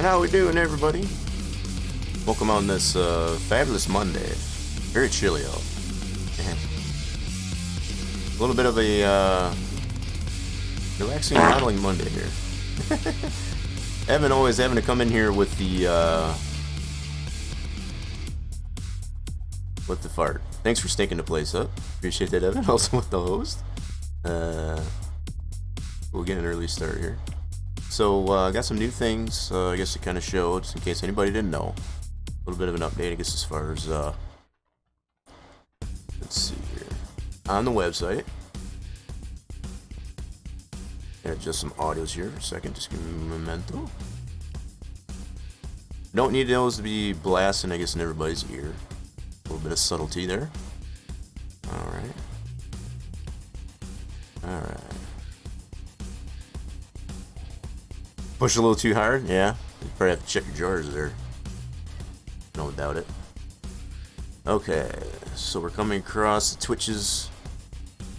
How we doing, everybody? Welcome on this fabulous Monday. Very chilly out. A little bit of a relaxing modeling Monday here. Evan always having to come in here with the fart. Thanks for stinking the place up. Appreciate that, Evan. Also with the host. We'll get an early start here. So, I got some new things, I guess to kind of show, just in case anybody didn't know. A little bit of an update, I guess, as far as, let's see here. On the website. Just some audios here for a second, just give me a memento. Don't need those to be blasting, I guess, in everybody's ear. A little bit of subtlety there. Alright. Alright. Push a little too hard? Yeah. You probably have to check your drawers there. No doubt it. Okay, so we're coming across the Twitches.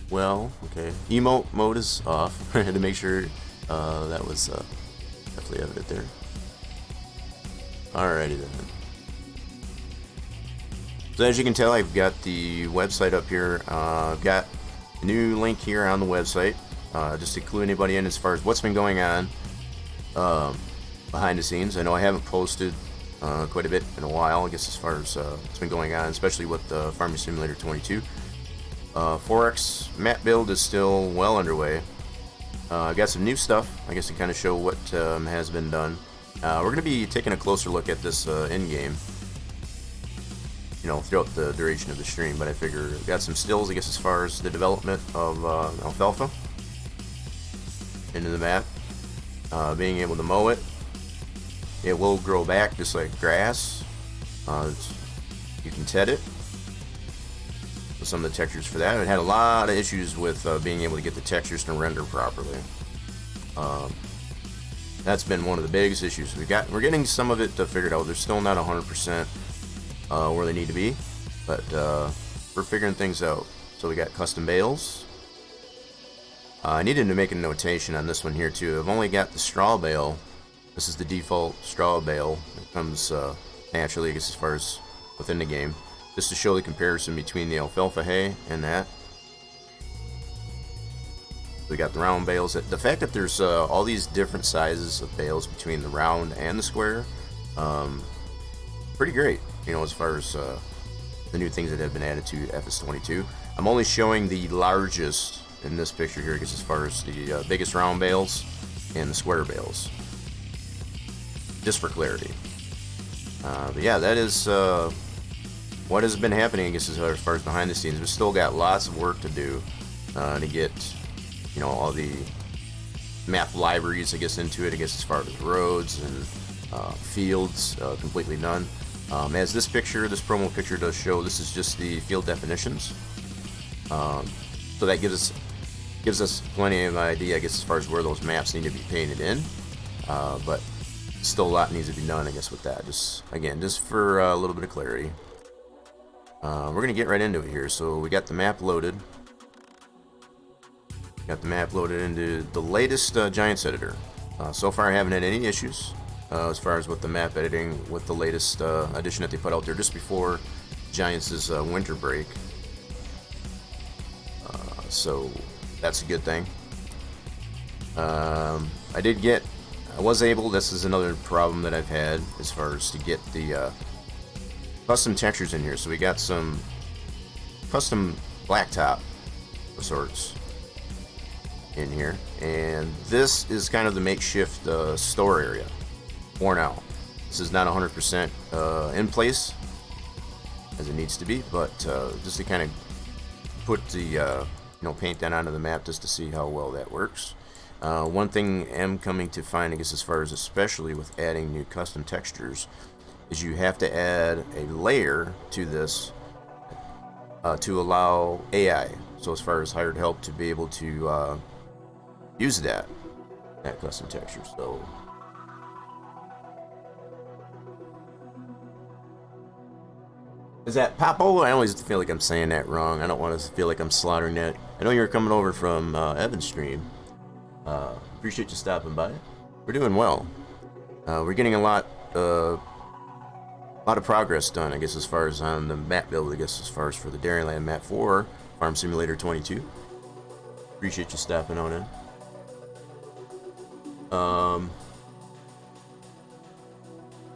Well, okay. Emote mode is off. I had to make sure that was definitely evident there. Alrighty then. So as you can tell, I've got the website up here. I've got a new link here on the website, just to clue anybody in as far as what's been going on behind the scenes. I know I haven't posted quite a bit in a while, I guess, as far as what's been going on, especially with Farming Simulator 22. Forex map build is still well underway. I've got some new stuff, I guess, to kind of show what has been done. We're going to be taking a closer look at this in-game, you know, throughout the duration of the stream, but I figure I've got some stills, I guess, as far as the development of alfalfa into the map. Being able to mow it. It will grow back just like grass. You can ted it. So some of the textures for that. It had a lot of issues with being able to get the textures to render properly. That's been one of the biggest issues we're getting some of it figured out. They're still not 100% where they need to be, but we're figuring things out. So we got custom bales. I needed to make a notation on this one here too. I've only got the straw bale. This is the default straw bale. It comes naturally, I guess, as far as within the game, just to show the comparison between the alfalfa hay and that. We got the round bales. The fact that there's all these different sizes of bales between the round and the square, pretty great, you know, as far as the new things that have been added to FS22. I'm only showing the largest in this picture here, I guess, as far as the biggest round bales and the square bales, just for clarity. But yeah, that is what has been happening, I guess, as far as behind the scenes. We've still got lots of work to do to get, you know, all the map libraries, I guess, into it, I guess, as far as roads and fields completely done. As this promo picture does show, this is just the field definitions. So that gives us plenty of idea, I guess, as far as where those maps need to be painted in, but still a lot needs to be done, I guess, with that. Just for a little bit of clarity. We're gonna get right into it here. So we got the map loaded. Got the map loaded into the latest Giants editor. So far, I haven't had any issues as far as with the map editing with the latest edition that they put out there just before Giants' winter break. So that's a good thing. This is another problem that I've had as far as to get the custom textures in here. So we got some custom blacktop of sorts in here, and this is kind of the makeshift store area for now. This is not 100% in place as it needs to be, but just to kind of put the paint that onto the map just to see how well that works. One thing I'm coming to find, I guess, as far as especially with adding new custom textures, is you have to add a layer to this to allow AI, so as far as hired help, to be able to use that custom texture. So is that Papo? I always feel like I'm saying that wrong. I don't want to feel like I'm slaughtering that. I know you're coming over from Evan's stream. Appreciate you stopping by. We're doing well. We're getting a lot of progress done, I guess, as far as on the map build, I guess, as far as for the Dairyland map for Farm Simulator 22. Appreciate you stopping on in.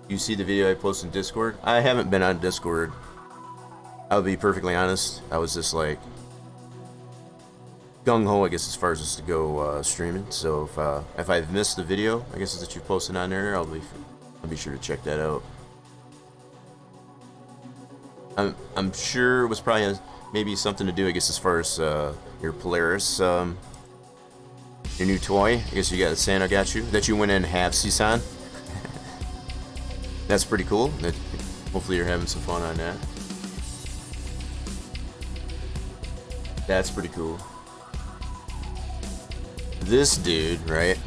You see the video I posted in Discord? I haven't been on Discord. I'll be perfectly honest. I was just like gung-ho, I guess, as far as just to go streaming. So if I've missed the video, I guess that you posted on there, I'll be sure to check that out. I'm sure it was probably maybe something to do, I guess, as far as your Polaris, your new toy. I guess you got Santa got you that you went in half season. That's pretty cool. Hopefully you're having some fun on that. That's pretty cool. This dude, right?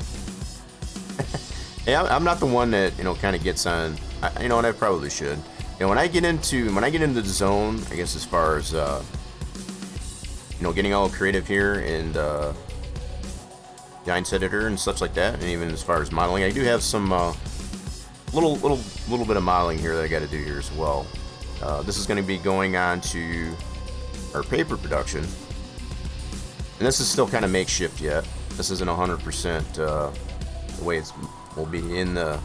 Yeah, I'm not the one that, you know, kind of gets on. You know, and I probably should. You know, when I get into the zone, I guess, as far as you know, getting all creative here and Giants Editor and such like that, and even as far as modeling, I do have some little bit of modeling here that I got to do here as well. This is going to be going on to our paper production, and this is still kind of makeshift yet. This isn't 100% the way it will be in the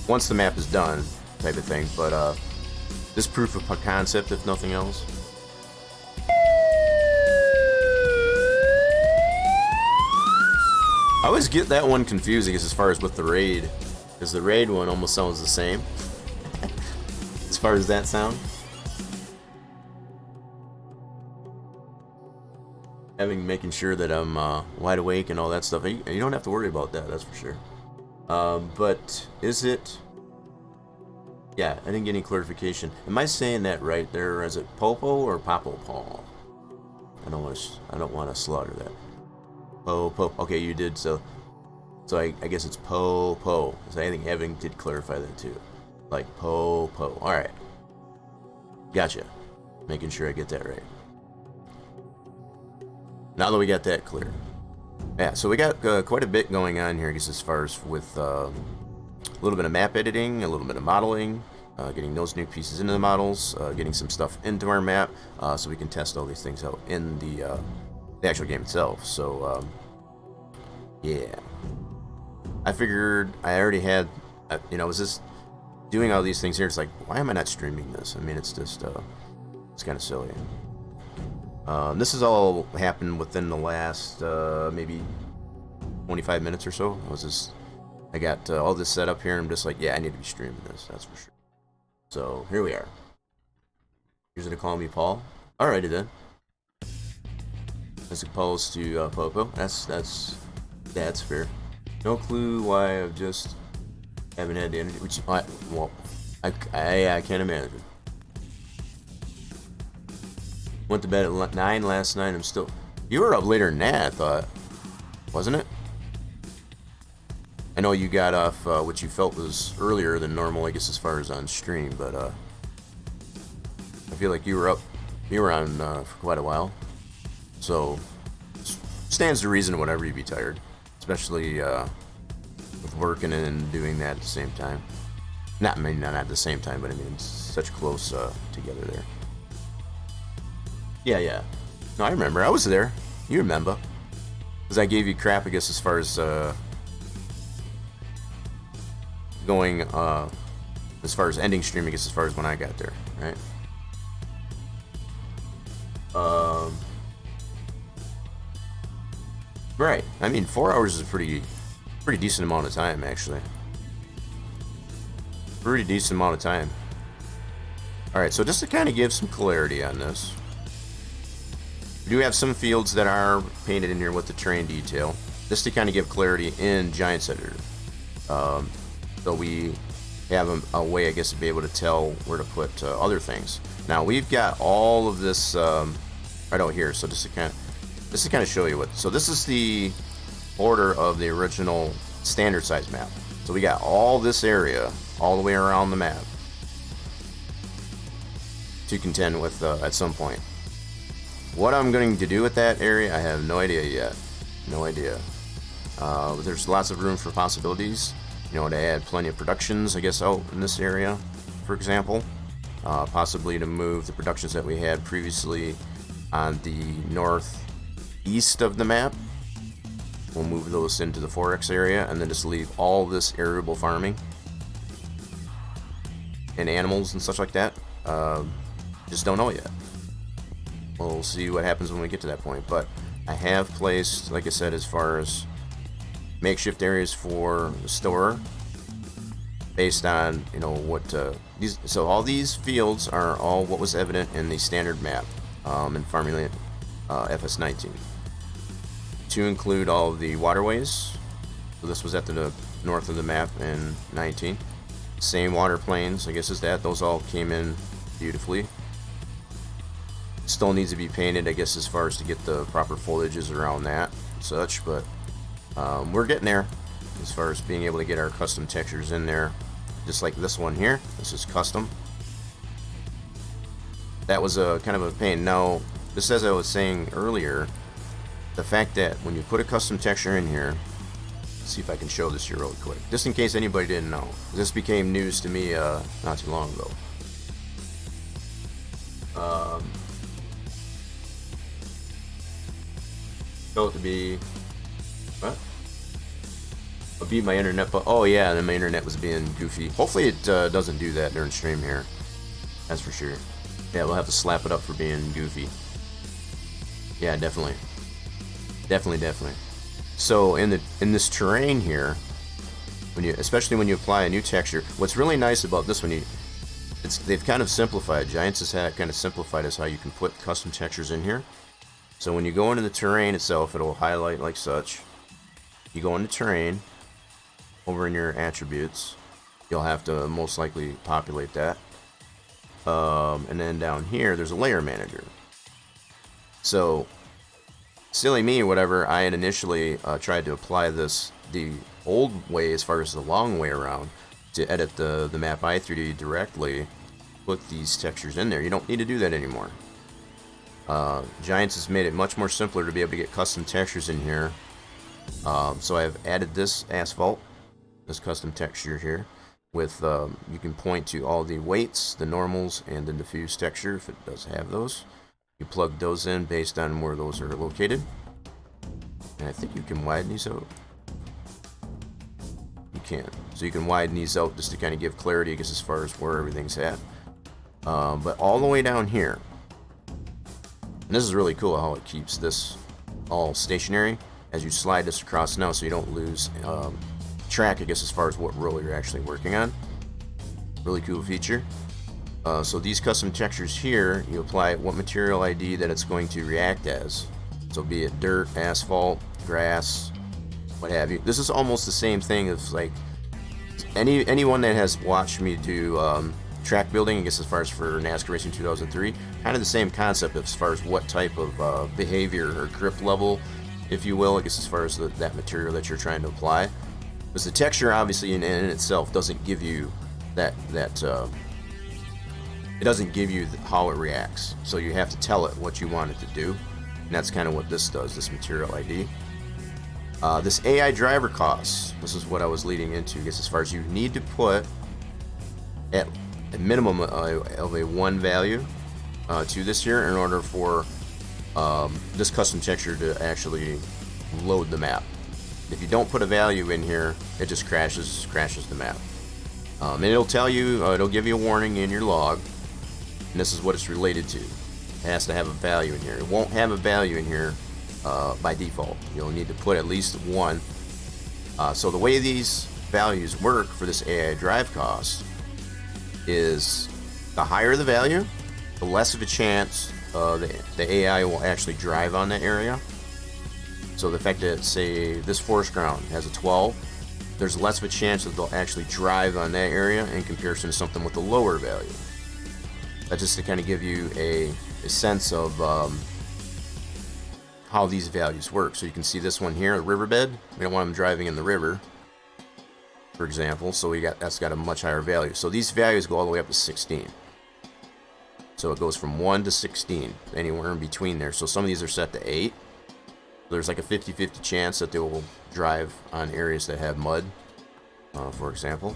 once the map is done type of thing. But this proof of concept, if nothing else. I always get that one confusing as far as with the raid, because the raid one almost sounds the same as far as that sound. Making sure that I'm wide awake and all that stuff. You don't have to worry about that, that's for sure. But is it? Yeah, I didn't get any clarification. Am I saying that right there? Is it Popo or Papo? I don't want to slaughter that. Po. Okay, you did. So I guess it's Po. So I think Evan did clarify that too. Like Po. All right. Gotcha. Making sure I get that right. Now that we got that clear. Yeah, so we got quite a bit going on here, I guess, as far as with a little bit of map editing, a little bit of modeling, getting those new pieces into the models, getting some stuff into our map, so we can test all these things out in the actual game itself. So, yeah. I figured I already had, you know, I was just doing all these things here. It's like, why am I not streaming this? I mean, it's just, it's kind of silly. This has all happened within the last maybe 25 minutes or so. I got all this set up here. I'm just like, yeah, I need to be streaming this. That's for sure. So here we are. You're gonna call me Paul. Alrighty then. As opposed to Popo. That's fair. No clue why I've just haven't had the energy. Which I can't imagine. Went to bed at 9 last night. I'm still. You were up later than that, I thought. Wasn't it? I know you got off what you felt was earlier than normal, I guess, as far as on stream, but I feel like you were on for quite a while. So, stands to reason whenever you be tired. Especially with working and doing that at the same time. Not at the same time, but I mean, it's such close together there. Yeah. No, I remember. I was there. You remember. Because I gave you crap, I guess, as far as going, as far as ending stream, I guess, as far as when I got there, right? Right. I mean, 4 hours is a pretty decent amount of time, actually. Pretty decent amount of time. Alright, so just to kind of give some clarity on this. We do have some fields that are painted in here with the terrain detail, just to kind of give clarity in Giants Editor. So we have a way, I guess, to be able to tell where to put other things. Now we've got all of this right out here. So just to kind of show you what. So this is the border of the original standard size map. So we got all this area all the way around the map to contend with at some point. What I'm going to do with that area, I have no idea yet. No idea. There's lots of room for possibilities, you know, to add plenty of productions, I guess, out in this area, for example. Possibly to move the productions that we had previously on the northeast of the map. We'll move those into the 4X area and then just leave all this arable farming and animals and such like that. Just don't know yet. We'll see what happens when we get to that point. But I have placed, like I said, as far as makeshift areas for the store, based on, you know, what these. So all these fields are all what was evident in the standard map in Farming FS19. To include all of the waterways. So this was at the north of the map in 19. Same water planes, I guess, as that. Those all came in beautifully. Still needs to be painted, I guess, as far as to get the proper foliages around that and such, but we're getting there as far as being able to get our custom textures in there, just like this one here. This is custom. That was a kind of a pain. Now, just as I was saying earlier, the fact that when you put a custom texture in here, let's see if I can show this here real quick, just in case anybody didn't know. This became news to me not too long ago. Felt to be what? I beat my internet, but oh yeah, then my internet was being goofy. Hopefully it doesn't do that during stream here. That's for sure. Yeah, we'll have to slap it up for being goofy. Yeah, definitely. Definitely. So in this terrain here, especially when you apply a new texture, what's really nice about this one, they've kind of simplified. Giants has kind of simplified as how you can put custom textures in here. So when you go into the terrain itself, it'll highlight like such. You go into terrain, over in your attributes, you'll have to most likely populate that. And then down here, there's a layer manager. So, silly me or whatever, I had initially tried to apply this the old way as far as the long way around to edit the map i3D directly, put these textures in there. You don't need to do that anymore. Giants has made it much more simpler to be able to get custom textures in here. So I've added this asphalt, this custom texture here, with you can point to all the weights, the normals, and the diffuse texture if it does have those. You plug those in based on where those are located, and I think you can widen these out. You can, so you can widen these out just to kind of give clarity, I guess, as far as where everything's at. But all the way down here. And this is really cool how it keeps this all stationary as you slide this across now, so you don't lose track, I guess, as far as what row you're actually working on. Really cool feature. So these custom textures here, you apply what material ID that it's going to react as. So be it dirt, asphalt, grass, what have you. This is almost the same thing as like anyone that has watched me do track building, I guess, as far as for NASCAR Racing 2003, kind of the same concept as far as what type of behavior or grip level, if you will, I guess, as far as that material that you're trying to apply. Because the texture, obviously, in itself doesn't give you that it doesn't give you how it reacts. So you have to tell it what you want it to do, and that's kind of what this does, this material ID. This AI driver costs, this is what I was leading into, I guess, as far as you need to put at a minimum of a 1 value to this here in order for this custom texture to actually load the map. If you don't put a value in here, it just crashes the map. And it'll tell you, it'll give you a warning in your log, and this is what it's related to. It has to have a value in here. It won't have a value in here by default. You'll need to put at least 1. So the way these values work for this AI drive cost is the higher the value, the less of a chance the AI will actually drive on that area. So the fact that, say, this forest ground has a 12, there's less of a chance that they'll actually drive on that area in comparison to something with a lower value. That's just to kind of give you a sense of how these values work. So you can see this one here, the riverbed. We don't want them driving in the river, for example, so that's got a much higher value. So these values go all the way up to 16. So it goes from 1 to 16, anywhere in between there. So some of these are set to 8. There's like a 50-50 chance that they will drive on areas that have mud, for example.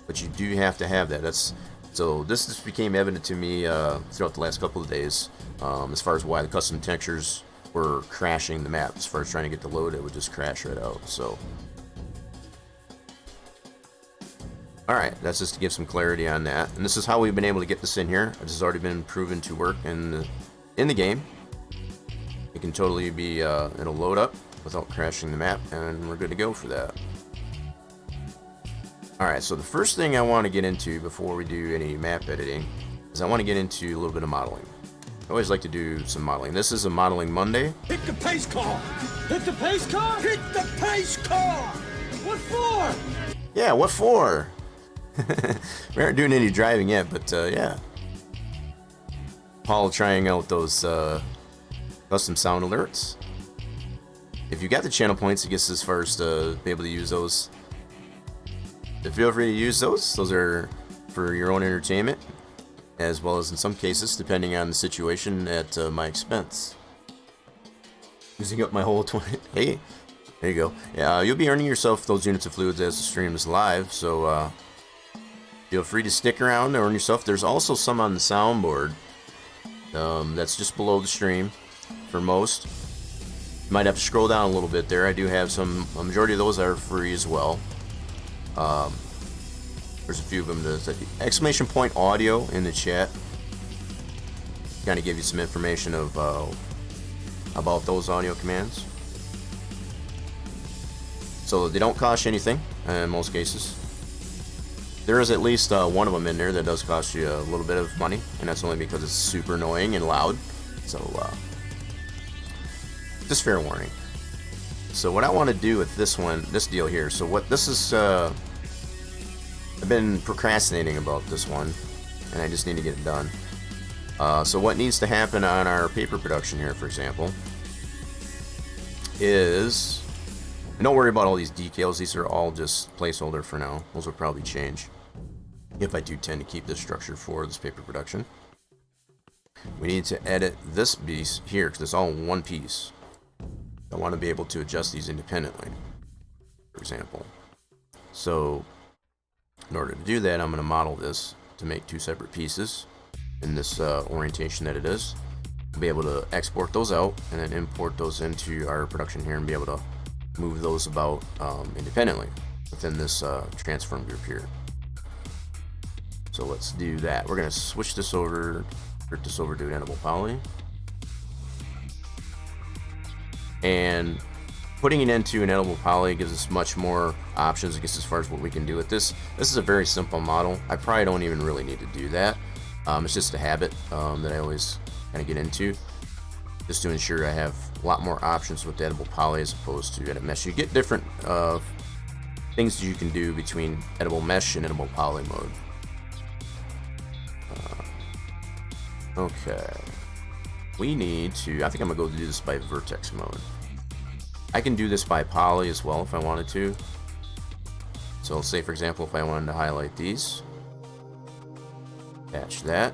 But you do have to have that. So this just became evident to me throughout the last couple of days, as far as why the custom textures were crashing the map. As far as trying to get the load, it would just crash right out. So, all right, that's just to give some clarity on that. And this is how we've been able to get this in here. This has already been proven to work in the game. It can totally be, it'll load up without crashing the map, and we're good to go for that. Alright, so the first thing I want to get into before we do any map editing is I want to get into a little bit of modeling. I always like to do some modeling. This is a Modeling Monday. Hit the pace car! Hit the pace car! Hit the pace car! What for? Yeah, what for? We aren't doing any driving yet, but yeah. Paul trying out those custom sound alerts. If you got the channel points, I guess as far as to be able to use those, feel free to use those. Those are for your own entertainment, as well as in some cases, depending on the situation, at my expense. Using up my whole 20. Hey, there you go. Yeah, you'll be earning yourself those units of fluids as the stream is live, so feel free to stick around and earn yourself. There's also some on the soundboard. That's just below the stream for most. You might have to scroll down a little bit there. I do have some. A majority of those are free as well. There's a few of them. There's exclamation point audio in the chat. Kind of give you some information of about those audio commands. So they don't cost you anything in most cases. There is at least one of them in there that does cost you a little bit of money, and that's only because it's super annoying and loud. So just fair warning. So what I want to do with this deal here. So what this is, I've been procrastinating about this one, and I just need to get it done. So what needs to happen on our paper production here, for example, is, and don't worry about all these decals. These are all just placeholder for now. Those will probably change if I do tend to keep this structure for this paper production. We need to edit this piece here because it's all one piece. I want to be able to adjust these independently, for example. So in order to do that, I'm going to model this to make two separate pieces in this orientation that it is. I'll be able to export those out and then import those into our production here and be able to move those about independently within this transform group here. So let's do that. We're going to switch this over, convert this over to an editable poly. And putting it into an editable poly gives us much more options, I guess, as far as what we can do with this. This is a very simple model. I probably don't even really need to do that. It's just a habit that I always kind of get into, just to ensure I have a lot more options with the editable poly as opposed to edit mesh. You get different things that you can do between editable mesh and editable poly mode. Okay. We need to, I think I'm going to go do this by vertex mode. I can do this by poly as well if I wanted to. So say, for example, if I wanted to highlight these, attach that.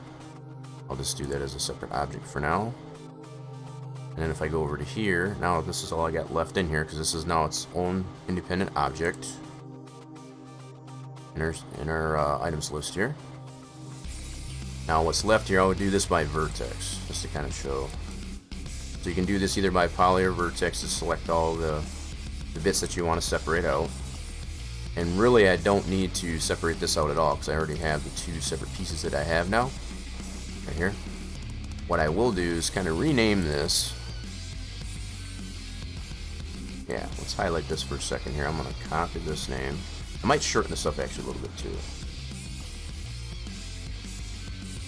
I'll just do that as a separate object for now. And then if I go over to here, now this is all I got left in here because this is now its own independent object in our items list here. Now what's left here, I would do this by vertex, just to kind of show. So you can do this either by poly or vertex to select all the bits that you want to separate out. And really I don't need to separate this out at all because I already have the two separate pieces that I have now, right here. What I will do is kind of rename this. Yeah, let's highlight this for a second here. I'm going to copy this name. I might shorten this up actually a little bit too.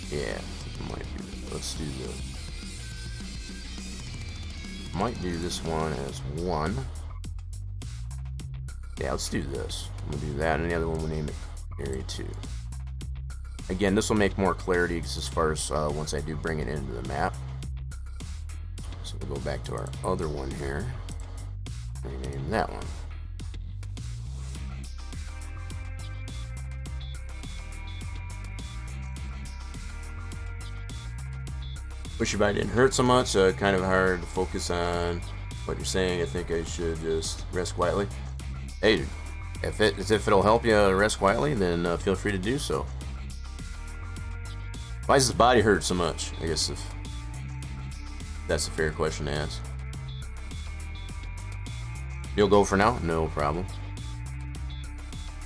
Yeah, I might do that. Let's do this. Might do this one as 1. Yeah, let's do this. I'm gonna do that, and the other one we'll name it Area 2. Again, this will make more clarity as far as once I do bring it into the map. So we'll go back to our other one here. Rename that one. Wish your body didn't hurt so much. Kind of hard to focus on what you're saying. I think I should just rest quietly. Hey, if it'll help you rest quietly, then feel free to do so. Why does his body hurt so much? I guess if that's a fair question to ask. You'll go for now? No problem.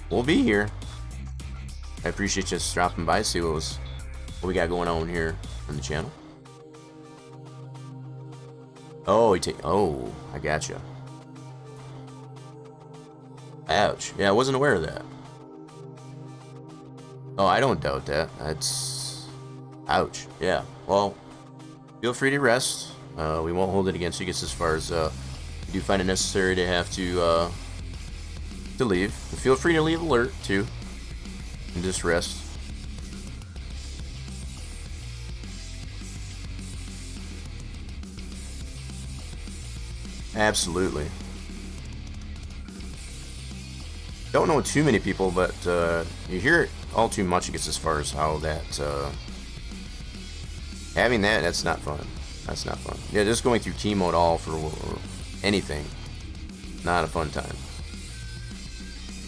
We'll be here. I appreciate you stopping by, see what we got going on here on the channel. Oh, I gotcha. Ouch. Yeah, I wasn't aware of that. Oh, I don't doubt that. That's... Ouch. Yeah. Well, feel free to rest. We won't hold it against you. Gets as far as you do find it necessary to have to leave. Feel free to leave alert too, and just rest. Absolutely. Don't know too many people, but you hear it all too much. It gets as far as how that having that's not fun. That's not fun. Yeah, just going through chemo at all for anything, not a fun time.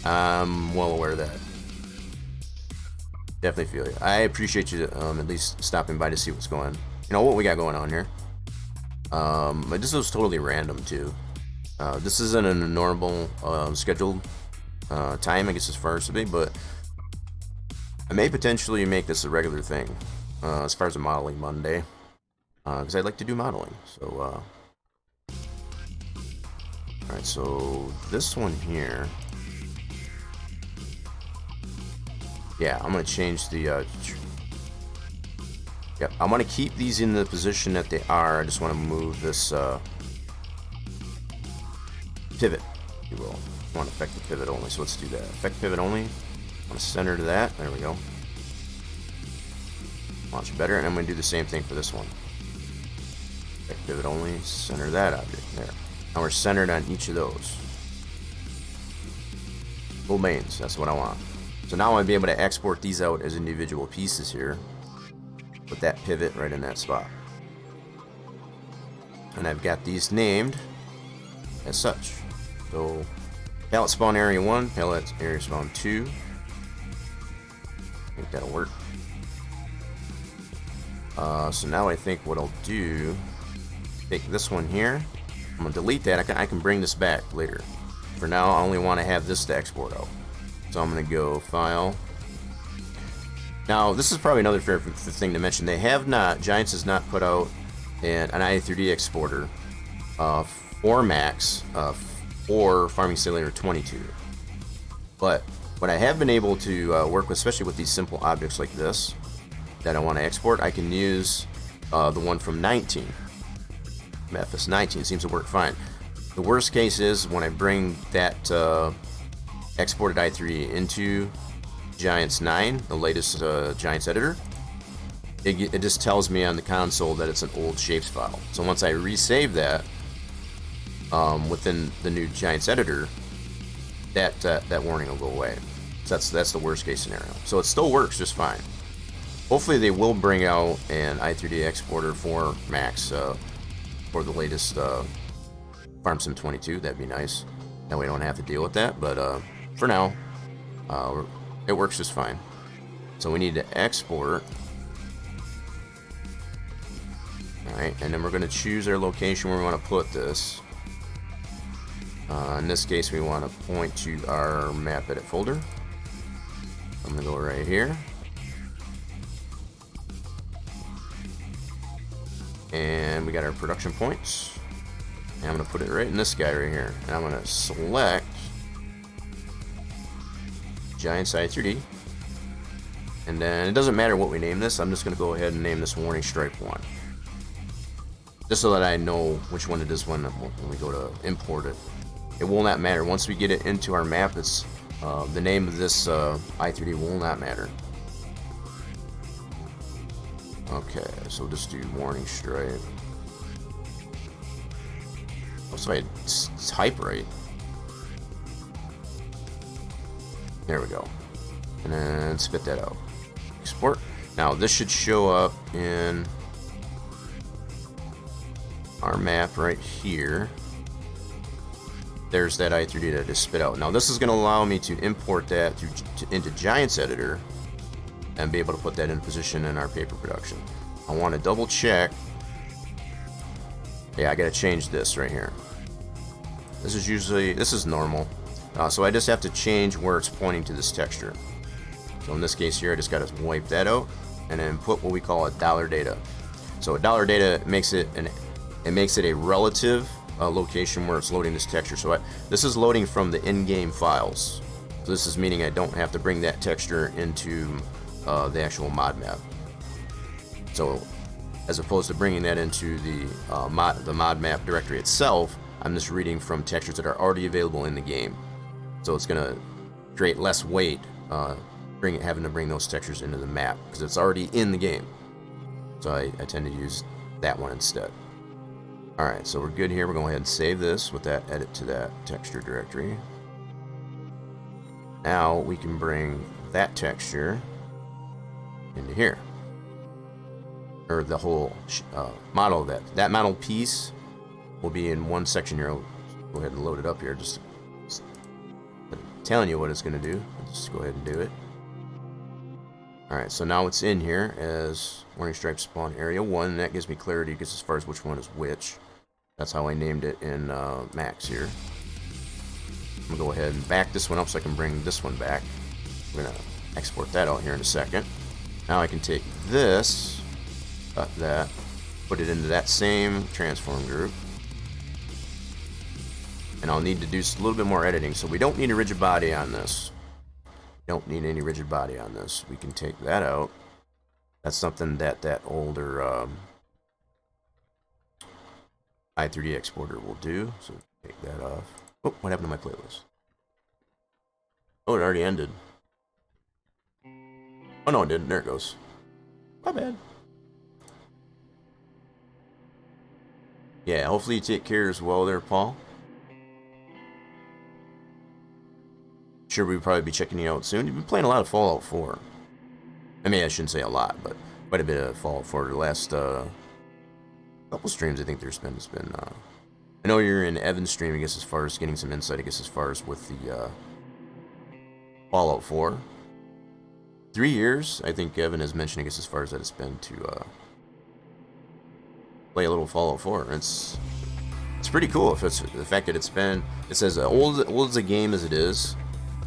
I'm well aware of that. Definitely feel you. I appreciate you at least stopping by to see what's going. What we got going on here. But this was totally random too. This isn't a normal scheduled time, I guess, as far as to be, but I may potentially make this a regular thing as far as a modeling Monday, because I'd like to do modeling. So, alright, so this one here, yeah, I'm going to change the, yep, I want to keep these in the position that they are. I just want to move this pivot, if you will. I want to affect the pivot only, so let's do that. Affect pivot only. I want to center to that. There we go. Much better. And I'm going to do the same thing for this one. Affect pivot only. Center that object. There. Now we're centered on each of those. Full mains. That's what I want. So now I'll be able to export these out as individual pieces here. Put that pivot right in that spot. And I've got these named as such. So pallet spawn area 1, pallet area spawn 2. I think that'll work. So now I think what I'll do, take this one here. I'm gonna delete that. I can bring this back later. For now, I only want to have this to export out. So I'm gonna go File. Now this is probably another fair thing to mention. They have not, Giants has not put out an i3D exporter for Max for Farming Simulator 22. But what I have been able to work with, especially with these simple objects like this that I want to export, I can use the one from 19. FS 19 seems to work fine. The worst case is when I bring that exported i3 into Giants 9, the latest Giants editor, it just tells me on the console that it's an old shapes file. So once I resave that within the new Giants editor, that warning will go away. So that's the worst case scenario. So it still works just fine. Hopefully they will bring out an i3D exporter for Max for the latest Farm Sim 22. That'd be nice. That way we don't have to deal with that. But for now, it works just fine. So we need to export. Alright, and then we're going to choose our location where we want to put this. In this case, we want to point to our map edit folder. I'm going to go right here. And we got our production points. And I'm going to put it right in this guy right here. And I'm going to select Giants i3D. And then it doesn't matter what we name this. I'm just going to go ahead and name this Warning Stripe 1. Just so that I know which one it is when we go to import it. It will not matter. Once we get it into our map, it's the name of this i3D will not matter. Okay, so just do Warning Stripe. Oh, so I type right. There we go. And then spit that out. Export. Now this should show up in our map right here. there's that i3D that I just spit out. Now this is going to allow me to import that into Giants Editor and be able to put that in position in our paper production. I want to double check. Yeah, I got to change this right here. This is normal. So I just have to change where it's pointing to this texture. So in this case here, I just got to wipe that out and then put what we call a dollar data. So a dollar data makes it a relative location where it's loading this texture. So this is loading from the in-game files. So this is meaning I don't have to bring that texture into the actual mod map. So as opposed to bringing that into the mod map directory itself, I'm just reading from textures that are already available in the game. So it's going to create less weight having to bring those textures into the map because it's already in the game. So I tend to use that one instead. Alright, so we're good here. We're going to go ahead and save this with that edit to that texture directory. Now we can bring that texture into here. Or the whole model of that. That model piece will be in one section here. I'll go ahead and load it up here. Just telling you what it's going to do. Just go ahead and do it. Alright, so now it's in here as warning stripe spawn area 1. And that gives me clarity as far as which one is which. That's how I named it in Max here. I'm going to go ahead and back this one up so I can bring this one back. I'm going to export that out here in a second. Now I can take this, cut that, put it into that same transform group. And I'll need to do a little bit more editing. So we don't need a rigid body on this. Don't need any rigid body on this. We can take that out. That's something that older i3D exporter will do. So take that off. Oh, what happened to my playlist? Oh, it already ended. Oh no, it didn't. There it goes. My bad. Yeah, hopefully you take care as well there, Paul. Sure, we'll probably be checking you out soon. You've been playing a lot of Fallout 4. I mean, I shouldn't say a lot, but quite a bit of Fallout 4 the last couple streams. I think there's been. I know you're in Evan's stream, I guess, as far as getting some insight, I guess, as far as with the Fallout 4. 3 years, I think Evan has mentioned, I guess, as far as that it's been to play a little Fallout 4. It's pretty cool. If it's the fact that it's as old as a game as it is.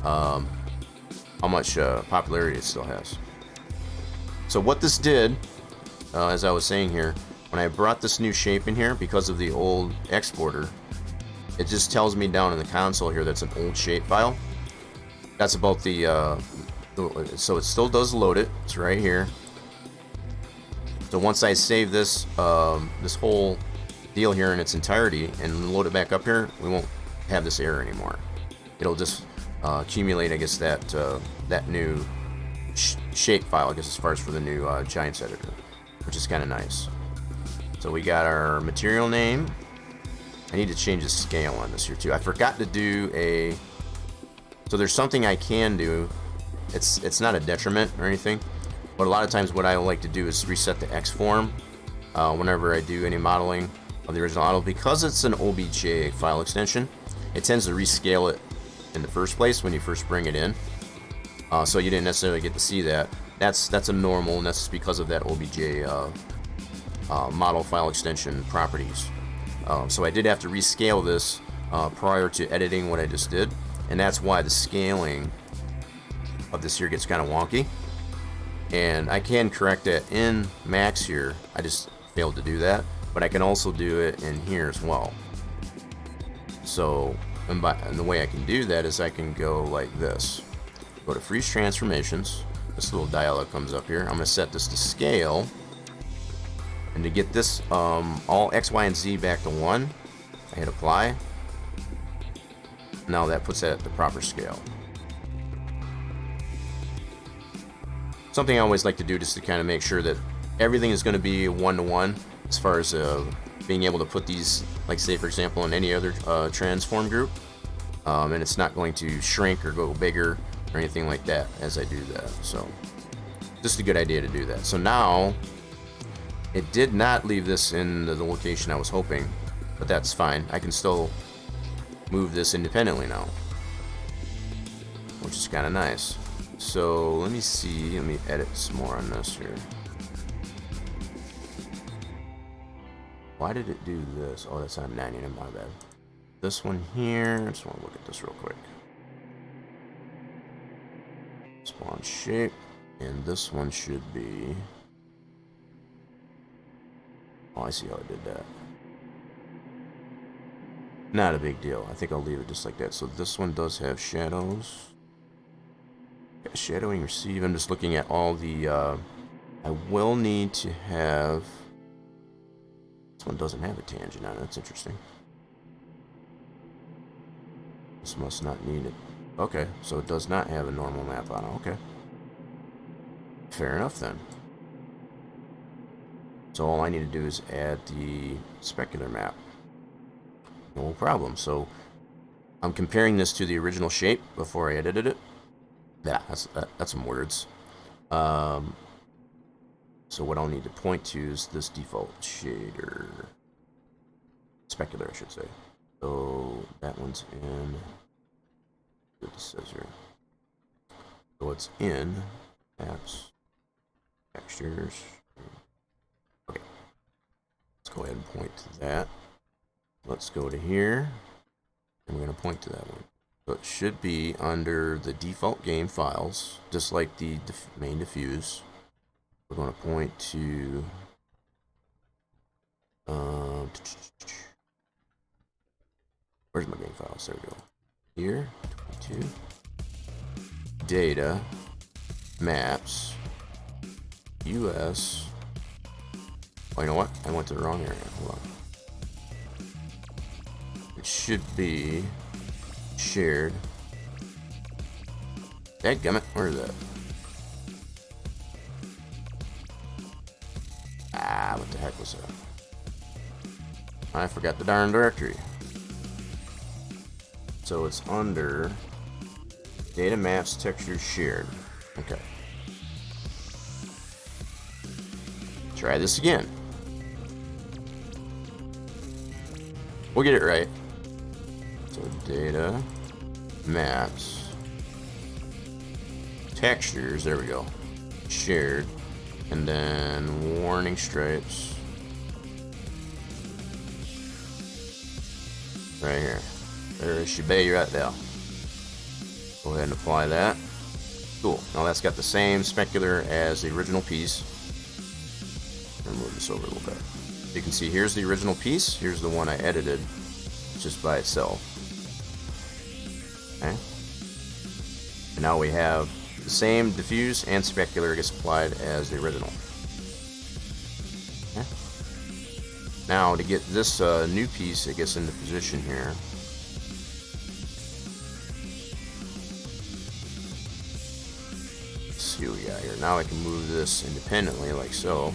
How much popularity it still has. So what this did, as I was saying here, when I brought this new shape in here, because of the old exporter, it just tells me down in the console here that's an old shape file. That's about so it still does load it. It's right here. So once I save this this whole deal here in its entirety and load it back up here, we won't have this error anymore. It'll just accumulate, I guess, that new shape file, I guess, as far as for the new Giants Editor, which is kind of nice. So we got our material name. I need to change the scale on this here too. I forgot to do so there's something I can do. It's not a detriment or anything, but a lot of times what I like to do is reset the X form whenever I do any modeling of the original model. Because it's an OBJ file extension, it tends to rescale it in the first place when you first bring it in. So you didn't necessarily get to see that. That's a normal, and that's because of that OBJ model file extension properties. So I did have to rescale this prior to editing what I just did, and that's why the scaling of this here gets kind of wonky. And I can correct that in Max here. I just failed to do that, but I can also do it in here as well. So, and the way I can do that is I can go like this. Go to Freeze Transformations. This little dialog comes up here. I'm going to set this to scale. And to get this all X, Y, and Z back to 1, I hit Apply. Now that puts that at the proper scale. Something I always like to do just to kind of make sure that everything is going to be 1-to-1 as far as being able to put these, like say for example, in any other transform group. And it's not going to shrink or go bigger or anything like that as I do that. So just a good idea to do that. So now it did not leave this in the location I was hoping, but that's fine. I can still move this independently now, which is kind of nice. So let me see, let me edit some more on this here. Why did it do this? Oh, that's on 90, my bad. This one here, I just want to look at this real quick. Spawn shape, and this one should be, oh, I see how I did that. Not a big deal. I think I'll leave it just like that. So this one does have shadows. Yeah, shadowing receive. I'm just looking at all the, I will need to have, this one doesn't have a tangent on it. That's interesting. This must not need it. Okay, so it does not have a normal map on it. Okay. Fair enough then. So all I need to do is add the specular map. No problem. So I'm comparing this to the original shape before I edited it. Yeah, that's some words. So what I'll need to point to is this default shader. Specular, I should say. So that one's in. What this says here. So it's in apps, textures. Okay. Let's go ahead and point to that. Let's go to here, and we're going to point to that one. So it should be under the default game files, just like the main diffuse. We're going to point to where's my game files? There we go. Here, 22. Data, maps, US. Oh, you know what? I went to the wrong area. Hold on. It should be shared. Dadgummit, where is that? Ah, what the heck was that? I forgot the darn directory. So it's under data maps textures shared. Okay. Try this again. We'll get it right. So data maps textures, there we go. Shared. And then warning stripes. Right here. There should be right there. Go ahead and apply that. Cool. Now that's got the same specular as the original piece. Move this over a little bit. You can see here's the original piece. Here's the one I edited just by itself. Okay. And now we have the same diffuse and specular gets applied as the original. Okay. Now to get this new piece, it gets into position here. Let's see what we got here. Now I can move this independently like so.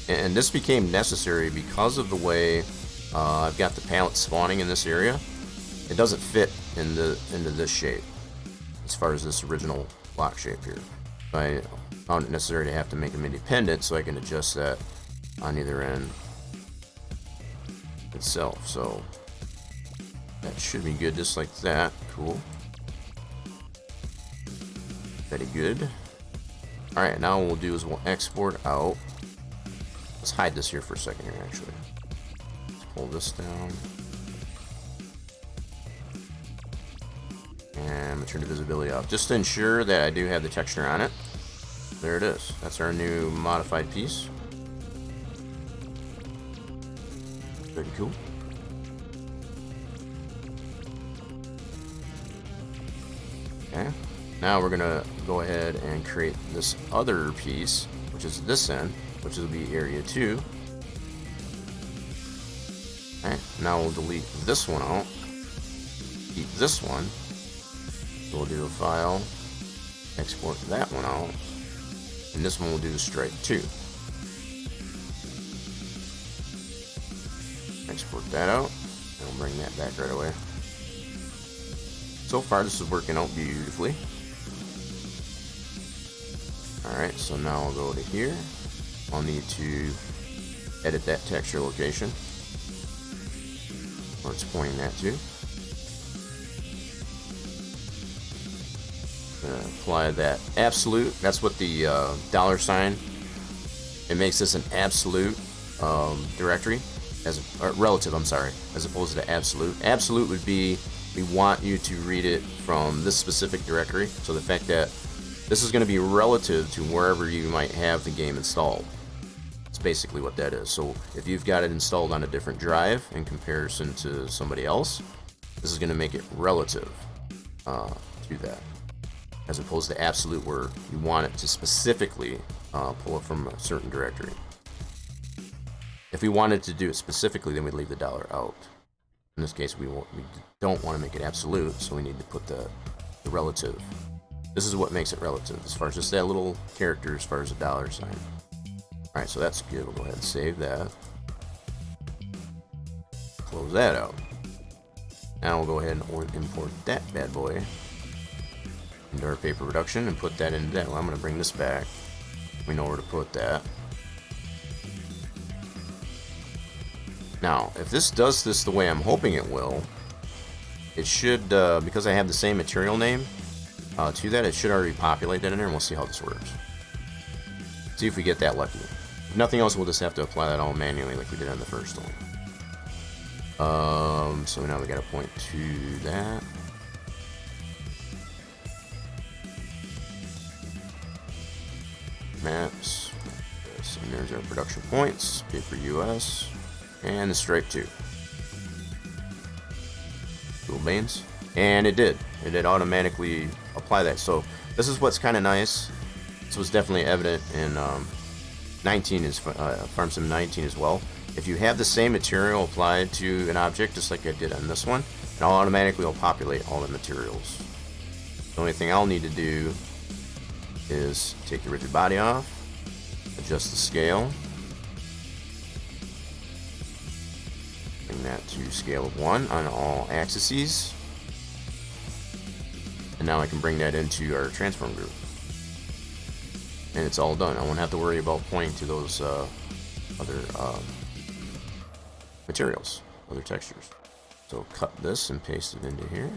And this became necessary because of the way I've got the palette spawning in this area. It doesn't fit into this shape as far as this original block shape here. I found it necessary to have to make them independent so I can adjust that on either end itself. So that should be good just like that. Cool. Very good. Alright, now what we'll do is we'll export out. Let's hide this here for a second here, actually. Let's pull this down. And I'm going to turn the visibility off, just to ensure that I do have the texture on it. There it is. That's our new modified piece. Pretty cool. Okay. Now we're going to go ahead and create this other piece, which is this end, which will be area 2. Alright, now we'll delete this one out. Keep this one. We'll do a file, export that one out, and this one will do the stripe 2. Export that out, and I'll bring that back right away. So far this is working out beautifully. Alright, so now I'll go to here. I'll need to edit that texture location where it's pointing that to. Apply that absolute. That's what the $, it makes this an absolute directory, or relative, I'm sorry, as opposed to absolute. Absolute would be, we want you to read it from this specific directory. So the fact that this is going to be relative to wherever you might have the game installed. That's basically what that is. So if you've got it installed on a different drive in comparison to somebody else, this is going to make it relative to that, as opposed to absolute, where you want it to specifically pull it from a certain directory. If we wanted to do it specifically, then we'd leave the $ out. In this case, we don't want to make it absolute, so we need to put the relative. This is what makes it relative, as far as just that little character, as far as the $. Alright, so that's good. We'll go ahead and save that. Close that out. Now we'll go ahead and import that bad boy into our paper production and put that into that. Well, I'm going to bring this back. We know where to put that. Now, if this does this the way I'm hoping it will, it should, because I have the same material name to that, it should already populate that in there, and we'll see how this works. See if we get that lucky. If nothing else, we'll just have to apply that all manually like we did on the first one. So now we got to point to that. Maps. And there's our production points. Paper US. And the stripe 2. Cool beans. And it did. It did automatically apply that. So this is what's kind of nice. This was definitely evident in 19 is Farm Sim 19 as well. If you have the same material applied to an object, just like I did on this one, it automatically will populate all the materials. The only thing I'll need to do is take the rigid body off, adjust the scale, bring that to scale of 1 on all axes, and now I can bring that into our transform group. And it's all done. I won't have to worry about pointing to those other materials, other textures. So cut this and paste it into here.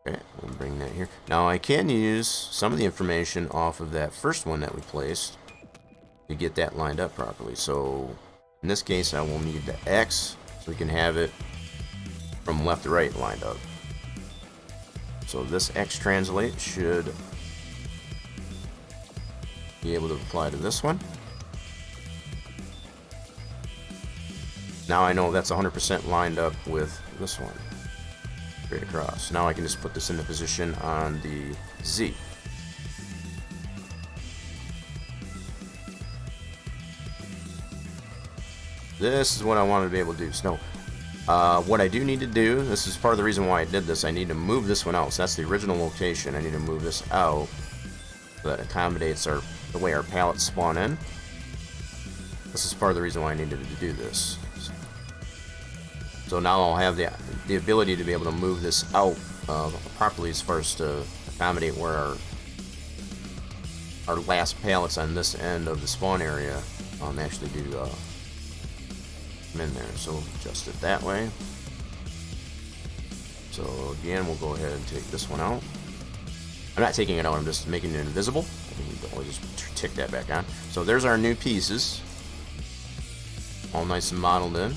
Okay, we'll bring that here. Now I can use some of the information off of that first one that we placed to get that lined up properly. So in this case, I will need the X so we can have it from left to right lined up. So this X translate should be able to apply to this one. Now I know that's 100% lined up with this one. Straight across. Now I can just put this into position on the Z. This is what I wanted to be able to do. So what I do need to do, this is part of the reason why I did this, I need to move this one out. So that's the original location. I need to move this out so that accommodates the way our pallets spawn in. This is part of the reason why I needed to do this. So now I'll have the ability to be able to move this out properly, as far as to accommodate where our last pallets on this end of the spawn area actually do come in there. So adjust it that way. So again, we'll go ahead and take this one out. I'm not taking it out, I'm just making it invisible. I'll just tick that back on. So there's our new pieces, all nice and modeled in.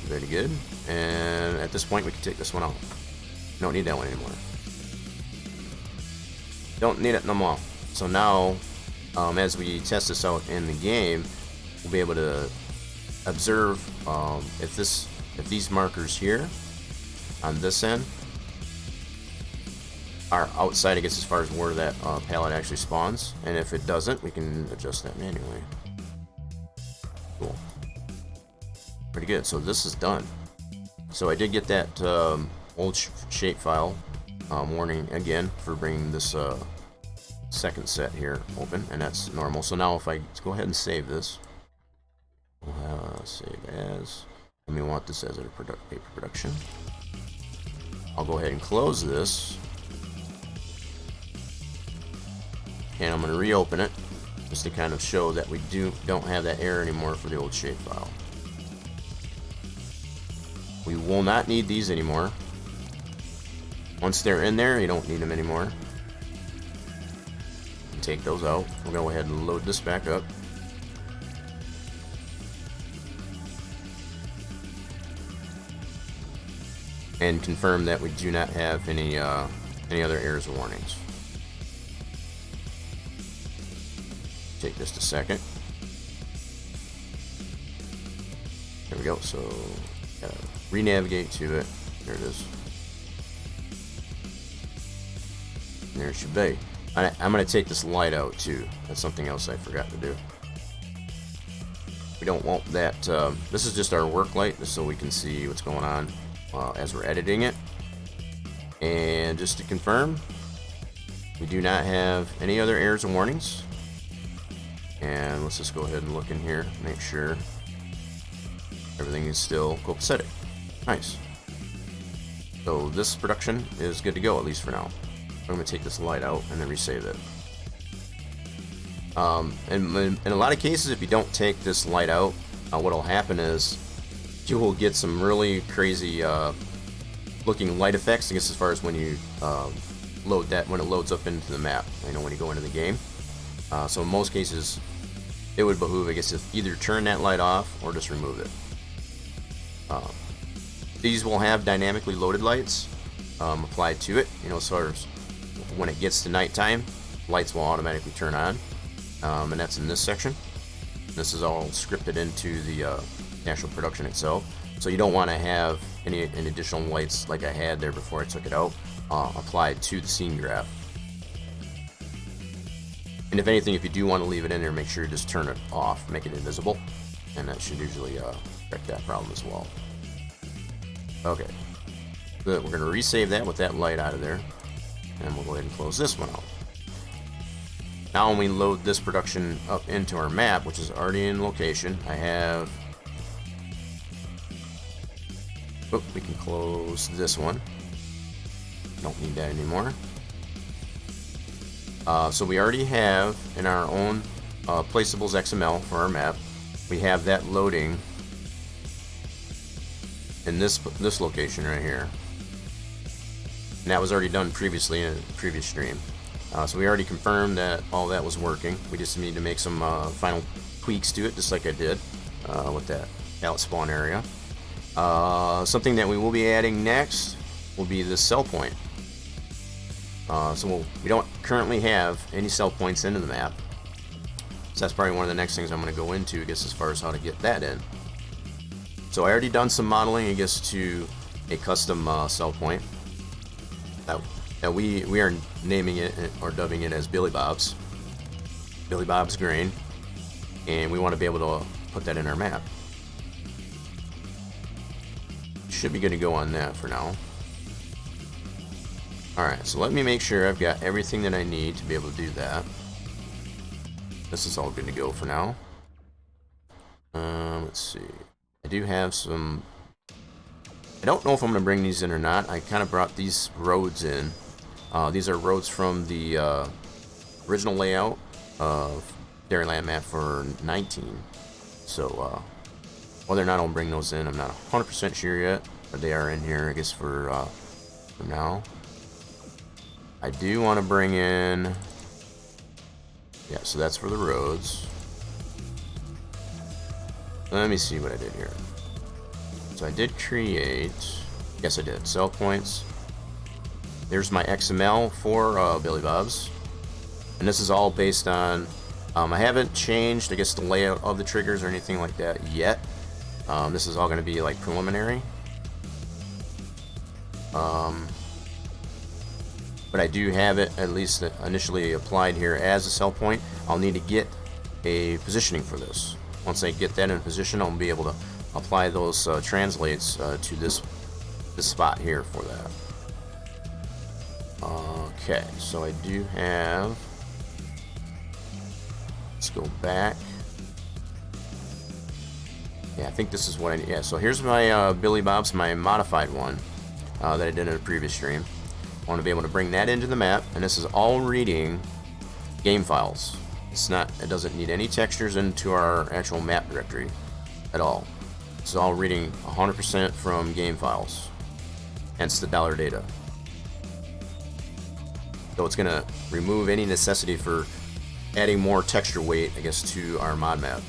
Very good. And at this point, we can take this one out. Don't need that one anymore. Don't need it no more. So now, as we test this out in the game, we'll be able to observe if these markers here on this end are outside, I guess, as far as where that pallet actually spawns. And if it doesn't, we can adjust that manually. Cool. Pretty good. So this is done. So I did get that old shape file warning again for bringing this second set here open, and that's normal. So now if I go ahead and save this, we'll save as, and we want this as a paper production. I'll go ahead and close this. and I'm going to reopen it just to kind of show that we don't have that error anymore for the old shapefile. We will not need these anymore. Once they're in there, you don't need them anymore. Take those out. We'll go ahead and load this back up. And confirm that we do not have any other errors or warnings. Take just a second. There we go. So re-navigate to it. There it is. And there it should be. I'm going to take this light out too. That's something else I forgot to do. We don't want that. This is just our work light, just so we can see what's going on as we're editing it. And just to confirm, we do not have any other errors and warnings. And let's just go ahead and look in here, make sure everything is still copacetic. Nice. So this production is good to go, at least for now. I'm going to take this light out and then resave it. And in a lot of cases, if you don't take this light out, what will happen is you will get some really crazy looking light effects, I guess, as far as when you load that, when it loads up into the map, you know, when you go into the game. So in most cases, it would behoove, I guess, to either turn that light off or just remove it. These will have dynamically loaded lights applied to it, you know, as far as when it gets to nighttime, lights will automatically turn on, and that's in this section. This is all scripted into the actual production itself, so you don't want to have any additional lights like I had there before I took it out applied to the scene graph. And if anything, if you do want to leave it in there, make sure you just turn it off, make it invisible, and that should usually correct that problem as well. Okay, good. We're going to resave that with that light out of there. And we'll go ahead and close this one out. Now when we load this production up into our map, which is already in location, I have... Oh, we can close this one. Don't need that anymore. So we already have in our own placeables XML for our map. We have that loading in this location right here. And that was already done previously in a previous stream. So we already confirmed that all that was working. We just need to make some final tweaks to it, just like I did with that pallet spawn area. Something that we will be adding next will be the cell point. So we don't currently have any cell points into the map. So that's probably one of the next things I'm going to go into, I guess, as far as how to get that in. So I already done some modeling, I guess, to a custom cell point. Now we are naming it or dubbing it as Billy Bob's grain, and we want to be able to put that in our map. Should be good to go on that for now. Alright, so let me make sure I've got everything that I need to be able to do that. This is all good to go for now. Let's see. I do have some... I don't know if I'm going to bring these in or not. I kind of brought these roads in. These are roads from the original layout of Dairyland map for 19. So whether or not I'll bring those in, I'm not 100% sure yet. But they are in here, I guess, for now. I do want to bring in... Yeah, so that's for the roads. Let me see what I did here. So I did create... Yes, I did. Cell points. There's my XML for Billy Bob's. And this is all based on... I haven't changed, I guess, the layout of the triggers or anything like that yet. This is all going to be, like, preliminary. But I do have it, at least initially applied here as a cell point. I'll need to get a positioning for this. Once I get that in position, I'll be able to apply those translates to this spot here for that. Okay, so I do have... Let's go back. Yeah, I think this is what I need. Yeah, so here's my Billy Bob's, my modified one that I did in a previous stream. I want to be able to bring that into the map, and this is all reading game files. It doesn't need any textures into our actual map directory at all. It's all reading 100% from game files, hence the $data. So it's gonna remove any necessity for adding more texture weight, I guess, to our mod map.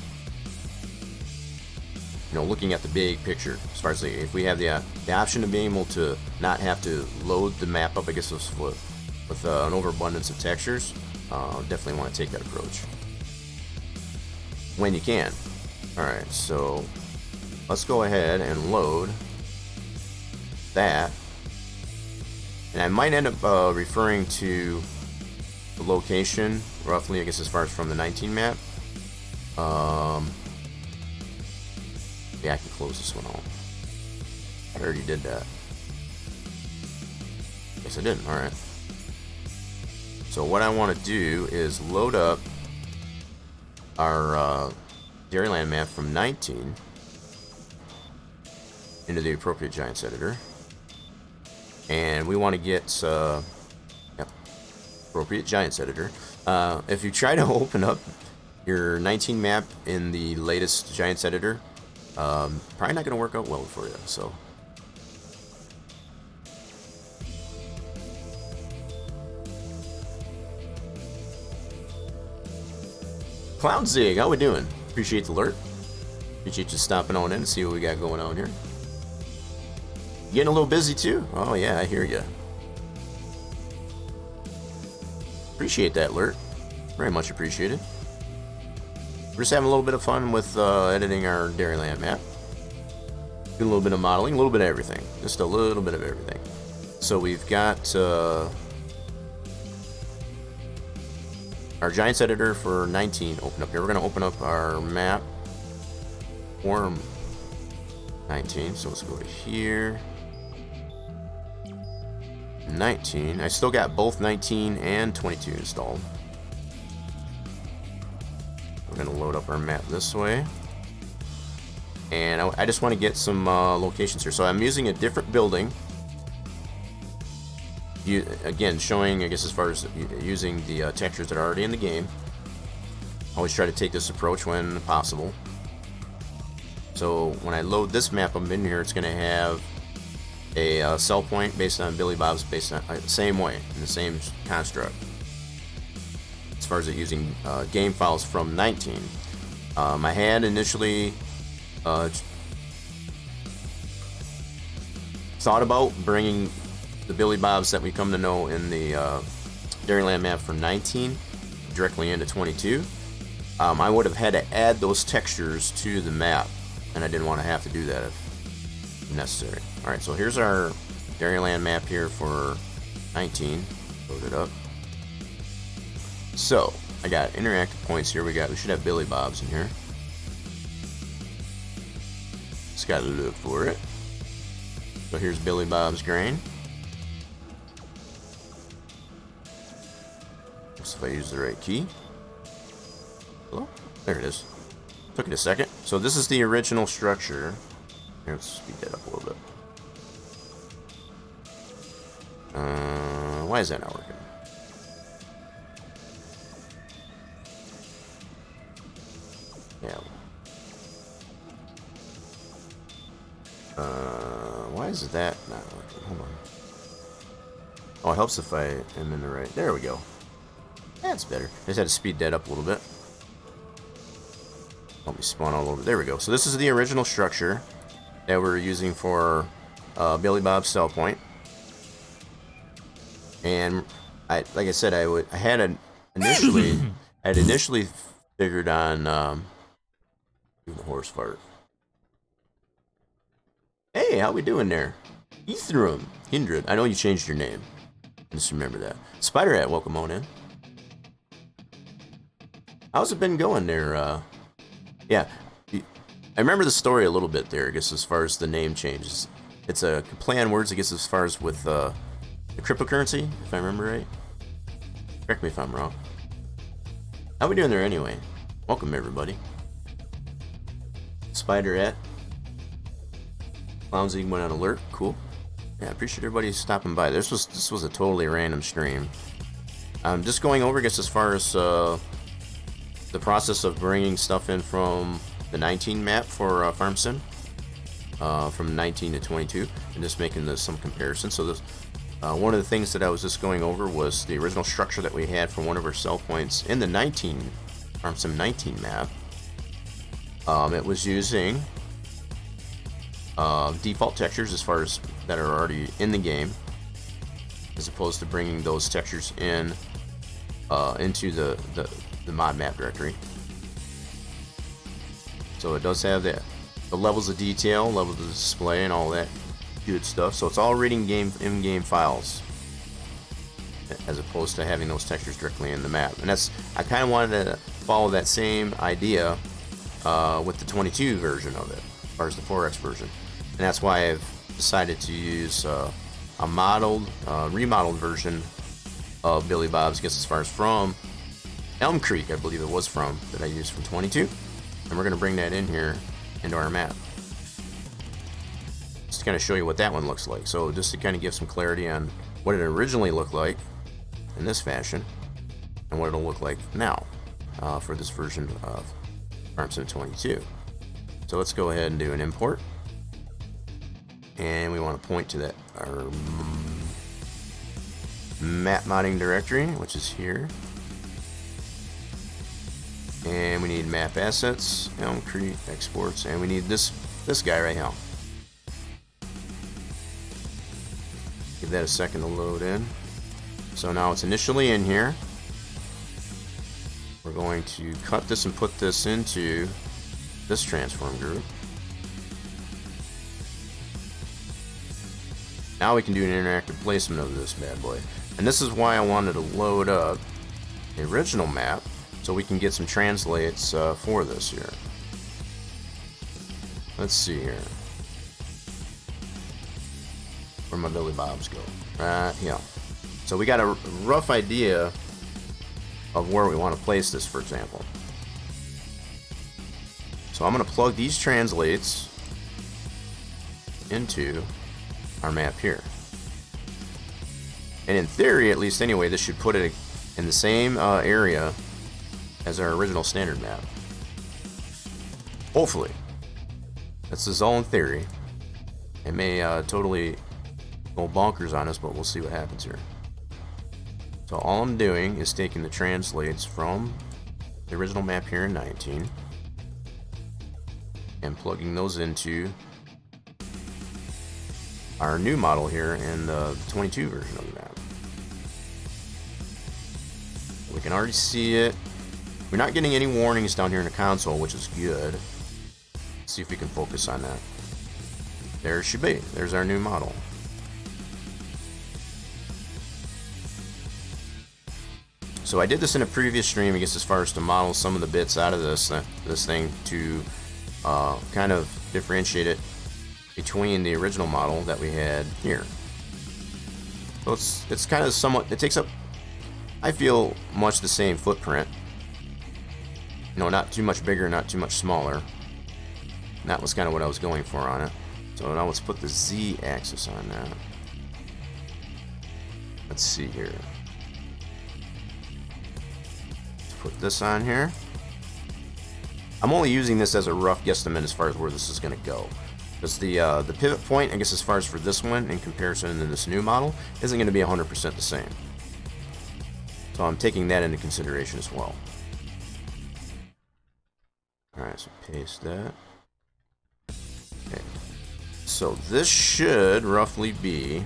You know, looking at the big picture, as far as if we have the option of being able to not have to load the map up, I guess, with an overabundance of textures, definitely want to take that approach when you can. Alright, so let's go ahead and load that. And I might end up referring to the location roughly, I guess, as far as from the 19 map. Yeah, I can close this one off. I already did that. Yes, I didn't. Alright. So what I want to do is load up our Dairyland map from 19 into the appropriate Giants editor. And we want to get appropriate Giants editor. If you try to open up your 19 map in the latest Giants editor, probably not going to work out well for you. So Cloud Zig, how we doing? Appreciate the alert. Appreciate you stopping on in and see what we got going on here. Getting a little busy too? Oh yeah, I hear you. Appreciate that alert. Very much appreciated. We're just having a little bit of fun with editing our Dairyland map. Doing a little bit of modeling, a little bit of everything. Just a little bit of everything. So we've got our Giants editor for 19 open up here. We're going to open up our map form 19. So let's go to here. 19. I still got both 19 and 22 installed. We're going to load up our map this way. And I just want to get some locations here. So I'm using a different building. Again, showing, I guess, as far as using the textures that are already in the game. Always try to take this approach when possible. So when I load this map up in here, it's going to have a sell point based on Billy Bob's, based on same way, in the same construct. As far as it using game files from 19. I had initially thought about bringing the Billy Bobs that we come to know in the Dairyland map from 19 directly into 22. I would have had to add those textures to the map, and I didn't want to have to do that if necessary. Alright, so here's our Dairyland map here for 19. Load it up. So, I got interactive points here. We should have Billy Bob's in here. Just gotta look for it. So here's Billy Bob's grain. Let's see if I use the right key. Hello? There it is. Took it a second. So this is the original structure. Here, let's speed that up a little bit. Why is that not working? Yeah. Why is that not working? Hold on. Oh, it helps if I am in the right. There we go. That's better. I just had to speed that up a little bit. Help me spawn all over. There we go. So this is the original structure that we're using for Billy Bob's sell point. And like I said, I had initially figured on doing the horse fart. Hey, how we doing there? Ethereum, Hindred. I know you changed your name. Just remember that. Spider Hat, welcome on in. How's it been going there? Yeah, I remember the story a little bit there, I guess, as far as the name changes. It's a play on words, I guess, as far as with the cryptocurrency, if I remember right. Correct me if I'm wrong. How we doing there anyway? Welcome, everybody. Spider at Clownsy went on alert. Cool. Yeah, I appreciate everybody stopping by. This was a totally random stream. I'm just going over, I guess, as far as the process of bringing stuff in from the 19 map for Farm Sim, from 19 to 22, and just making some comparisons. So this, one of the things that I was just going over was the original structure that we had for one of our sell points in the 19 Farm Sim 19 map. It was using default textures as far as that are already in the game, as opposed to bringing those textures in into the mod map directory. So it does have the levels of detail, levels of display, and all that good stuff. So it's all reading in-game files, as opposed to having those textures directly in the map. And that's, I kind of wanted to follow that same idea with the 22 version of it, as far as the 4X version. And that's why I've decided to use a modeled, remodeled version of Billy Bob's, I guess, as far as from Elm Creek, I believe it was from, that I used from 22. And we're going to bring that in here into our map, just to kind of show you what that one looks like. So just to kind of give some clarity on what it originally looked like in this fashion, and what it'll look like now for this version of Farm Sim 22. So let's go ahead and do an import, and we want to point to that our map modding directory, which is here, and we need map assets, Elm Creek exports, and we need this guy right now. Give that a second to load in. So now it's initially in here. We're going to cut this and put this into this transform group. Now we can do an interactive placement of this bad boy. And this is why I wanted to load up the original map, so we can get some translates for this here. Let's see here. Where my Billy Bobs go? Right here. So we got a rough idea of where we want to place this, for example. So I'm going to plug these translates into our map here. And in theory, at least anyway, this should put it in the same area as our original standard map. Hopefully. This is all in theory. It may totally go bonkers on us, but we'll see what happens here. So all I'm doing is taking the translates from the original map here in 19 and plugging those into our new model here in the 22 version of the map. We can already see it. We're not getting any warnings down here in the console, which is good. Let's see if we can focus on that. There it should be. There's our new model. So I did this in a previous stream, I guess, as far as to model some of the bits out of this thing to kind of differentiate it between the original model that we had here. So it's kind of somewhat, it takes up, I feel, much the same footprint. You know, not too much bigger, not too much smaller. And that was kind of what I was going for on it. So now let's put the Z axis on that. Let's see here. Let's put this on here. I'm only using this as a rough guesstimate as far as where this is going to go. Because the pivot point, I guess, as far as for this one in comparison to this new model, isn't going to be 100% the same. So I'm taking that into consideration as well. Alright, so paste that. Okay. So this should roughly be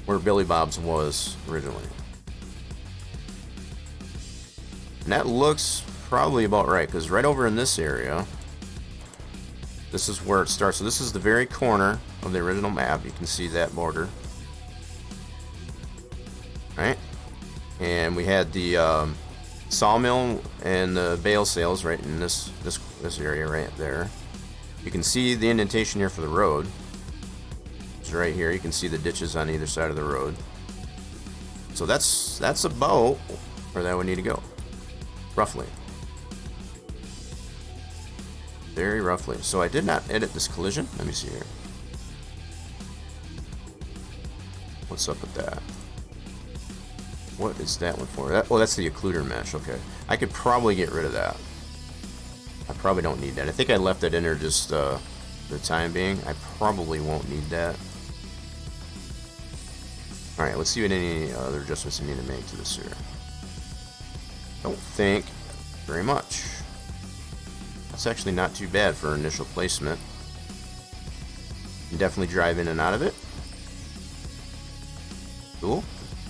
where Billy Bob's was originally. And that looks probably about right, because right over in this area, this is where it starts. So this is the very corner of the original map. You can see that border. Right? And we had the sawmill and the bale sales right in this area right there. You can see the indentation here for the road. It's right here. You can see the ditches on either side of the road. So that's about where that would need to go, roughly. Very roughly. So I did not edit this collision. Let me see here. What's up with that? What is that one for? Oh, that's the occluder mesh. Okay. I could probably get rid of that. I probably don't need that. I think I left that in there just the time being. I probably won't need that. Alright, let's see what any other adjustments I need to make to this here. Don't think very much. That's actually not too bad for initial placement. You can definitely drive in and out of it. Cool.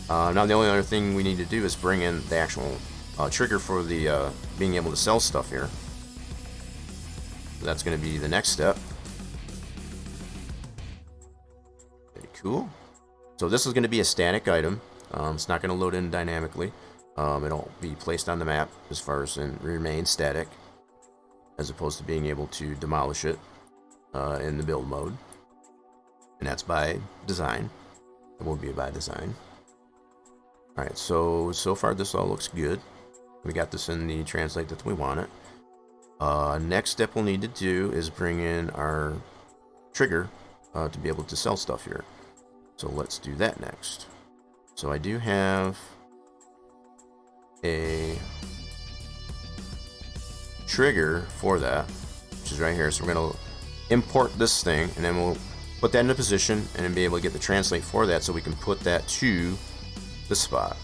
Now the only other thing we need to do is bring in the actual trigger for the being able to sell stuff here. So that's going to be the next step. Very cool. So this is going to be a static item. It's not going to load in dynamically. It'll be placed on the map as far as and remain static, as opposed to being able to demolish it in the build mode. And that's by design. It will be by design. Alright, so far this all looks good. We got this in the translate that we want it. Next step we'll need to do is bring in our trigger to be able to sell stuff here. So let's do that next. So I do have a trigger for that, which is right here. So we're going to import this thing, and then we'll put that into position and then be able to get the translate for that so we can put that to the spot.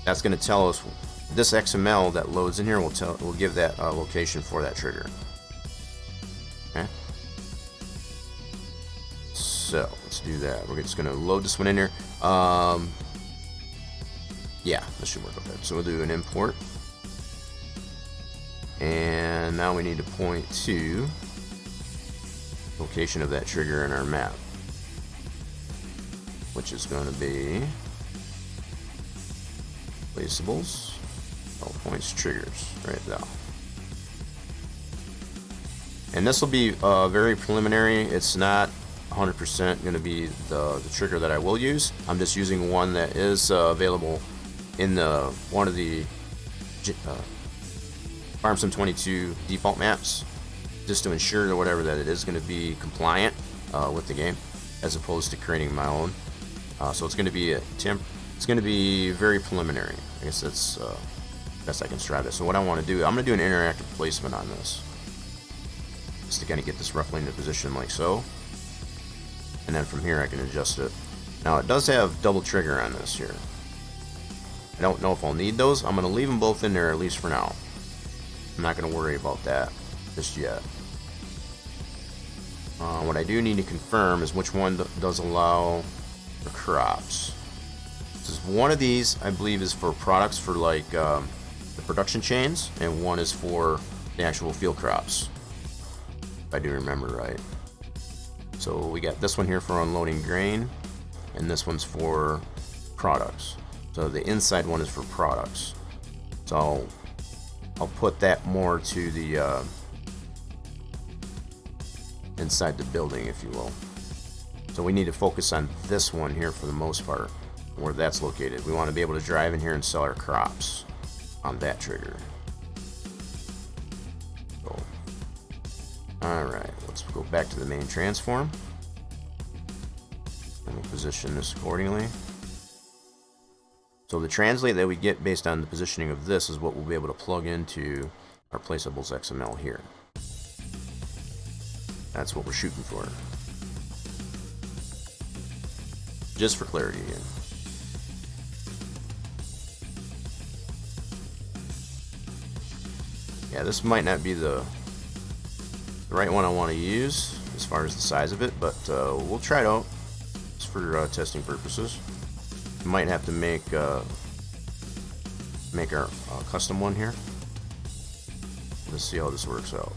That's going to tell us this XML that loads in here will give that location for that trigger. Okay. So let's do that. We're just going to load this one in here. Yeah, this should work okay. So we'll do an import. And now we need to point to location of that trigger in our map, which is going to be placeables, all points, triggers, right there. And this will be very preliminary. It's not 100% going to be the trigger that I will use. I'm just using one that is available in one of the Farm Sim 22 default maps, just to ensure that whatever that it is going to be compliant with the game, as opposed to creating my own. So it's going to be it's going to be very preliminary. I guess that's best I can describe it. So what I want to do, I'm going to do an interactive placement on this, just to kind of get this roughly into position like so. And then from here I can adjust it. Now it does have double trigger on this here. I don't know if I'll need those. I'm going to leave them both in there at least for now. I'm not going to worry about that just yet. What I do need to confirm is which one does allow for crops. This is one of these, I believe, is for products for like the production chains, and one is for the actual field crops, if I do remember right. So we got this one here for unloading grain, and this one's for products. So the inside one is for products. So I'll put that more to the inside the building, if you will. So we need to focus on this one here for the most part, where that's located. We want to be able to drive in here and sell our crops on that trigger. So, alright, let's go back to the main transform, and we'll position this accordingly. So the translate that we get based on the positioning of this is what we'll be able to plug into our placeables XML here. That's what we're shooting for. Just for clarity again. Yeah, this might not be the right one I want to use as far as the size of it, but we'll try it out just for testing purposes. Might have to make our custom one here. Let's see how this works out.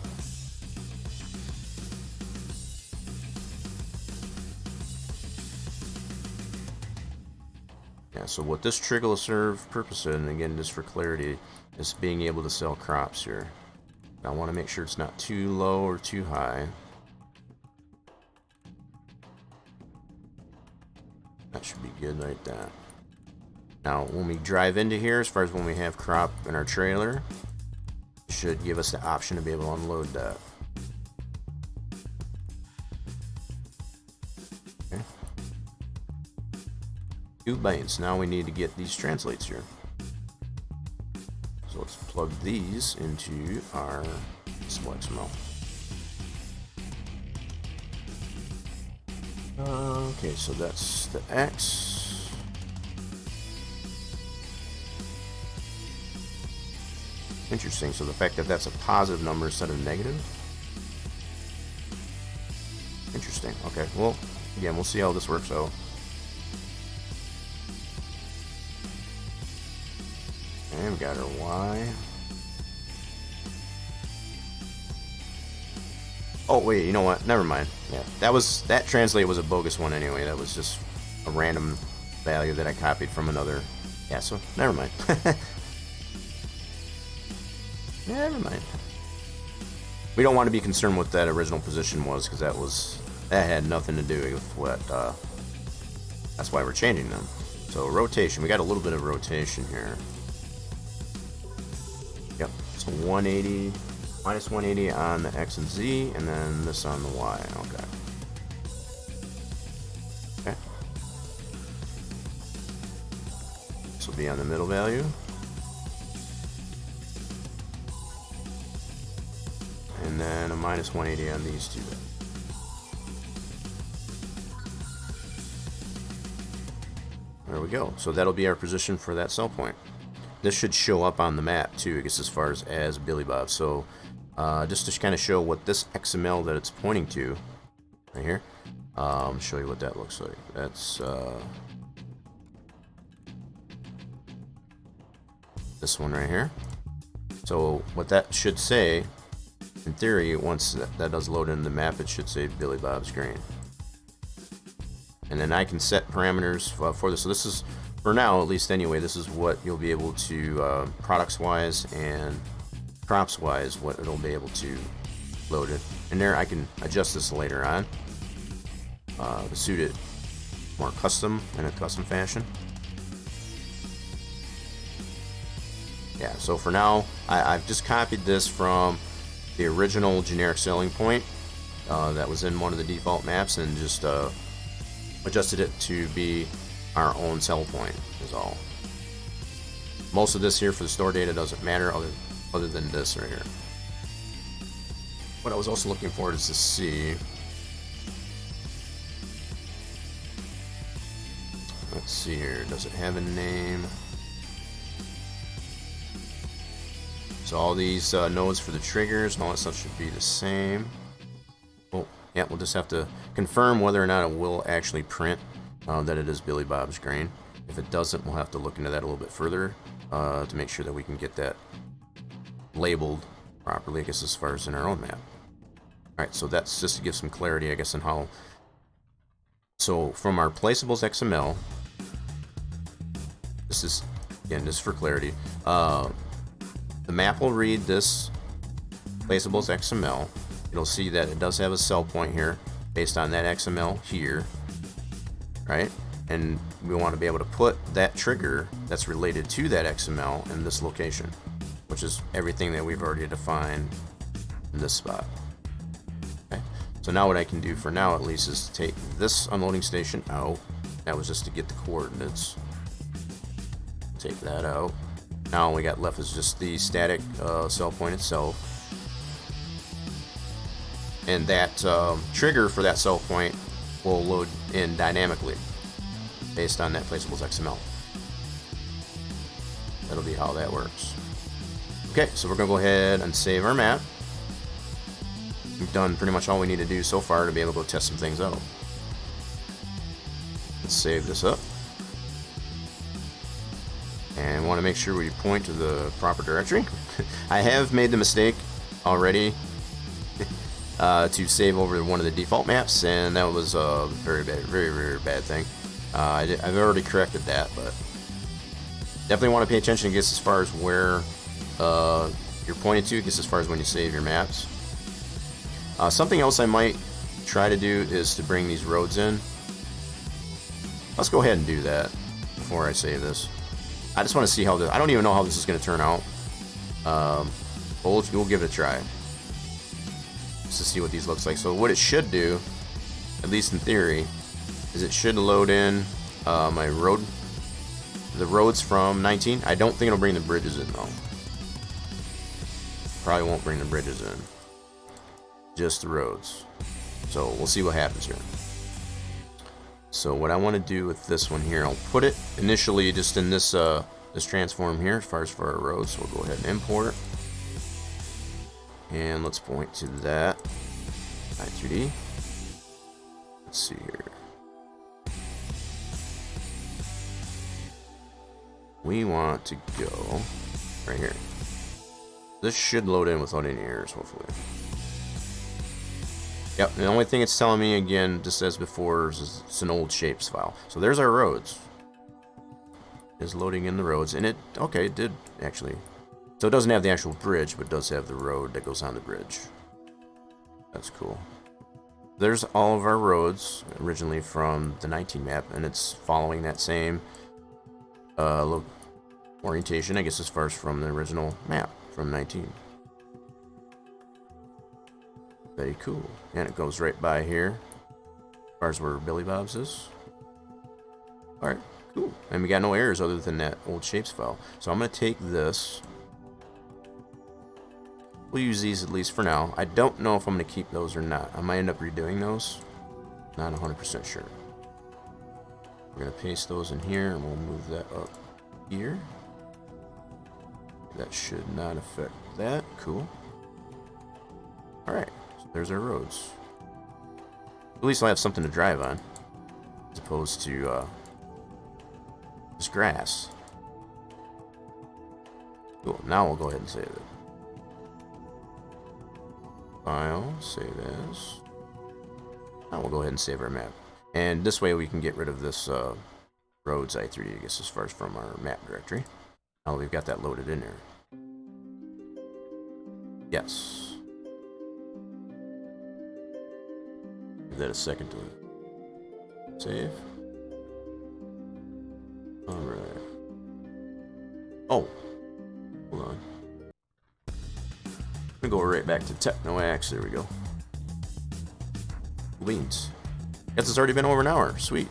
Yeah, so what this trigger will serve purpose in, and again just for clarity, is being able to sell crops here. I want to make sure it's not too low or too high. That should be good like that. Now when we drive into here, as far as when we have crop in our trailer, it should give us the option to be able to unload that. Okay. 2 bytes. Now we need to get these translates here. So let's plug these into our XML. Okay, so that's the X. Interesting. So the fact that that's a positive number instead of negative. Interesting. Okay. Well, again, we'll see how this works out. And we got our Y. Oh wait, you know what? Never mind. Yeah, that translate was a bogus one anyway. That was just a random value that I copied from another. Yeah, so never mind. Never mind. We don't want to be concerned what that original position was, because that had nothing to do with what. That's why we're changing them. So rotation, we got a little bit of rotation here. Yep. So 180. Minus 180 on the X and Z, and then this on the Y. Okay. Okay. This will be on the middle value. And then a minus 180 on these two. There we go. So that'll be our position for that cell point. This should show up on the map too, I guess, as far as Billy Bob. So just to kind of show what this XML that it's pointing to, right here, show you what that looks like. That's this one right here. So what that should say, in theory, once that does load into the map, it should say Billy Bob's Grain. And then I can set parameters for this. So this is, for now at least anyway, this is what you'll be able to, products wise and crops wise, what it'll be able to load it. And there I can adjust this later on to suit it more custom, in a custom fashion. Yeah, so for now I've just copied this from the original generic selling point that was in one of the default maps, and just adjusted it to be our own sell point is all. Most of this here for the store data doesn't matter other than this right here. What I was also looking for is to see, let's see here, does it have a name? So all these nodes for the triggers and all that stuff should be the same. Oh, yeah, we'll just have to confirm whether or not it will actually print that it is Billy Bob's Grain. If it doesn't, we'll have to look into that a little bit further to make sure that we can get that labeled properly, I guess, as far as in our own map. Alright, so that's just to give some clarity, I guess, on how. So from our placeables XML, this is, again, just for clarity, the map will read this placeables XML. It'll see that it does have a sell point here based on that XML here, right? And we want to be able to put that trigger that's related to that XML in this location, which is everything that we've already defined in this spot. Okay. So now what I can do for now at least is take this unloading station out. That was just to get the coordinates. Take that out. Now all we got left is just the static cell point itself. And that trigger for that cell point will load in dynamically based on that placeables XML. That'll be how that works. Okay, so we're going to go ahead and save our map. We've done pretty much all we need to do so far to be able to go test some things out. Let's save this up. And want to make sure we point to the proper directory. I have made the mistake already to save over one of the default maps, and that was a very bad thing. I've already corrected that, but definitely want to pay attention, I guess, as far as where you're pointing to, I guess, as far as when you save your maps. Something else I might try to do is to bring these roads in. Let's go ahead and do that before I save this. I just want to see how this, I don't even know how this is going to turn out. But we'll give it a try. Just to see what these looks like. So what it should do, at least in theory, is it should load in the roads from 19. I don't think it'll bring the bridges in though. Probably won't bring the bridges in. Just the roads. So we'll see what happens here. So what I want to do with this one here, I'll put it initially just in this this transform here as far as for our roads. So we'll go ahead and import. And let's point to that. i3D. Let's see here. We want to go right here. This should load in without any errors, hopefully. Yep, the only thing it's telling me, again, just as before, is it's an old shapes file. So there's our roads. It's loading in the roads, and it did actually. So it doesn't have the actual bridge, but it does have the road that goes on the bridge. That's cool. There's all of our roads, originally from the 19 map, and it's following that same orientation, I guess, as far as from the original map from 19. Very cool. And it goes right by here, as far as where Billy Bob's is. Alright, cool. And we got no errors other than that old shapes file. So I'm going to take this. We'll use these at least for now. I don't know if I'm going to keep those or not. I might end up redoing those. Not 100% sure. We're going to paste those in here, and we'll move that up here. That should not affect that. Cool. Alright, so there's our roads. At least I'll have something to drive on, as opposed to just grass. Cool, now we'll go ahead and save it. File, save as. Now we'll go ahead and save our map. And this way we can get rid of this roads i3D, I guess, as far as from our map directory. Now we've got that loaded in there. Yes. Give that a second to save. Alright. Oh. Hold on. I'm gonna go right back to TechnoAxe. There we go. Beans. Guess it's already been over an hour. Sweet.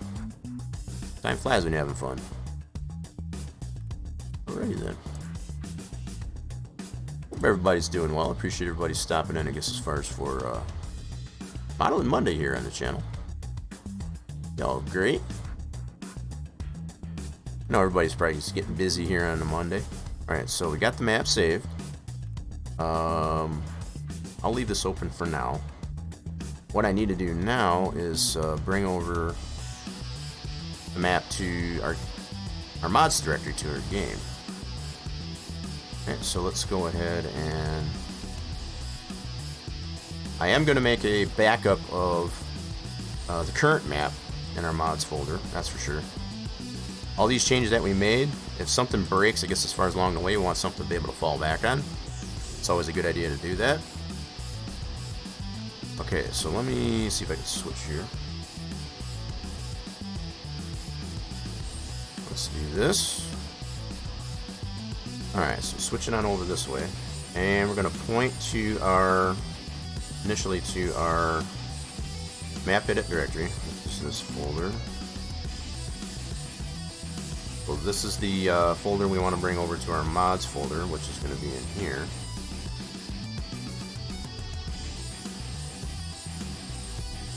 Time flies when you're having fun. Alrighty then. Hope everybody's doing well. Appreciate everybody stopping in, I guess, as far as for Modeling Monday here on the channel. Y'all great. I know everybody's probably just getting busy here on a Monday. Alright, so we got the map saved. I'll leave this open for now. What I need to do now is bring over the map to our mods directory to our game. Alright, so let's go ahead and I am going to make a backup of the current map in our mods folder, that's for sure. All these changes that we made, if something breaks, I guess as far as along the way, we want something to be able to fall back on. It's always a good idea to do that. Okay, so let me see if I can switch here. Let's do this. Alright, so switching on over this way. And we're going to point to our, initially to our map edit directory, which is this folder. So this is the folder we want to bring over to our mods folder, which is going to be in here.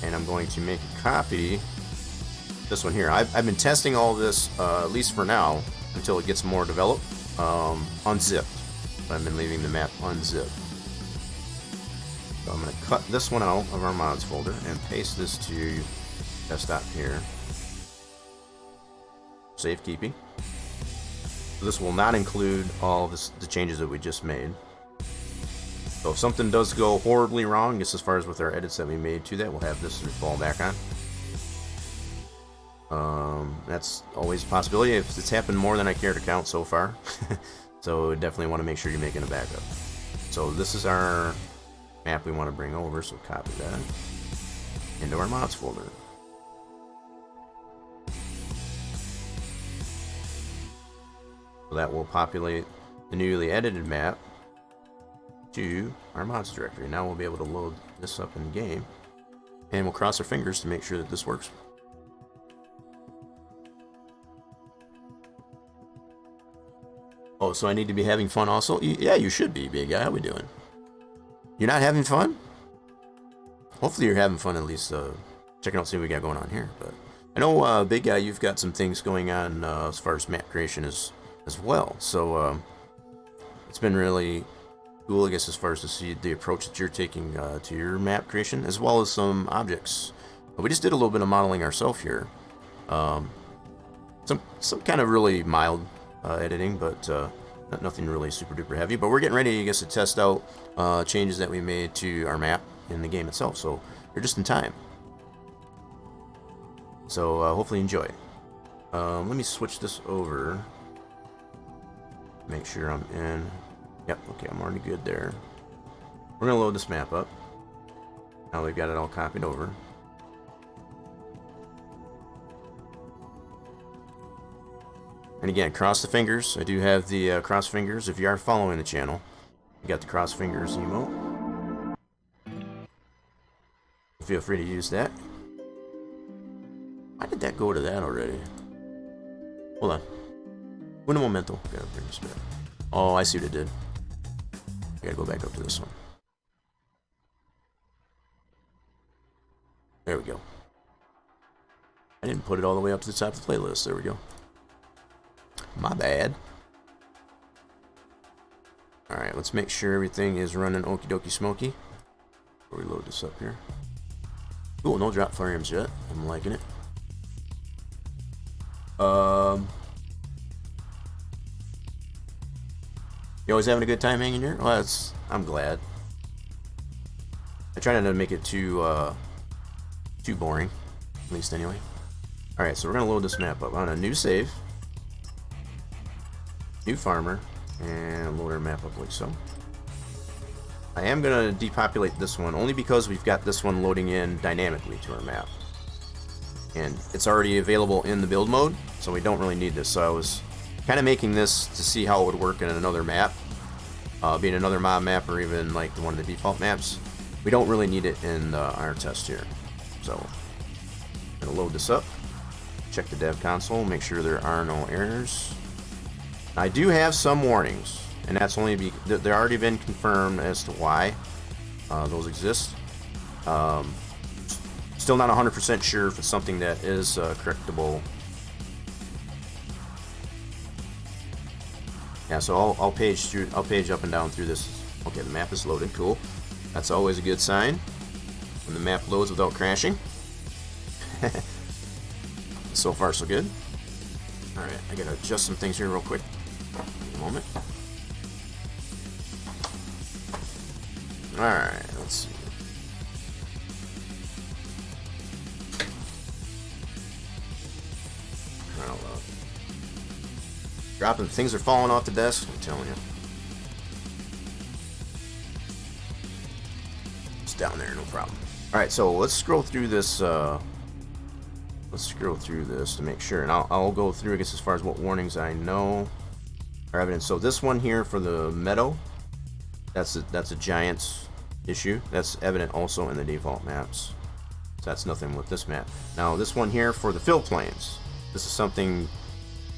And I'm going to make a copy. This one here. I've been testing all this, at least for now, until it gets more developed, unzipped. I've been leaving the map unzipped. So I'm going to cut this one out of our mods folder and paste this to desktop here. Safekeeping. So this will not include all the changes that we just made. So if something does go horribly wrong, just as far as with our edits that we made to that, we'll have this to fall back on. That's always a possibility. If it's happened more than I care to count so far. So definitely want to make sure you're making a backup. So this is our map we want to bring over, so copy that into our mods folder. So that will populate the newly edited map to our mods directory. Now we'll be able to load this up in game, and we'll cross our fingers to make sure that this works. so I need to be having fun also? Yeah, you should be, big guy. How we doing? You're not having fun? Hopefully you're having fun at least checking out, see what we got going on here. But I know, big guy, you've got some things going on as far as map creation as well. So it's been really cool, I guess, as far as to see the approach that you're taking to your map creation, as well as some objects. We just did a little bit of modeling ourselves here. Some kind of really mild editing, but nothing really super duper heavy. But we're getting ready, I guess, to test out changes that we made to our map in the game itself. So you're just in time. So hopefully you enjoy. Let me switch this over. Make sure I'm in. Yep, okay, I'm already good there. We're gonna load this map up. Now we've got it all copied over. And again, cross the fingers. I do have the cross fingers. If you are following the channel, you got the cross fingers emote. Feel free to use that. Why did that go to that already? Hold on. Uno momento. Okay, bring this back. Oh, I see what it did. I gotta go back up to this one. There we go. I didn't put it all the way up to the top of the playlist. There we go. My bad. Alright, let's make sure everything is running okie dokie smoky. Before we load this up here. Cool, no drop frames yet. I'm liking it. You always having a good time hanging here? Well, I'm glad. I try not to make it too boring, at least anyway. All right, so we're gonna load this map up on a new save, new farmer, and load our map up like so. I am gonna depopulate this one only because we've got this one loading in dynamically to our map, and it's already available in the build mode, so we don't really need this. So I was kind of making this to see how it would work in another map, being another mob map or even like one of the default maps. We don't really need it in our test here. So I'm gonna load this up, check the dev console, make sure there are no errors. I do have some warnings, and that's only because they're already been confirmed as to why those exist. Still not 100% sure if it's something that is correctable. Yeah, so I'll page up and down through this. Okay, the map is loaded. Cool. That's always a good sign when the map loads without crashing. So far, so good. All right, I gotta adjust some things here real quick. Give me a moment. All right, let's see. Dropping things are falling off the desk. I'm telling you. It's down there, no problem. All right, so let's scroll through this. Let's scroll through this to make sure, and I'll go through, I guess, as far as what warnings I know are evident. So this one here for the meadow, that's a giant's issue. That's evident also in the default maps. So that's nothing with this map. Now this one here for the fill planes. This is something.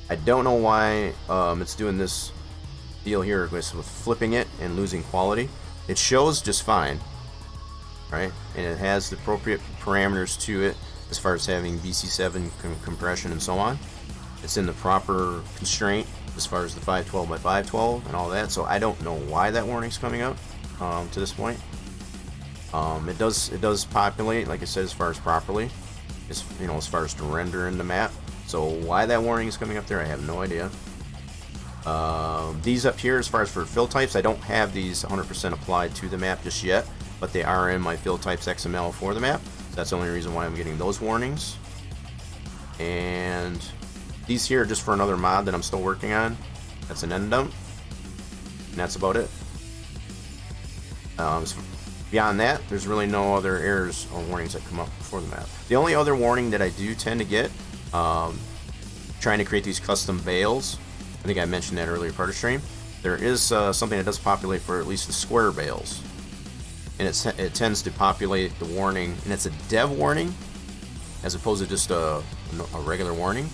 I don't know why it's doing this deal here with flipping it and losing quality. It shows just fine, right? And it has the appropriate parameters to it as far as having VC7 compression and so on. It's in the proper constraint as far as the 512 by 512 and all that. So I don't know why that warning's coming up to this point. It does populate, like I said, as far as properly, as far as to render in the map. So why that warning is coming up there, I have no idea. These up here, as far as for fill types, I don't have these 100% applied to the map just yet, but they are in my fill types XML for the map. So that's the only reason why I'm getting those warnings. And these here are just for another mod that I'm still working on. That's an end dump, and that's about it. Beyond that, there's really no other errors or warnings that come up before the map. The only other warning that I do tend to get, trying to create these custom bales, I think I mentioned that earlier part of stream. There is something that does populate for at least the square bales, and it tends to populate the warning, and it's a dev warning as opposed to just a regular warning.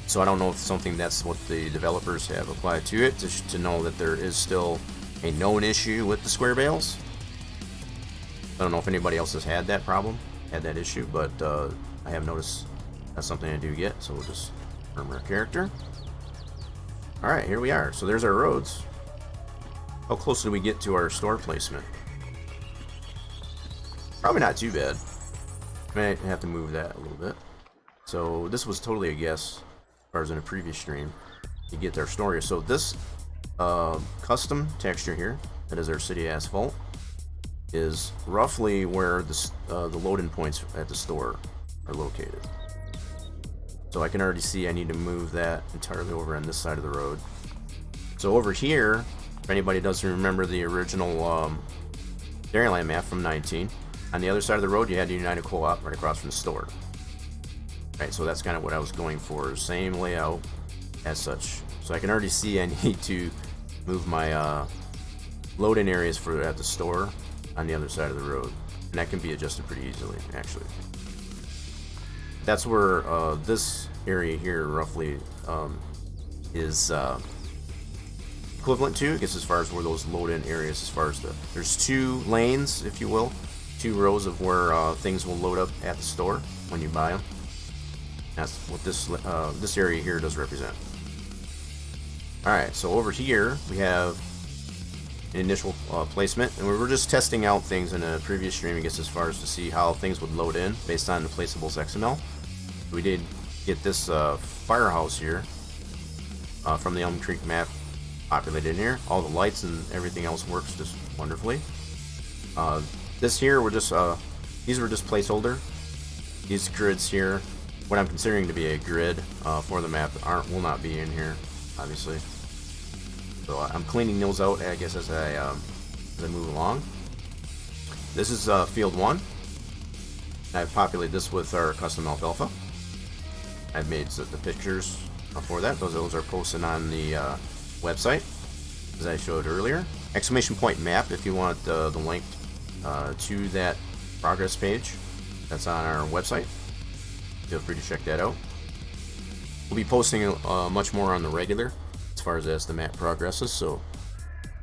So I don't know if something that's what the developers have applied to it to know that there is still a known issue with the square bales. I don't know if anybody else has had that problem, had that issue, but I have noticed that's something I do get, so we'll just confirm our character. Alright, here we are. So there's our roads. How close do we get to our store placement? Probably not too bad. I might have to move that a little bit. So this was totally a guess, as far as in a previous stream, to get their store. So this custom texture here, that is our city asphalt, is roughly where the load-in points at the store are located. So I can already see I need to move that entirely over on this side of the road. So over here, if anybody doesn't remember the original Dairyland map from 19, on the other side of the road you had the United Co-op right across from the store. Right, so that's kind of what I was going for, same layout as such. So I can already see I need to move my load-in areas for at the store on the other side of the road, and that can be adjusted pretty easily, actually. That's where this area here roughly is equivalent to, I guess, as far as where those load-in areas, as far as there's 2 lanes, if you will, 2 rows of where things will load up at the store when you buy them. That's what this area here does represent. Alright, so over here we have an initial placement, and we were just testing out things in a previous stream, I guess, as far as to see how things would load in based on the placeables XML. We did get this firehouse here from the Elm Creek map populated in here. All the lights and everything else works just wonderfully. This here, these were just placeholder. These grids here, what I'm considering to be a grid for the map, will not be in here, obviously. So I'm cleaning those out, I guess, as I move along. This is field 1. I've populated this with our custom alfalfa. I've made the pictures for that. Those are posted on the website, as I showed earlier. Exclamation point map, if you want the link to that progress page, that's on our website. Feel free to check that out. We'll be posting much more on the regular as far as the map progresses, so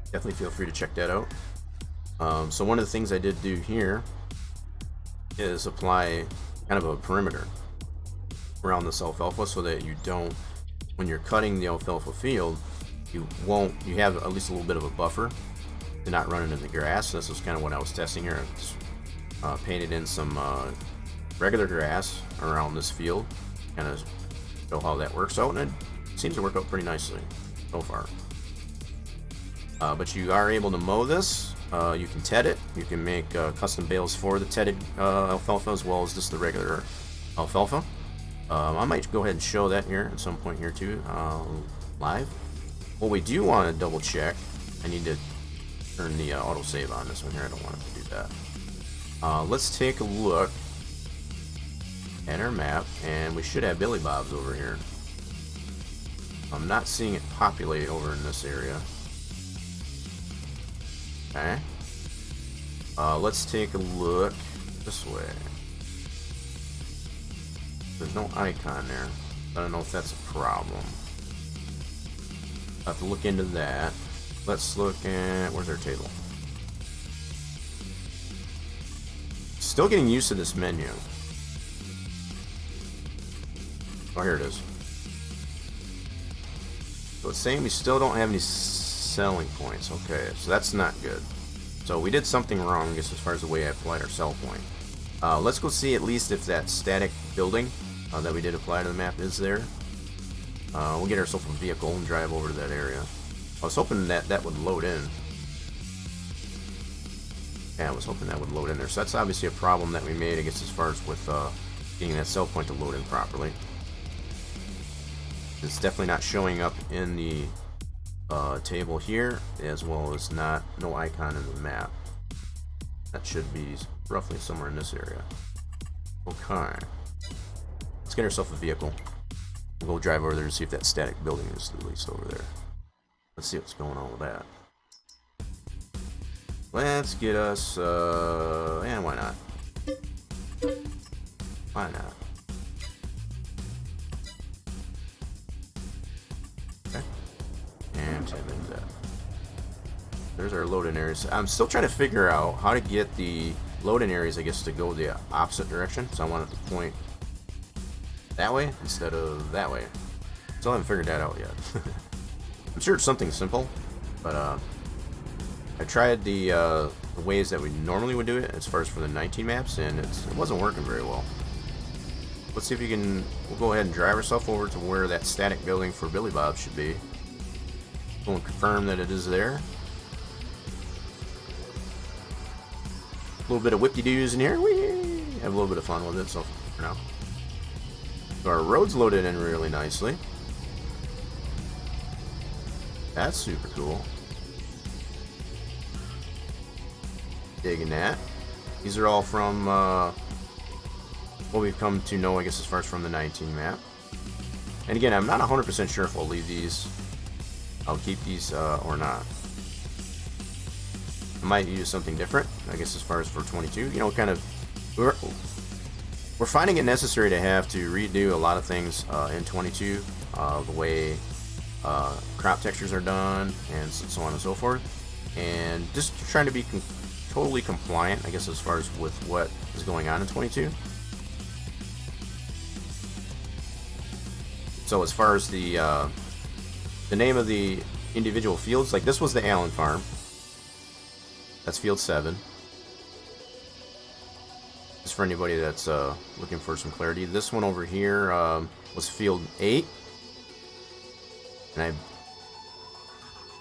definitely feel free to check that out. So one of the things I did do here is apply kind of a perimeter around this alfalfa, so that you don't, when you're cutting the alfalfa field, you have at least a little bit of a buffer to not run into the grass. This is kind of what I was testing here. I just painted in some regular grass around this field, kind of show how that works out, and it seems to work out pretty nicely so far. But you are able to mow this. You can ted it. You can make custom bales for the tedded alfalfa, as well as just the regular alfalfa. I might go ahead and show that here at some point here too, live. What we do want to double check, I need to turn the auto save on this one here. I don't want to do that. Let's take a look at our map, and we should have Billy Bob's over here. I'm not seeing it populate over in this area. Okay. Let's take a look this way. There's no icon there. I don't know if that's a problem. I'll have to look into that. Let's look at, where's our table? Still getting used to this menu. Oh, here it is. So it's saying we still don't have any selling points. Okay, so that's not good. So we did something wrong, I guess, as far as the way I applied our sell point. Let's go see at least if that static building that we did apply to the map is there. We'll get ourselves a vehicle and drive over to that area. I was hoping that would load in. Yeah, I was hoping that would load in there. So that's obviously a problem that we made, I guess, as far as with getting that sell point to load in properly. It's definitely not showing up in the table here, as well as no icon in the map. That should be roughly somewhere in this area. Okay. Let's get ourselves a vehicle. We'll go drive over there and see if that static building is at least over there. Let's see what's going on with that. Let's get us, and why not? Why not? there's our loading areas. I'm still trying to figure out how to get the loading areas, I guess, to go the opposite direction. So I want it to point that way instead of that way. Still haven't figured that out yet. I'm sure it's something simple, but I tried the ways that we normally would do it as far as for the 19 maps, and it wasn't working very well. Let's see if you can. We'll go ahead and drive ourselves over to where that static building for Billy Bob should be. We'll confirm that it is there. A little bit of whip-de-doos in here. Whee! Have a little bit of fun with it so for now. So our road's loaded in really nicely. That's super cool. Digging that. These are all from what we've come to know, I guess, as far as from the 19 map. And again, I'm not 100% sure if I'll leave these. I'll keep these or not. I might use something different, I guess, as far as for 22. You know, kind of, we're finding it necessary to have to redo a lot of things in 22, the way crop textures are done, and so on and so forth, and just trying to be totally compliant, I guess, as far as with what is going on in 22. So as far as the name of the individual fields, like this was the Allen farm. That's field 7. Just for anybody that's looking for some clarity. This one over here was field 8. And I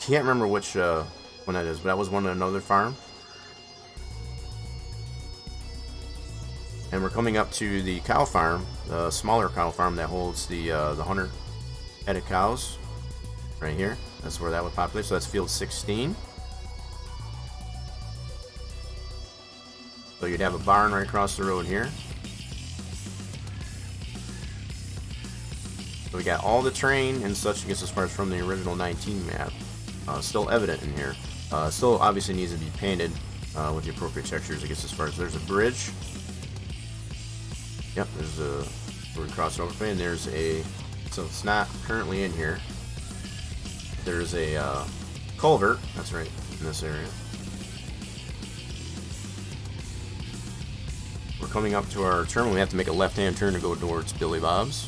can't remember which one that is, but that was one of another farm. And we're coming up to the cow farm, the smaller cow farm that holds the 100 headed cows. Right here. That's where that would populate. So that's field 16. So you'd have a barn right across the road here. So we got all the terrain and such, I guess, as far as from the original 19 map, still evident in here. Still obviously needs to be painted with the appropriate textures, I guess, as far as there's a bridge. Yep, there's a where we cross over, and there's a, so it's not currently in here. There's a culvert, that's right, in this area. We're coming up to our terminal. We have to make a left-hand turn to go towards Billy Bob's.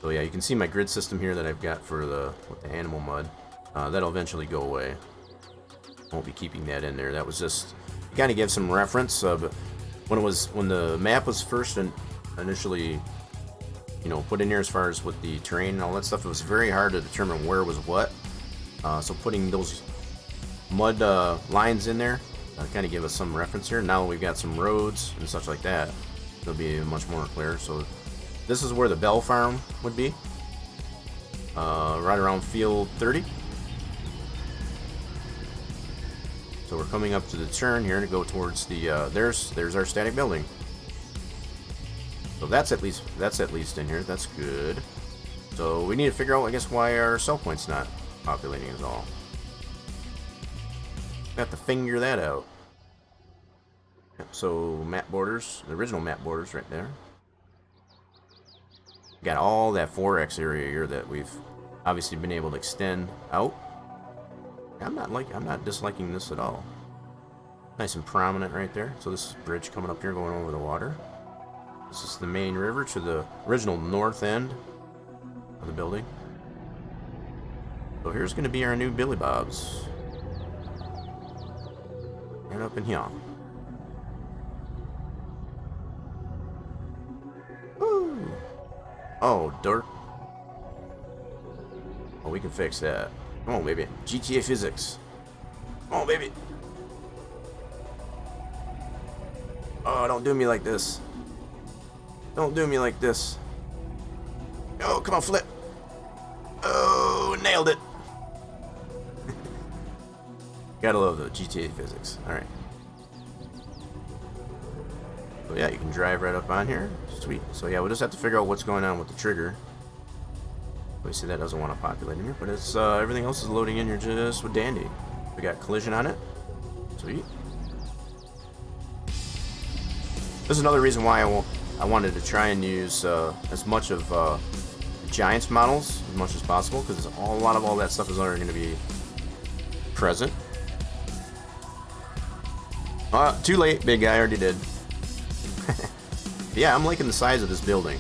So yeah, you can see my grid system here that I've got for with the animal mud. That'll eventually go away. Won't be keeping that in there. That was just to kind of give some reference. But when the map was first initially, you know, put in here as far as with the terrain and all that stuff, it was very hard to determine where was what. So putting those mud lines in there kind of give us some reference here. Now we've got some roads and such like that. It'll be much more clear. So this is where the Bell Farm would be, right around field 30. So we're coming up to the turn here to go towards the there's our static building. So that's at least in here. That's good. So we need to figure out, I guess, why our cell point's not populating at all. Got to figure that out. Yep, so map borders, the original map borders right there. Got all that 4x area here that we've obviously been able to extend out. I'm not disliking this at all. Nice and prominent right there. So this is a bridge coming up here going over the water. This is the main river to the original north end of the building. So here's going to be our new Billy Bob's. And up in here. Woo! Oh, dirt. Oh, we can fix that. Come on, baby. GTA physics. Come on, baby. Oh, don't do me like this. Don't do me like this. Oh, come on, flip. Oh, nailed it. Gotta love the GTA physics. Alright. So yeah, you can drive right up on here. Sweet. So yeah, we'll just have to figure out what's going on with the trigger. Obviously that doesn't want to populate in here, but it's everything else is loading in here just with dandy. We got collision on it. Sweet. This is another reason why I wanted to try and use as much of Giants models as much as possible, because a lot of all that stuff is already going to be present. Too late, big guy, already did. Yeah, I'm liking the size of this building.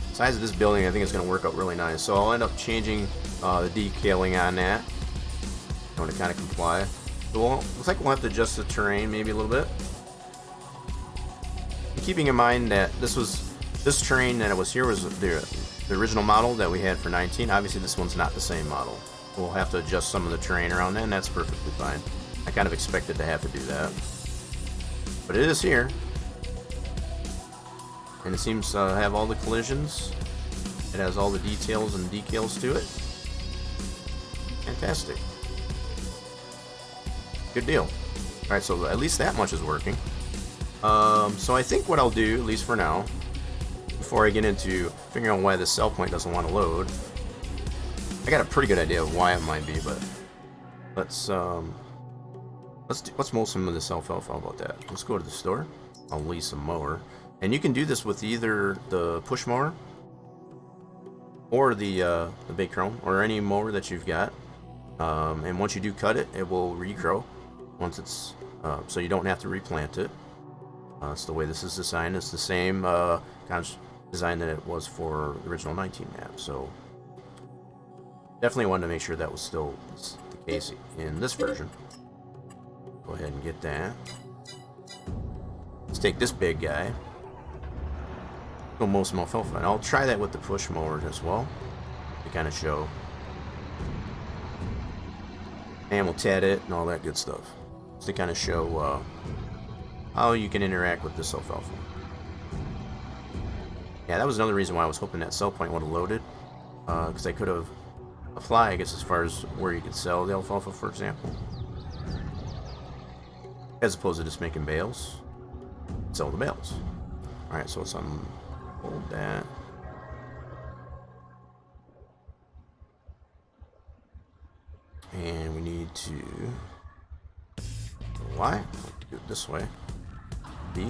The size of this building, I think it's going to work out really nice. So I'll end up changing the decaling on that. I want to kind of comply. So looks like we'll have to adjust the terrain maybe a little bit. Keeping in mind that this terrain that was here was the original model that we had for 19. Obviously, this one's not the same model. We'll have to adjust some of the terrain around that, and that's perfectly fine. I kind of expected to have to do that. But it is here. And it seems to have all the collisions. It has all the details and decals to it. Fantastic. Good deal. Alright, so at least that much is working. So I think what I'll do, at least for now, before I get into figuring out why this cell point doesn't want to load, I got a pretty good idea of why it might be, but let's mow some of this alfalfa. How about that? Let's go to the store. I'll lease a mower, and you can do this with either the push mower or the big chrome or any mower that you've got. And once you do cut it, it will regrow once it's so you don't have to replant it. That's the way this is designed. It's the same kind of design that it was for the original 19 map. So definitely wanted to make sure that was still the case in this version. Go ahead and get that. Let's take this big guy. Go mow some alfalfa. And I'll try that with the push mower as well to kind of show. And we'll tat it and all that good stuff. Just to kind of show how you can interact with this alfalfa. Yeah, that was another reason why I was hoping that sell point would have loaded. Because I could have applied, I guess, as far as where you could sell the alfalfa, for example. As opposed to just making bales. Sell the bales. Alright, so let's unfold that. And we need to Y. Do it this way. B.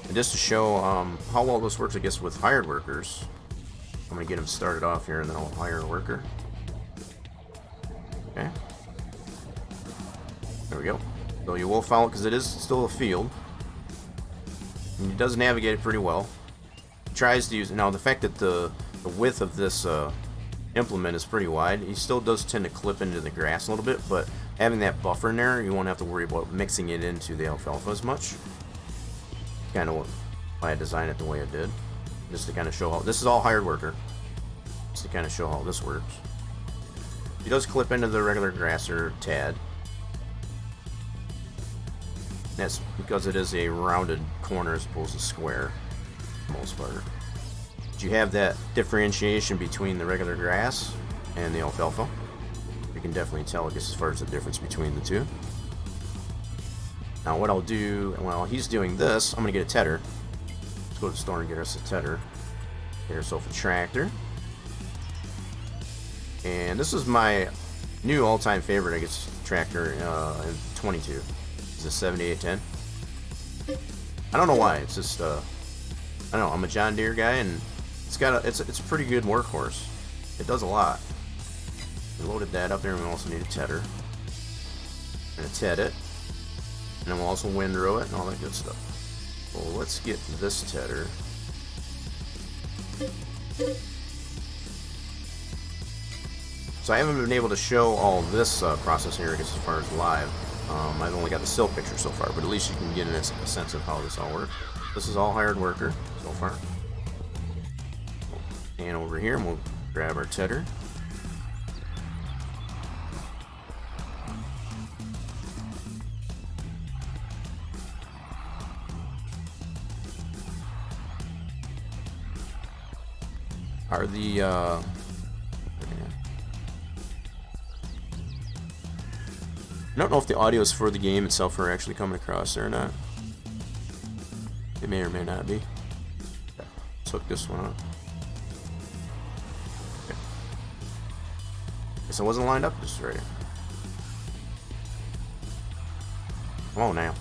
And just to show how well this works, I guess, with hired workers, I'm going to get them started off here, and then I'll hire a worker. Okay. There we go. So you will follow, because it is still a field. And he does navigate it pretty well. He tries to use, now the fact that the width of this implement is pretty wide, he still does tend to clip into the grass a little bit, but having that buffer in there, you won't have to worry about mixing it into the alfalfa as much. Kind of why I designed it the way I did. Just to kind of show how, this is all hired worker. Just to kind of show how this works. He does clip into the regular grass or tad. That's because it is a rounded corner as opposed to square, for the most part. But you have that differentiation between the regular grass and the alfalfa. You can definitely tell, I guess, as far as the difference between the two. Now what I'll do, while he's doing this, I'm going to get a tedder. Let's go to the store and get us a tedder. Get ourselves a tractor. And this is my new all-time favorite, I guess, tractor in 22. It's a 7810. I don't know why. It's just I don't know. I'm a John Deere guy, and it's got it's a pretty good workhorse. It does a lot. We loaded that up there, and we also need a tedder. We're gonna ted it, and then we'll also windrow it and all that good stuff. Well, let's get this tedder. So I haven't been able to show all this process here, I guess, as far as live. I've only got the still picture so far, but at least you can get a sense of how this all works. This is all hired worker so far. And over here, and we'll grab our tedder. Are the I don't know if the audios for the game itself are actually coming across there or not. It may or may not be. Okay. Let's hook this one up. Okay. Guess I wasn't lined up just right. Come on now.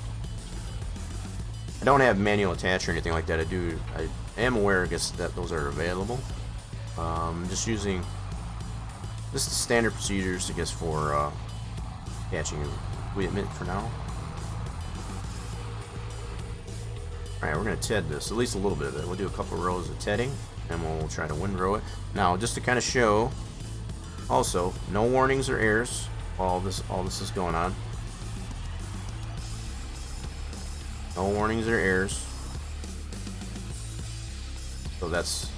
I don't have manual attach or anything like that. I am aware, I guess, that those are available. Just using this is the standard procedures, I guess, for patching equipment for now. Alright, we're going to TED this, at least a little bit of it. We'll do a couple rows of tedding, and we'll try to windrow it. Now, just to kind of show, also, no warnings or errors while all this is going on. No warnings or errors. So that's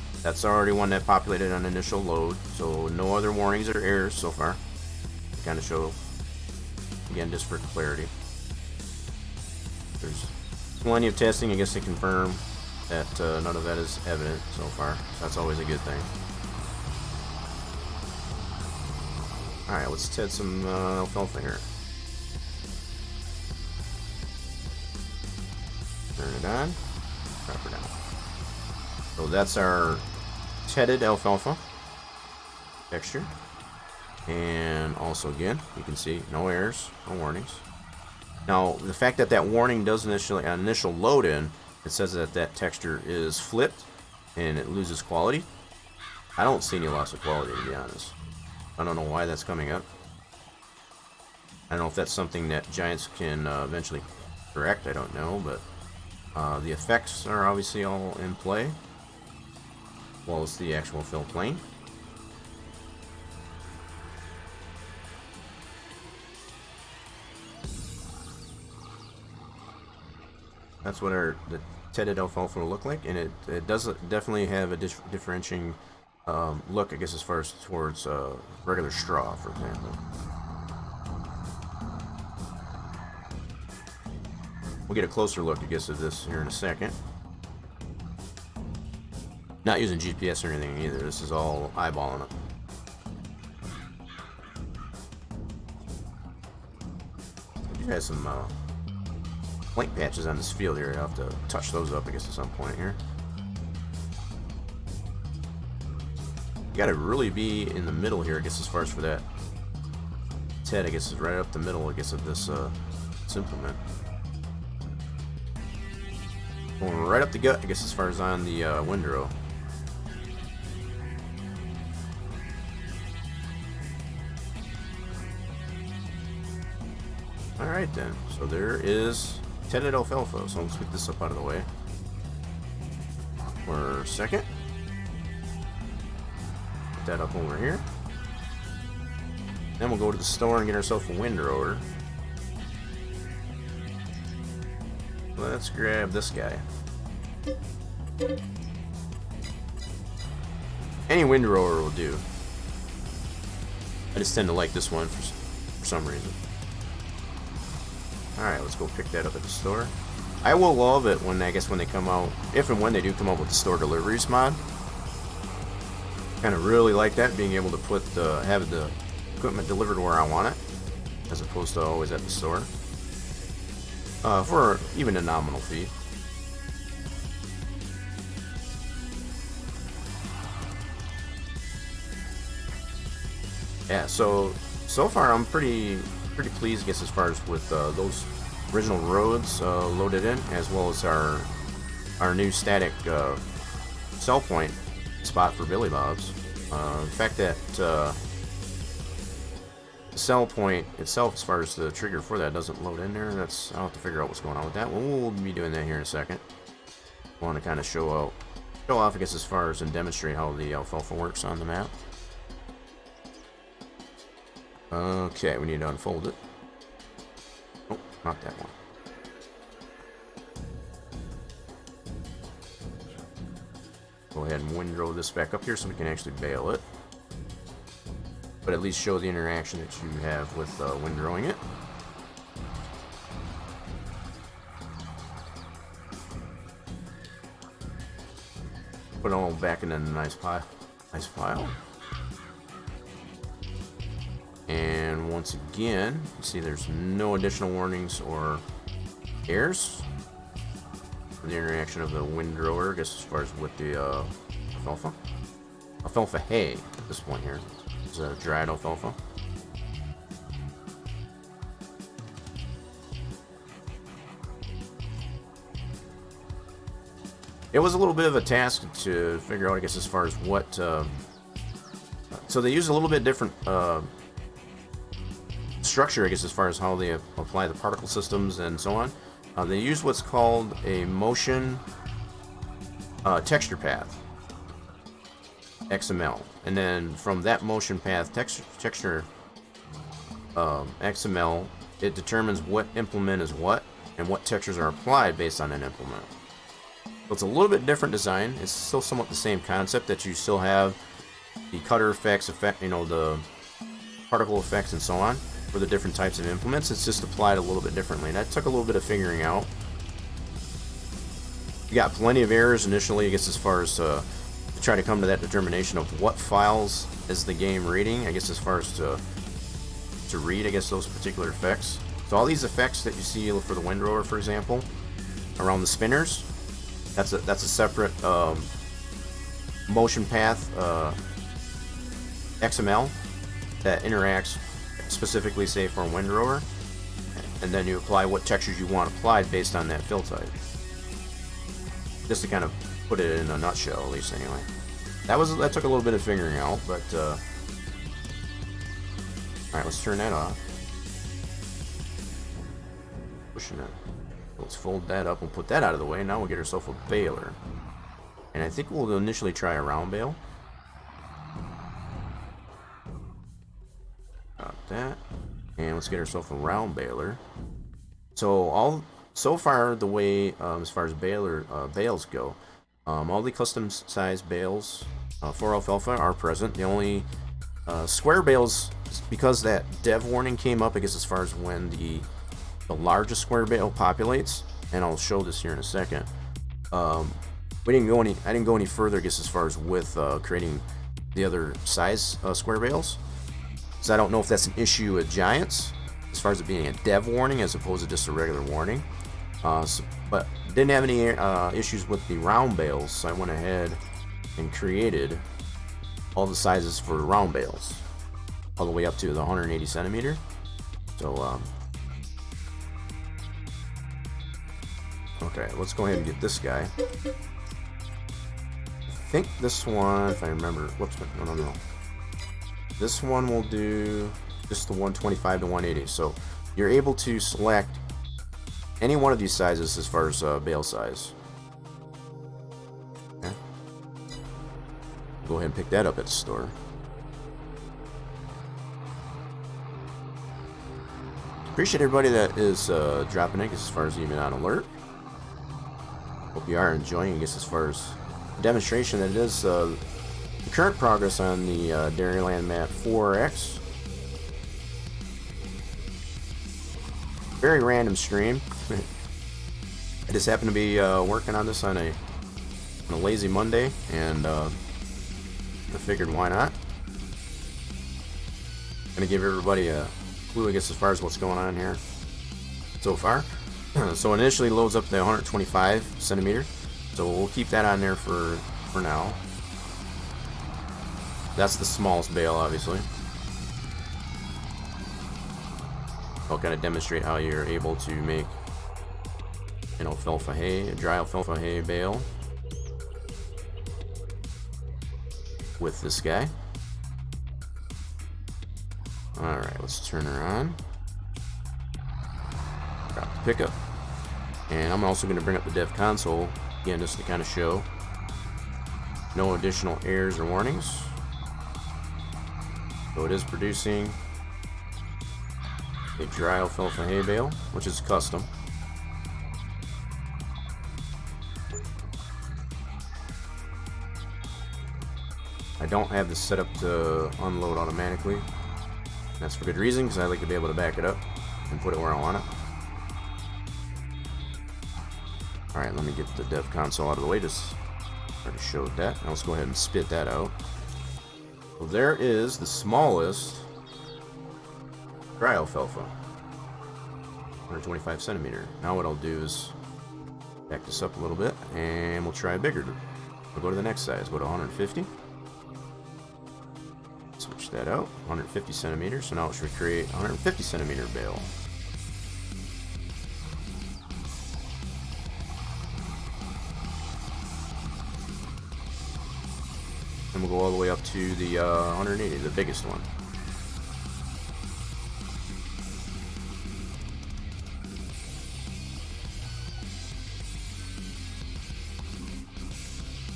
already one that populated on initial load. So no other warnings or errors so far. To kind of show, again, just for clarity. There's plenty of testing, I guess, to confirm that none of that is evident so far. So that's always a good thing. Alright, let's TED some alfalfa here. Turn it on. Drop her down. So that's our tedded alfalfa texture. And also, again, you can see no errors, no warnings. Now, the fact that that warning does initial load in, it says that that texture is flipped and it loses quality. I don't see any loss of quality, to be honest. I don't know why that's coming up. I don't know if that's something that Giants can eventually correct. I don't know, but the effects are obviously all in play, as well as the actual fill plane. That's what the tedded alfalfa will look like, and it does definitely have a differentiating look, I guess, as far as towards regular straw, for example. We'll get a closer look, I guess, at this here in a second. Not using GPS or anything either. This is all eyeballing it. I do have some blank patches on this field here. I'll have to touch those up, I guess, at some point here. You gotta really be in the middle here, I guess, as far as for that TED, I guess, is right up the middle, I guess, of this implement. Going right up the gut, I guess, as far as on the windrow. Alright then, so there is tedded alfalfa, so let's get this up out of the way for a second. Put that up over here. Then we'll go to the store and get ourselves a windrower. Let's grab this guy. Any windrower will do. I just tend to like this one for some reason. Alright, let's go pick that up at the store. I will love it when, I guess, when they come out, if and when they do come out with the store deliveries mod. Kind of really like that, being able to put have the equipment delivered where I want it, as opposed to always at the store. For even a nominal fee. Yeah, so far I'm pretty pleased, I guess, as far as with those original roads loaded in, as well as our new static cell point spot for Billy Bob's. The fact that the cell point itself, as far as the trigger for that, doesn't load in there, I'll have to figure out what's going on with that. Well, we'll be doing that here in a second. I want to kind of show off, I guess, as far as and demonstrate how the alfalfa works on the map. Okay, we need to unfold it. Oh, not that one. Go ahead and windrow this back up here so we can actually bale it. But at least show the interaction that you have with windrowing it. Put it all back in a nice pile. And once again, you see there's no additional warnings or errors for the interaction of the windrower, I guess, as far as with the alfalfa hay at this point here. It's a dried alfalfa. It was a little bit of a task to figure out, I guess, as far as what So they use a little bit different structure, I guess, as far as how they apply the particle systems and so on. They use what's called a motion texture path, XML, and then from that motion path texture XML, it determines what implement is what and what textures are applied based on that implement. So it's a little bit different design. It's still somewhat the same concept, that you still have the cutter effects, the particle effects and so on for the different types of implements. It's just applied a little bit differently, and that took a little bit of figuring out. You got plenty of errors initially, I guess, as far as to try to come to that determination of what files is the game reading, I guess, as far as to read, I guess, those particular effects. So all these effects that you see for the windrower, for example, around the spinners, that's a separate motion path XML that interacts specifically, say, for a windrower, and then you apply what textures you want applied based on that fill type. Just to kind of put it in a nutshell, at least, anyway. That took a little bit of figuring out, but all right, let's turn that off. Pushing it. Let's fold that up and put that out of the way. Now we'll get ourselves a baler, and I think we'll initially try a round bale. Got that, and let's get ourselves a round baler. So far, the way as far as bales go, all the custom size bales for alfalfa are present. The only square bales, because that dev warning came up, I guess, as far as when the largest square bale populates, and I'll show this here in a second. I didn't go any further, I guess, as far as with creating the other size square bales. So I don't know if that's an issue with giants, as far as it being a dev warning as opposed to just a regular warning. But didn't have any issues with the round bales, so I went ahead and created all the sizes for round bales, all the way up to the 180 centimeter. So okay, let's go ahead and get this guy. I think this one, if I remember, whoops, no. This one will do just the 125 to 180. So you're able to select any one of these sizes as far as bale size. Okay. Go ahead and pick that up at the store. Appreciate everybody that is dropping in as far as even on alert. Hope you are enjoying, I guess, as far as the demonstration that it is the current progress on the Dairyland map 4X. Very random stream. I just happened to be working on this on a lazy Monday, and I figured, why not? Gonna give everybody a clue, I guess, as far as what's going on here so far. So initially loads up to 125 centimeter, so we'll keep that on there for now. That's the smallest bale, obviously. I'll kind of demonstrate how you're able to make an alfalfa hay, a dry alfalfa hay bale with this guy. Alright, let's turn her on. Drop the pickup. And I'm also going to bring up the dev console, again, just to kind of show no additional errors or warnings. So it is producing a dry alfalfa hay bale, which is custom. I don't have this set up to unload automatically. That's for good reason, because I like to be able to back it up and put it where I want it. Alright, let me get the dev console out of the way. Just already showed that. Now let's go ahead and spit that out. So there is the smallest dry alfalfa, 125 centimeter. Now what I'll do is back this up a little bit, and we'll try a bigger. We'll go to the next size. Go to 150. Switch that out. 150 centimeters. So now it should create 150 centimeter bale. And and we'll go all the way up to the 180, the biggest one.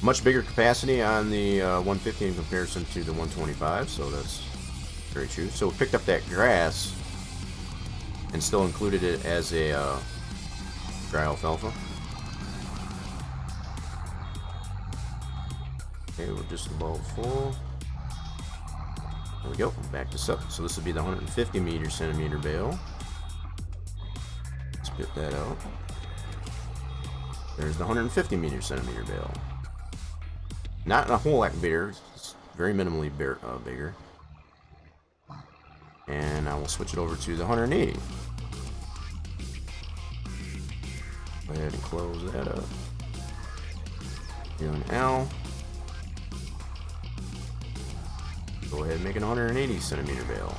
Much bigger capacity on the 150 in comparison to the 125, so that's very true. So we picked up that grass and still included it as a dry alfalfa. Okay, we're just about full. There we go. Back this up. So this would be the 150 centimeter bale. Spit that out. There's the 150 centimeter bale. Not a whole lot bigger. It's very minimally bigger. And I will switch it over to the 180. Go ahead and close that up. Do an L. Go ahead and make an 180 centimeter bale.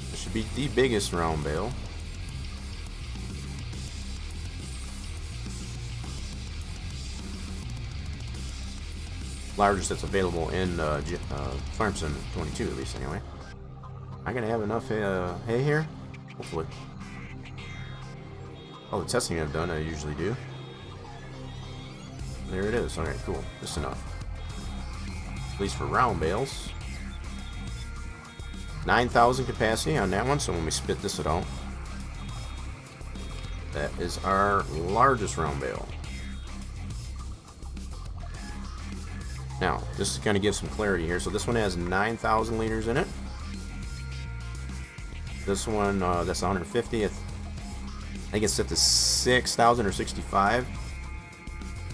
This should be the biggest round bale. Largest that's available in Farm Sim 22, at least anyway. I'm gonna have enough hay here, hopefully. All the testing I've done, I usually do. There it is. Alright, cool. Just enough. At least for round bales. 9,000 capacity on that one, so when we spit this out, that is our largest round bale. Now, just to kind of give some clarity here, so this one has 9,000 liters in it. This one, that's 150th. I think it's set to 6,000 or 65,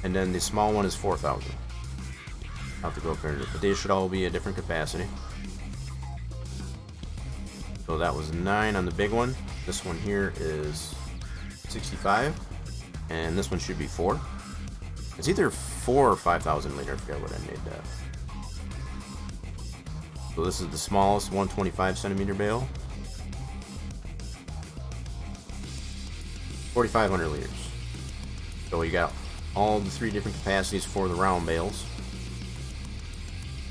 and then the small one is 4,000. I'll have to go up there, but they should all be a different capacity. So that was 9 on the big one. This one here is 65, and this one should be 4. It's either 4 or 5,000 liter. I forgot what I made that. So this is the smallest 125 centimeter bale. 4,500 liters. So you got all the 3 different capacities for the round bales.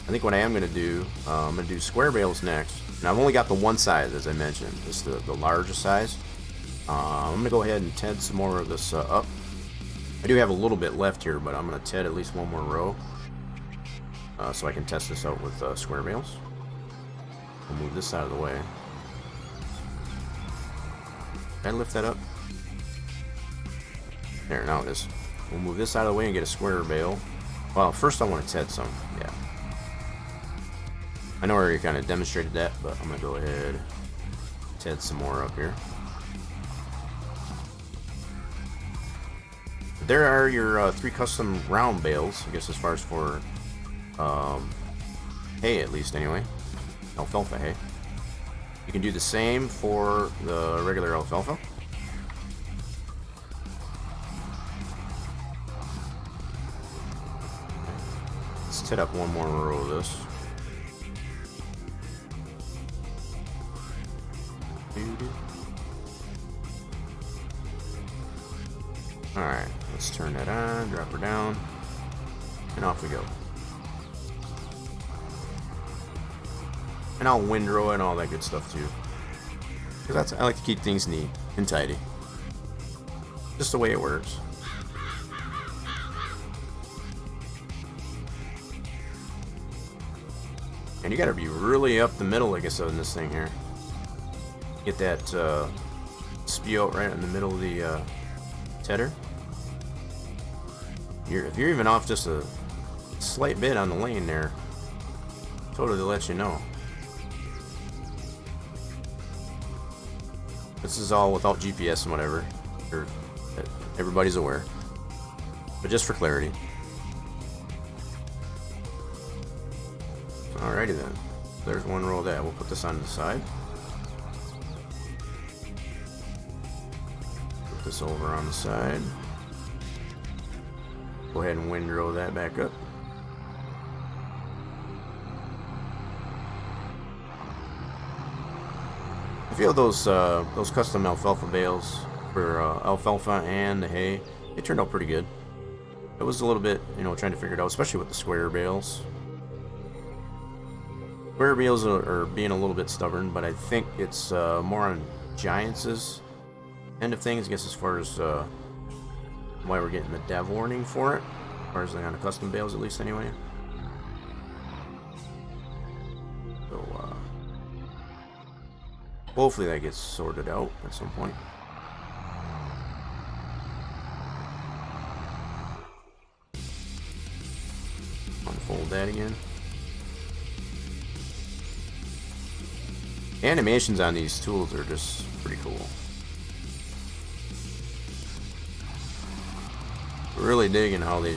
I think what I am going to do, I'm going to do square bales next. And I've only got the one size, as I mentioned. This is the largest size. I'm going to go ahead and TED some more of this up. I do have a little bit left here, but I'm going to TED at least one more row. So I can test this out with square bales. We'll move this out of the way. Can I lift that up? There, now it is. We'll move this out of the way and get a square bale. Well, first I want to TED some. Yeah. I know I already kind of demonstrated that, but I'm going to go ahead and TED some more up here. There are your 3 custom round bales, I guess, as far as for hay, at least anyway. Alfalfa hay. You can do the same for the regular alfalfa. Let's set up one more row of this. Alright, let's turn that on, drop her down, and off we go. And I'll windrow and all that good stuff too. Because I like to keep things neat and tidy. Just the way it works. And you gotta be really up the middle, like I said, in this thing here. Get that spew out right in the middle of the tedder. If you're even off just a slight bit on the lane there, totally let you know. This is all without GPS and whatever. Everybody's aware. But just for clarity. Alrighty then. There's one row of that. We'll put this on the side. Put this over on the side. Go ahead and windrow that back up. If feel those custom alfalfa bales for alfalfa and the hay, they turned out pretty good. It was a little bit, you know, trying to figure it out, especially with the square bales. Square bales are being a little bit stubborn, but I think it's more on Giants' end of things, I guess, as far as why we're getting the dev warning for it, as far as on the custom bales, at least, anyway. So, hopefully that gets sorted out at some point. Unfold that again. Animations on these tools are just pretty cool. Really digging how the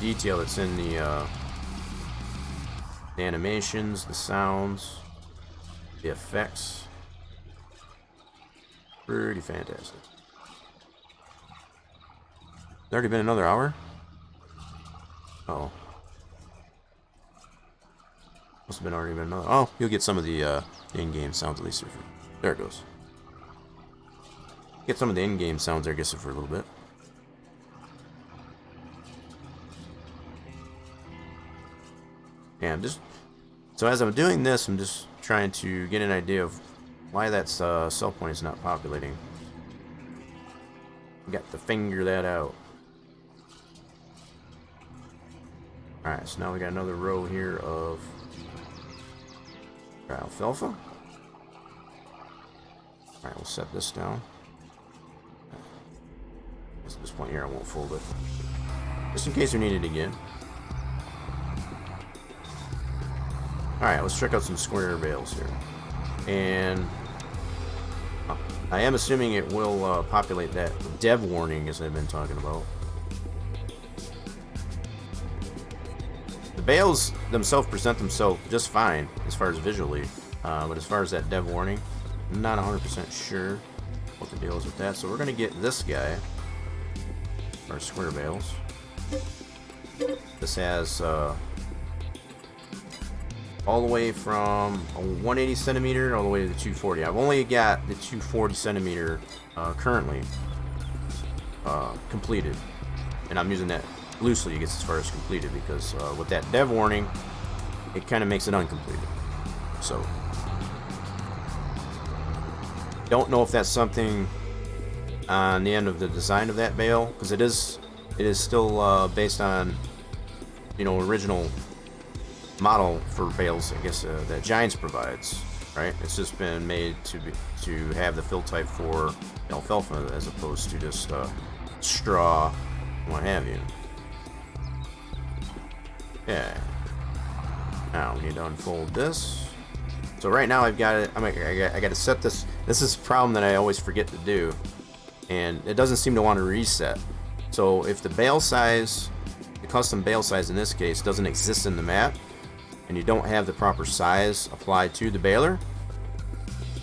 detail that's in the animations, the sounds, the effects. Pretty fantastic. It's already been another hour? Oh. Must have been already been another. Oh, you'll get some of the in-game sounds at least. There it goes. Get some of the in-game sounds there, I guess, for a little bit. Yeah, so as I'm doing this, I'm just trying to get an idea of why that cell point is not populating. Got to figure that out. Alright, so now we got another row here of alfalfa. Alright, we'll set this down. At this point here, I won't fold it. Just in case we need it again. Alright, let's check out some square bales here. And I am assuming it will populate that dev warning as I've been talking about. The bales themselves present themselves just fine as far as visually, but as far as that dev warning, I'm not 100% sure what the deal is with that. So we're going to get this guy, our square bales. This has all the way from a 180 centimeter all the way to the 240. I've only got the 240 centimeter currently completed, and I'm using that loosely, I guess, as far as completed, because with that dev warning, it kind of makes it uncompleted. So, don't know if that's something on the end of the design of that bale, because it is still based on, you know, original model for bales, I guess, that Giants provides, right? It's just been made to have the fill type for alfalfa as opposed to just straw, what have you. Yeah. Now we need to unfold this. So right now I've got it. I got to set this. This is a problem that I always forget to do, and it doesn't seem to want to reset. So if the bale size, the custom bale size in this case, doesn't exist in the map, and you don't have the proper size applied to the baler,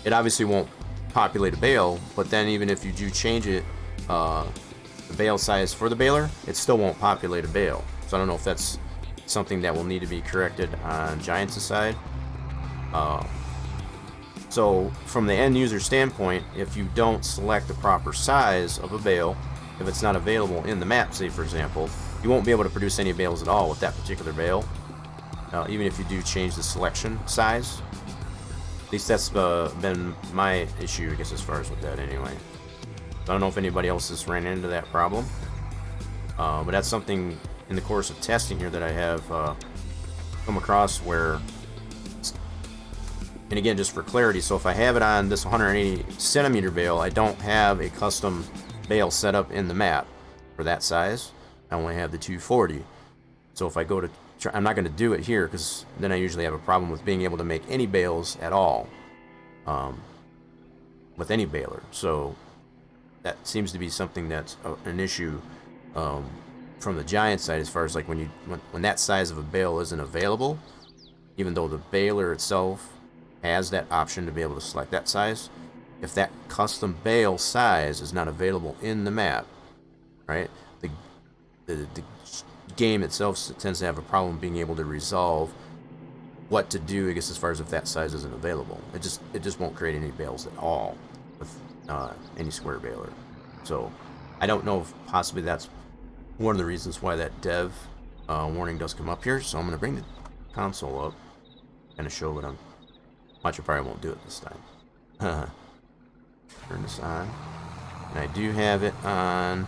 it obviously won't populate a bale. But then even if you do change it, the bale size for the baler, it still won't populate a bale. So I don't know if that's something that will need to be corrected on Giants' side. So from the end user standpoint, if you don't select the proper size of a bale, if it's not available in the map, say for example, you won't be able to produce any bales at all with that particular bale, even if you do change the selection size. At least that's been my issue, I guess, as far as with that anyway. I don't know if anybody else has ran into that problem, but that's something in the course of testing here that I have come across where, and again, just for clarity, so if I have it on this 180 centimeter bale, I don't have a custom bale set up in the map for that size. I only have the 240. So if I go to try, I'm not going to do it here, because then I usually have a problem with being able to make any bales at all with any baler. So that seems to be something that's an issue from the Giant side, as far as like when that size of a bale isn't available, even though the baler itself has that option to be able to select that size. If that custom bale size is not available in the map, right, the game itself tends to have a problem being able to resolve what to do, I guess, as far as if that size isn't available. It just won't create any bales at all with any square baler. So I don't know if possibly that's one of the reasons why that dev warning does come up here. So I'm going to bring the console up and show what I'm. Watch, I probably won't do it this time. Turn this on, and I do have it on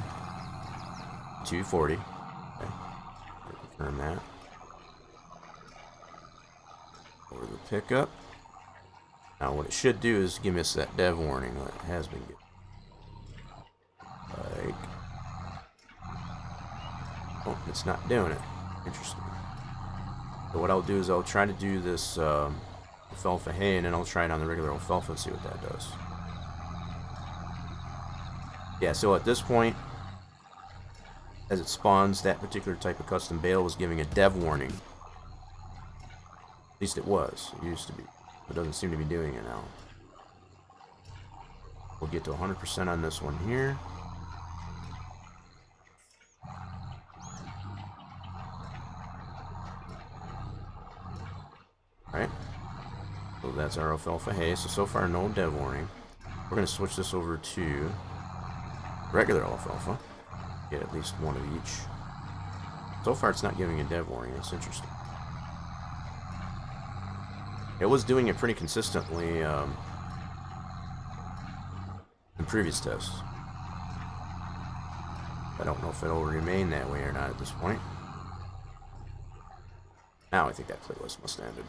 240. Okay. Confirm that. Over the pickup. Now what it should do is give us that dev warning that it has been given. Like, oh, it's not doing it. Interesting. So what I'll do is I'll try to do this alfalfa hay, and then I'll try it on the regular alfalfa and see what that does. Yeah, so at this point, as it spawns, that particular type of custom bale was giving a dev warning. At least it was. It used to be. It doesn't seem to be doing it now. We'll get to 100% on this one here. Alright. So that's our alfalfa hay. So far, no dev warning. We're going to switch this over to regular alfalfa. Get at least one of each. So far, it's not giving a dev warning. That's interesting. It was doing it pretty consistently in previous tests. I don't know if it'll remain that way or not at this point. Now I think that playlist must have ended.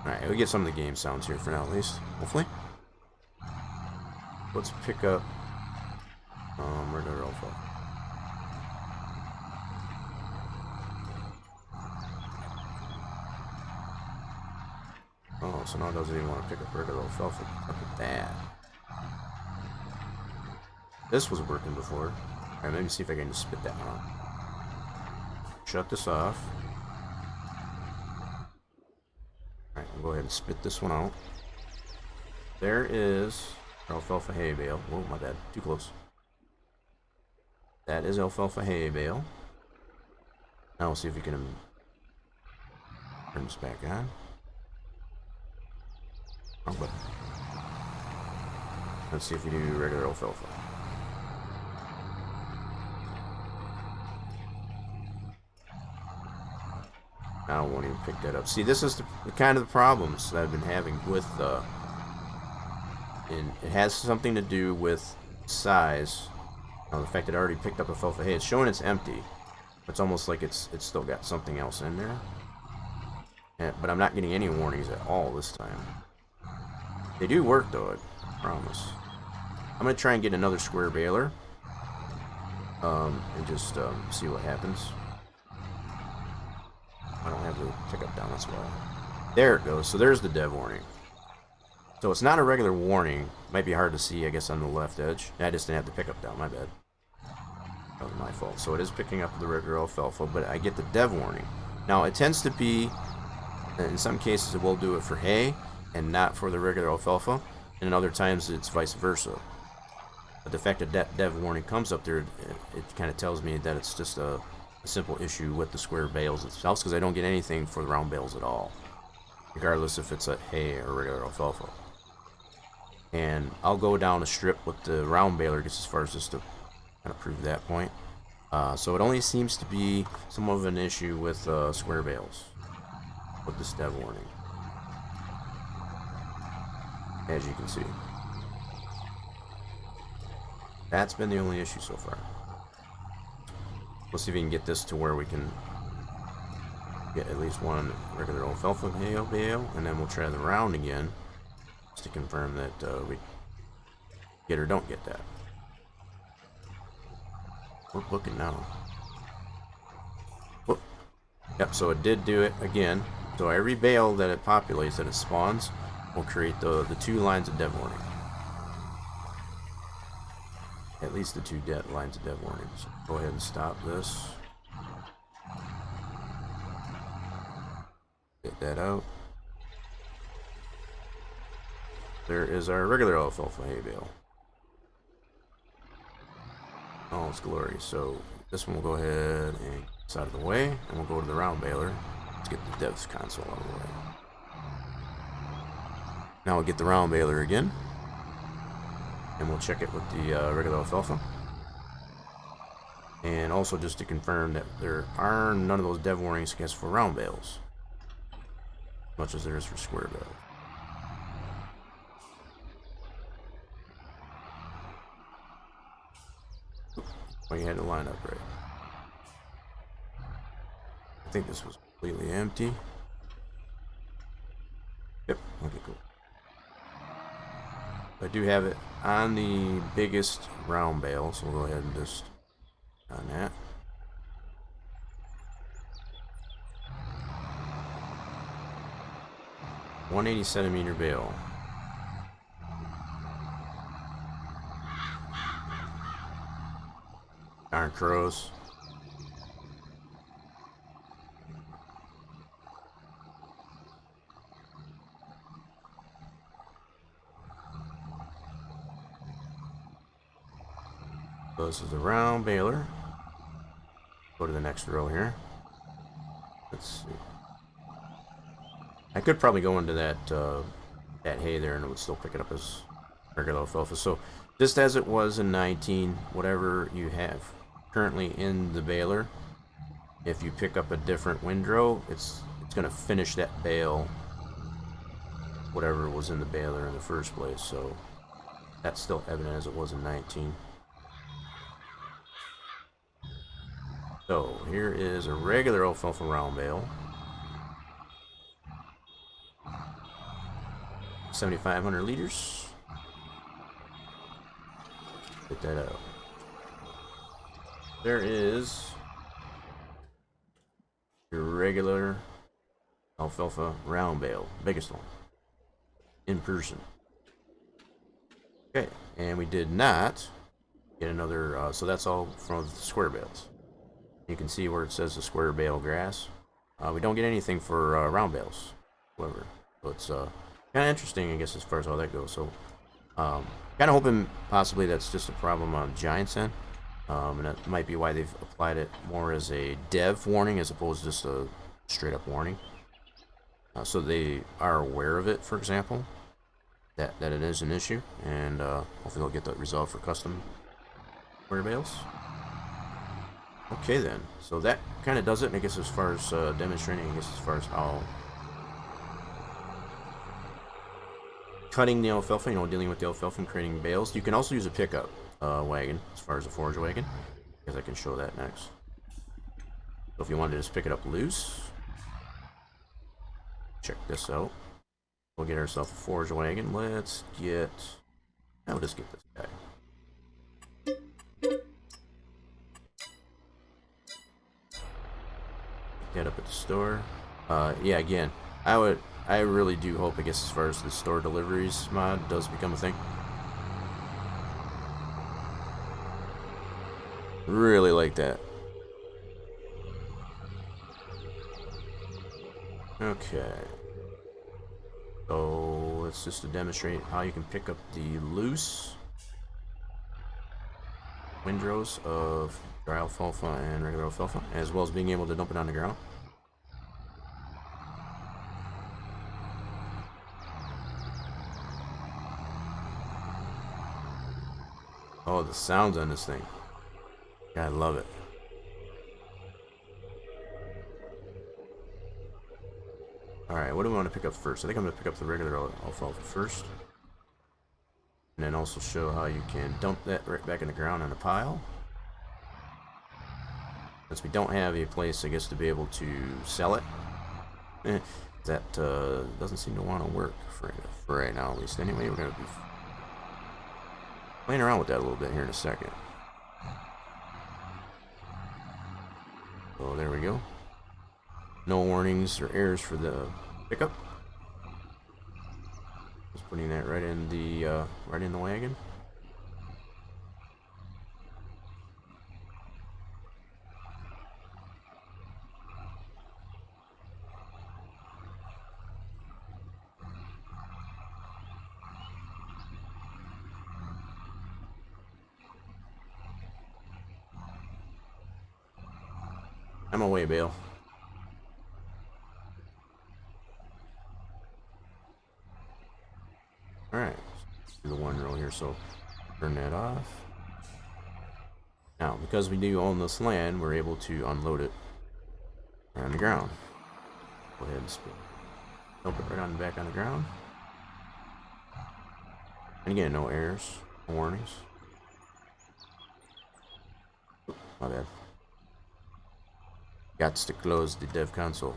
Alright, we get some of the game sounds here for now at least. Hopefully. Let's pick up regular alfalfa. Oh, so now it doesn't even want to pick up regular alfalfa. Look at that. This was working before. Alright, let me see if I can just spit that one out. Shut this off. Alright, we'll go ahead and spit this one out. There is alfalfa hay bale. Oh, my bad. Too close. That is alfalfa hay bale. Now we'll see if we can turn this back on. Oh, but let's see if we do regular alfalfa. Now it won't even pick that up. See, this is the kind of the problems that I've been having with and it has something to do with size. The fact that it already picked up alfalfa hay. It's showing it's empty. It's almost like it's still got something else in there. But I'm not getting any warnings at all this time. They do work though, I promise. I'm gonna try and get another square baler. And just see what happens. I don't have the pickup down, that's why. There it goes. So there's the dev warning. So it's not a regular warning. Might be hard to see, I guess, on the left edge. I just didn't have the pickup down, my bad. That was my fault. So it is picking up the regular alfalfa, but I get the dev warning. Now, it tends to be, in some cases, it will do it for hay and not for the regular alfalfa. And in other times, it's vice versa. But the fact that that dev warning comes up there, it kind of tells me that it's just a simple issue with the square bales itself, because I don't get anything for the round bales at all, regardless if it's a hay or regular alfalfa. And I'll go down a strip with the round baler just as far as just to kind of prove that point. So it only seems to be some of an issue with square bales with this dev warning, as you can see. That's been the only issue so far. We'll see if we can get this to where we can get at least one regular alfalfa bale, and then we'll try the round again just to confirm that we get or don't get that. We're looking now. Whoop. Yep, so it did do it again. So every bale that it populates, that it spawns, will create the 2 lines of dev warning. At least the 2 lines of dev warning. So go ahead and stop this. Get that out. There is our regular alfalfa hay bale. Oh, it's glory. So this one will go ahead and get out of the way, and we'll go to the round baler. Let's get the devs console out of the way. Now we'll get the round baler again. And we'll check it with the regular alfalfa. And also just to confirm that there are none of those dev warnings against for round bales, much as there is for square bales. Well, you had to line up right. I think this was completely empty. Yep, okay, cool. I do have it on the biggest round bale, so we'll go ahead and just on that. .180 centimeter bale. Darn crows. So this is the round baler. Go to the next row here. Let's see. I could probably go into that that hay there and it would still pick it up as regular alfalfa. So just as it was in 19, whatever you have currently in the baler, if you pick up a different windrow, it's going to finish that bale, whatever was in the baler in the first place. So that's still evident as it was in 19. So here is a regular alfalfa round bale. 7,500 liters. Get that out. There is your regular alfalfa round bale, biggest one, in person. Okay, and we did not get another, so that's all from the square bales. You can see where it says the square bale grass. We don't get anything for round bales, however. So it's kind of interesting, I guess, as far as how that goes. So, kind of hoping possibly that's just a problem on Giant's end. And that might be why they've applied it more as a dev warning as opposed to just a straight up warning. So they are aware of it, for example, that it is an issue. And hopefully they'll get that resolved for custom square bales. Okay then, so that kind of does it, I guess, as far as demonstrating, I guess, as far as how cutting the alfalfa, dealing with the alfalfa and creating bales. You can also use a pickup wagon, as far as a forage wagon, because I can show that next. So if you wanted to just pick it up loose, check this out. We'll get ourselves a forage wagon. I'll just get this guy. Get up at the store. Yeah, again, I really do hope, I guess, as far as the store deliveries mod does become a thing. Really like that. Okay. So let's just to demonstrate how you can pick up the loose windrows of dry alfalfa and regular alfalfa, as well as being able to dump it on the ground. Oh, the sounds on this thing. God, I love it. Alright, what do we want to pick up first? I think I'm going to pick up the regular alfalfa first. And then also show how you can dump that right back in the ground on a pile. Since we don't have a place, I guess, to be able to sell it. That doesn't seem to want to work for right now, at least. Anyway, we're going to be playing around with that a little bit here in a second. So there we go. No warnings or errors for the pickup. Just putting that right in the wagon. I'm away, Bale. Alright, do the 1 row here, so turn that off. Now, because we do own this land, we're able to unload it right on the ground. Go ahead and spin. Dump it right on back on the ground. And again, no errors, no warnings. Oops, my bad. Got to close the dev console.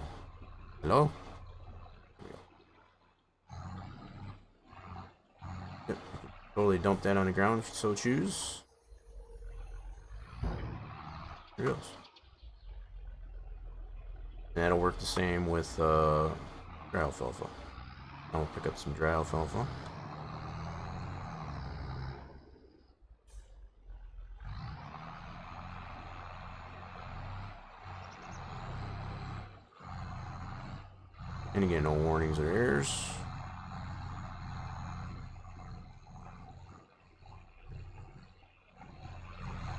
Hello? Yep, totally dump that on the ground if you so choose. There it goes. And that'll work the same with dry alfalfa. I'll pick up some dry alfalfa. And again, no warnings or errors.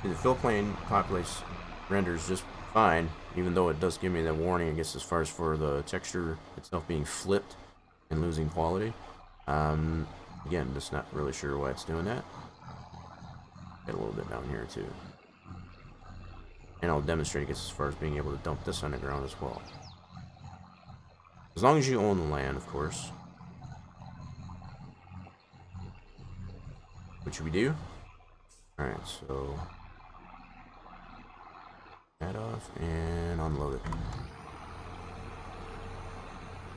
The fill plane populates renders just fine, even though it does give me that warning, I guess, as far as for the texture itself being flipped and losing quality. Again, just not really sure why it's doing that. Get a little bit down here too. And I'll demonstrate, I guess, as far as being able to dump this on the ground as well. As long as you own the land, of course. Which we do. Alright, so that off and unload it.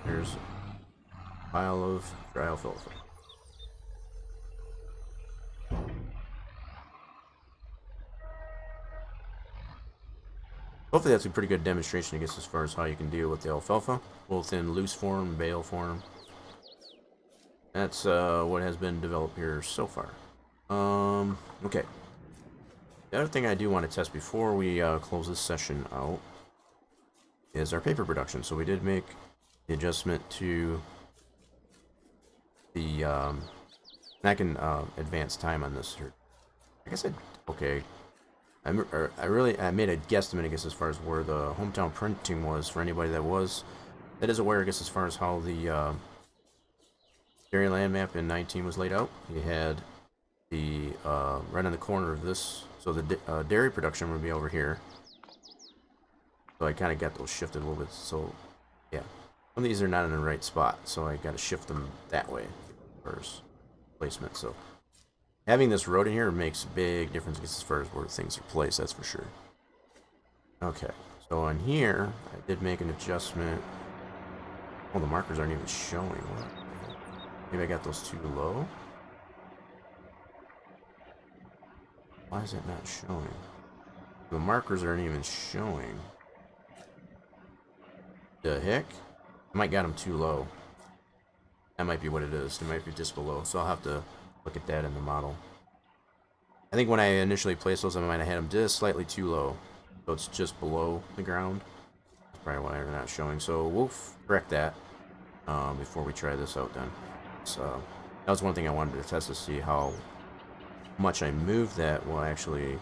There's a pile of dry alfalfa. Hopefully that's a pretty good demonstration, I guess, as far as how you can deal with the alfalfa, both in loose form and bale form. That's what has been developed here so far. Okay. The other thing I do want to test before we close this session out is our paper production. So we did make the adjustment to the I can advance time on this here. I guess okay. I made a guesstimate, I guess, as far as where the hometown printing was for anybody that is aware, I guess, as far as how the Dairyland map in 19 was laid out. You had the right on the corner of this, so the dairy production would be over here. So I kind of got those shifted a little bit. So yeah, some of these are not in the right spot, so I got to shift them that way first placement. So having this road in here makes a big difference as far as where things are placed, that's for sure. Okay, so on here, I did make an adjustment. Oh, the markers aren't even showing. What? Maybe I got those too low. Why is it not showing? The markers aren't even showing. The heck? I might got them too low. That might be what it is. It might be just below, so I'll have to look at that in the model. I think when I initially placed those, I might have had them just slightly too low. So it's just below the ground. That's probably why they're not showing. So we'll correct that before we try this out then. So that was one thing I wanted to test to see how much I moved that will actually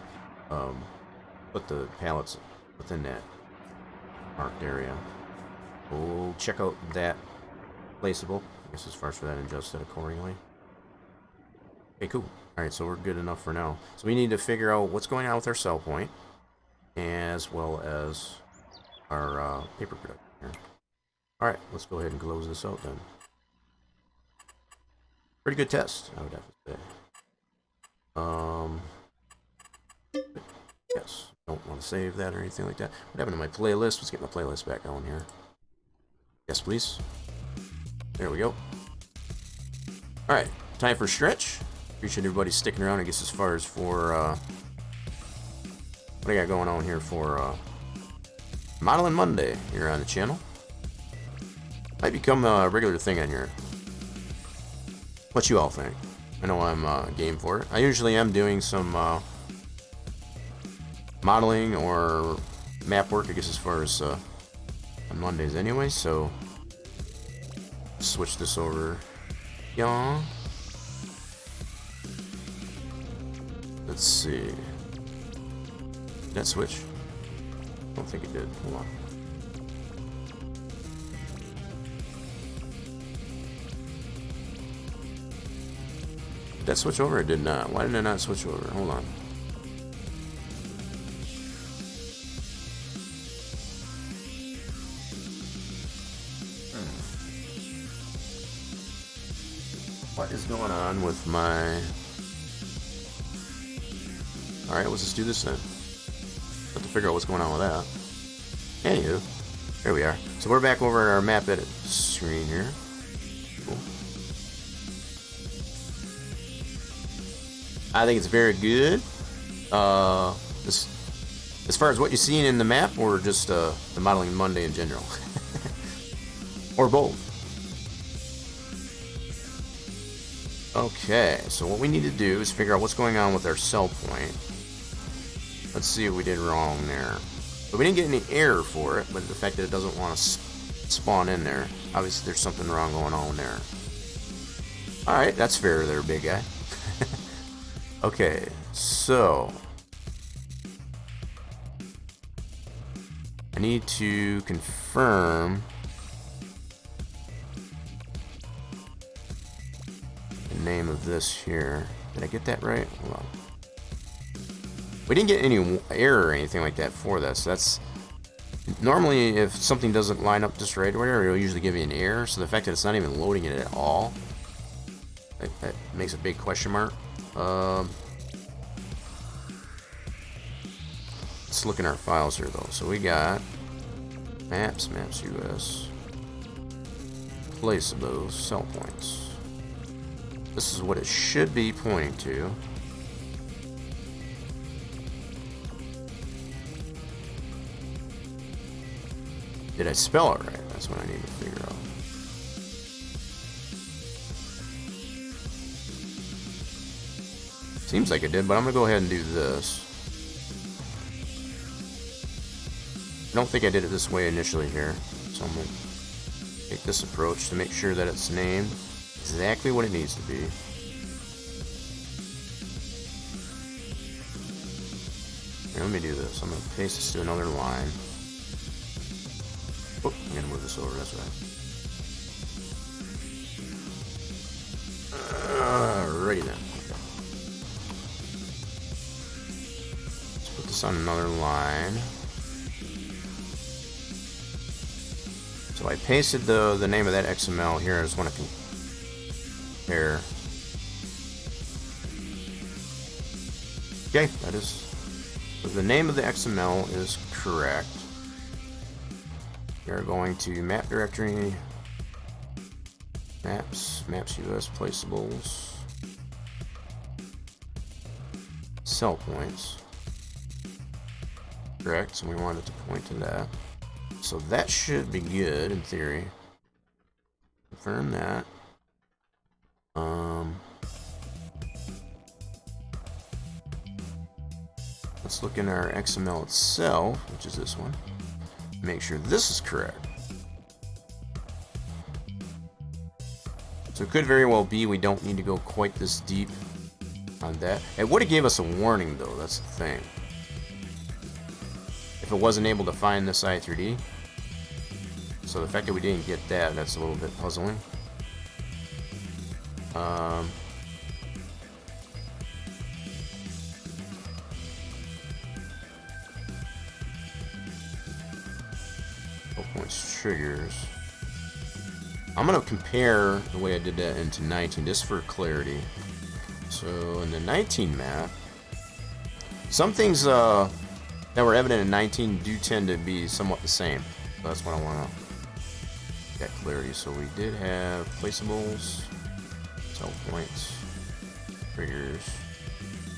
put the pallets within that marked area. We'll check out that placeable, I guess, as far as for that, and adjust it accordingly. Okay, cool. Alright, so we're good enough for now. So we need to figure out what's going on with our sell point, as well as our paper production here. Alright, let's go ahead and close this out then. Pretty good test, I would have to say. Yes, don't want to save that or anything like that. What happened to my playlist? Let's get my playlist back on here. Yes, please. There we go. Alright, time for stretch. Appreciate everybody sticking around, I guess, as far as for what I got going on here for Modeling Monday here on the channel. Might become a regular thing on here. What you all think? I know I'm game for it. I usually am doing some modeling or map work, I guess, as far as on Mondays anyway, so switch this over. Yeah. Let's see. Did that switch? I don't think it did. Hold on. Did that switch over? It did not. Why did I not switch over? Hold on. What is going on with my... Alright, let's just do this then. Have to figure out what's going on with that. Anywho, there we are. So we're back over at our map edit screen here. Cool. I think it's very good. As far as what you're seeing in the map, or just the Modeling Monday in general. Or both. Okay, so what we need to do is figure out what's going on with our cell point. Let's see what we did wrong there. But we didn't get any error for it, but the fact that it doesn't want to spawn in there, obviously there's something wrong going on there. Alright, that's fair there, big guy. Okay, so... I need to confirm... name of this here. Did I get that right? Hold on. We didn't get any error or anything like that for this. That's normally if something doesn't line up just right or whatever, it'll usually give you an error. So the fact that it's not even loading it at all, that makes a big question mark. Let's look in our files here though. So we got maps US, placeables, cell points. This is what it should be pointing to. Did I spell it right? That's what I need to figure out. Seems like it did, but I'm gonna go ahead and do this. I don't think I did it this way initially here, so I'm gonna take this approach to make sure that it's named exactly what it needs to be. Here, let me do this. I'm going to paste this to another line. Oh, I'm going to move this over. That's right. Alrighty then. Okay. Let's put this on another line. So I pasted the name of that XML here. I just want to compare. Okay, that is... the name of the XML is correct. We are going to map directory, maps US, placeables, cell points. Correct, so we want it to point to that. So that should be good in theory. Confirm that. Let's look in our XML itself, which is this one. Make sure this is correct. So it could very well be we don't need to go quite this deep on that. It would have gave us a warning though, that's the thing. If it wasn't able to find this I3D. So the fact that we didn't get that, that's a little bit puzzling. Points triggers. I'm gonna compare the way I did that into 19 just for clarity. So in the 19 map, some things that were evident in 19 do tend to be somewhat the same. So that's what I want to get clarity. So we did have placeables, cell points, triggers.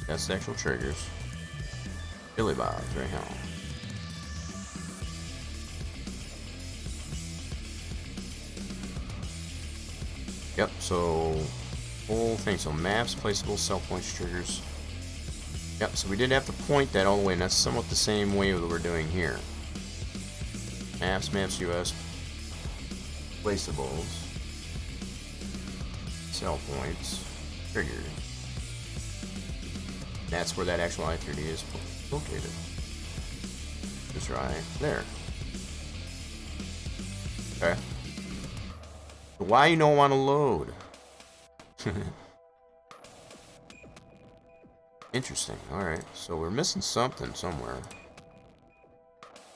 That's the actual triggers. Billy Bob's right now. Yep, so whole thing. So maps, placeables, cell points, triggers. Yep, so we did have to point that all the way, and that's somewhat the same way that we're doing here. Maps US, placeables, cell points, triggers. That's where that actual I3D is located. Just right there. Okay. Why you don't want to load? Interesting. Alright, so we're missing something somewhere.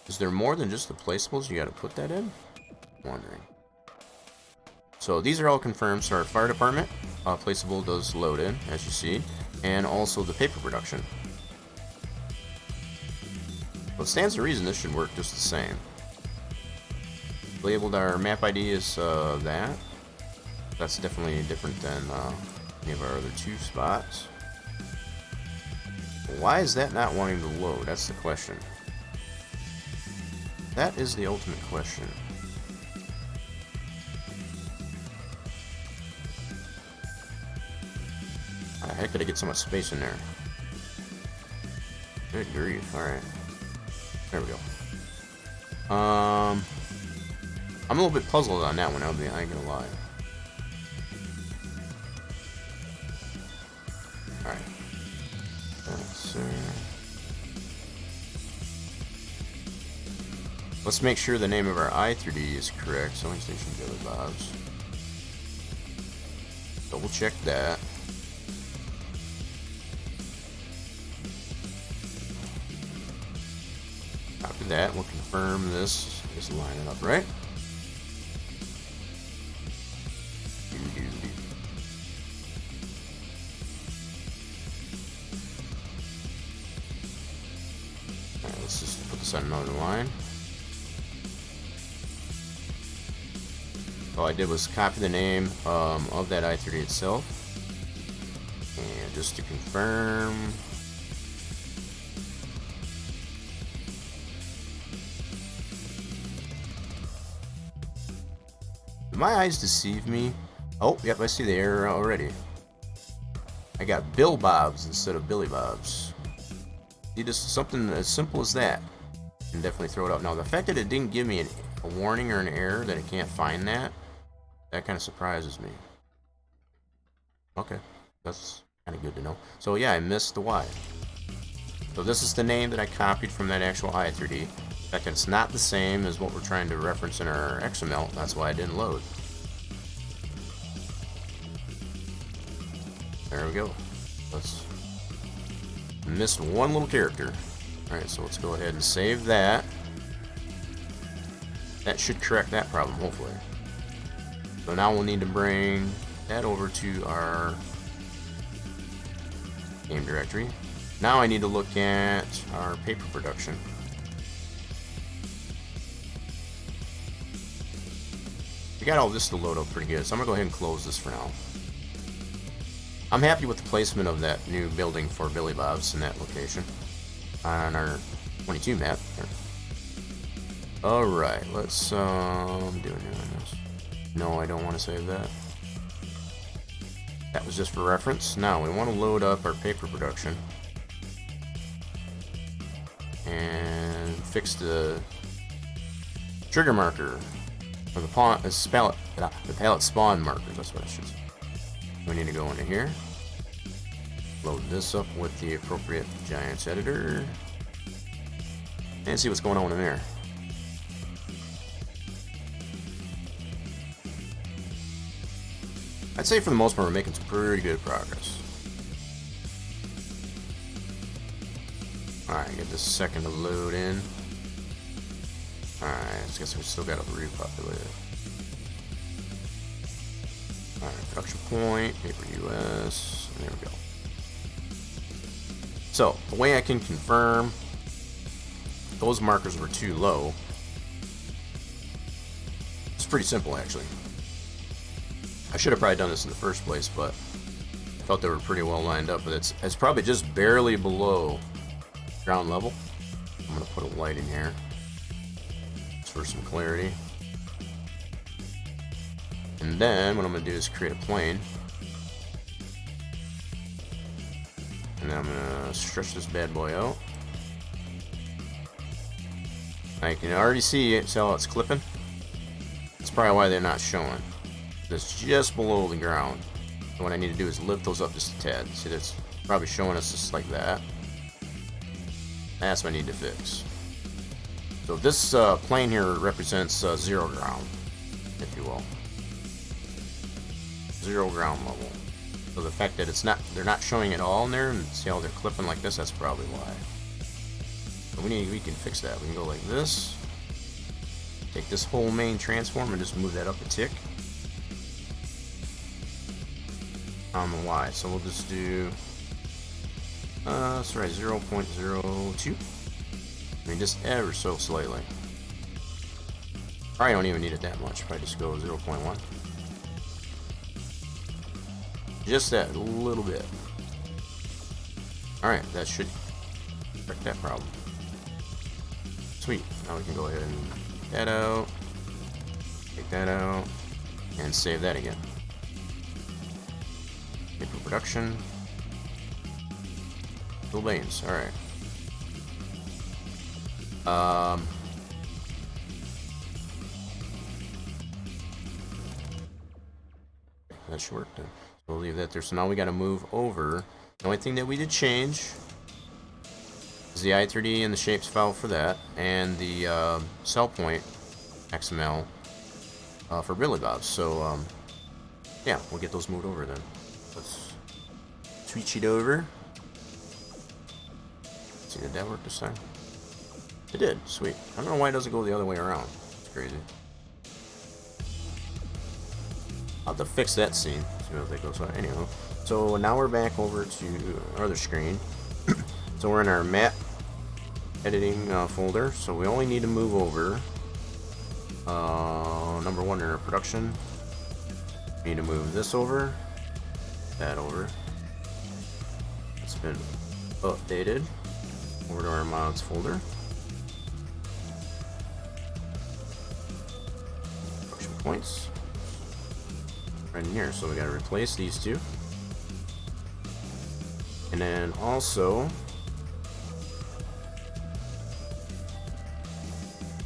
Is there more than just the placeables you gotta put that in? I'm wondering. So these are all confirmed. So our fire department placeable does load in, as you see, and also the paper production. Well, it stands to reason this should work just the same. Labeled our map ID is that. That's definitely different than any of our other two spots. Why is that not wanting to load? That's the question. That is the ultimate question. How the heck did I get so much space in there? Good grief. Alright. There we go. I'm a little bit puzzled on that one, I ain't gonna lie. Alright. Let's make sure the name of our I through D is correct. Sewing Station Billy Bob's. Double check that. Copy that. We'll confirm this is lining up right. Alright, let's just put this on another line. All I did was copy the name of that I-30 itself. And just to confirm. Did my eyes deceive me? Oh, yep, I see the error already. I got Bill Bob's instead of Billy Bob's. See, just something as simple as that. Can definitely throw it out. Now, the fact that it didn't give me a warning or an error that it can't find that kind of surprises me. Okay, that's kind of good to know. So yeah, I missed the Y. So this is the name that I copied from that actual I3D. In fact, it's not the same as what we're trying to reference in our XML. That's why I didn't load. There we go. Let's missed one little character. Alright, so let's go ahead and save that. That should correct that problem, hopefully. So now we'll need to bring that over to our game directory. Now I need to look at our paper production. We got all this to load up pretty good, so I'm going to go ahead and close this for now. I'm happy with the placement of that new building for Billy Bob's in that location on our 22 map. Alright, let's do a new on this. No, I don't want to save that. That was just for reference. Now we want to load up our paper production and fix the trigger marker or the pallet spawn markers. That's what I should say. We need to go into here, load this up with the appropriate Giants editor, and see what's going on in there. I'd say for the most part we're making some pretty good progress. Alright, get this second to load in. Alright, I guess we still gotta repopulate it. Alright, production point, paper US, and there we go. So, the way I can confirm those markers were too low, it's pretty simple actually. I should have probably done this in the first place, but I thought they were pretty well lined up, but it's probably just barely below ground level. I'm going to put a light in here just for some clarity. And then what I'm going to do is create a plane. And then I'm going to stretch this bad boy out. I can already see it, how it's clipping. That's probably why they're not showing. It's just below the ground. So what I need to do is lift those up just a tad. See, that's probably showing us just like that. That's what I need to fix. So this plane here represents zero ground, if you will. Zero ground level. So the fact that they're not showing it all in there, and see how they're clipping like this, that's probably why. But we can fix that. We can go like this. Take this whole main transform and just move that up a tick on the Y. So we'll just do, that's right, 0.02. I mean, just ever so slightly. Probably don't even need it that much. Probably just go 0.1. Just that little bit. Alright, that should correct that problem. Sweet. Now we can go ahead and take that out. Take that out. And save that again. Paper production. Little beans. Alright. That should work then. So we'll leave that there. So now we got to move over. The only thing that we did change is the I3D and the shapes file for that, and the cell point XML for Billy Bob's. So yeah, we'll get those moved over then. Let's switch it over. Let's see, did that work this time? It did. Sweet. I don't know why it doesn't go the other way around. It's crazy. I'll have to fix that scene. See how that goes. Anyhow, so now we're back over to our other screen. So we're in our map editing folder. So we only need to move over number 1 in our production. We need to move this over, that over. It's been updated over to our mods folder. Production points. Right in here, so we gotta replace these two. And then also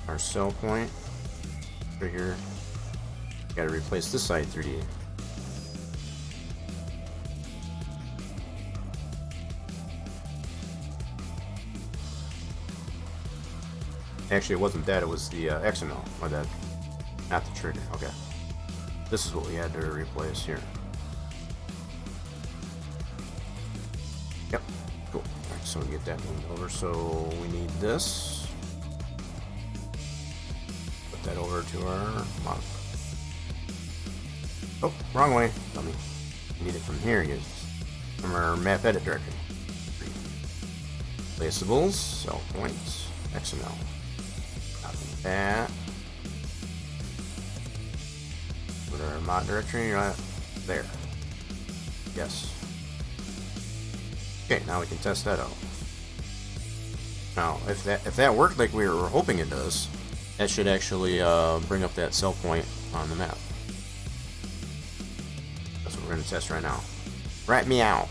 our cell point right here. Gotta replace this side 3D. Actually, it wasn't that, it was the XML. My bad. Not the trigger. Okay. This is what we had to replace here. Yep, cool. Alright, so we get that moved over. So we need this. Put that over to our mod. Oh, wrong way. Dummy. We need it from here, guys. From our map edit directory. Placeables, cell points, XML. Copy that. Put our mod directory right there. Yes. Okay, now we can test that out. Now, if that worked like we were hoping it does, that should actually bring up that cell point on the map. That's what we're going to test right now. Right meow.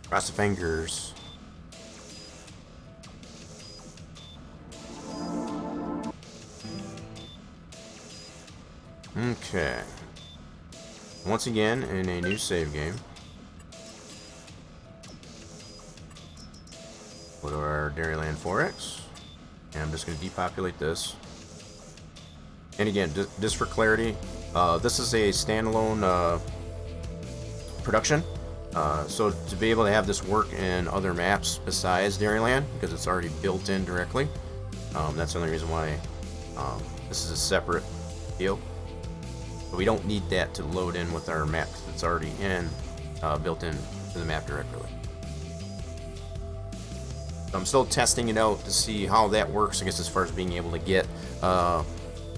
Cross the fingers. Okay. Once again, in a new save game. Go to our Dairyland 4X. And I'm just going to depopulate this. And again, just for clarity, this is a standalone production. So to be able to have this work in other maps besides Dairyland, because it's already built in directly, that's the only reason why this is a separate deal. But we don't need that to load in with our map, because it's already built in to the map directly. So I'm still testing it out to see how that works, I guess, as far as being able to get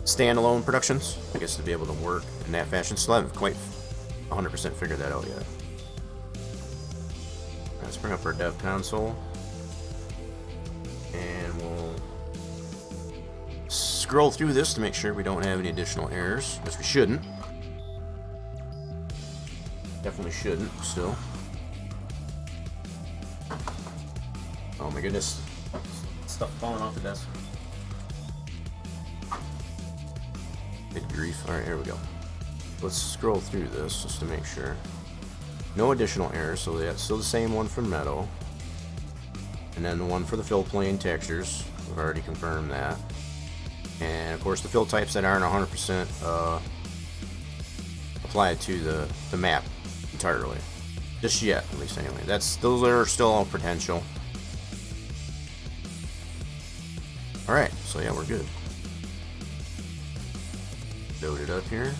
standalone productions, I guess, to be able to work in that fashion. Still haven't quite 100% figured that out yet. Let's bring up our dev console, and we'll scroll through this to make sure we don't have any additional errors, which we shouldn't. Definitely shouldn't, still. Oh my goodness. Stuff falling off the desk. Good grief. Alright, here we go. Let's scroll through this just to make sure. No additional errors, so that's still the same one from Meadow. And then the one for the fill plane textures. We've already confirmed that. And of course the fill types that aren't 100% applied to the map entirely. Just yet, at least anyway. Those are still all potential. Alright, so yeah, we're good. Load it up here.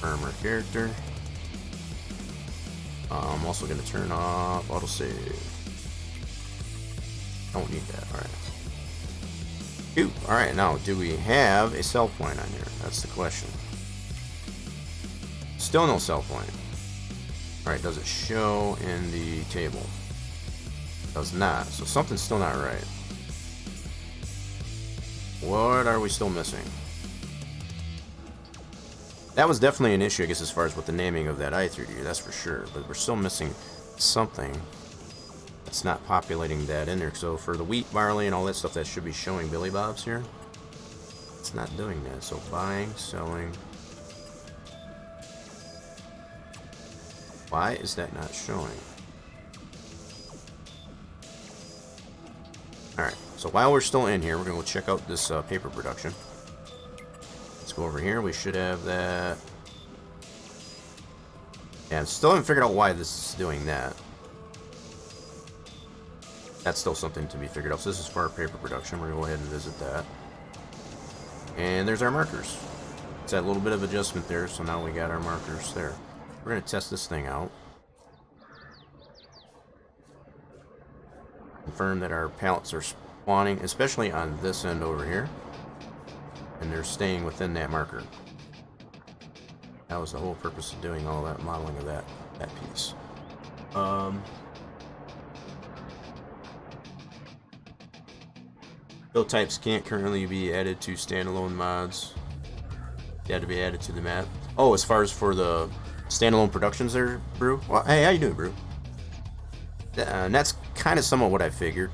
Confirm our character. I'm also going to turn off autosave. Don't need that. Alright. Alright, now, do we have a sell point on here? That's the question. Still no sell point. Alright, does it show in the table? It does not. So something's still not right. What are we still missing? That was definitely an issue, I guess, as far as with the naming of that i3D, that's for sure. But we're still missing something that's not populating that in there. So for the wheat, barley, and all that stuff, that should be showing Billy Bob's here. It's not doing that. So buying, selling. Why is that not showing? Alright, so while we're still in here, we're going to go check out this paper production. Let's go over here. We should have that. Yeah, still haven't figured out why this is doing that. That's still something to be figured out. So this is for our paper production. We're going to go ahead and visit that. And there's our markers. It's that little bit of adjustment there, so now we got our markers there. We're going to test this thing out. Confirm that our pallets are spawning, especially on this end over here. And they're staying within that marker. That was the whole purpose of doing all that modeling of that piece. Build types can't currently be added to standalone mods. They had to be added to the map. Oh, as far as for the standalone productions there, Brew? Well, hey, how you doing, Brew? And that's kind of somewhat what I figured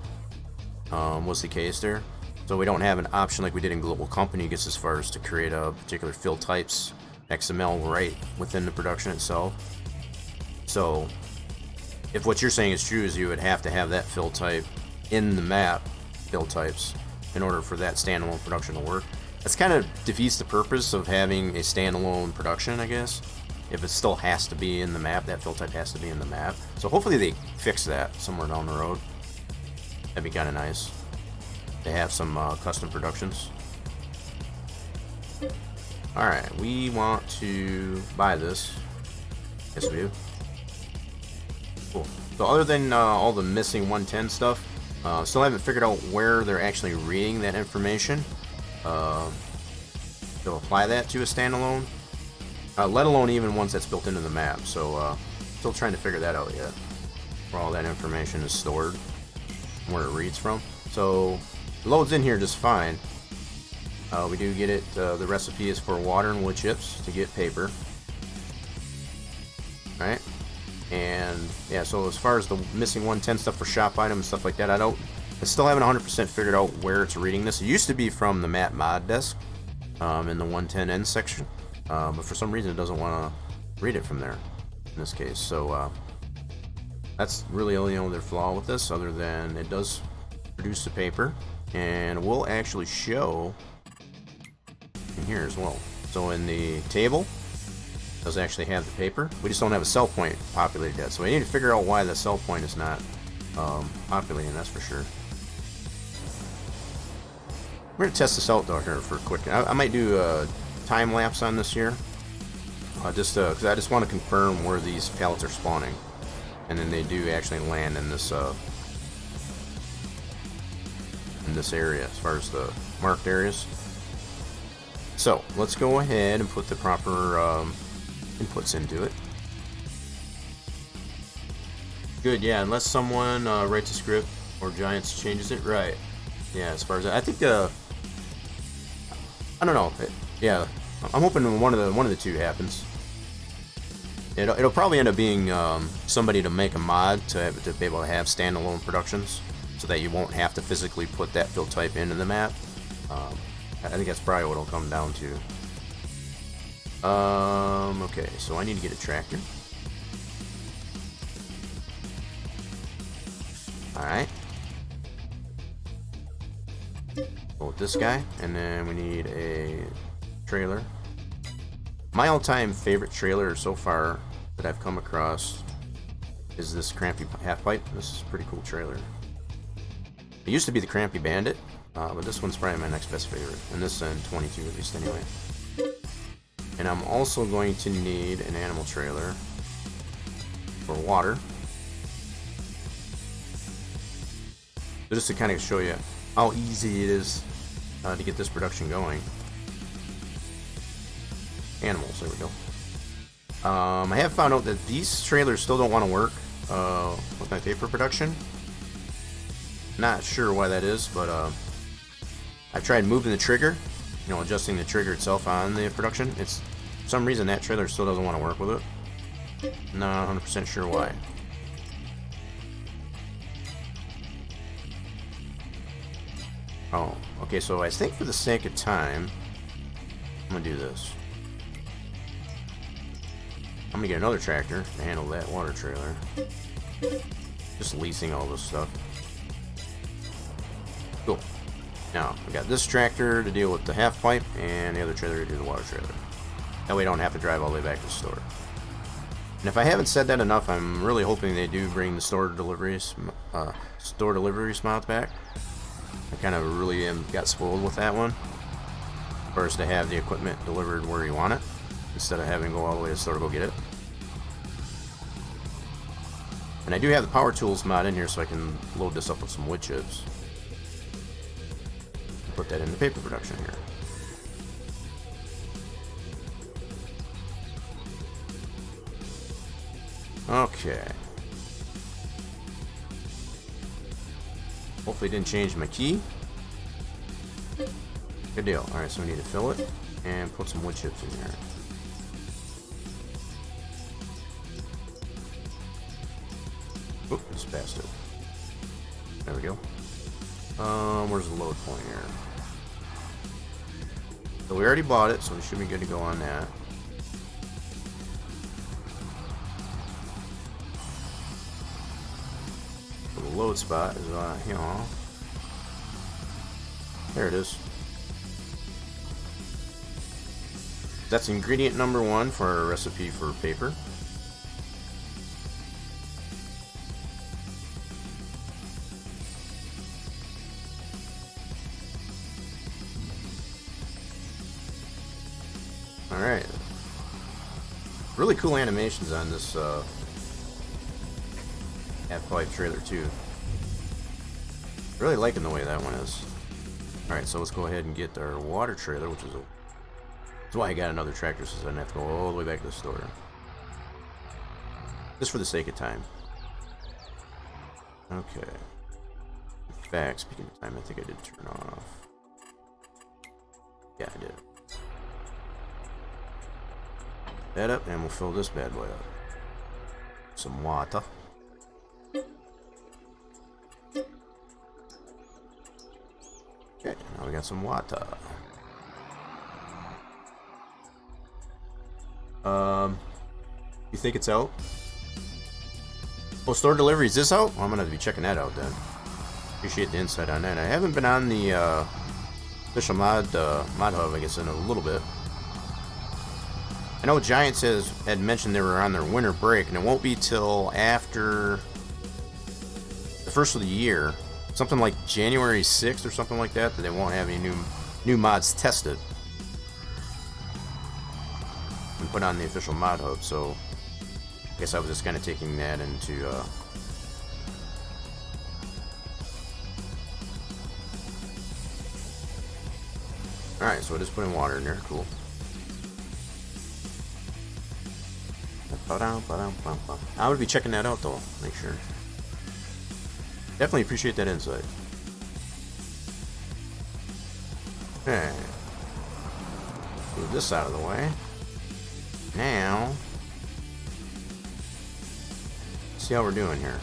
was the case there. So we don't have an option like we did in Global Company, I guess, as far as to create a particular fill types XML right within the production itself. So if what you're saying is true, is you would have to have that fill type in the map fill types in order for that standalone production to work. That's kind of defeats the purpose of having a standalone production, I guess. If it still has to be in the map, that fill type has to be in the map. So hopefully they fix that somewhere down the road. That'd be kind of nice. They have some custom productions. Alright, we want to buy this. Yes, we do. Cool. So other than all the missing 110 stuff, still haven't figured out where they're actually reading that information. To apply that to a standalone. Let alone even once that's built into the map. So still trying to figure that out yet. Where all that information is stored. Where it reads from. So it loads in here just fine. We do get it, the recipe is for water and wood chips to get paper. Right? And yeah, so as far as the missing 110 stuff for shop items and stuff like that, I still haven't 100% figured out where it's reading this. It used to be from the map mod desk in the 110N section, but for some reason it doesn't want to read it from there in this case. So that's really only other flaw with this, other than it does produce the paper, and will actually show in here as well. So in the table, it does actually have the paper. We just don't have a sell point populated yet. So we need to figure out why the sell point is not populating, that's for sure. We're going to test this out though here for a quick. I might do a time lapse on this here. Just because I just want to confirm where these pallets are spawning. And then they do actually land in this area as far as the marked areas. So let's go ahead and put the proper inputs into it. Good, yeah, unless someone writes a script or Giants changes it, right? Yeah, as far as I think, I don't know. Yeah, I'm hoping one of the two happens. It'll probably end up being somebody to make a mod to be able to have standalone productions, so that you won't have to physically put that fill type into the map. I think that's probably what it'll come down to. Okay, so I need to get a tractor. Alright. Go with this guy, and then we need a trailer. My all-time favorite trailer so far that I've come across is this Crampy half pipe. This is a pretty cool trailer. It used to be the Crampy Bandit, but this one's probably my next best favorite, and this in 22 at least anyway. And I'm also going to need an animal trailer for water. So just to kind of show you how easy it is to get this production going. Animals, there we go. I have found out that these trailers still don't want to work with my paper production. Not sure why that is, but I've tried moving the trigger, you know, adjusting the trigger itself on the production. It's for some reason that trailer still doesn't want to work with it. Not 100% sure why. Oh, okay, so I think for the sake of time, I'm gonna do this. I'm gonna get another tractor to handle that water trailer. Just leasing all this stuff. Cool. Now, we got this tractor to deal with the half pipe, and the other trailer to do the water trailer. That way I don't have to drive all the way back to the store. And if I haven't said that enough, I'm really hoping they do bring the store delivery mods back. I kind of really got spoiled with that one. First, to have the equipment delivered where you want it, instead of having to go all the way to the store to go get it. And I do have the power tools mod in here, so I can load this up with some wood chips. Put that into paper production here. Okay. Hopefully it didn't change my key. Good deal. Alright, so we need to fill it and put some wood chips in there. Oop, just passed it. There we go. Where's the load point here? So we already bought it, so we should be good to go on that. So the load spot is here. There it is. That's ingredient number 1 for our recipe for paper. Alright. Really cool animations on this half-pipe trailer too. Really liking the way that one is. Alright, so let's go ahead and get our water trailer, which is that's why I got another tractor, so I don't have to go all the way back to the store. Just for the sake of time. Okay. In fact, speaking of time, I think I did turn off. Yeah, I did. That up, and we'll fill this bad boy up. Some water. Okay, now we got some water. You think it's out? Oh, store delivery, is this out? Well, I'm gonna be checking that out then. Appreciate the insight on that. I haven't been on the official mod hub, I guess, in a little bit. I know Giants had mentioned they were on their winter break, and it won't be till after the first of the year, something like January 6th or something like that, that they won't have any new mods tested and put on the official mod hub. So I guess I was just kind of taking that into Alright, so I just put in water in there, cool. I would be checking that out though, make sure. Definitely appreciate that insight. Okay. Move this out of the way. Now, see how we're doing here.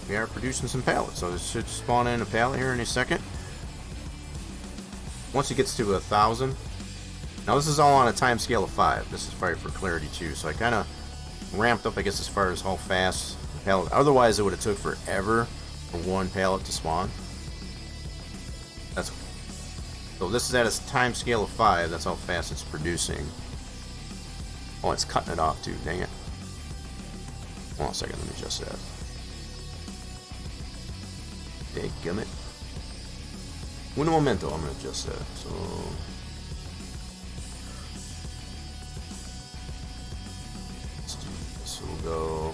We are producing some pallets, so this should spawn in a pallet here in a second. Once it gets to 1,000. Now this is all on a time scale of 5. This is probably for clarity too. So I kind of ramped up, I guess, as far as how fast the pallet. Otherwise, it would have took forever for one pallet to spawn. So this is at a time scale of 5. That's how fast it's producing. Oh, it's cutting it off too. Dang it. Hold on a second. Let me adjust that. Dadgummit. Un momento. I'm going to adjust that. So... let's do this. We'll go...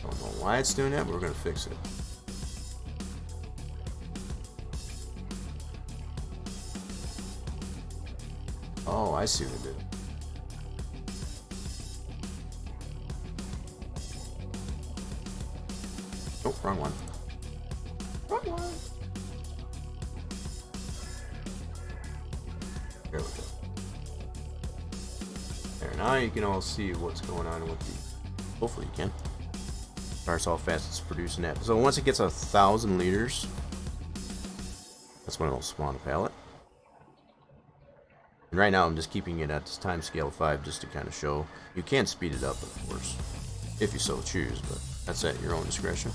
don't know why it's doing that, but we're going to fix it. Oh, I see what it did. Oh, wrong one. Wrong one. There we go. There, now you can all see what's going on with the... hopefully you can. As far as how fast it's producing that. So once it gets 1,000 liters, that's when it'll spawn a pallet. And right now I'm just keeping it at this time scale 5 just to kind of show. You can speed it up, of course, if you so choose, but that's at your own discretion.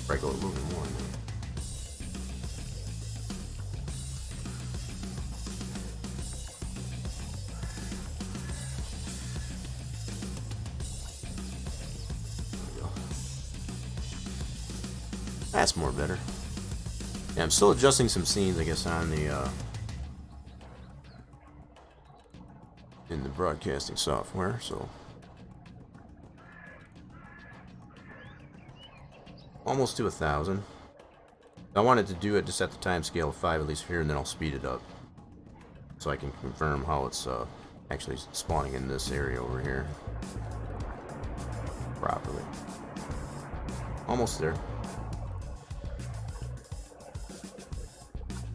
Probably go a little bit more in there. That's more better. Yeah, I'm still adjusting some scenes, I guess, on the in the broadcasting software. So almost to 1,000. I wanted to do it just at the time scale of 5 at least here, and then I'll speed it up so I can confirm how it's actually spawning in this area over here properly. Almost there.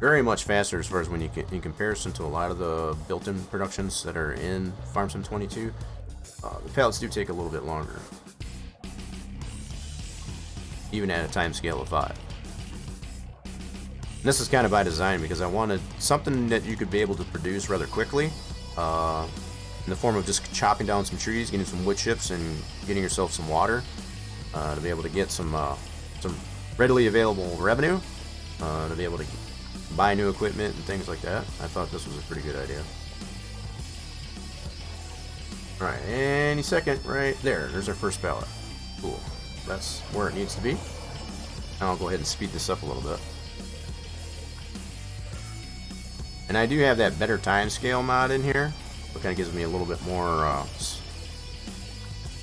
Very much faster as far as when you can, in comparison to a lot of the built-in productions that are in Farm Sim 22. The pallets do take a little bit longer, even at a time scale of 5. And this is kind of by design because I wanted something that you could be able to produce rather quickly, in the form of just chopping down some trees, getting some wood chips, and getting yourself some water, to be able to get some readily available revenue, to be able to buy new equipment and things like that. I thought this was a pretty good idea. Alright, any second, right there. There's our first pallet. Cool. That's where it needs to be. Now I'll go ahead and speed this up a little bit. And I do have that better time scale mod in here. It kind of gives me a little bit more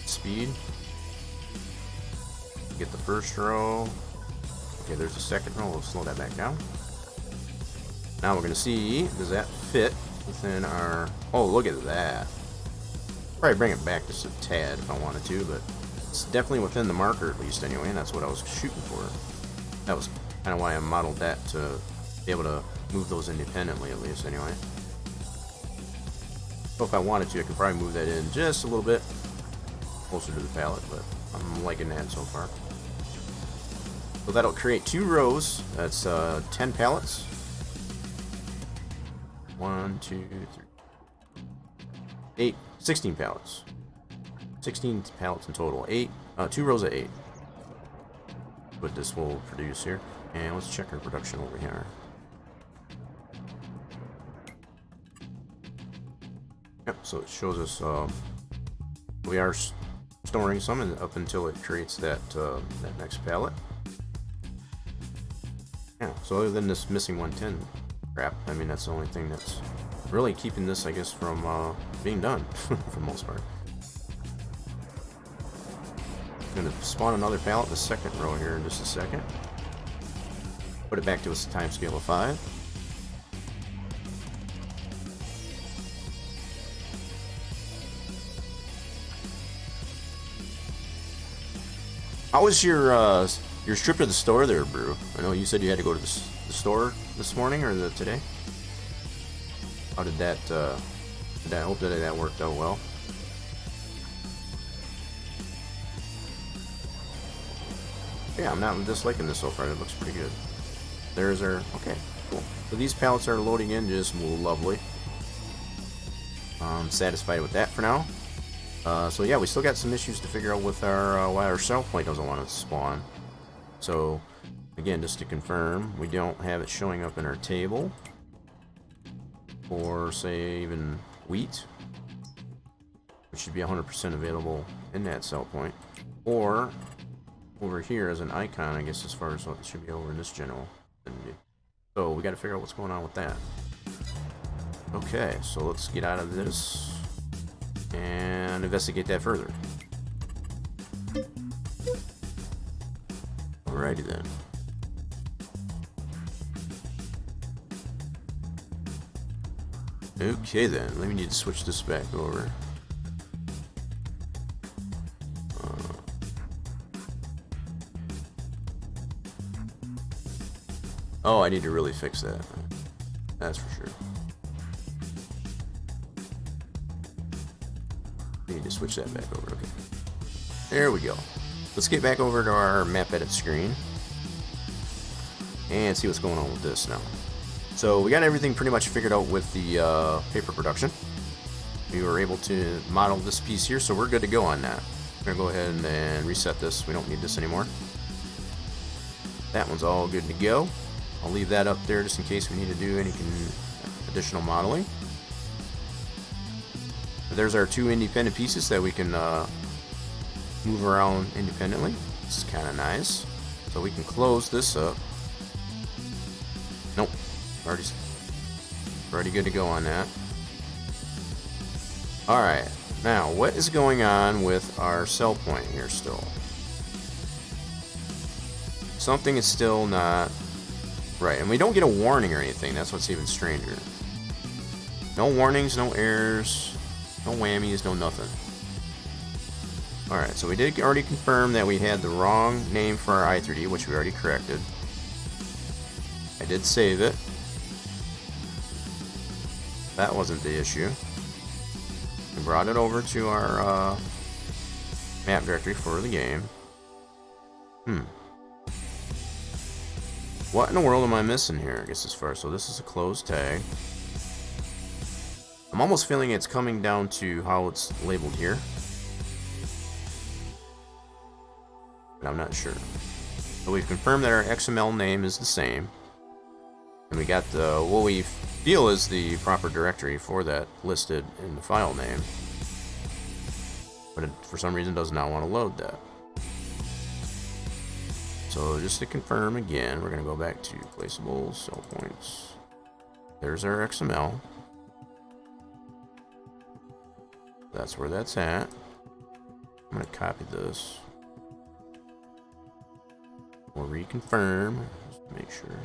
speed. Get the first row. Okay, there's the second row. We'll slow that back down. Now we're going to see, does that fit within our... oh, look at that. Probably bring it back just a tad if I wanted to, but it's definitely within the marker at least anyway, and that's what I was shooting for. That was kind of why I modeled that, to be able to move those independently at least anyway. So if I wanted to, I could probably move that in just a little bit closer to the pallet, but I'm liking that so far. So that'll create 2 rows. That's 10 pallets. 1, 2, 3, 8, 16 pallets. 16 pallets in total. 2 rows of 8. What this will produce here. And let's check our production over here. Yep, so it shows us we are storing some up until it creates that next pallet. Yeah, so other than this missing 110 crap, I mean, that's the only thing that's really keeping this, I guess, from being done for the most part. I'm going to spawn another pallet in the second row here in just a second. Put it back to its time scale of 5. How was your trip to the store there, Brew? I know you said you had to go to the store this morning or today. How did that? I hope that worked out well. Yeah, I'm not disliking this so far. It looks pretty good. There's our, okay, cool. So these pallets are loading in just lovely. I'm satisfied with that for now. So yeah, we still got some issues to figure out with our why our cell point doesn't want to spawn. So again, just to confirm, we don't have it showing up in our table, or say even wheat, which should be 100% available in that cell point, or over here as an icon, I guess, as far as what it should be over in this general. So we got to figure out what's going on with that. Okay, so let's get out of this and investigate that further. Alrighty then. Okay then, let me need to switch this back over. Oh, I need to really fix that. That's for sure. I need to switch that back over. Okay. There we go. Let's get back over to our map edit screen and see what's going on with this now. So we got everything pretty much figured out with the paper production. We were able to model this piece here, so we're good to go on that. I'm gonna go ahead and reset this. We don't need this anymore. That one's all good to go. I'll leave that up there just in case we need to do any additional modeling. There's our two independent pieces that we can move around independently. This is kind of nice. So we can close this up. Nope, already good to go on that. All right, now what is going on with our cell point here still? Something is still not right, and we don't get a warning or anything. That's what's even stranger. No warnings, no errors, no whammies, no nothing. Alright, so we did already confirm that we had the wrong name for our i3D, which we already corrected. I did save it. That wasn't the issue. We brought it over to our map directory for the game. What in the world am I missing here? I guess as far, so this is a closed tag. I'm almost feeling it's coming down to how it's labeled here, but I'm not sure. So we've confirmed that our XML name is the same, and we got the what we feel is the proper directory for that listed in the file name, but it for some reason does not want to load that. So just to confirm again, we're going to go back to placeable cell points. There's our XML. That's where that's at. I'm going to copy this. We'll reconfirm. Just to make sure.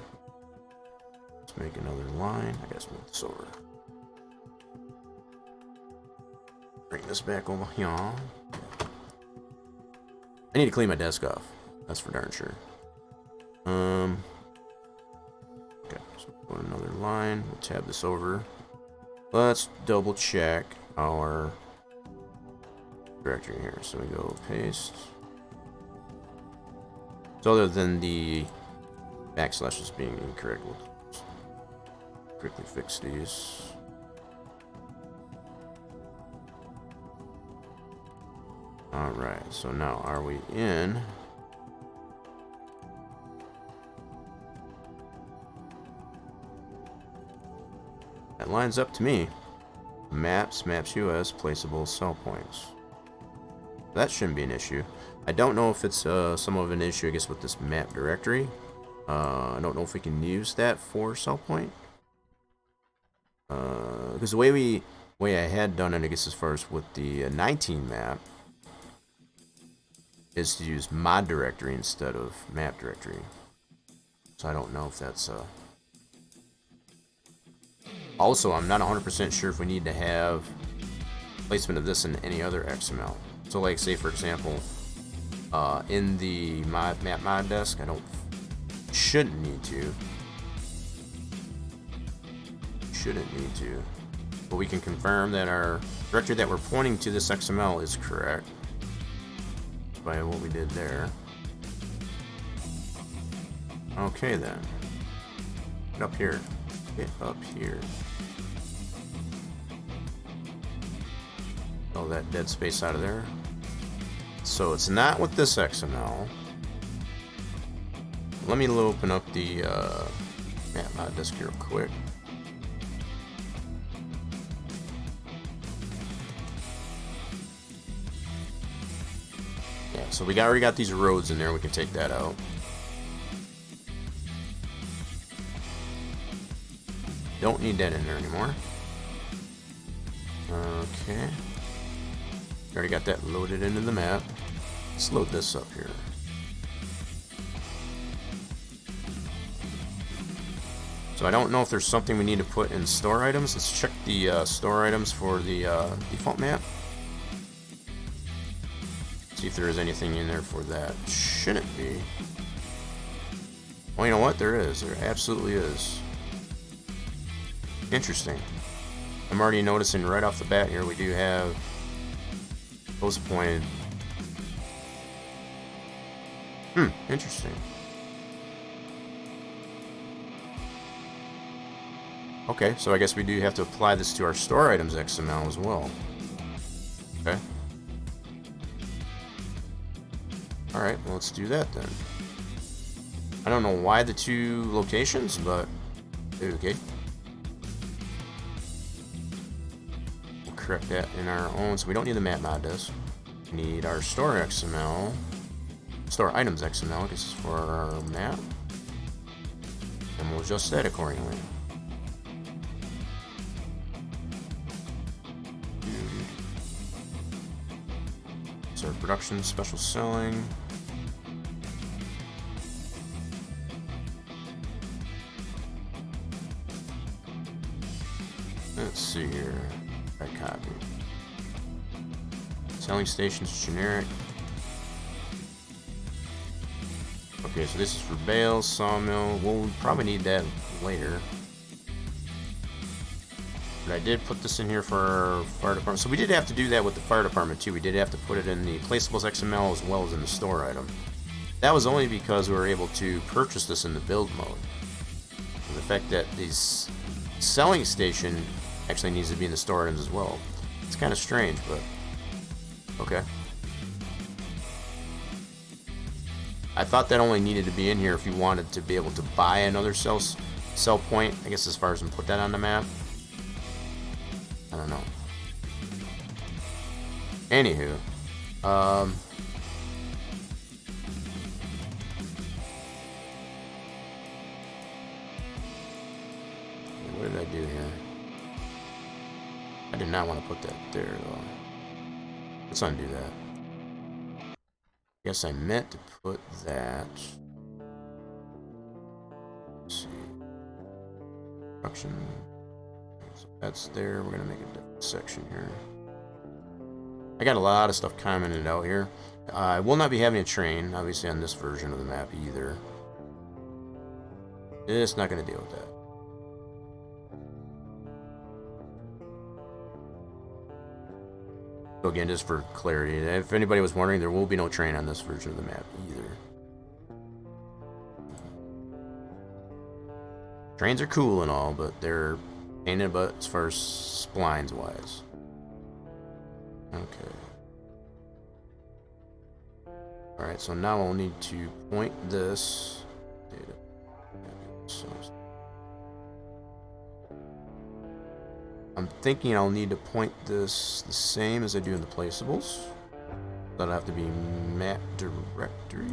Let's make another line. I guess move this over. Bring this back over here. I need to clean my desk off. That's for darn sure. Okay, so go to another line. We'll tab this over. Let's double check our directory here. So we go paste. So other than the backslashes being incorrect, we'll quickly fix these. Alright, so now are we in? That lines up to me. Maps US, placeable cell points. That shouldn't be an issue. I don't know if it's some of an issue, I guess, with this map directory. I don't know if we can use that for cell point. Because the way I had done it, I guess, as far as with the 19 map, is to use mod directory instead of map directory. So I don't know if that's also, I'm not 100% sure if we need to have placement of this in any other XML. So like, say for example, in the map mod desk, I shouldn't need to, but we can confirm that our directory that we're pointing to this XML is correct by what we did there. Okay then. Get up here. Get up here. Oh, that dead space out of there. So it's not with this XML. Let me open up the map mod disk real quick. Yeah, so we already got these roads in there. We can take that out. Don't need that in there anymore. Okay. Already got that loaded into the map. Let's load this up here. So I don't know if there's something we need to put in store items. Let's check the store items for the default map. See if there is anything in there for that. Shouldn't be. Well, you know what? There is. There absolutely is. Interesting. I'm already noticing right off the bat here we do have those pointed. Interesting. Okay, so I guess we do have to apply this to our store items XML as well. Okay. Alright, well, let's do that then. I don't know why the two locations, but okay. We'll correct that in our own, so we don't need the map mod disk. We need our store XML. Store items XML, this is for our map. And we'll adjust that accordingly. So production, special selling. Let's see here. I copy. Selling stations, generic. Okay, so this is for bales, sawmill. Well, we probably need that later. But I did put this in here for our fire department. So we did have to do that with the fire department too. We did have to put it in the placeables XML as well as in the store item. That was only because we were able to purchase this in the build mode. And the fact that this selling station actually needs to be in the store items as well. It's kind of strange, but okay. I thought that only needed to be in here if you wanted to be able to buy another sell point, I guess, as far as and put that on the map. I don't know. Anywho, what did I do here? I did not want to put that there, though. Let's undo that. Guess I meant to put that. Let's see. Production. So that's there. We're gonna make a different section here. I got a lot of stuff commented out here. I will not be having a train, obviously, on this version of the map either. It's not gonna deal with that. So again, just for clarity, if anybody was wondering, there will be no train on this version of the map either. Trains are cool and all, but they're pain in the butt as far as splines wise. Okay. Alright, so now I'll need to point this data. I'm thinking I'll need to point this the same as I do in the placeables. That'll have to be map directory.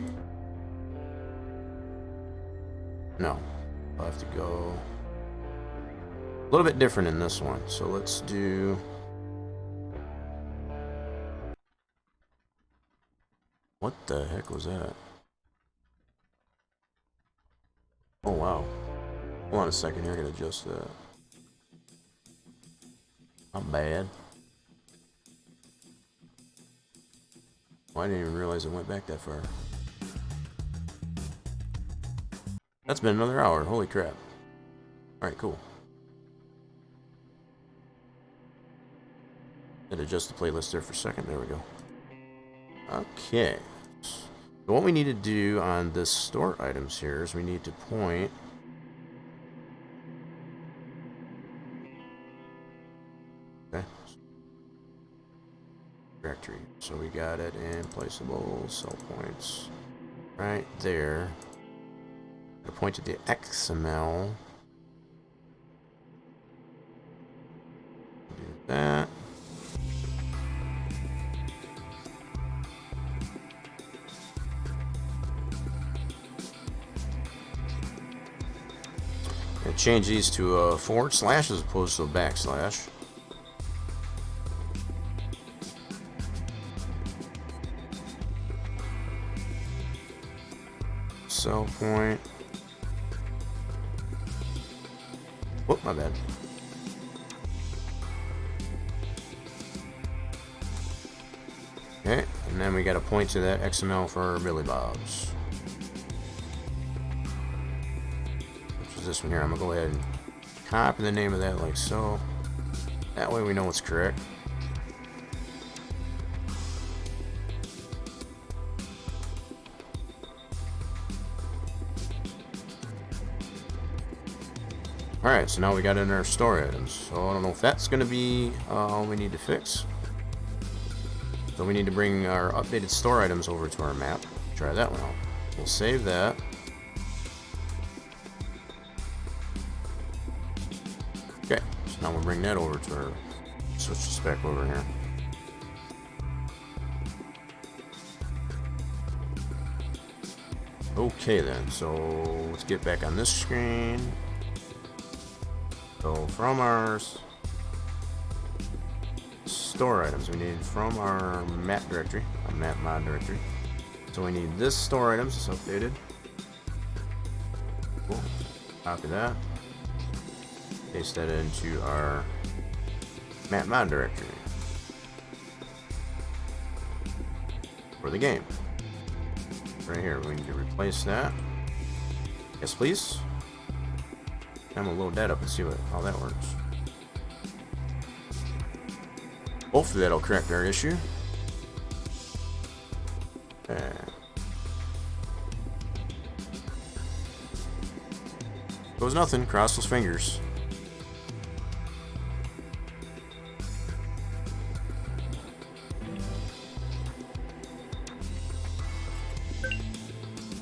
No, I'll have to go a little bit different in this one. So let's do. What the heck was that? Oh wow. Hold on a second here, I gotta adjust that. Not bad. Oh, I didn't even realize it went back that far. That's been another hour. Holy crap. Alright, cool. Did adjust the playlist there for a second. There we go. Okay. So what we need to do on this store items here is we need to point directory. So we got it in placeable cell points right there. I pointed the XML. Do that. And change these to a forward slash as opposed to a backslash. Cell point. Whoop, my bad. Okay, and then we got to point to that XML for Billy Bob's. Which is this one here. I'm gonna go ahead and copy the name of that like so. That way we know it's correct. Alright, so now we got in our store items. So I don't know if that's going to be all we need to fix. So we need to bring our updated store items over to our map. Try that one out. We'll save that. Okay, so now we'll bring that over to our... Switch this back over here. Okay then, so let's get back on this screen. So from our store items, we need from our map directory, our map mod directory. So we need this store items, it's updated. Cool. Copy that. Paste that into our map mod directory for the game. Right here, we need to replace that. Yes, please. I'm gonna load that up and see how that works. Hopefully that'll correct our issue. Goes nothing, cross those fingers.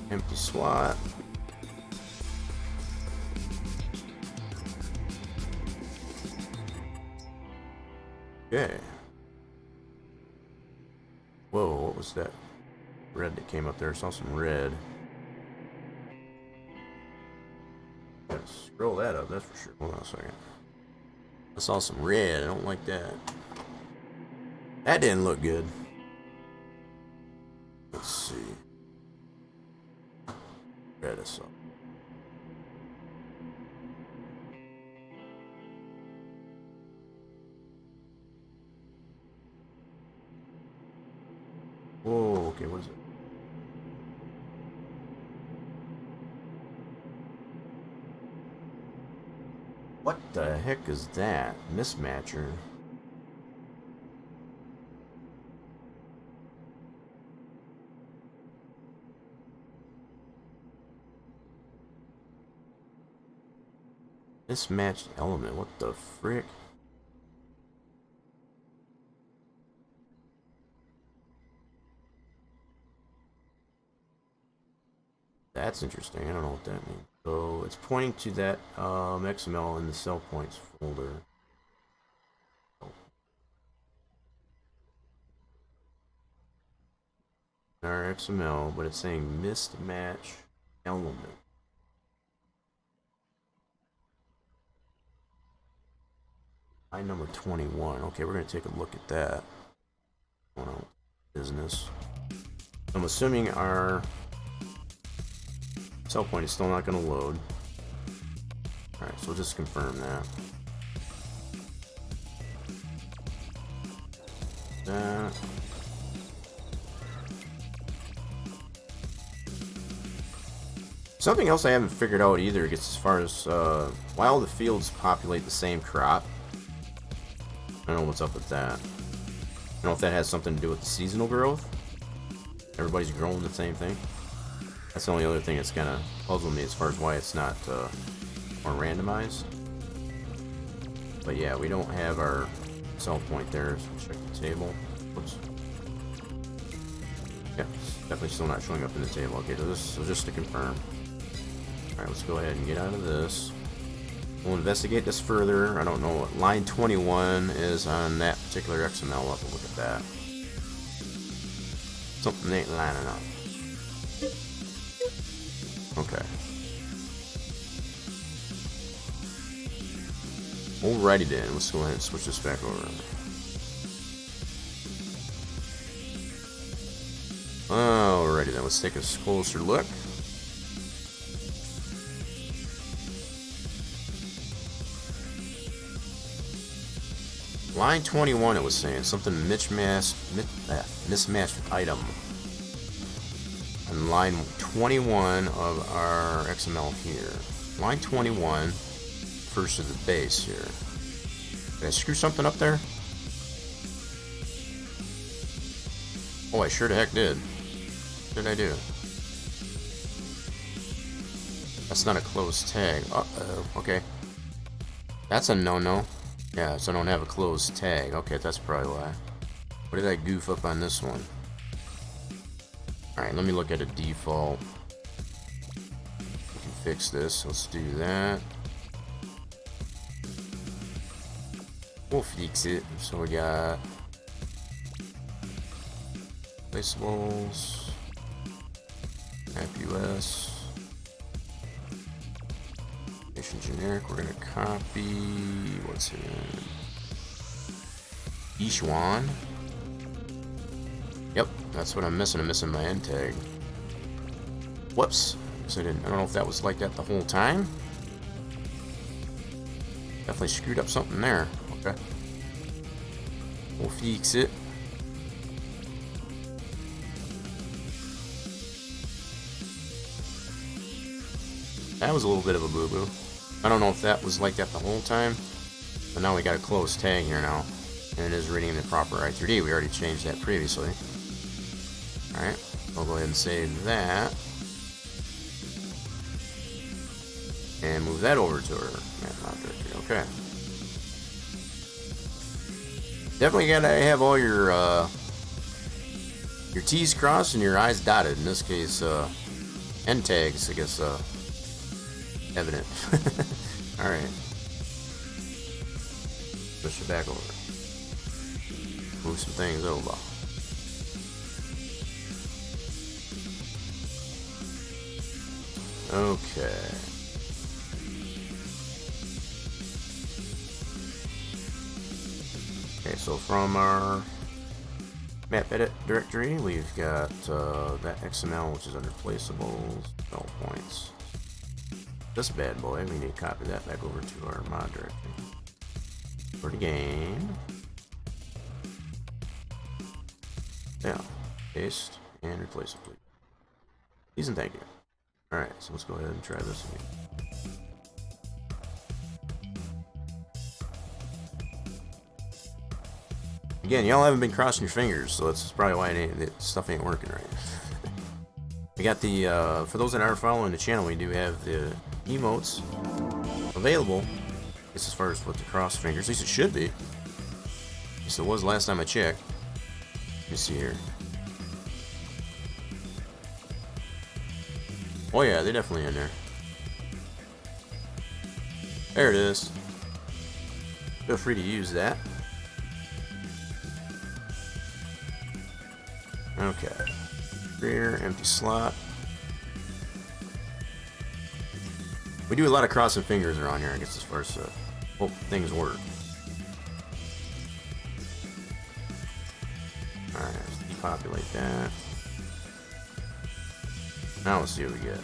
Empty SWAT. Okay. Whoa, what was that? Red that came up there. I saw some red. Gotta scroll that up, that's for sure. Hold on a second. I saw some red. I don't like that. That didn't look good. Let's see. Red I saw. Whoa, okay, what is it? What the heck is that? Mismatcher. Mismatched element, what the frick? That's interesting. I don't know what that means. So it's pointing to that XML in the cell points folder. Our XML, but it's saying mismatch element. Line number 21. Okay, we're going to take a look at that. Business. I'm assuming our cell point is still not going to load. Alright, so we'll just confirm that. Something else I haven't figured out either gets as far as while the fields populate the same crop. I don't know what's up with that. I don't know if that has something to do with the seasonal growth. Everybody's growing the same thing. That's the only other thing that's kind of puzzled me as far as why it's not more randomized. But yeah, we don't have our cell point there, so check the table. Whoops. Yeah, definitely still not showing up in the table. Okay, so just to confirm. Alright, let's go ahead and get out of this. We'll investigate this further. I don't know what line 21 is on that particular XML. We'll have to look at that. Something ain't lining up. Okay. Alrighty then, let's go ahead and switch this back over. Alrighty then, let's take a closer look. Line 21, it was saying something mismatched item. And line 21 of our XML here. Line 21, first to the base here. Did I screw something up there? Oh, I sure the heck did. What did I do? That's not a closed tag. Uh-oh, okay. That's a no-no. Yeah, so I don't have a closed tag. Okay, that's probably why. What did I goof up on this one? Alright, let me look at a default. We can fix this. Let's do that. We'll fix it. So we got placeables, AppUS, nation generic. We're gonna copy what's in Ishwan. Yep, that's what I'm missing. I'm missing my end tag. Whoops. So I don't know if that was like that the whole time. Definitely screwed up something there. Okay. We'll fix it. That was a little bit of a boo-boo. I don't know if that was like that the whole time. But now we got a closed tag here now. And it is reading the proper I3D. We already changed that previously. Alright. I'll go ahead and save that. And move that over to our map directory. Okay. Definitely gotta have all your T's crossed and your I's dotted. In this case, end tags, I guess, evident. Alright. Push it back over. Move some things over. Okay. Okay, so from our map edit directory, we've got that XML, which is under placeables, null points. This bad boy, we need to copy that back over to our mod directory. For the game. Yeah. Paste and replace it, please. Please and thank you. Alright, so let's go ahead and try this again. Again, y'all haven't been crossing your fingers, so that's probably why stuff ain't working right. We got the, for those that are following the channel, we do have the emotes available. This as far as what the cross fingers, at least it should be. At least it was last time I checked. Let me see here. Oh yeah, they're definitely in there. There it is. Feel free to use that. Okay. Rear, empty slot. We do a lot of crossing fingers around here, I guess, as far as hope things work. Alright, let's depopulate that. Now let's see what we get.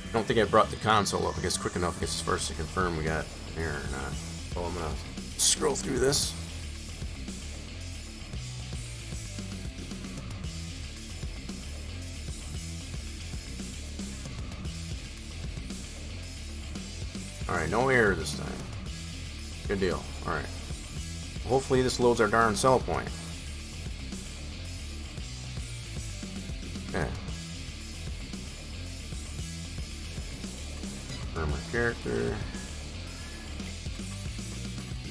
I don't think I brought the console up, I guess, quick enough, I guess, first to confirm we got error or not. So I'm gonna scroll through this. Alright, no error this time. Good deal. Alright. Hopefully this loads our darn sell point. Okay. Confirm our character.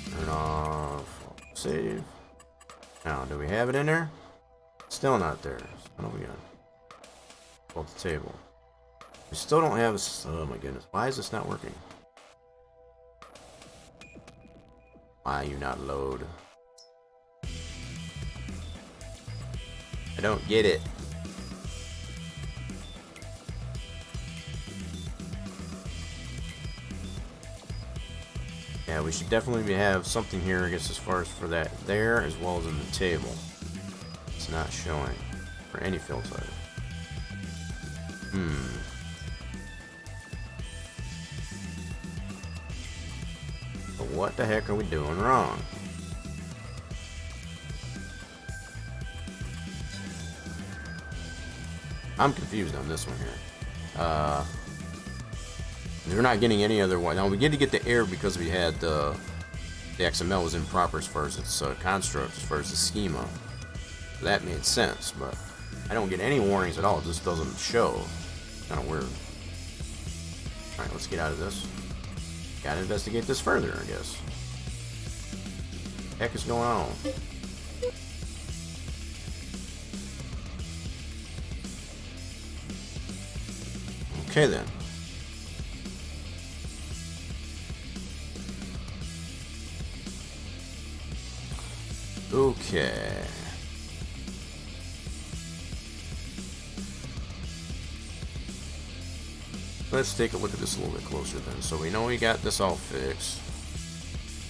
Turn off save. Now, do we have it in there? Still not there. Son of a gun. Off the table. We still don't have. Oh my goodness. Why is this not working? Why you not load? I don't get it. Yeah, we should definitely have something here, I guess, as far as for that there, as well as in the table. It's not showing for any field type. But what the heck are we doing wrong? I'm confused on this one here. We're not getting any other one. Now we get to get the air because we had the XML was improper as far as its construct, as far as the schema. So that made sense, but I don't get any warnings at all. It just doesn't show. Kind of weird. All right, let's get out of this. Gotta investigate this further, I guess. What the heck is going on? Okay then. Okay. Let's take a look at this a little bit closer then. So we know we got this all fixed.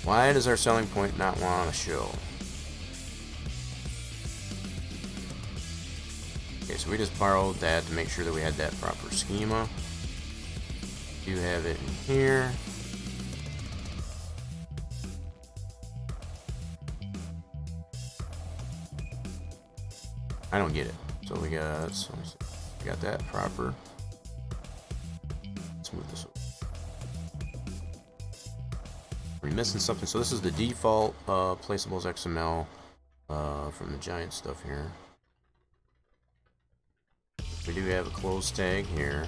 Why does our selling point not want to show? Okay, so we just borrowed that to make sure that we had that proper schema. You have it in here. I don't get it. So we got that proper. Let's move this over. We're missing something. So this is the default placeables XML from the giant stuff here. We do have a close tag here.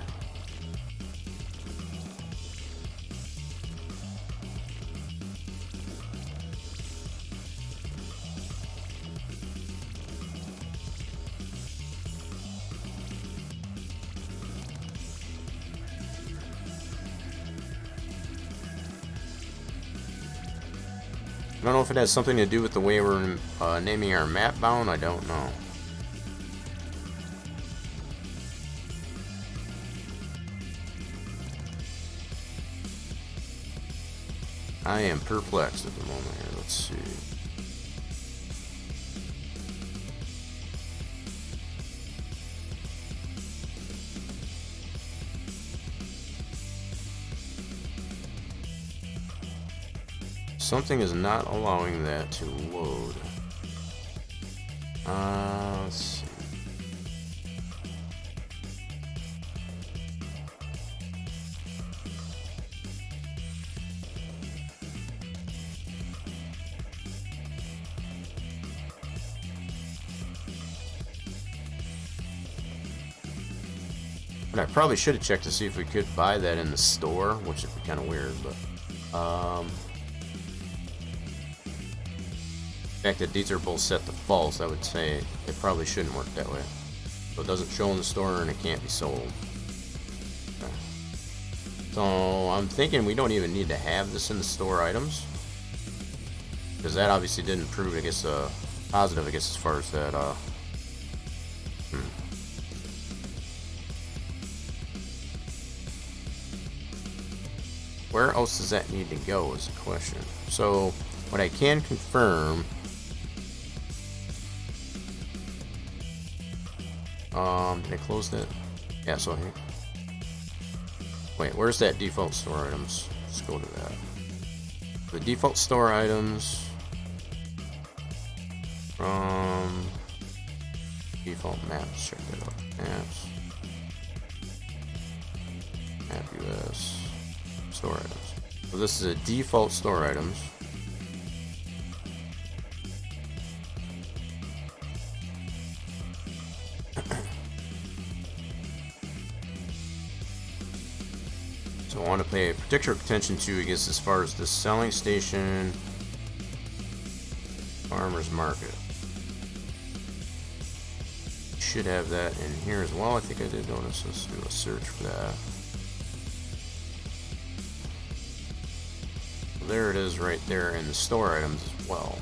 I don't know if it has something to do with the way we're naming our map bound. I don't know. I am perplexed at the moment here. Let's see. Something is not allowing that to load. Let's see. But I probably should have checked to see if we could buy that in the store, which would be kind of weird, but the fact that these are both set to false, I would say it probably shouldn't work that way. So it doesn't show in the store and it can't be sold. Okay. So I'm thinking we don't even need to have this in the store items, because that obviously didn't prove, I guess, positive, I guess, as far as that. Where else does that need to go is the question. So what I can confirm, did I close that? Yeah, so here. Wait, where's that default store items? Let's go to that. The default store items from default maps. Check that out. Maps. Map US. Store items. So this is a default store items. So I want to pay particular attention to, I guess, as far as the selling station. Farmer's Market. Should have that in here as well. I think I did notice. Let's do a search for that. There it is right there in the store items as well.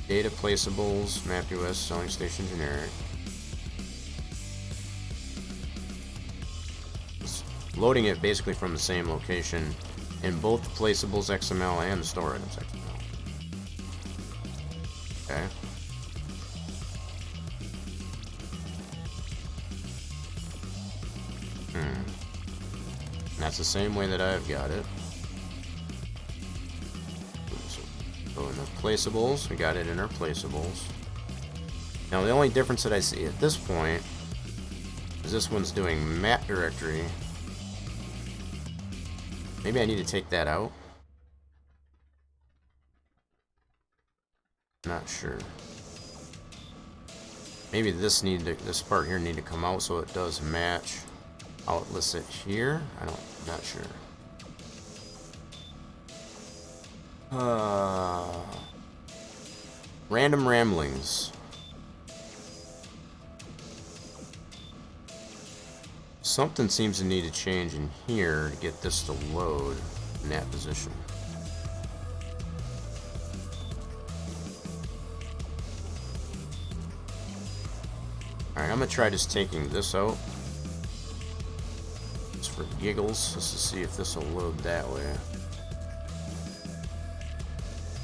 Data placeables, Map US, selling station generic. It's loading it basically from the same location in both the placeables XML and the store items XML. Okay. And that's the same way that I've got it. So in the placeables, we got it in our placeables. Now the only difference that I see at this point is this one's doing map directory. Maybe I need to take that out. Not sure. Maybe this part here need to come out so it does match how it lists it here. Not sure. Random ramblings. Something seems to need to change in here to get this to load in that position. Alright, I'm gonna try just taking this out. Just for giggles, just to see if this will load that way.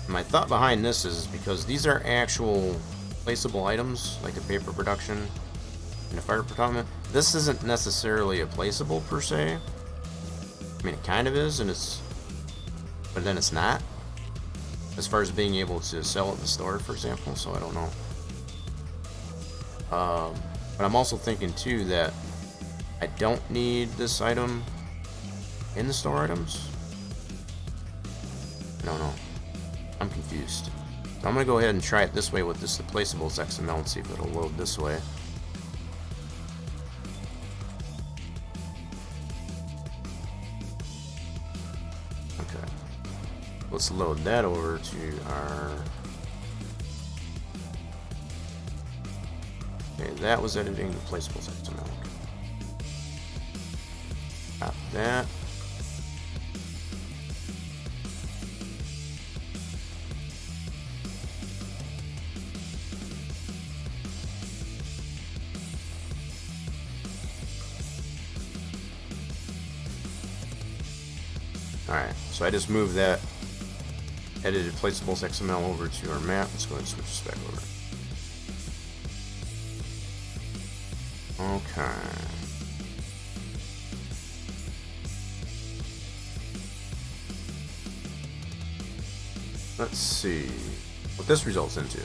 My thought behind this is because these are actual placeable items, like the paper production and the fire department. This isn't necessarily a placeable per se. I mean, it kind of is, but then it's not. As far as being able to sell it in the store, for example, so I don't know. But I'm also thinking too that I don't need this item in the store items. I don't know. I'm confused. So I'm gonna go ahead and try it this way with this the placeables XML and see if it'll load this way. Okay. Let's load that over to our. Okay, that was editing the placeables XML. Got that. Alright, so I just moved that edited placeables XML over to our map. Let's go ahead and switch this back over. Okay. Let's see what this results into.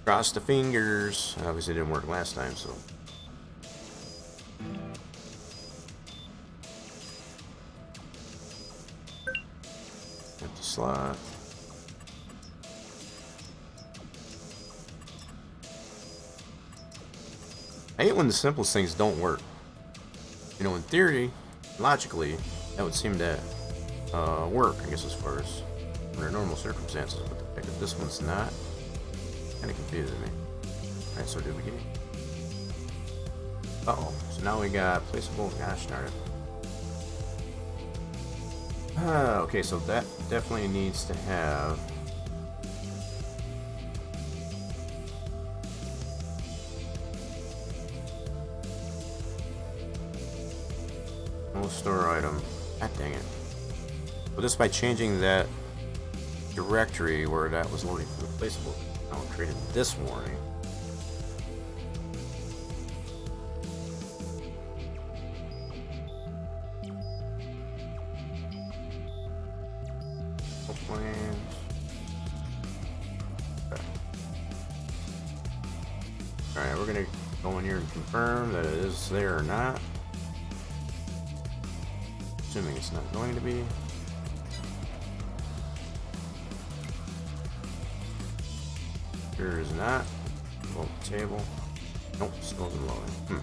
Cross the fingers. Obviously it didn't work last time, so. Empty slot. I hate when the simplest things don't work. You know, in theory, logically, that would seem to work, I guess, as far as under normal circumstances, but the fact that this one's not kind of confusing me. Alright, so did we get it? Uh-oh. So now we got placeable. Gosh darn it. Okay, so that definitely needs to have no store item. God dang it. But just by changing that directory where that was loading for the placeable, now it created this warning. Plans. Okay. Alright, we're gonna go in here and confirm that it is there or not. Assuming it's not going to be. Sure is not. Default table. Nope, still loading.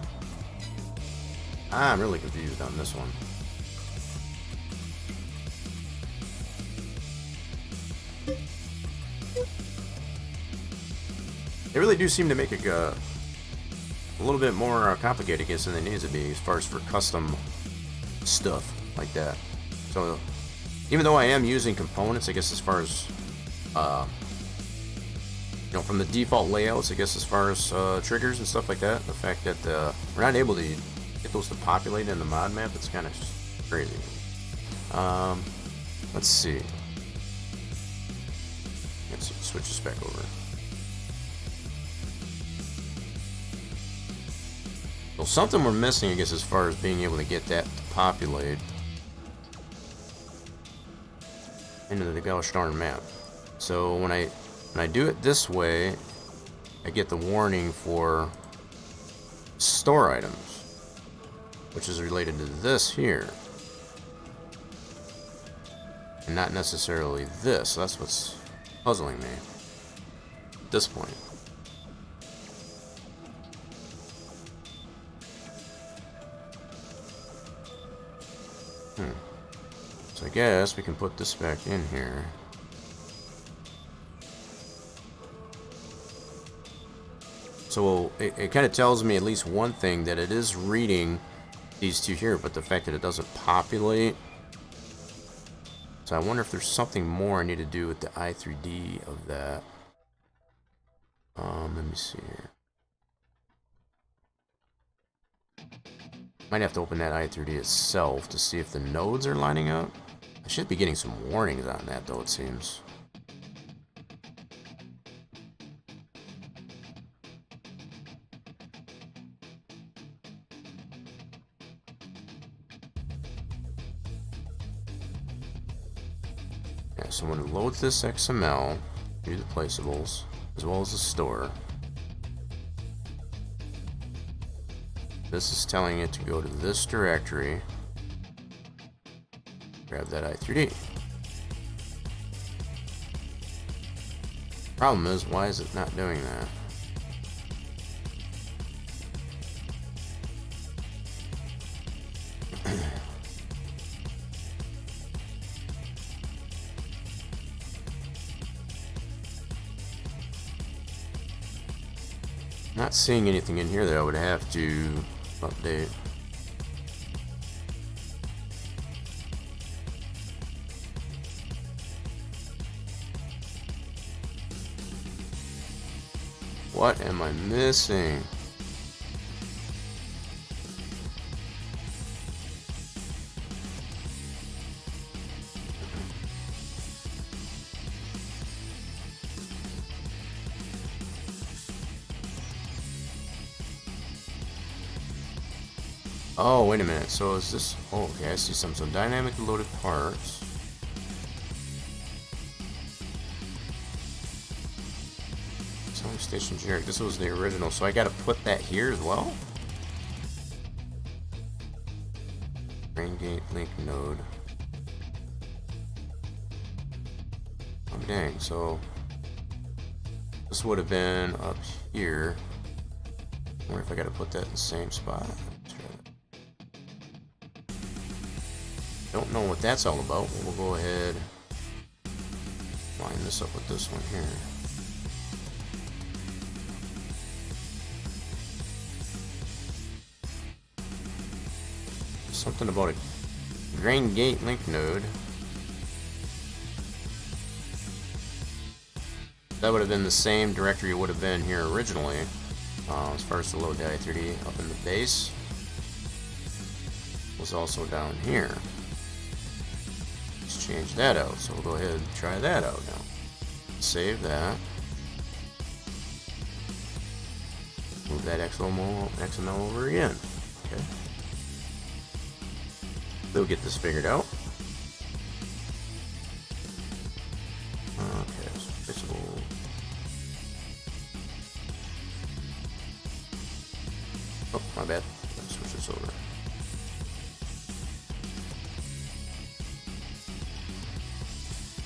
I'm really confused on this one. They really do seem to make it a little bit more complicated, I guess, than it needs to be as far as for custom stuff like that. So, even though I am using components, I guess as far as, you know, from the default layouts, I guess as far as triggers and stuff like that, the fact that we're not able to get those to populate in the mod map, it's kind of crazy. Let's see. Let's switch this back over. So something we're missing, I guess, as far as being able to get that to populate into the gosh darn map. So when I do it this way, I get the warning for store items, which is related to this here, and not necessarily this. So that's what's puzzling me at this point. So I guess we can put this back in here. So it kind of tells me at least one thing, that it is reading these two here, but the fact that it doesn't populate. So I wonder if there's something more I need to do with the i3D of that. Let me see here. Might have to open that i3D itself to see if the nodes are lining up. I should be getting some warnings on that though, it seems. Yeah, so when it loads this XML, do the placeables, as well as the store. This is telling it to go to this directory, grab that i3D. Problem is, why is it not doing that? Not seeing anything in here that I would have to update. What am I missing? Oh, wait a minute. So is this... Oh, okay, I see some dynamically loaded parts. Selling station generic. This was the original, so I gotta put that here as well? Grain gate link node. Oh, dang. So this would have been up here. I wonder if I gotta put that in the same spot. Don't know what that's all about, but we'll go ahead line this up with this one here. Something about a grain gate link node. That would have been the same directory it would have been here originally, as far as the load i3D up in the base. Was also down here. Change that out, so we'll go ahead and try that out now. Save that. Move that XML over again. Okay. We'll get this figured out. Okay, so fixable. Oh, my bad. Let's switch this over.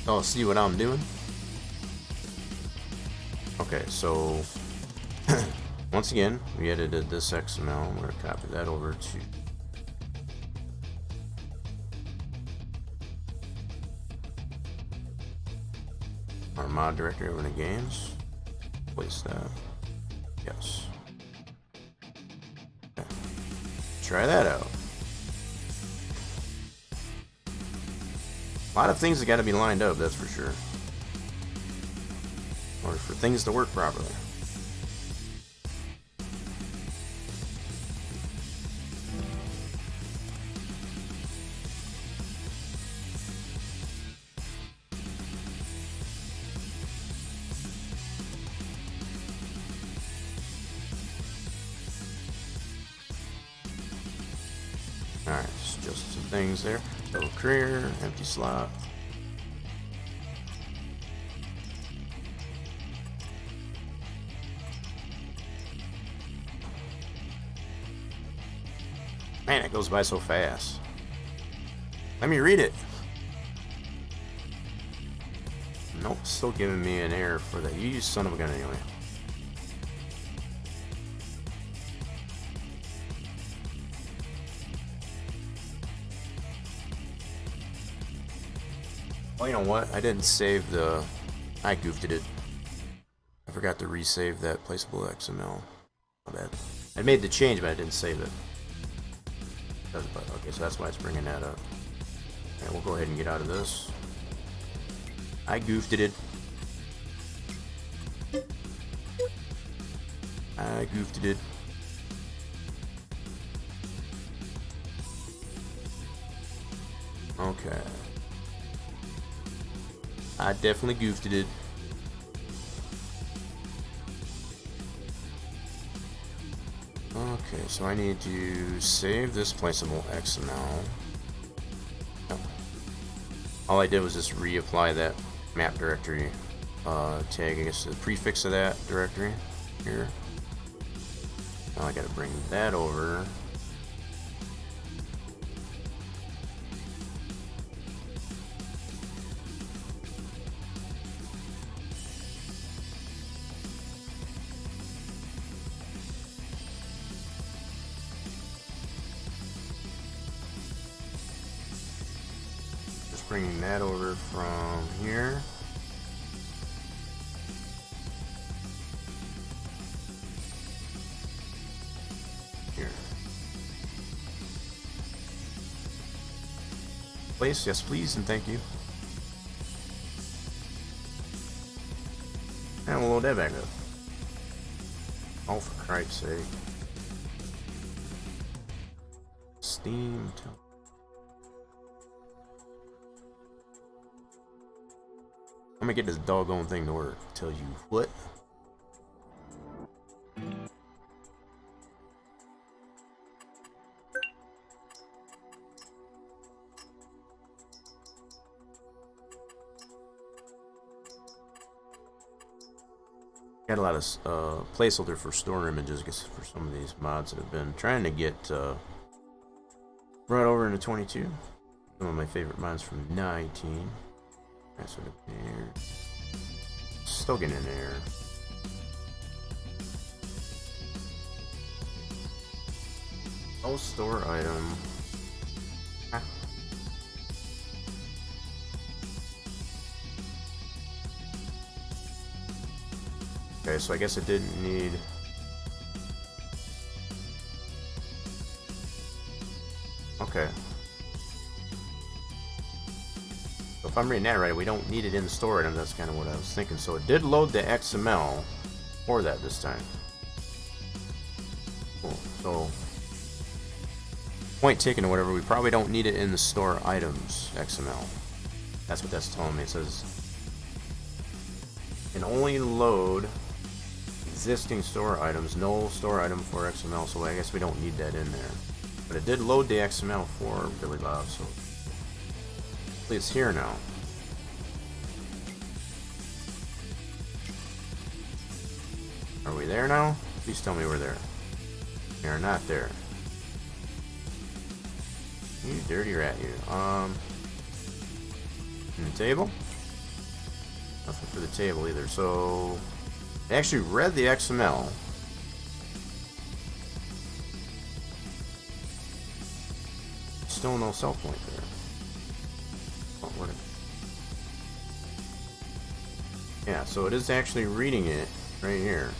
Oh, see what I'm doing? Okay, so Once again, we edited this XML. We're going to copy that over to our mod directory over in the games. Place that. Yes. Okay. Try that out. A lot of things that got to be lined up, that's for sure. Or for things to work properly. Alright, just some things there. Double career, empty slot. Man, it goes by so fast. Let me read it. Nope, still giving me an error for that. You son of a gun anyway. Well, you know what? I didn't save the... I goofed it. I forgot to resave that placeable XML. My bad. I made the change, but I didn't save it. Okay, so that's why it's bringing that up. And we'll go ahead and get out of this. I goofed it. I goofed it. Okay. I definitely goofed it. Okay, so I need to save this placeable XML. Oh. All I did was just reapply that map directory tag, I guess the prefix of that directory here. Now I gotta bring that over. Bringing that over from here. Here. Place, yes please, and thank you. And we'll load that back up. Oh, for Christ's sake. Steam. I'm gonna get this doggone thing to work. Tell you what. Got a lot of placeholder for store images, I guess, for some of these mods that have been trying to get brought over into 22. Some of my favorite mods from 19. That's sort of there. Still getting in there. No store item. Ah. Okay, so I guess it didn't need. Okay. If I'm reading that right, we don't need it in the store item. That's kind of what I was thinking. So it did load the XML for that this time. Cool. So, point taken or whatever, we probably don't need it in the store items XML. That's what that's telling me. It says can only load existing store items, no store item for XML. So I guess we don't need that in there. But it did load the XML for Billy Bob, so it's here now. Are we there now? Please tell me we're there. We are not there. You dirty rat, you. In the table? Nothing for the table either. So, I actually read the XML still no cell point there. Oh, where'd it... Yeah, so it is actually reading it right here.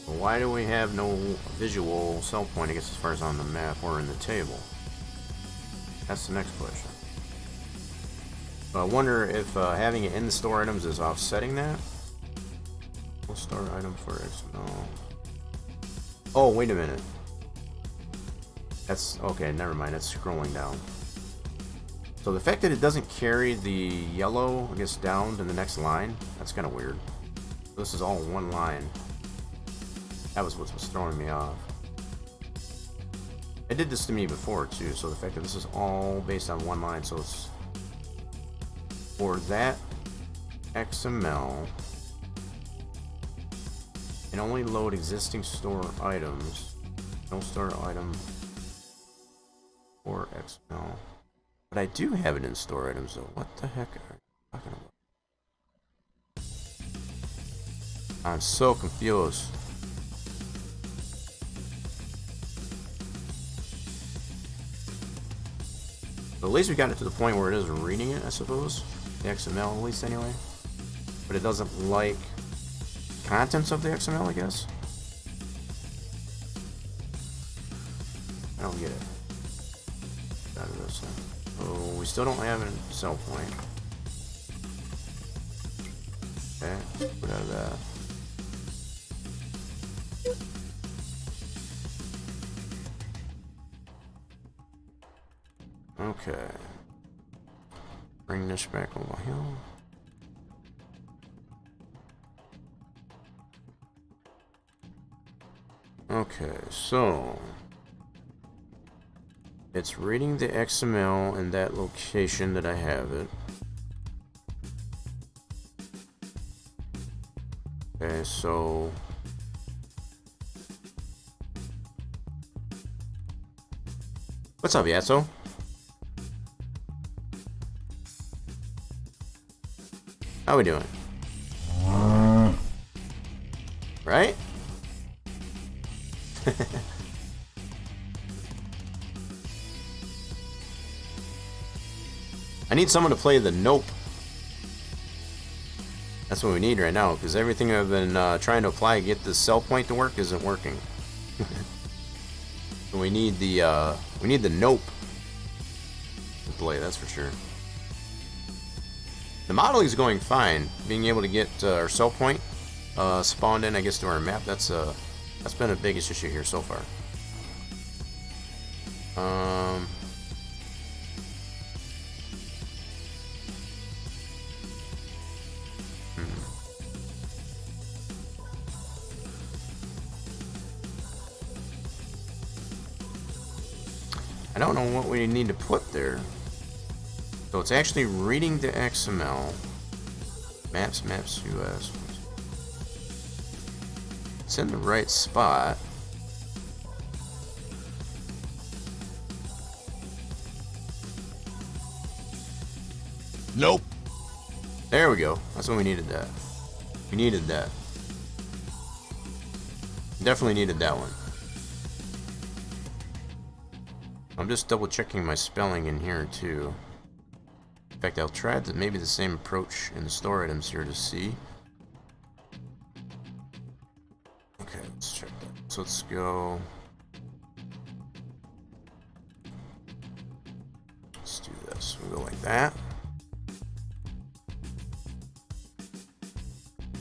But why do we have no visual cell point, I guess, as far as on the map or in the table? That's the next question. I wonder if having it in the store items is offsetting that. We'll store item for XML. Oh, wait a minute. That's okay, never mind. That's scrolling down. So the fact that it doesn't carry the yellow, I guess, down to the next line, that's kind of weird. This is all one line. That was what was throwing me off. It did this to me before too, so the fact that this is all based on one line, so it's for that XML and only load existing store items. No store item or XML. But I do have it in store items though. What the heck are you talking about? I'm so confused. But at least we got it to the point where it is reading it, I suppose. The XML, at least anyway. But it doesn't like contents of the XML, I guess. I don't get it. Out of this thing. Oh, we still don't have a cell point. Okay, put out of that. Okay. Bring this back over here. Okay, so it's reading the XML in that location that I have it. Okay, so what's up, Yatso? How we doing? Right? I need someone to play the Nope. That's what we need right now, because everything I've been trying to apply to get the cell point to work isn't working. So we need the Nope to play, that's for sure. The modeling is going fine. Being able to get our cell point spawned in, I guess, to our map, that's been the biggest issue here so far. I don't know what we need to put there. So it's actually reading the XML. Maps US. It's in the right spot. Nope. There we go. That's when we needed that. We needed that. Definitely needed that one. I'm just double checking my spelling in here too. In fact, I'll try maybe the same approach in the store items here to see. Okay, let's check that. So let's go. Let's do this. We'll go like that.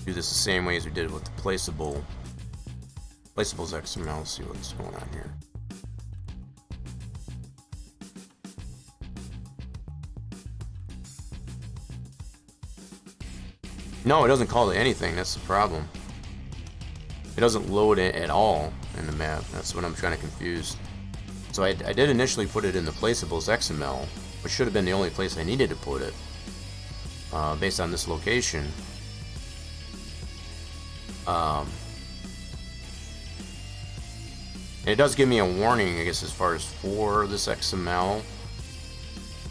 Do this the same way as we did with the placeables XML. Let's see what's going on here. No, it doesn't call it anything. That's the problem. It doesn't load it at all in the map. That's what I'm trying to confuse. So I did initially put it in the placeables XML, which should have been the only place I needed to put it, based on this location. It does give me a warning, I guess, as far as for this XML,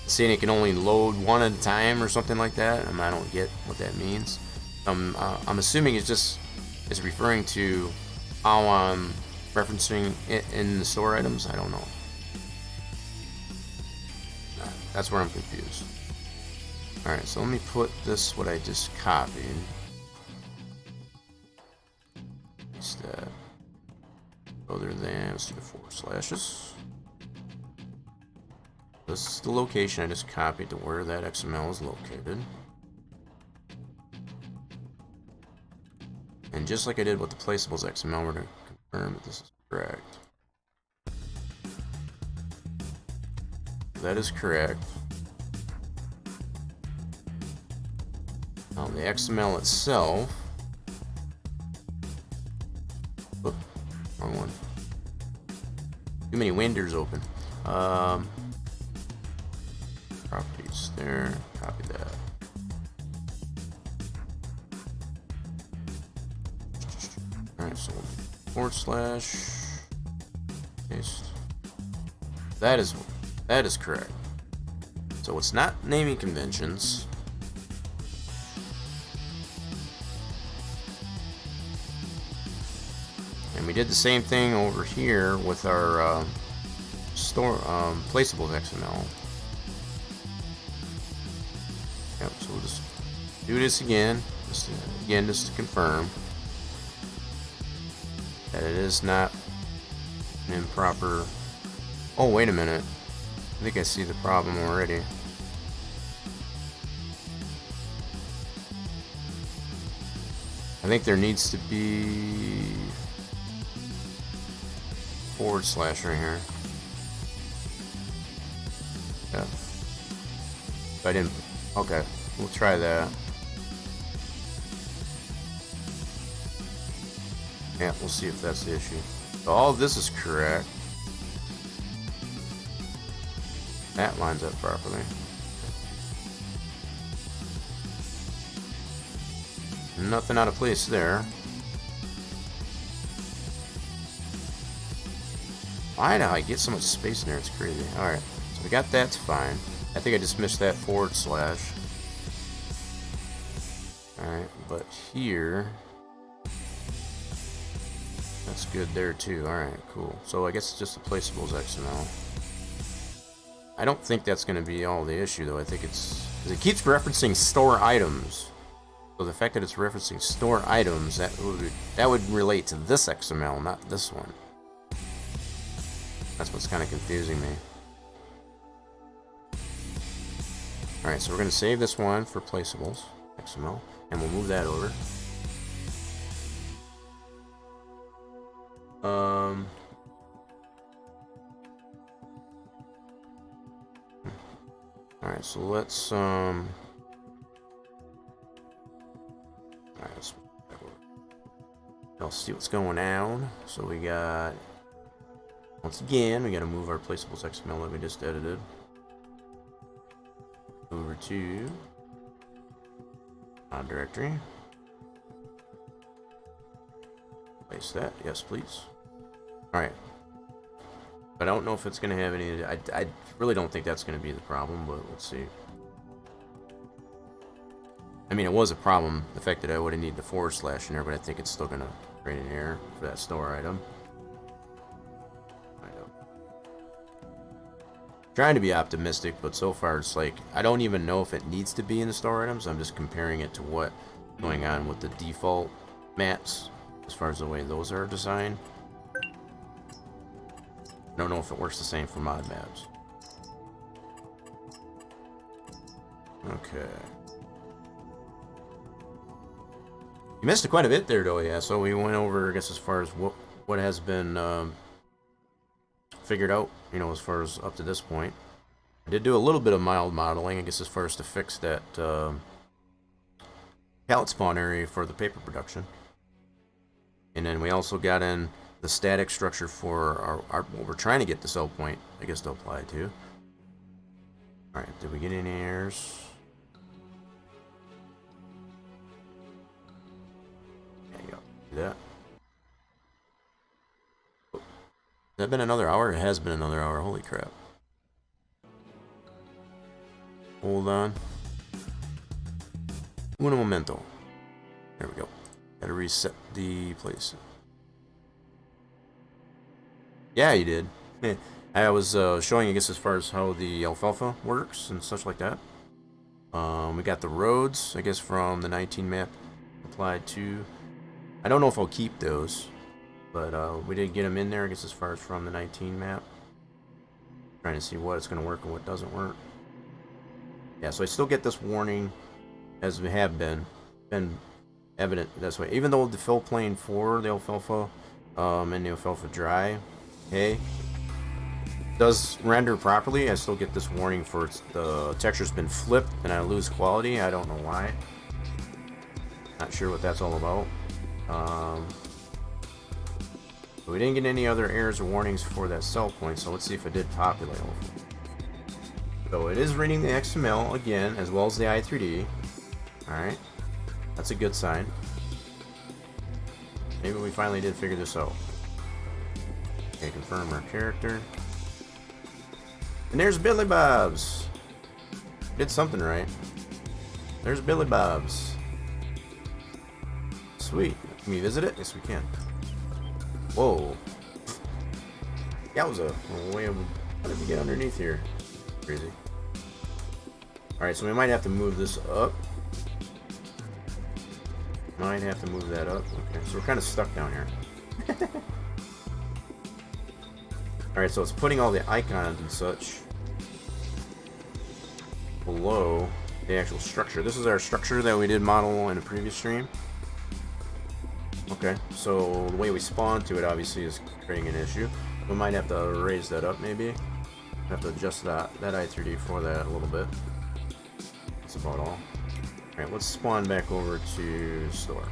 saying it can only load one at a time or something like that. I don't get what that means. I'm assuming it's referring to how I'm referencing it in the store items, I don't know. That's where I'm confused. Alright, so let me put this, what I just copied. Paste that. Other than, let's do the 4 slashes. This is the location I just copied to where that XML is located. And just like I did with the placeables XML, we're going to confirm that this is correct. That is correct. Now the XML itself. Oop, wrong one. Too many windows open. Properties there. Copy that. Alright, so forward slash paste. That is correct. So it's not naming conventions. And we did the same thing over here with our store placeables XML. Yep, so we'll just do this again, just to confirm that it is not an improper. Oh, wait a minute. I think I see the problem already. I think there needs to be forward slash right here. Yeah. If I didn't. Okay, we'll try that. Yeah, we'll see if that's the issue. So all of this is correct. That lines up properly. Nothing out of place there. Why do I get so much space in there? It's crazy. Alright, so we got that's fine. I think I just missed that forward slash. Alright, but here... that's good there too. Alright, cool. So I guess it's just the placeables XML. I don't think that's going to be all the issue though. I think it's... because it keeps referencing store items. So the fact that it's referencing store items, that would relate to this XML, not this one. That's what's kind of confusing me. Alright, so we're going to save this one for placeables XML, and we'll move that over. Alright, so let's alright, let's see what's going on. So we got, once again, we got to move our placeables XML that we just edited over to our directory. Place that, yes please. Alright. But I don't know if it's going to have any... I really don't think that's going to be the problem, but let's see. I mean, it was a problem, the fact that I would have needed the forward slash in there, but I think it's still going to create an error for that store item. I know. Trying to be optimistic, but so far it's like, I don't even know if it needs to be in the store items. I'm just comparing it to what's going on with the default maps, as far as the way those are designed. I don't know if it works the same for mod maps. Okay. You missed quite a bit there, though, yeah. So we went over, I guess, as far as what has been figured out, you know, as far as up to this point. I did do a little bit of mild modeling, I guess, as far as to fix that pallet spawn area for the paper production. And then we also got in the static structure for our what we're trying to get the sell point, I guess, to apply to. Alright, did we get any errors? There you go. Do that. Oh. Has that been another hour? It has been another hour. Holy crap. Hold on. Un momento. There we go. Gotta reset the place. Yeah, you did. I was showing, I guess, as far as how the alfalfa works and such like that. We got the roads, I guess, from the 19 map applied to. I don't know if I'll keep those, but we did get them in there, I guess, as far as from the 19 map. Trying to see what it's going to work and what doesn't work. Yeah, so I still get this warning, as we have been evident this way. Even though the fill plane for the alfalfa and the alfalfa dry hay does render properly, I still get this warning for the texture's been flipped and I lose quality. I don't know why. Not sure what that's all about. We didn't get any other errors or warnings for that sell point, so let's see if it did populate. So it is reading the XML again, as well as the i3D. Alright, that's a good sign. Maybe we finally did figure this out. Okay, confirm our character. And there's Billy Bob's. Did something right. There's Billy Bob's. Sweet. Can we visit it? Yes, we can. Whoa. Yowza. How did we get underneath here? Crazy. Alright, so we might have to move this up. Might have to move that up. Okay, so we're kind of stuck down here. Alright, so it's putting all the icons and such below the actual structure. This is our structure that we did model in a previous stream. Okay, so the way we spawn to it obviously is creating an issue. We might have to raise that up maybe. Have to adjust that i3D for that a little bit. That's about all. Alright, let's spawn back over to store.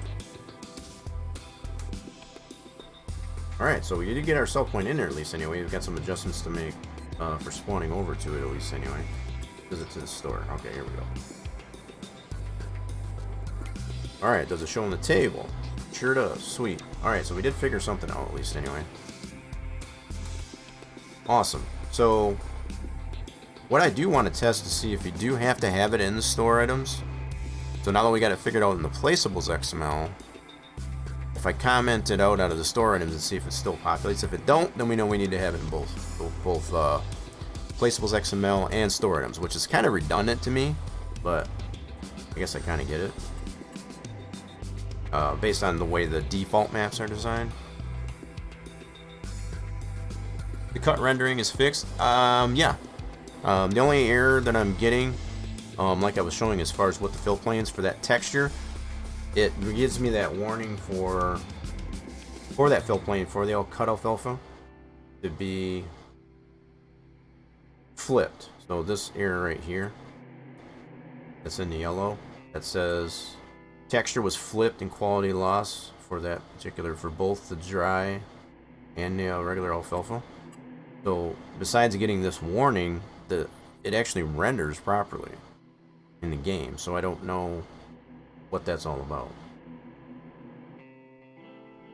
Alright, so we did get our sell point in there at least anyway. We've got some adjustments to make for spawning over to it at least anyway. Visit to the store. Okay, here we go. Alright, does it show on the table? Sure does. Sweet. Alright, so we did figure something out at least anyway. Awesome. So, what I do want to test to see if you do have to have it in the store items. So now that we got it figured out in the placeables XML, if I comment it out of the store items and see if it still populates. If it don't, then we know we need to have it in both placeables XML and store items, which is kind of redundant to me, but I guess I kind of get it. Based on the way the default maps are designed. The cut rendering is fixed. Yeah. The only error that I'm getting, like I was showing as far as what the fill planes for that texture, it gives me that warning for that fill plane for the cut alfalfa to be flipped. So this error right here, that's in the yellow, that says texture was flipped and quality loss for that particular, for both the dry and the regular alfalfa. So besides getting this warning, it actually renders properly in the game. So I don't know what that's all about.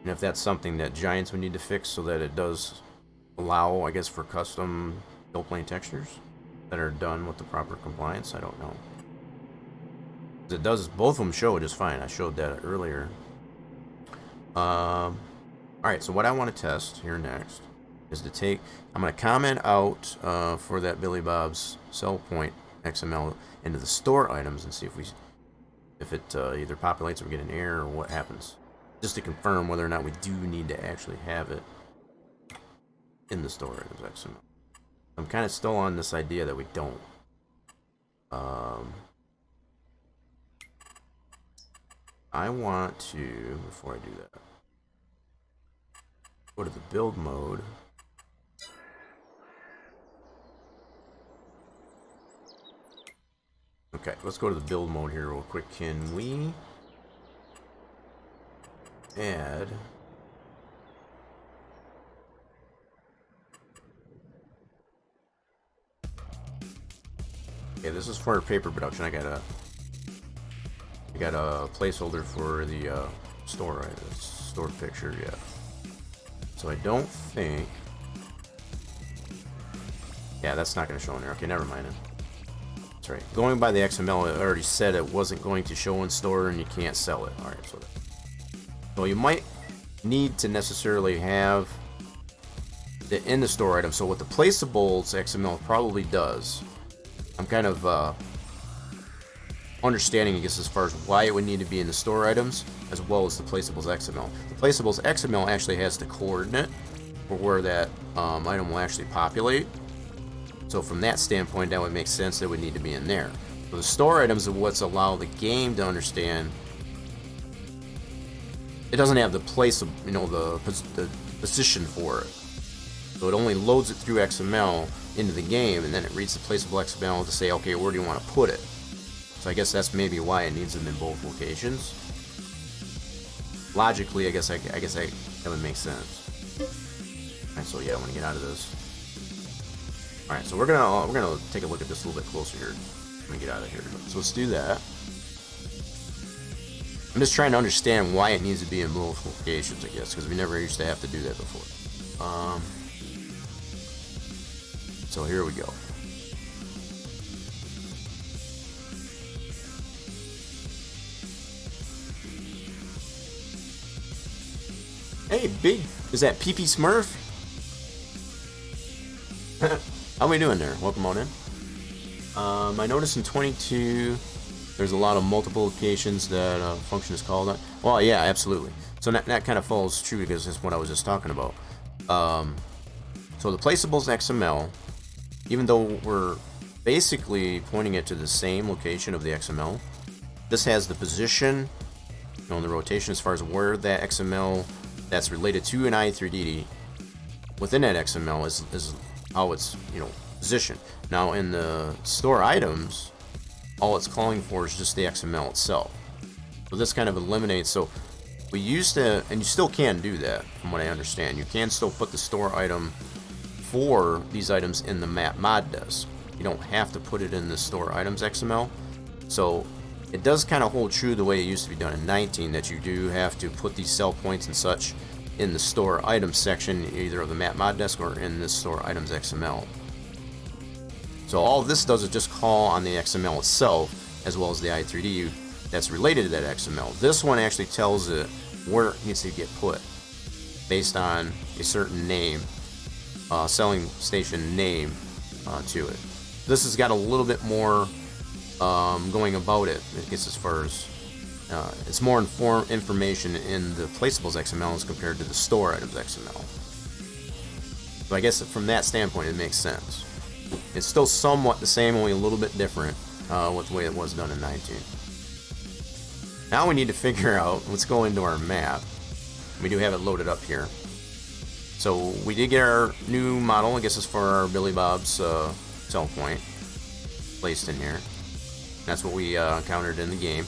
And if that's something that Giants would need to fix so that it does allow, I guess, for custom fill plane textures that are done with the proper compliance, I don't know. It does, both of them show just fine. I showed that earlier. Alright, so what I want to test here next is to take, I'm going to comment out for that Billy Bob's sell point XML into the store items and see if it either populates or we get an error or what happens. Just to confirm whether or not we do need to actually have it in the store items XML. I'm kind of still on this idea that we don't. I want to, before I do that, go to the build mode. Okay, let's go to the build mode here real quick. Can we add okay, this is for paper production. I got a placeholder for the store picture, yeah. So I don't think, yeah, that's not going to show in there. Okay, never mind it. That's right. Going by the XML, it already said it wasn't going to show in store and you can't sell it. All right, so you might need to necessarily have in the store item. So what the placeables XML probably does, I'm kind of understanding, I guess, as far as why it would need to be in the store items as well as the placeables XML. The placeables XML actually has the coordinate for where that item will actually populate. So from that standpoint, that would make sense that would need to be in there. So the store items are what's allow the game to understand. It doesn't have the place of, the position for it. So it only loads it through XML into the game, and then it reads the placeable XML to say, okay, where do you want to put it? So I guess that's maybe why it needs them in both locations. Logically, I guess that would make sense. Alright, so yeah, I want to get out of this. Alright, so we're gonna take a look at this a little bit closer here. Let me get out of here. So let's do that. I'm just trying to understand why it needs to be in both locations, I guess, because we never used to have to do that before. So here we go. Hey, big, is that PP Smurf? How we doing there? Welcome on in. I noticed in 22, there's a lot of multiple locations that a function is called on. Well, yeah, absolutely. So that kind of falls true because that's what I was just talking about. So the placeables XML, even though we're basically pointing it to the same location of the XML, this has the position, and the rotation as far as where that XML that's related to an i3D within that XML is how it's positioned. Now in the store items, all it's calling for is just the XML itself. So this kind of eliminates. So we used to, and you still can do that from what I understand. You can still put the store item for these items in the map mod desk. You don't have to put it in the store items XML. So it does kind of hold true the way it used to be done in 19, that you do have to put these cell points and such in the store items section, either of the map mod desk or in the store items XML. So all this does is just call on the XML itself, as well as the i3D that's related to that XML. This one actually tells it where it needs to get put based on a certain name, selling station name to it. This has got a little bit more going about it. I guess as far as it's more information in the placeables XML as compared to the store items XML. So I guess from that standpoint, it makes sense. It's still somewhat the same, only a little bit different with the way it was done in 19. Now we need to figure out, let's go into our map. We do have it loaded up here. So we did get our new model, I guess it's for our Billy Bob's cell point placed in here. That's what we encountered in the game.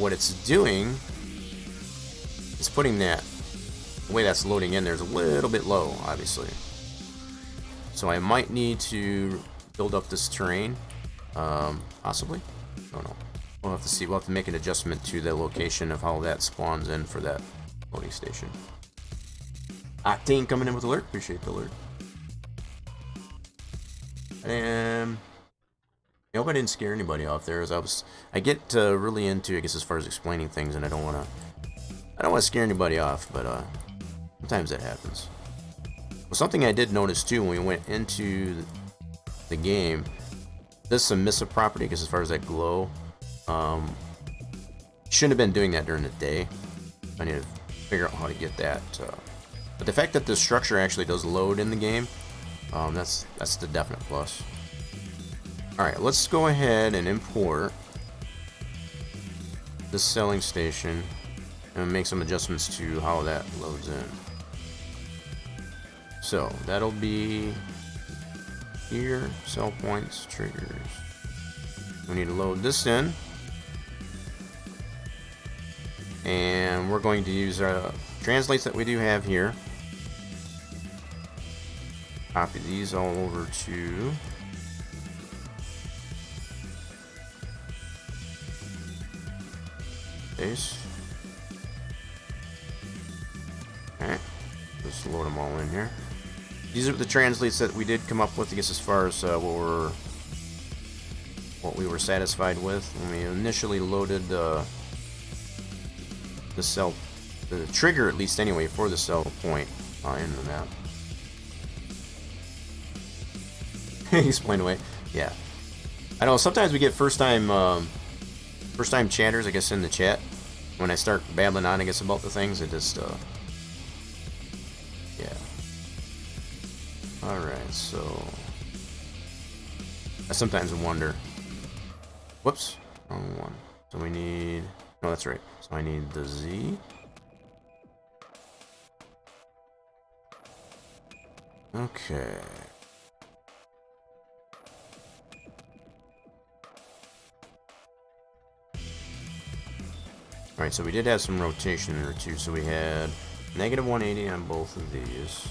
What it's doing is putting that, the way that's loading in there is a little bit low, obviously. So I might need to build up this terrain, possibly. Don't know. We'll have to see. We'll have to make an adjustment to the location of how that spawns in for that loading station. Octane coming in with alert. Appreciate the alert. And I hope I didn't scare anybody off there. As I get really into, I guess, as far as explaining things, and I don't want to scare anybody off, but sometimes that happens. Well, something I did notice too when we went into the game, this is a emissive property, because as far as that glow, shouldn't have been doing that during the day. I need to figure out how to get that. But the fact that the structure actually does load in the game, that's the definite plus. Alright, let's go ahead and import this selling station and make some adjustments to how that loads in. So that'll be here, sell points, triggers. We need to load this in, and we're going to use our translates that we do have here. Copy these all over to base. Alright, just load them all in here. These are the translates that we did come up with, I guess, as far as what we were satisfied with when we initially loaded the trigger, at least anyway, for the cell point in the map. Explain away. Yeah. I know sometimes we get first time chatters, I guess, in the chat. When I start babbling on, I guess, about the things, it just, yeah. Alright, so... I sometimes wonder... Whoops. Wrong one. So we need... No, that's right. So I need the Z. Okay. Alright, so we did have some rotation in there too. So we had negative 180 on both of these.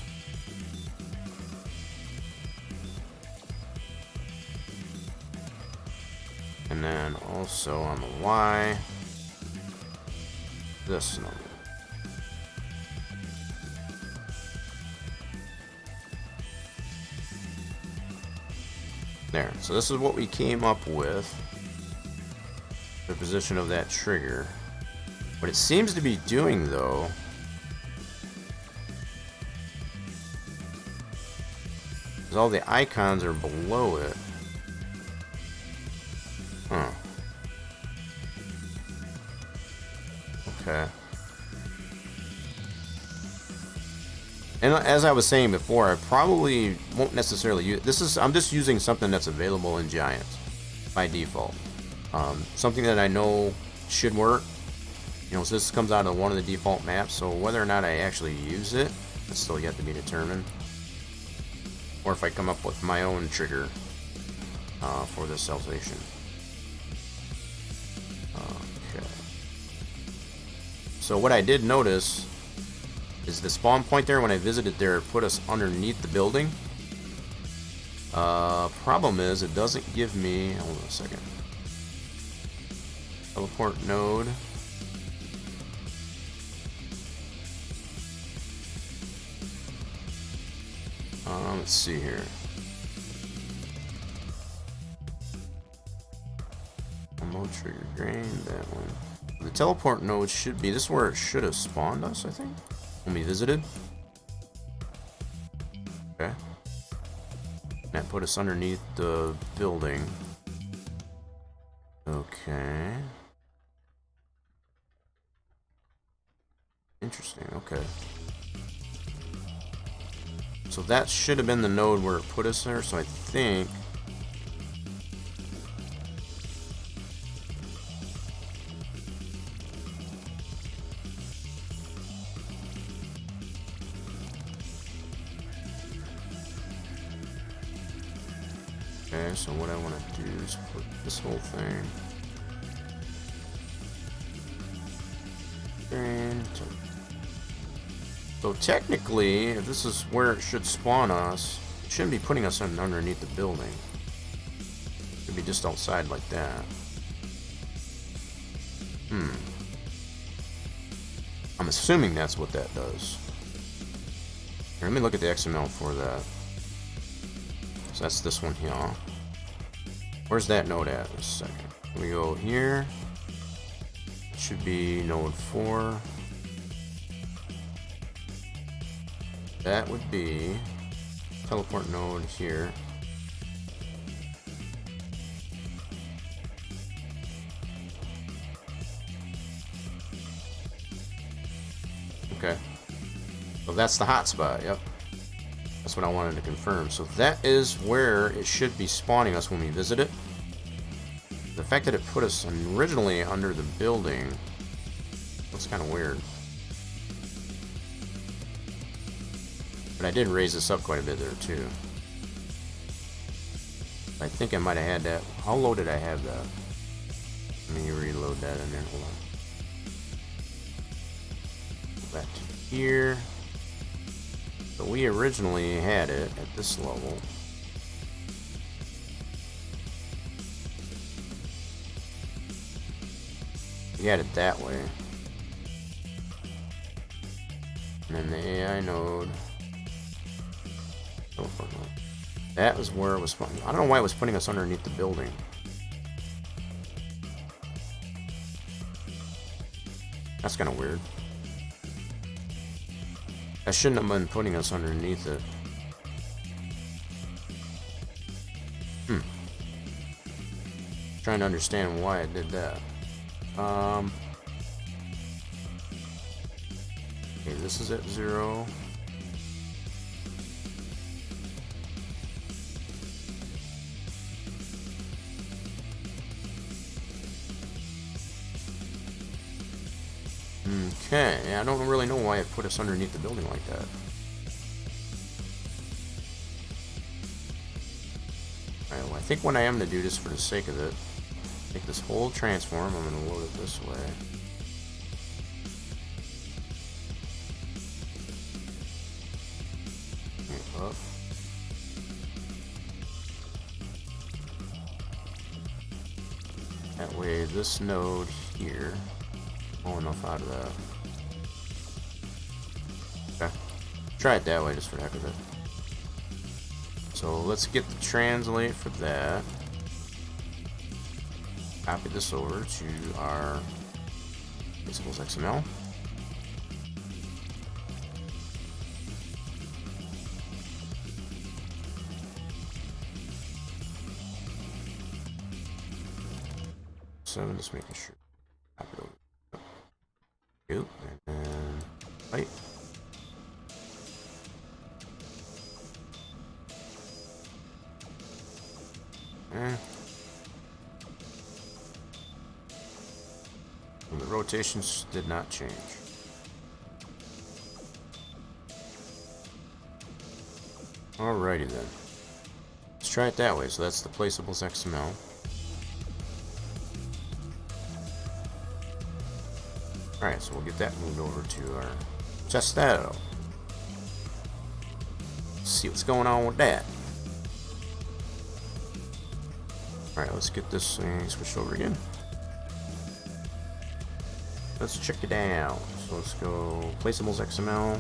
And then also on the Y, this number. There. So this is what we came up with. The position of that trigger. What it seems to be doing, though, is all the icons are below it. Huh. Okay. And as I was saying before, I probably won't necessarily use this. I'm just using something that's available in Giant by default. Something that I know should work. You know, so this comes out of one of the default maps, so whether or not I actually use it, it's still yet to be determined. Or if I come up with my own trigger for this salvation. Okay. So what I did notice is the spawn point there, when I visited there, it put us underneath the building. Problem is, it doesn't give me... Hold on a second. Teleport node. Let's see here. Mode trigger drain, that one. The teleport node should be, this is where it should have spawned us, I think, when we visited. Okay. That put us underneath the building. Okay. Interesting, okay. So that should have been the node where it put us there, so I think... Okay, so what I want to do is put this whole thing... So technically, if this is where it should spawn us, it shouldn't be putting us underneath the building. It should be just outside like that. I'm assuming that's what that does. Here, let me look at the XML for that. So that's this one here. Where's that node at? Just a second. We go here. It should be node 4. That would be teleport node here. Okay. So that's the hotspot, yep. That's what I wanted to confirm. So that is where it should be spawning us when we visit it. The fact that it put us originally under the building looks kind of weird. But I did raise this up quite a bit there too. I think I might have had that. How low did I have that? Let me reload that in there. Hold on. Go back to here. So we originally had it at this level. We had it that way. And then the AI node. That was where it was spawning. I don't know why it was putting us underneath the building. That's kind of weird. I shouldn't have been putting us underneath it. trying to understand why I did that. Okay, this is at 0. Okay, yeah, I don't really know why it put us underneath the building like that. Alright, well, I think what I am going to do, just for the sake of it, take this whole transform, I'm going to load it this way. Okay, up. That way, this node here, enough out of that. Okay. Try it that way just for the heck of it. So let's get the translate for that. Copy this over to our Principles XML. So I'm just making sure. Copy it over. And then right. And the rotations did not change. Alrighty then. Let's try it that way. So that's the placeables XML. Alright, so we'll get that moved over to our test that out. See what's going on with that. Alright, let's get this thing switched over again. Let's check it out. So let's go placeables XML.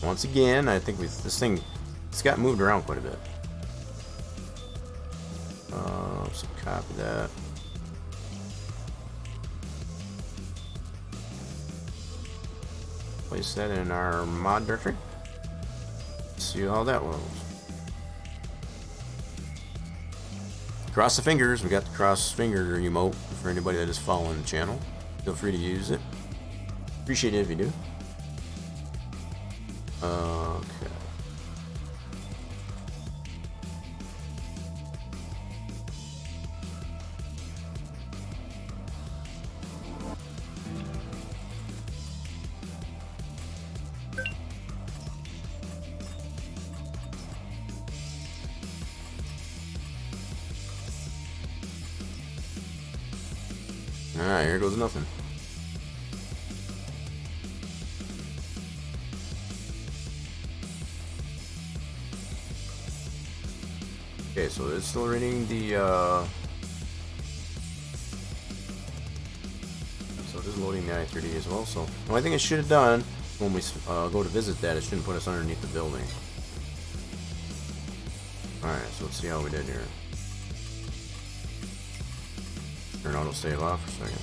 Once again, I think this thing, it's got moved around quite a bit. So copy that. Place that in our mod directory. See how that rolls. Cross the fingers. We got the cross finger emote for anybody that is following the channel. Feel free to use it. Appreciate it if you do. Okay. Alright, here goes nothing. Okay, so it's still reading the, so it is loading the i3D as well, so the only thing it should have done when we go to visit that, it shouldn't put us underneath the building. Alright, so let's see how we did here. Turn auto save off for a second.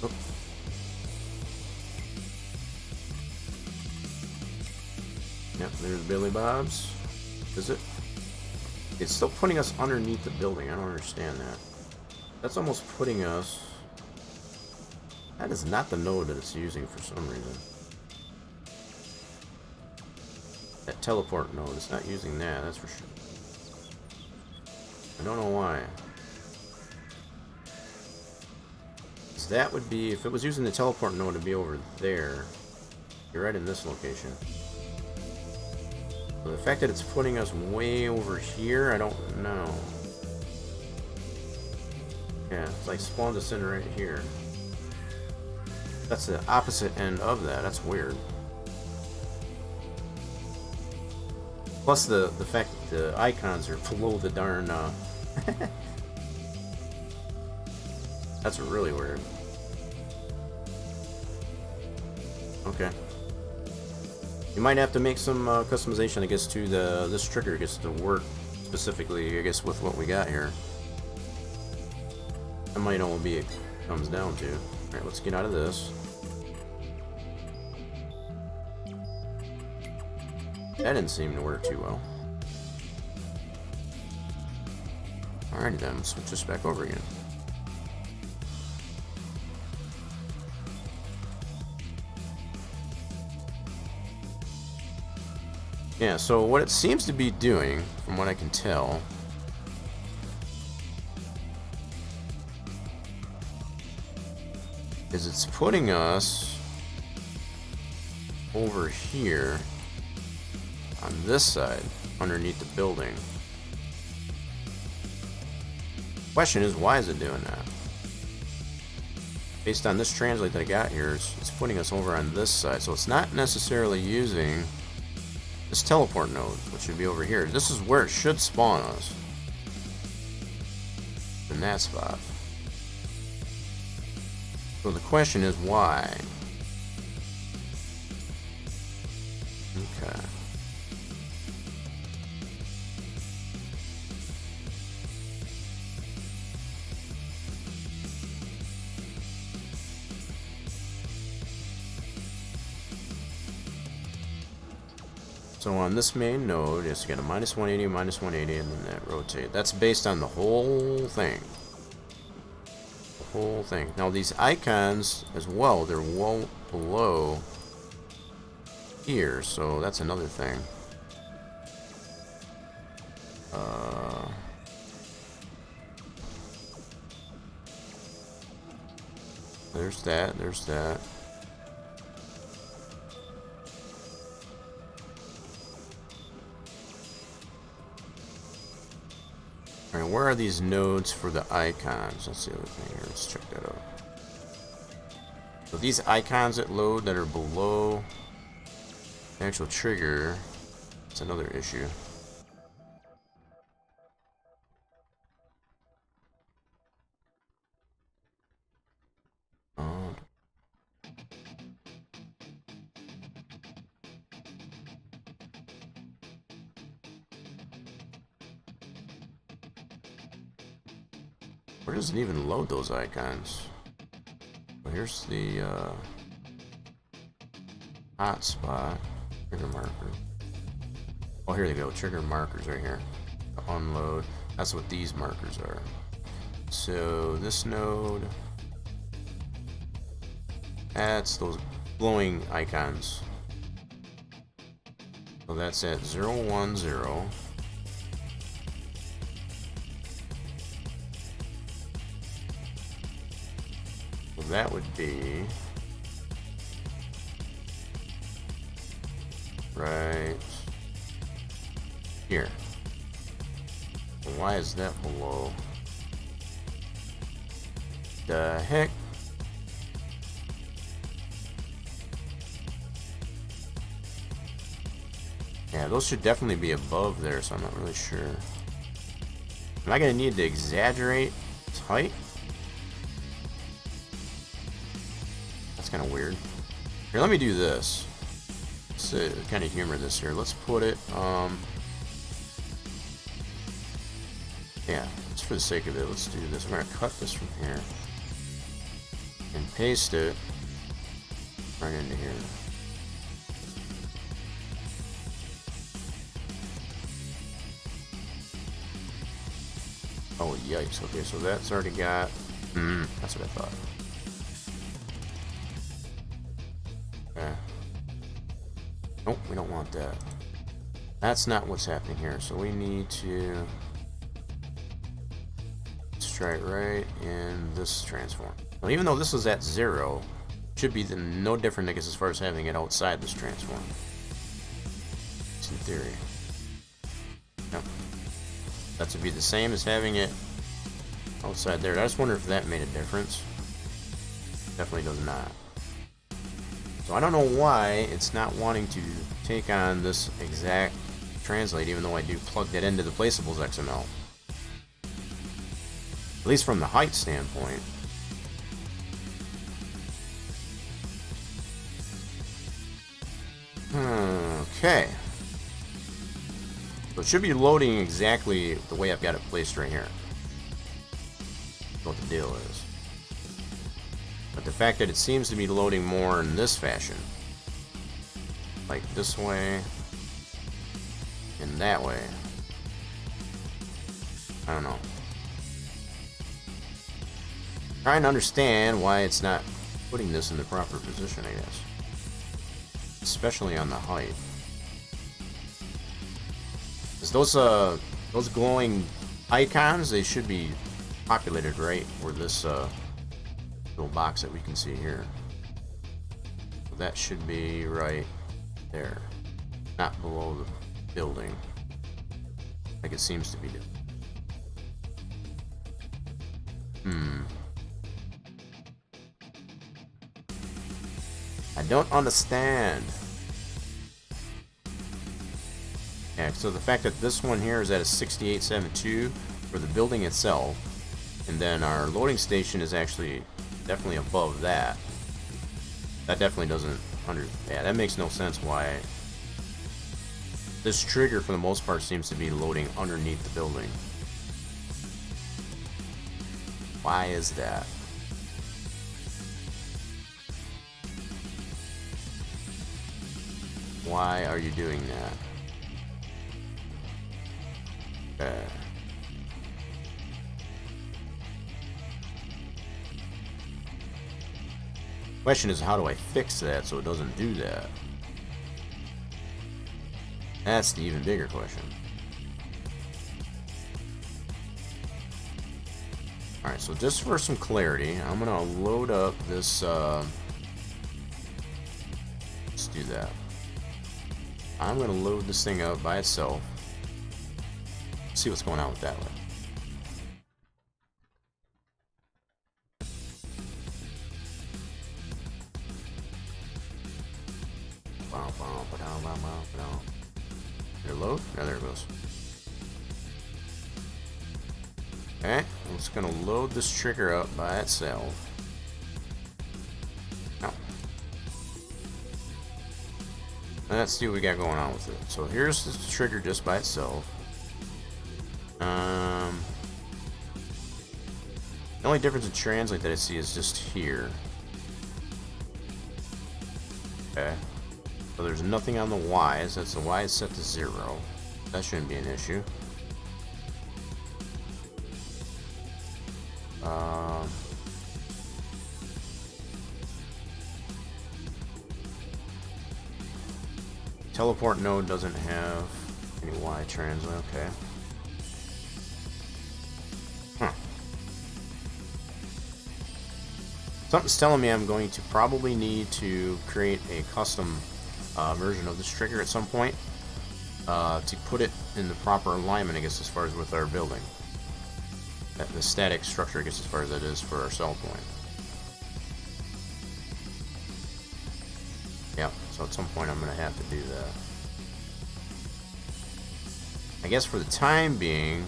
Oh. Yep, there's Billy Bob's. Is it? It's still putting us underneath the building. I don't understand that. That's almost putting us... That is not the node that it's using for some reason. That teleport node, it's not using that, that's for sure. I don't know why. That would be, if it was using the teleport node, to be over there. You're right in this location. So the fact that it's putting us way over here, I don't know. Yeah, it's like spawned us in right here. That's the opposite end of that. That's weird. Plus the fact that the icons are below the darn that's really weird. Okay. You might have to make some customization, I guess, to this trigger, I guess, to work specifically, I guess, with what we got here. That might all be it comes down to. Alright, let's get out of this. That didn't seem to work too well. Alrighty then, let's switch this back over again. Yeah, so what it seems to be doing, from what I can tell, is it's putting us over here on this side, underneath the building. Question is, why is it doing that? Based on this translate that I got here, it's putting us over on this side, so it's not necessarily using this teleport node, which should be over here. This is where it should spawn us, in that spot. So the question is, why? Okay. So on this main node, it's got a minus 180, minus 180, and then that rotate. That's based on the whole thing. The whole thing. Now these icons as well, they're well below here, so that's another thing. There's that, there's that. Alright, where are these nodes for the icons? That's the other thing here. Let's check that out. So these icons that load that are below the actual trigger, that's another issue. Where does it even load those icons? Well, here's the hotspot trigger marker. Oh, here they go. Trigger markers right here. Unload. That's what these markers are. So this node, that's those glowing icons. So that's at 0, 1, 0. That would be right here. Why is that below? The heck? Yeah, those should definitely be above there, so I'm not really sure. Am I gonna need to exaggerate its height? Kind of weird. Here, let me do this. Let's kind of humor this here. Let's put it, yeah, just for the sake of it, let's do this. We're gonna cut this from here and paste it right into here. Oh, yikes. Okay, so that's already got, that's what I thought. Nope, we don't want that. That's not what's happening here. So we need to let's try it right in this transform. Now, even though this is at 0, it should be no different, I guess, as far as having it outside this transform. It's in theory. Yep. That would be the same as having it outside there. I just wonder if that made a difference. Definitely does not. So I don't know why it's not wanting to take on this exact translate, even though I do plug that into the placeables XML. At least from the height standpoint. Okay. So it should be loading exactly the way I've got it placed right here. That's what the deal is. But the fact that it seems to be loading more in this fashion, like this way and that way, I don't know. Trying to understand why it's not putting this in the proper position, I guess. Especially on the height. Because those glowing icons, they should be populated right where this little box that we can see here. So that should be right there. Not below the building. Like it seems to be doing. I don't understand. Yeah, so the fact that this one here is at a 6872 for the building itself, and then our loading station is actually definitely above that. That definitely doesn't yeah, that makes no sense why this trigger for the most part seems to be loading underneath the building. Why is that? Why are you doing that? Question is, how do I fix that so it doesn't do that? That's the even bigger question. Alright, so just for some clarity, I'm gonna load up this, let's do that. I'm gonna load this thing up by itself. See what's going on with that one. Did it load? Yeah, there it goes. Okay, I'm just gonna load this trigger up by itself. Now, let's see what we got going on with it. So here's the trigger just by itself. The only difference in translate that I see is just here. Okay. So there's nothing on the Y's. That's the Y is set to 0. That shouldn't be an issue. Teleport node doesn't have any Y translate. Okay. Huh. Something's telling me I'm going to probably need to create a custom version of this trigger at some point to put it in the proper alignment, I guess, as far as with our building. The static structure, I guess, as far as that is for our cell point. Yeah, so at some point I'm going to have to do that. I guess for the time being,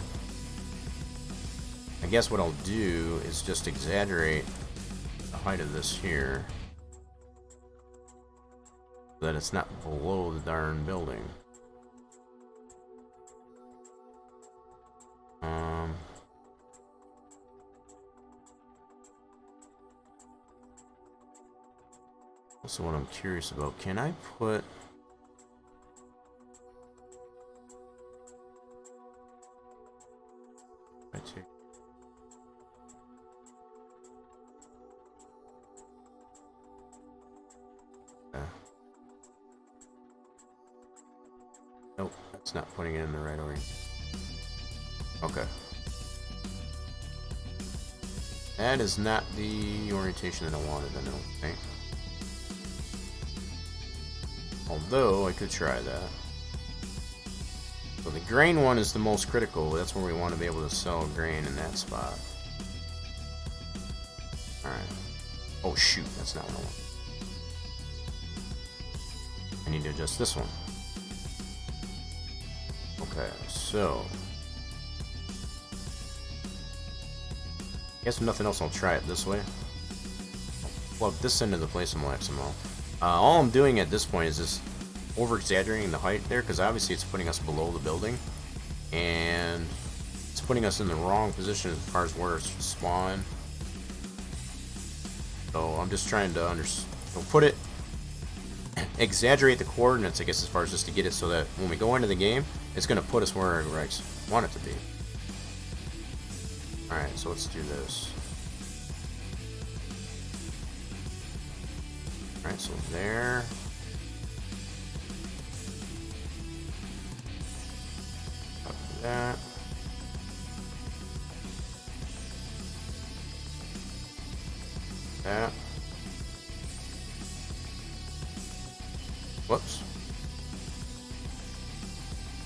I guess what I'll do is just exaggerate the height of this here so that it's not below the darn building. Also, what I'm curious about, can I put... Nope, that's not putting it in the right order. Okay. That is not the orientation that I wanted, I don't think. Although, I could try that. So the grain one is the most critical. That's where we want to be able to sell grain in that spot. Alright. Oh shoot, that's not what I want. I need to adjust this one. Okay, so... I guess if nothing else, I'll try it this way. I'll plug this into the place of my XML. All I'm doing at this point is just over-exaggerating the height there, because obviously it's putting us below the building, and it's putting us in the wrong position as far as where it's spawned. So I'm just trying to put it, exaggerate the coordinates, I guess, as far as just to get it so that when we go into the game, it's going to put us where I want it to be. Alright, so let's do this. Alright, so there. Copy that. That. Whoops.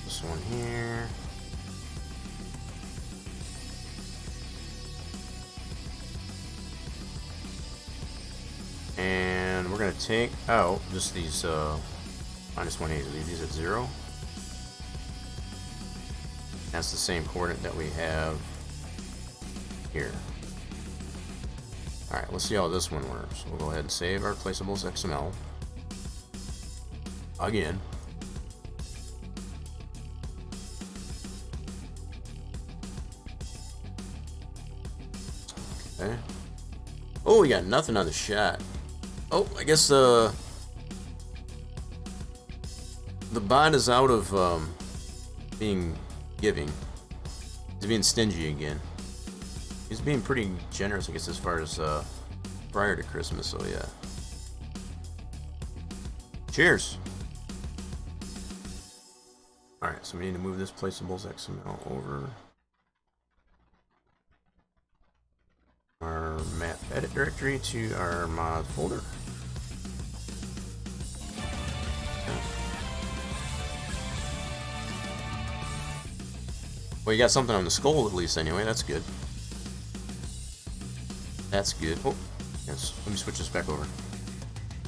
This one here. And we're going to take out just these minus 180, leave these at 0. That's the same coordinate that we have here. Alright, let's see how this one works. We'll go ahead and save our placeables XML. Again. Okay. Oh, we got nothing on the shot. Oh, I guess the bot is out of being giving. He's being stingy again. He's being pretty generous, I guess, as far as prior to Christmas, so yeah. Cheers! Alright, so we need to move this placeables XML over our map edit directory to our mod folder. Well, you got something on the skull at least anyway, that's good. That's good. Oh, yes, let me switch this back over.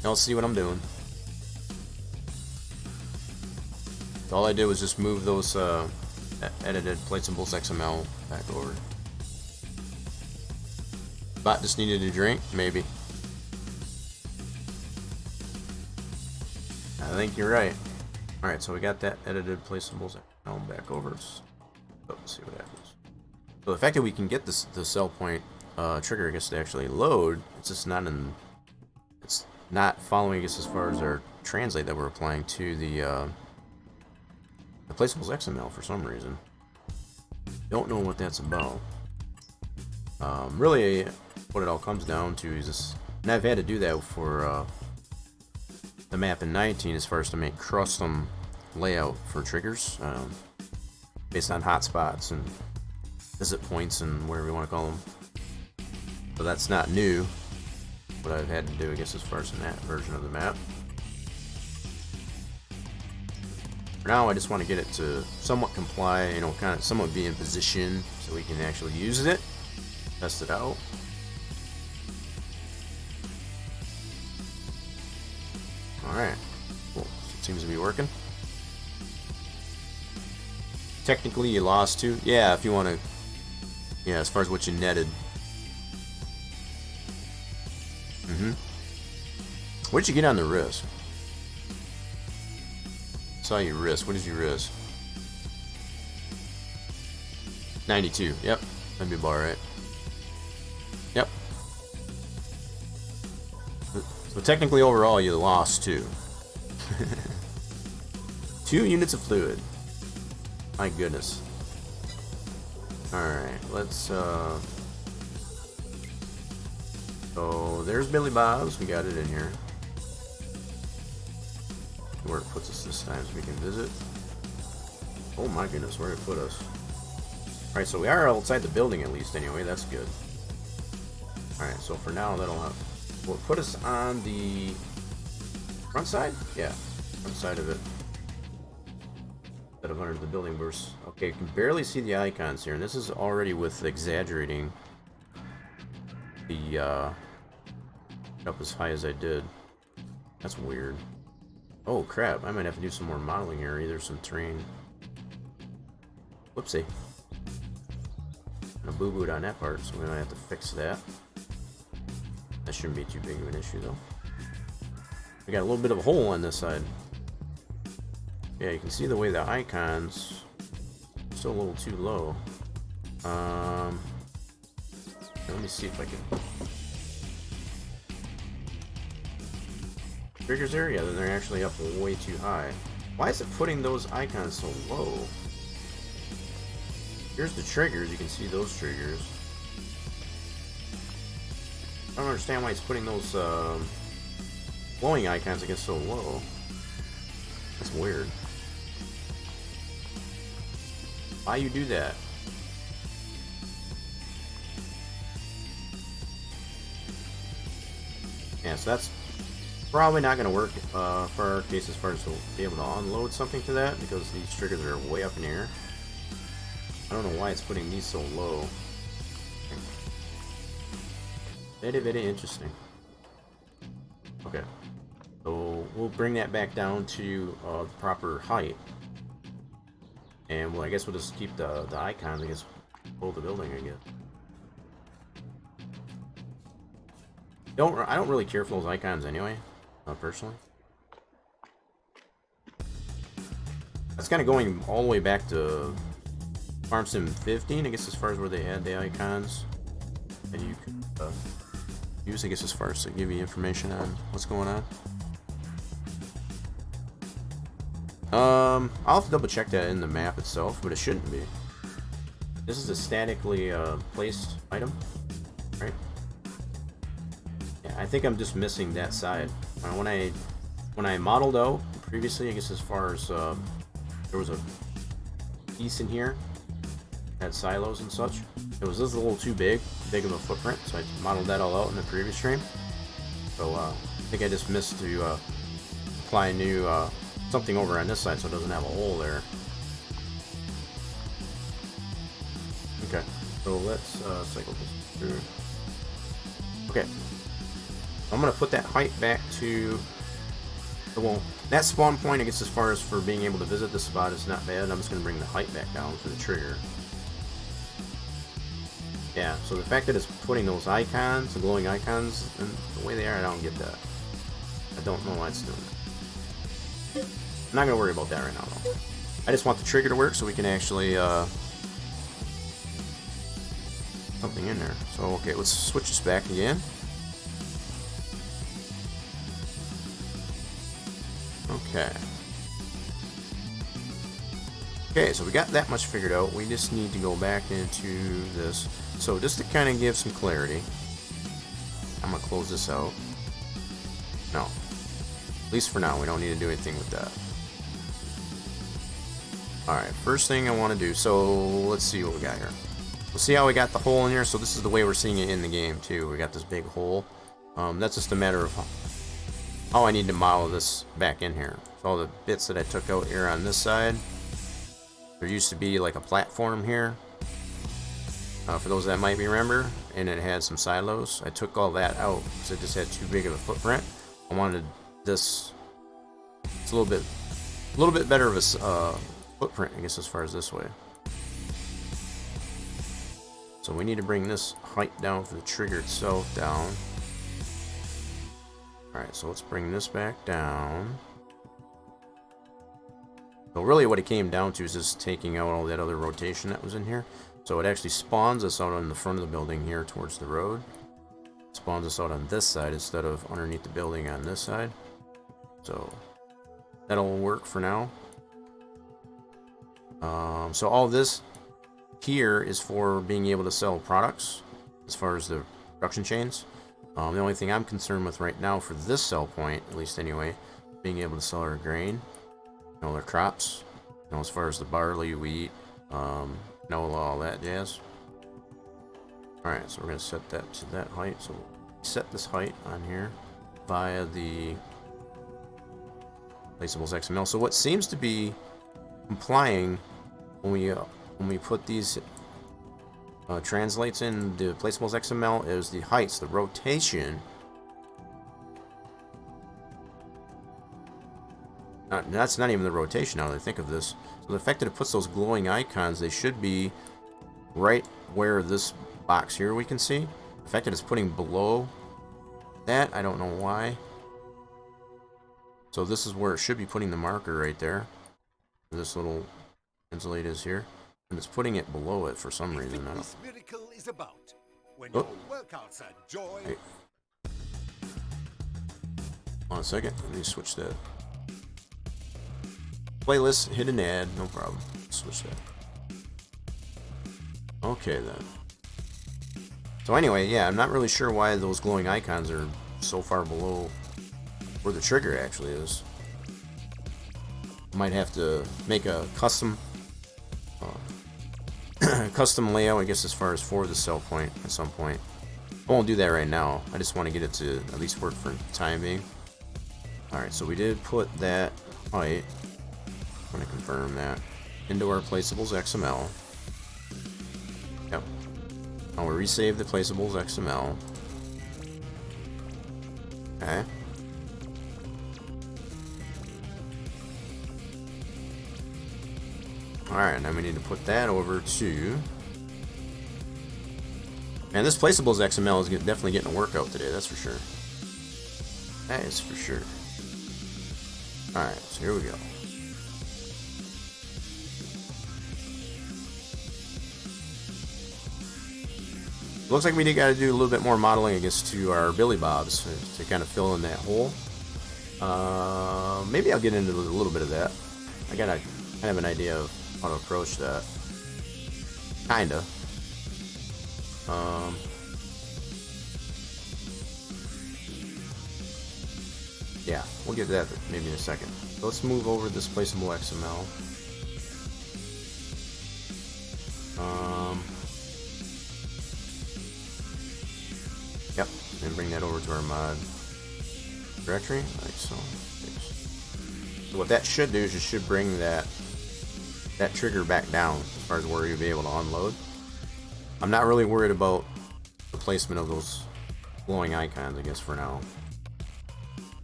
Now let's see what I'm doing. All I did was just move those edited placeables XML back over. Bot just needed a drink, maybe. I think you're right. Alright, so we got that edited placeables XML back over. Let's see what happens. So the fact that we can get this the cell point trigger, I guess, to actually load, it's just not in. It's not following, I guess, as far as our translate that we're applying to the placeables XML for some reason. Don't know what that's about. Really, what it all comes down to is this, and I've had to do that for the map in 19 as far as to make custom layout for triggers based on hotspots and visit points and whatever you want to call them. So that's not new. What I've had to do, I guess, as far as in that version of the map. For now, I just want to get it to somewhat comply, you know, kind of somewhat be in position so we can actually use it, test it out. Alright, cool. It seems to be working. Technically, you lost 2. Yeah, if you want to, yeah, as far as what you netted. What did you get on the risk? Saw your risk. What did you risk? 92. Yep. That'd be about right. Yep. So technically, overall, you lost 2. 2 units of fluid. My goodness. Alright, let's, so there's Billy Bob's. We got it in here. Where it puts us this time so we can visit. Oh my goodness, where did it put us? Alright, so we are outside the building at least anyway, that's good. Alright, so for now that'll have, will it put us on the front side? Yeah, front side of it. Instead of under the building burst. Okay, you can barely see the icons here, and this is already with exaggerating the up as high as I did. That's weird. Oh crap, I might have to do some more modeling here, either some terrain. Whoopsie. And a boo-booed on that part, so we might have to fix that. That shouldn't be too big of an issue though. We got a little bit of a hole on this side. Yeah, you can see the way the icons are still a little too low. Let me see if I can. Triggers there? Yeah, then they're actually up way too high. Why is it putting those icons so low? Here's the triggers, you can see those triggers. I don't understand why it's putting those glowing icons that get so low. That's weird. Why you do that? Yeah, so that's probably not going to work for our case as far as to be able to unload something to that, because these triggers are way up in the air. I don't know why it's putting these so low. Very, very interesting. Okay, so we'll bring that back down to the proper height. And well, I guess we'll just keep the icons, I guess, below the building, I guess. I don't really care for those icons anyway, personally. That's kind of going all the way back to Farm Sim 15, I guess, as far as where they had the icons that you could use, I guess, as far as to give you information on what's going on. I'll have to double check that in the map itself, but it shouldn't be. This is a statically placed item, right? Yeah, I think I'm just missing that side. When I modeled out previously, I guess, as far as there was a piece in here, had silos and such. It was just a little too big of a footprint, so I modeled that all out in the previous stream. So I think I just missed to apply a new something over on this side so it doesn't have a hole there. Okay, so let's cycle this through. Okay, I'm gonna put that height back to well, that spawn point, I guess, as far as for being able to visit this spot is not bad. I'm just gonna bring the height back down for the trigger. Yeah, so the fact that it's putting those icons, the glowing icons, and the way they are, I don't get that. I don't know why it's doing that. I'm not gonna worry about that right now, though. I just want the trigger to work so we can actually something in there. So okay, let's switch this back again. Okay. Okay, so we got that much figured out. We just need to go back into this. So just to kind of give some clarity, I'm gonna close this out. No, at least for now, we don't need to do anything with that. All right, first thing I want to do. So let's see what we got here. We'll see how we got the hole in here. So this is the way we're seeing it in the game too. We got this big hole. That's just a matter of how I need to model this back in here. So all the bits that I took out here on this side. There used to be like a platform here, for those that might remember, and it had some silos. I took all that out because it just had too big of a footprint. I wanted this, it's a little bit better of a footprint, I guess, as far as this way. So we need to bring this height down for the trigger itself down. Alright, so let's bring this back down. So really what it came down to is just taking out all that other rotation that was in here. So it actually spawns us out on the front of the building here towards the road. It spawns us out on this side instead of underneath the building on this side. So that'll work for now. So all this here is for being able to sell products as far as the production chains. The only thing I'm concerned with right now for this sell point, at least anyway, being able to sell our grain. Their crops, as far as the barley, wheat, canola, all that jazz. Alright, so we're going to set that to that height. So we'll set this height on here via the placeables XML. So what seems to be complying when we put these translates in the placeables XML is the heights, the rotation. That's not even the rotation now that I think of this. So the fact that it puts those glowing icons, they should be right where this box here we can see. The fact that it's putting below that, I don't know why. So this is where it should be putting the marker right there. This little insulate is here. And it's putting it below it for some reason. I don't know. This miracle is about when your workouts are joy. Hey. Hold on a second. Let me switch that. Playlist, hit an ad, no problem. Switch that. Okay then. So anyway, yeah, I'm not really sure why those glowing icons are so far below where the trigger actually is. Might have to make a custom custom layout, I guess, as far as for the sell point at some point. I won't do that right now. I just want to get it to at least work for the time being. Alright, so we did put that height. I want to confirm that into our placeables XML. Yep. Now we'll resave the placeables XML. Okay. Alright, now we need to put that over to... Man, this placeables XML is definitely getting a workout today, that's for sure. That is for sure. Alright, so here we go. Looks like we got to do a little bit more modeling, I guess, to our Billy Bobs to kind of fill in that hole. Maybe I'll get into a little bit of that. I kind of have an idea of how to approach that. Kinda. Yeah, we'll get to that maybe in a second. So let's move over this placeable XML. Yep, and bring that over to our mod directory, like so. So what that should do is it should bring that trigger back down as far as where you'll be able to unload. I'm not really worried about the placement of those glowing icons, I guess, for now.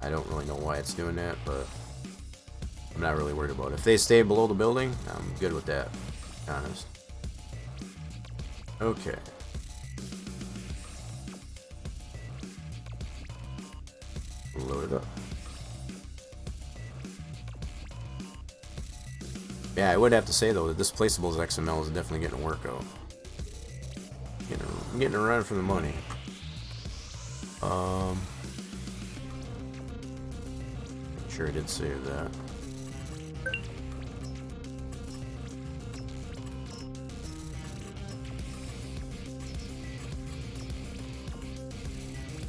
I don't really know why it's doing that, but I'm not really worried about it. If they stay below the building, I'm good with that, to be honest. Okay. Load it up. Yeah, I would have to say though that this placeables XML is definitely getting a workout. I'm getting a run for the money. I'm sure I did save that.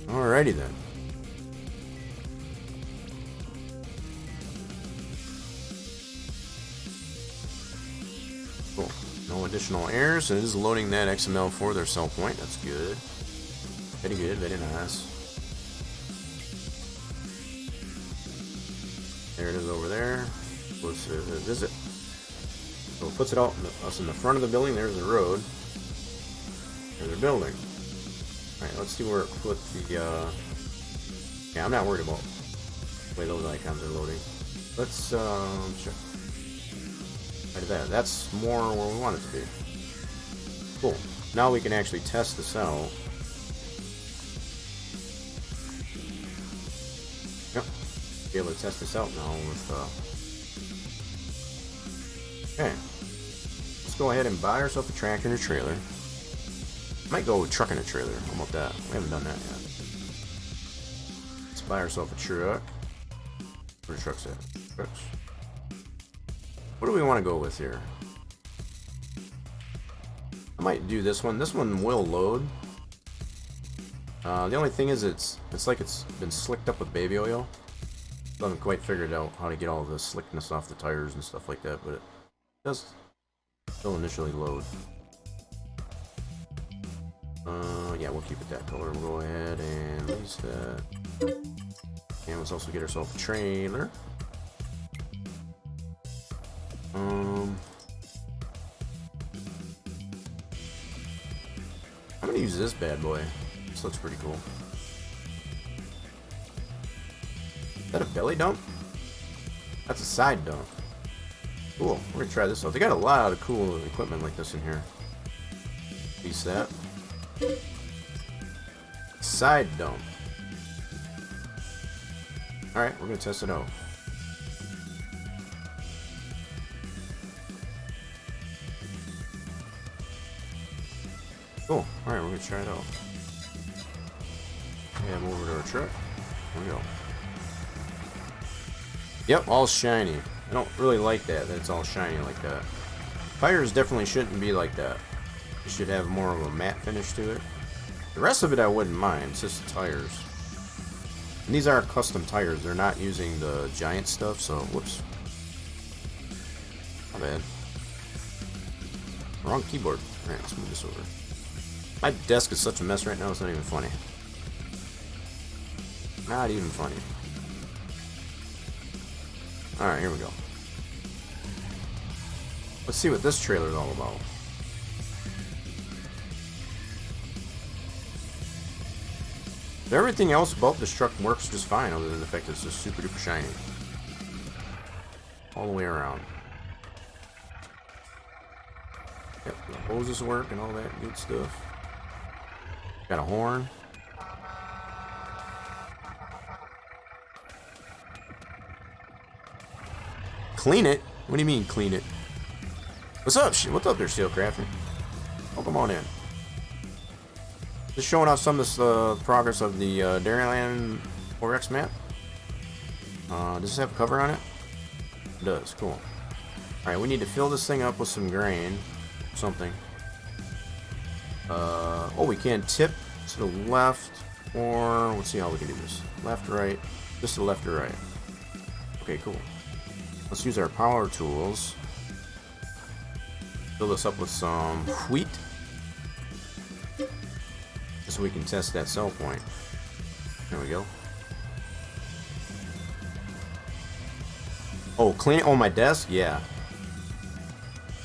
Alrighty then. Cool. No additional errors. It is loading that XML for their sell point. That's good. Very good. Very nice. There it is over there. Let's visit. So it puts it out us in the front of the building. There's the road. There's the building. Alright, let's see where it put the, yeah, I'm not worried about the way those icons are loading. Let's, check. Right there. That's more where we want it to be. Cool. Now we can actually test this out. Yep. Be able to test this out now with, okay. Let's go ahead and buy ourselves a tractor and a trailer. Might go with truck and a trailer. How about that? We haven't done that yet. Let's buy ourselves a truck. Where the truck's at? Trucks. What do we want to go with here? I might do this one. This one will load. The only thing is it's like it's been slicked up with baby oil. I haven't quite figured out how to get all the slickness off the tires and stuff like that, but it does still initially load. Yeah, we'll keep it that color. We'll go ahead and release that. And let's also get ourselves a trailer. I'm gonna use this bad boy. This looks pretty cool. Is that a belly dump? That's a side dump. Cool. We're gonna try this out. They got a lot of cool equipment like this in here. Piece that. Side dump. Alright, we're gonna test it out. Cool. Alright, we're gonna try it out. Yeah, move over to our truck. Here we go. Yep, all shiny. I don't really like that it's all shiny like that. Tires definitely shouldn't be like that. It should have more of a matte finish to it. The rest of it I wouldn't mind. It's just the tires. And these are custom tires. They're not using the giant stuff, so whoops. My bad. Wrong keyboard. Alright, let's move this over. My desk is such a mess right now, it's not even funny. Not even funny. Alright, here we go. Let's see what this trailer is all about. Everything else about this truck works just fine, other than the fact that it's just super duper shiny. All the way around. Yep, the hoses work and all that good stuff. Got a horn. Clean it? What do you mean clean it? What's up? What's up there, Steelcrafter? Oh, come on in. Just showing off some of this progress of the Dairyland 4X map. Does this have a cover on it? It does. Cool. Alright, we need to fill this thing up with some grain. Something. Oh, we can tip to the left, or let's see how we can do this. Left, right. Just to the left or right. Okay, cool. Let's use our power tools. Fill this up with some wheat. Just so we can test that sell point. There we go. Oh, clean. Oh, my desk? Yeah.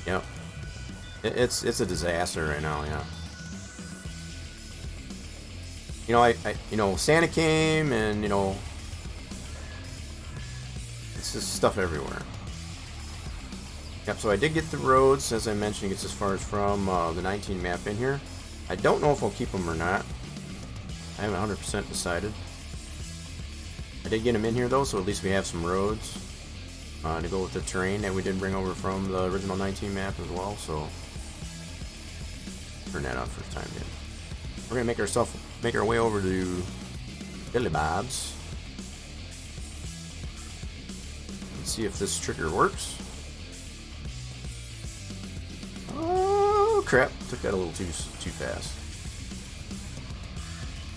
Yep. It's a disaster right now, yeah. You know, you know, Santa came and, you know, it's just stuff everywhere. Yep, so I did get the roads, as I mentioned, it gets as far as from the 19 map in here. I don't know if I'll keep them or not. I haven't 100% decided. I did get them in here though, so at least we have some roads to go with the terrain that we did bring over from the original 19 map as well, so turn that on first time, dude. We're gonna make our way over to Billy Bob's. Let's see if this trigger works. Oh crap! Took that a little too fast.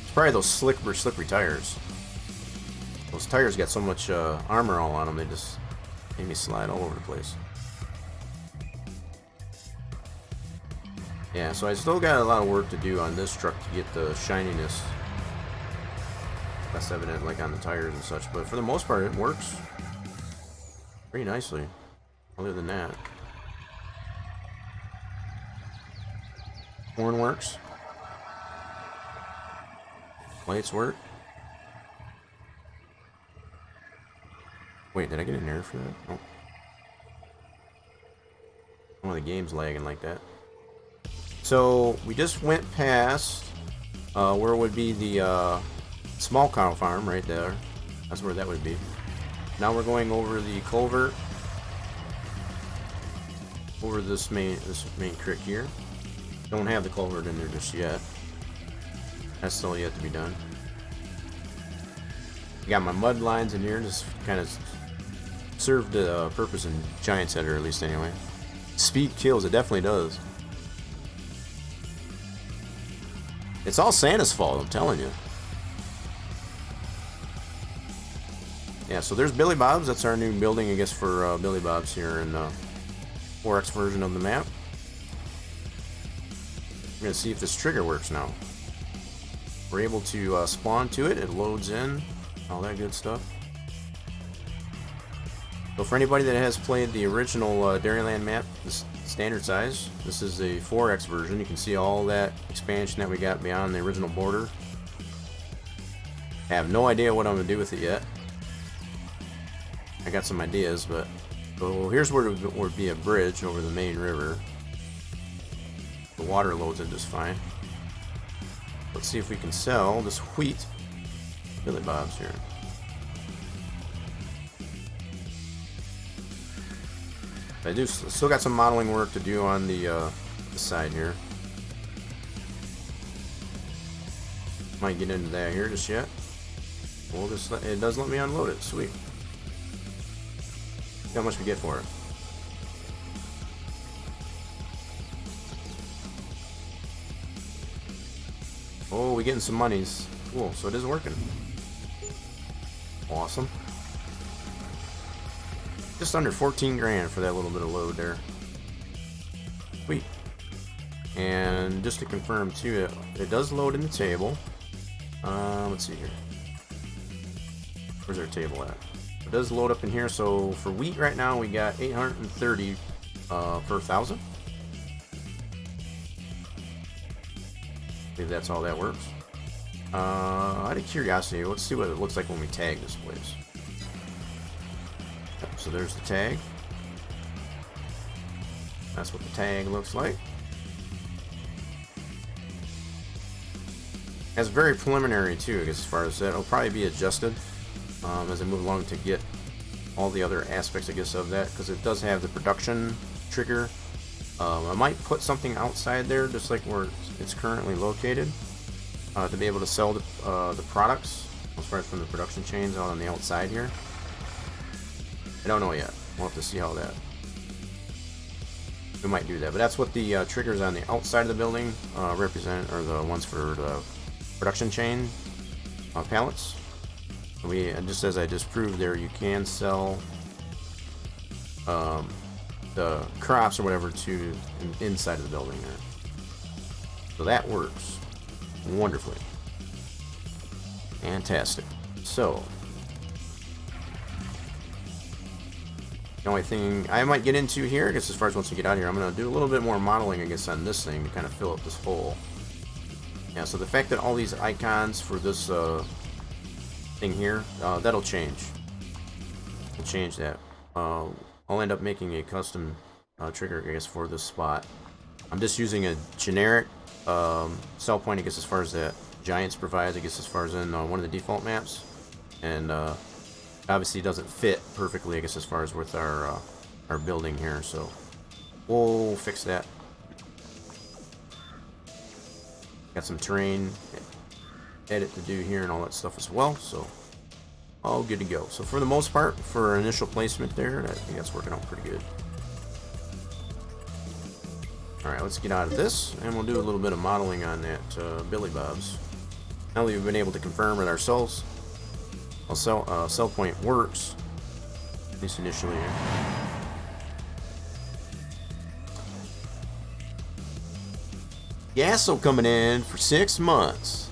It's probably those slippery tires. Those tires got so much armor all on them, they just made me slide all over the place. Yeah, so I still got a lot of work to do on this truck to get the shininess less evident like on the tires and such, but for the most part it works pretty nicely, other than that. Horn works. Lights work. Wait, did I get an error for that? Oh. One of the game's lagging like that. So we just went past where would be the small cow farm right there. That's where that would be. Now we're going over the culvert, over this main creek here. Don't have the culvert in there just yet. That's still yet to be done. Got my mud lines in here, just kind of served a purpose in Giant's Head, or at least anyway. Speed kills, it definitely does. It's all Santa's fault, I'm telling you. Yeah, so there's Billy Bob's. That's our new building, I guess, for Billy Bob's here in the 4X version of the map. We're going to see if this trigger works now. We're able to spawn to it. It loads in. All that good stuff. So for anybody that has played the original Dairyland map, this standard size, this is the 4X version. You can see all that expansion that we got beyond the original border. I have no idea what I'm going to do with it yet. I got some ideas, but so here's where there would be a bridge over the main river. The water loads in just fine. Let's see if we can sell this wheat. Billy Bob's here. I do still got some modeling work to do on the side here. Might get into that here just yet. We'll just it does let me unload it. Sweet. See how much we get for it. Oh, we getting some monies. Cool, so it is working. Awesome. Just under 14 grand for that little bit of load there. Sweet. And just to confirm too, it does load in the table. Let's see here. Where's our table at? It does load up in here. So for wheat right now, we got 830 per 1,000. Maybe that's all that works. Out of curiosity, let's see what it looks like when we tag this place. Yep, so there's the tag. That's what the tag looks like. That's very preliminary too, I guess, as far as that. It'll probably be adjusted as I move along to get all the other aspects, I guess, of that, because it does have the production trigger. I might put something outside there, just like where it's currently located, to be able to sell the products as far as from the production chains out on the outside here. I don't know yet. We'll have to see how that. We might do that, but that's what the triggers on the outside of the building represent, or the ones for the production chain pallets. We, just as I just proved there, you can sell the crops or whatever to inside of the building there. So that works wonderfully. Fantastic. So the only thing I might get into here, I guess, as far as once we get out of here, I'm going to do a little bit more modeling, I guess, on this thing to kind of fill up this hole. Yeah, so the fact that all these icons for this thing here, that'll change. We'll change that. I'll end up making a custom trigger, I guess, for this spot. I'm just using a generic cell point, I guess, as far as that Giants provides, I guess, as far as in one of the default maps. And obviously it doesn't fit perfectly, I guess, as far as with our building here. So we'll fix that. Got some terrain edit to do here and all that stuff as well, so all good to go. So for the most part, for initial placement there, I think that's working out pretty good. Alright, let's get out of this, and we'll do a little bit of modeling on that Billy Bob's. Now that we've been able to confirm it ourselves, cell point works, at least initially here. Yasso coming in for 6 months.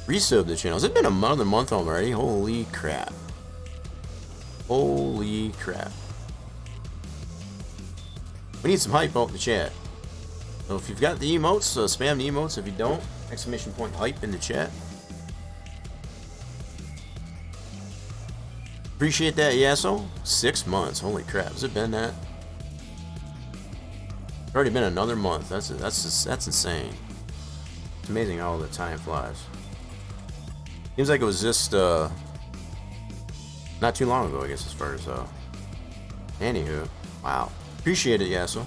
Resub the channel. Has it been another month already? Holy crap. Holy crap. We need some hype out in the chat. So if you've got the emotes, spam the emotes. If you don't, exclamation point hype in the chat. Appreciate that, Yasso. 6 months. Holy crap. Has it been that? It's already been another month. That's insane. It's amazing how the time flies. Seems like it was just not too long ago, I guess, as far as anywho. Wow. Appreciate it, Yasso.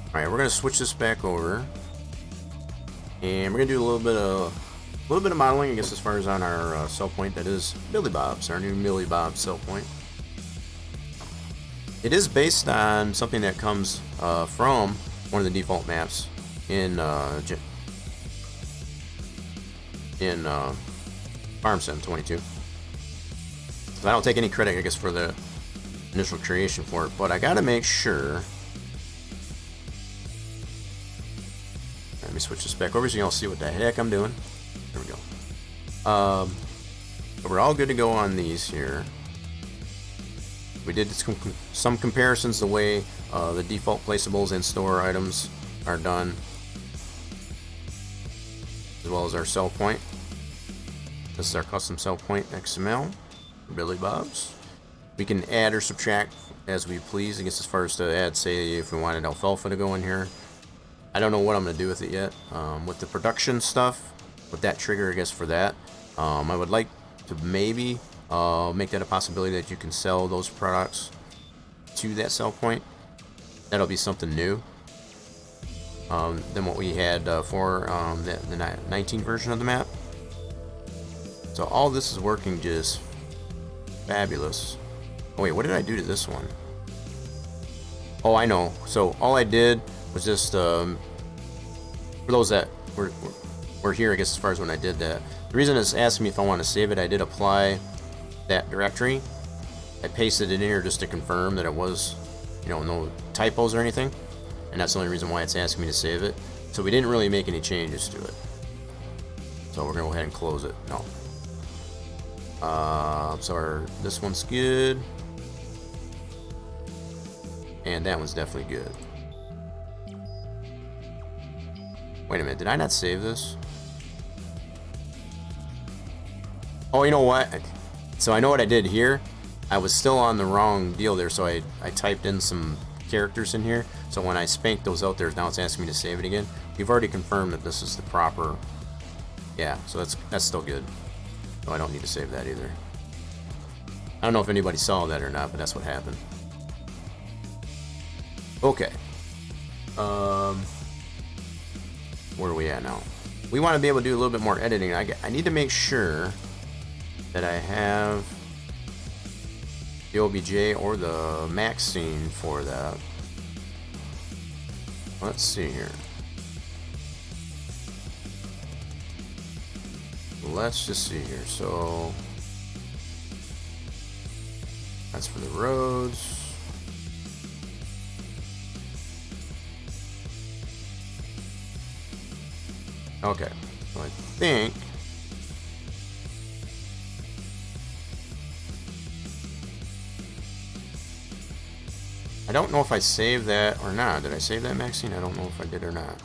Alright, we're gonna switch this back over. And we're gonna do a little bit of modeling, I guess, as far as on our cell point. That is Billy Bob's, our new Billy Bob cell point. It is based on something that comes from one of the default maps in Farm Sim 22. So I don't take any credit, I guess, for the initial creation for it, but I gotta make sure. Let me switch this back over so you all see what the heck I'm doing. There we go. But we're all good to go on these here. We did some comparisons the way the default placeables and store items are done, as well as our cell point. This is our custom cell point XML, Billy Bob's. We can add or subtract as we please, I guess, as far as to add, say, if we wanted alfalfa to go in here. I don't know what I'm going to do with it yet. With the production stuff, with that trigger, I guess, for that, I would like to maybe make that a possibility that you can sell those products to that sell point. That'll be something new than what we had for the 19 version of the map. So all this is working just fabulous. Oh wait, what did I do to this one? Oh, I know. So all I did was just for those that were or here, I guess, as far as when I did that. The reason it's asking me if I want to save it, I did apply that directory. I pasted it in here just to confirm that it was, you know, no typos or anything. And that's the only reason why it's asking me to save it. So we didn't really make any changes to it. So we're going to go ahead and close it. No. So this one's good. And that one's definitely good. Wait a minute, did I not save this? Oh, you know what? So I know what I did here. I was still on the wrong deal there, so I typed in some characters in here. So when I spanked those out there, now it's asking me to save it again. We've already confirmed that this is the proper... Yeah, so that's still good. So I don't need to save that either. I don't know if anybody saw that or not, but that's what happened. Okay. Where are we at now? We want to be able to do a little bit more editing. I need to make sure that I have the OBJ or the max scene for that. Let's see here. Let's just see here. So that's for the roads. Okay, so I think I don't know if I saved that or not. Did I save that Maxine? I don't know if I did or not.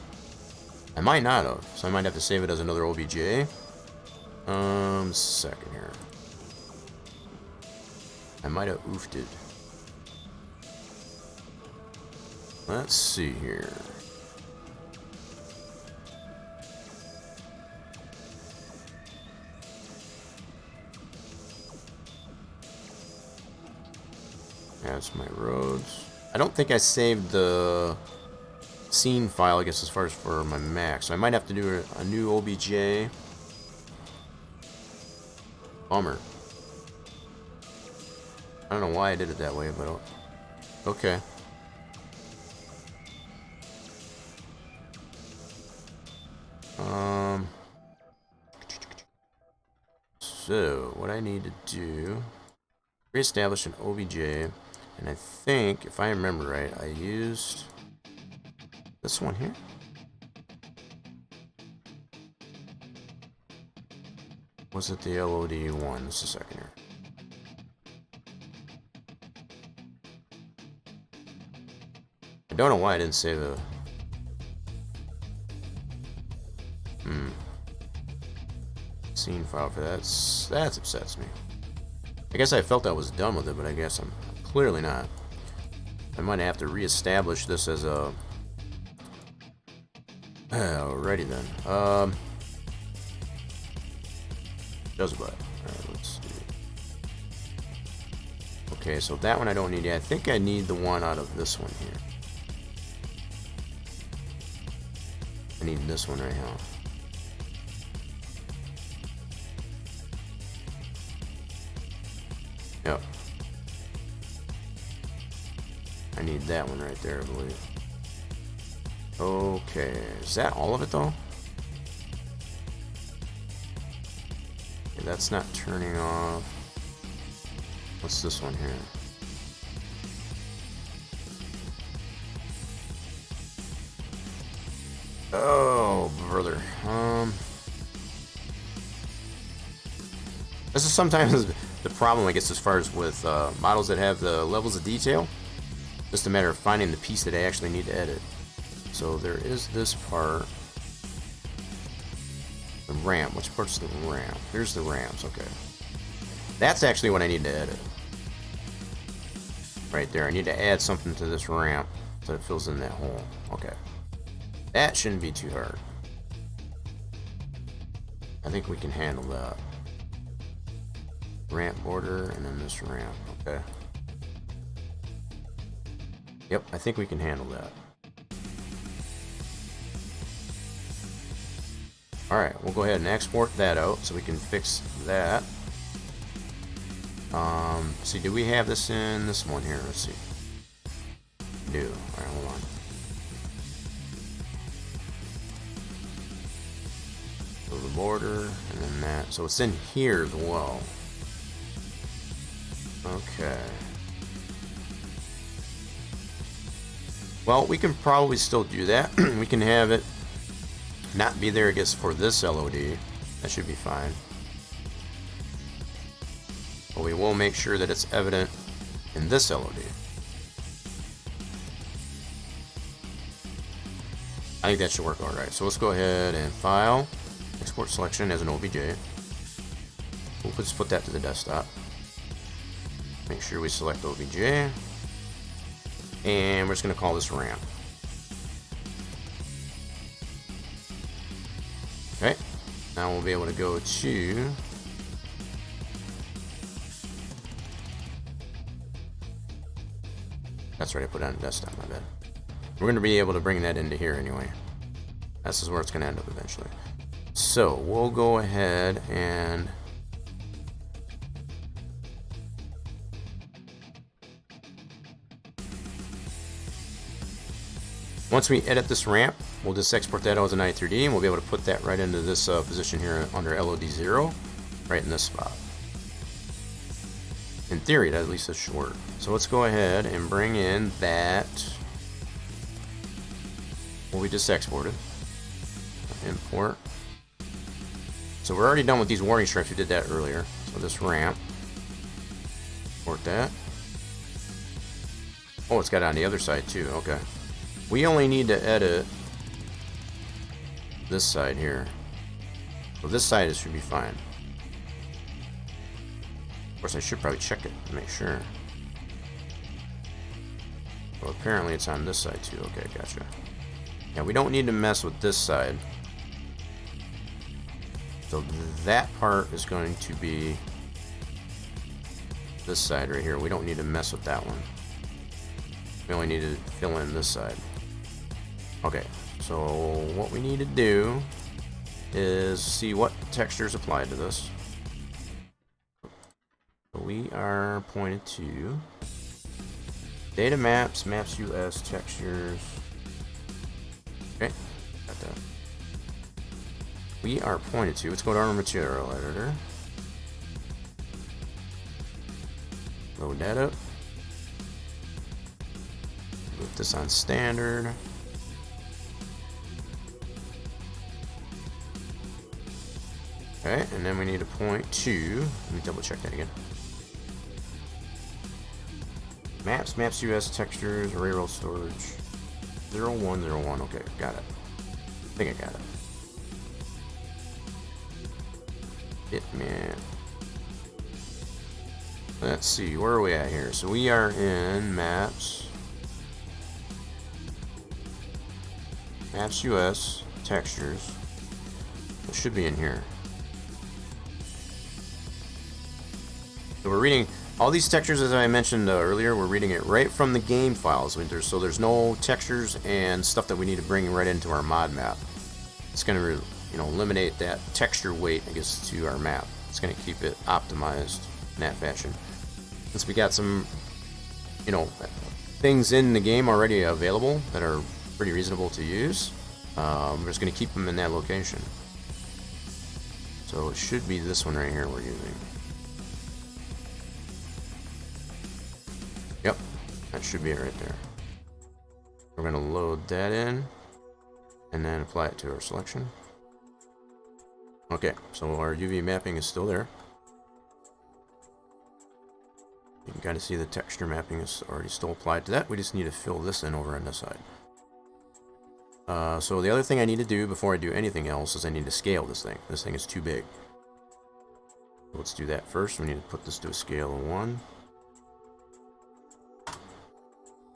I might not have, so I might have to save it as another OBJ. Second here. I might have oofed it. Let's see here. That's my roads. I don't think I saved the scene file, I guess, as far as for my Mac. So I might have to do a new OBJ. Bummer. I don't know why I did it that way, but okay. So what I need to do, reestablish an OBJ, and I think, if I remember right, I used this one here. Was it the LOD one? Just a second here. I don't know why I didn't save a scene file for that. That upsets me. I guess I felt I was done with it, but I guess I'm clearly not. I might have to reestablish this as a... Alrighty then. Does what? Alright, let's see. Okay, so that one I don't need yet. I think I need the one out of this one here. I need this one right now. Yep. I need that one right there, I believe. Okay, is that all of it though? Okay, that's not turning off. What's this one here? Oh, brother. This is sometimes the problem, I guess, as far as with models that have the levels of detail. Just a matter of finding the piece that I actually need to edit. So there is this part. The ramp. Which part's the ramp? Here's the ramps. Okay. That's actually what I need to edit. Right there. I need to add something to this ramp so it fills in that hole. Okay. That shouldn't be too hard. I think we can handle that. Ramp border and then this ramp. Okay. Yep, I think we can handle that. Alright, we'll go ahead and export that out so we can fix that. See, do we have this in this one here? Let's see. Do. Alright, hold on. border, and then that. So it's in here as well. Okay. Well, we can probably still do that. We can have it not be there, I guess, for this LOD. That should be fine. But we will make sure that it's evident in this LOD. I think that should work alright. So let's go ahead and file, export selection as an OBJ. We'll just put that to the desktop. Make sure we select OBJ. And we're just going to call this ramp. Okay. Now we'll be able to go to that's right, I put it on the desktop, my bad. We're going to be able to bring that into here anyway. This is where it's going to end up eventually. So we'll go ahead and once we edit this ramp, we'll just export that as an i3D, and we'll be able to put that right into this position here under LOD0, right in this spot. In theory, that at least it should work. So let's go ahead and bring in that what we just exported. Import. So we're already done with these warning stripes. We did that earlier. So this ramp, import that. Oh, it's got it on the other side too. Okay. We only need to edit this side here. So this side should be fine. Of course, I should probably check it to make sure. Well, apparently it's on this side too. Okay, gotcha. Yeah, we don't need to mess with this side. So that part is going to be this side right here. We don't need to mess with that one. We only need to fill in this side. Okay, so what we need to do is see what textures applied to this. So we are pointed to data maps, maps US, textures. Okay, got that. We are pointed to, let's go to our material editor. Load that up. Put this on standard. Okay, and then we need to point to, let me double check that again. Maps, maps US, textures, array roll storage. 0101, okay, got it. I think I got it. Hitman. Let's see, where are we at here? So we are in maps. Maps US, textures. It should be in here. So we're reading all these textures, as I mentioned earlier. We're reading it right from the game files. So there's no textures and stuff that we need to bring right into our mod map. It's going to, eliminate that texture weight, I guess, to our map. It's going to keep it optimized in that fashion. Since we got some, things in the game already available that are pretty reasonable to use, we're just going to keep them in that location. So it should be this one right here we're using. Yep, that should be it right there. We're going to load that in and then apply it to our selection. Okay, so our UV mapping is still there. You can kind of see the texture mapping is already still applied to that. We just need to fill this in over on this side. So the other thing I need to do before I do anything else is I need to scale this thing. This thing is too big. Let's do that first. We need to put this to a scale of 1.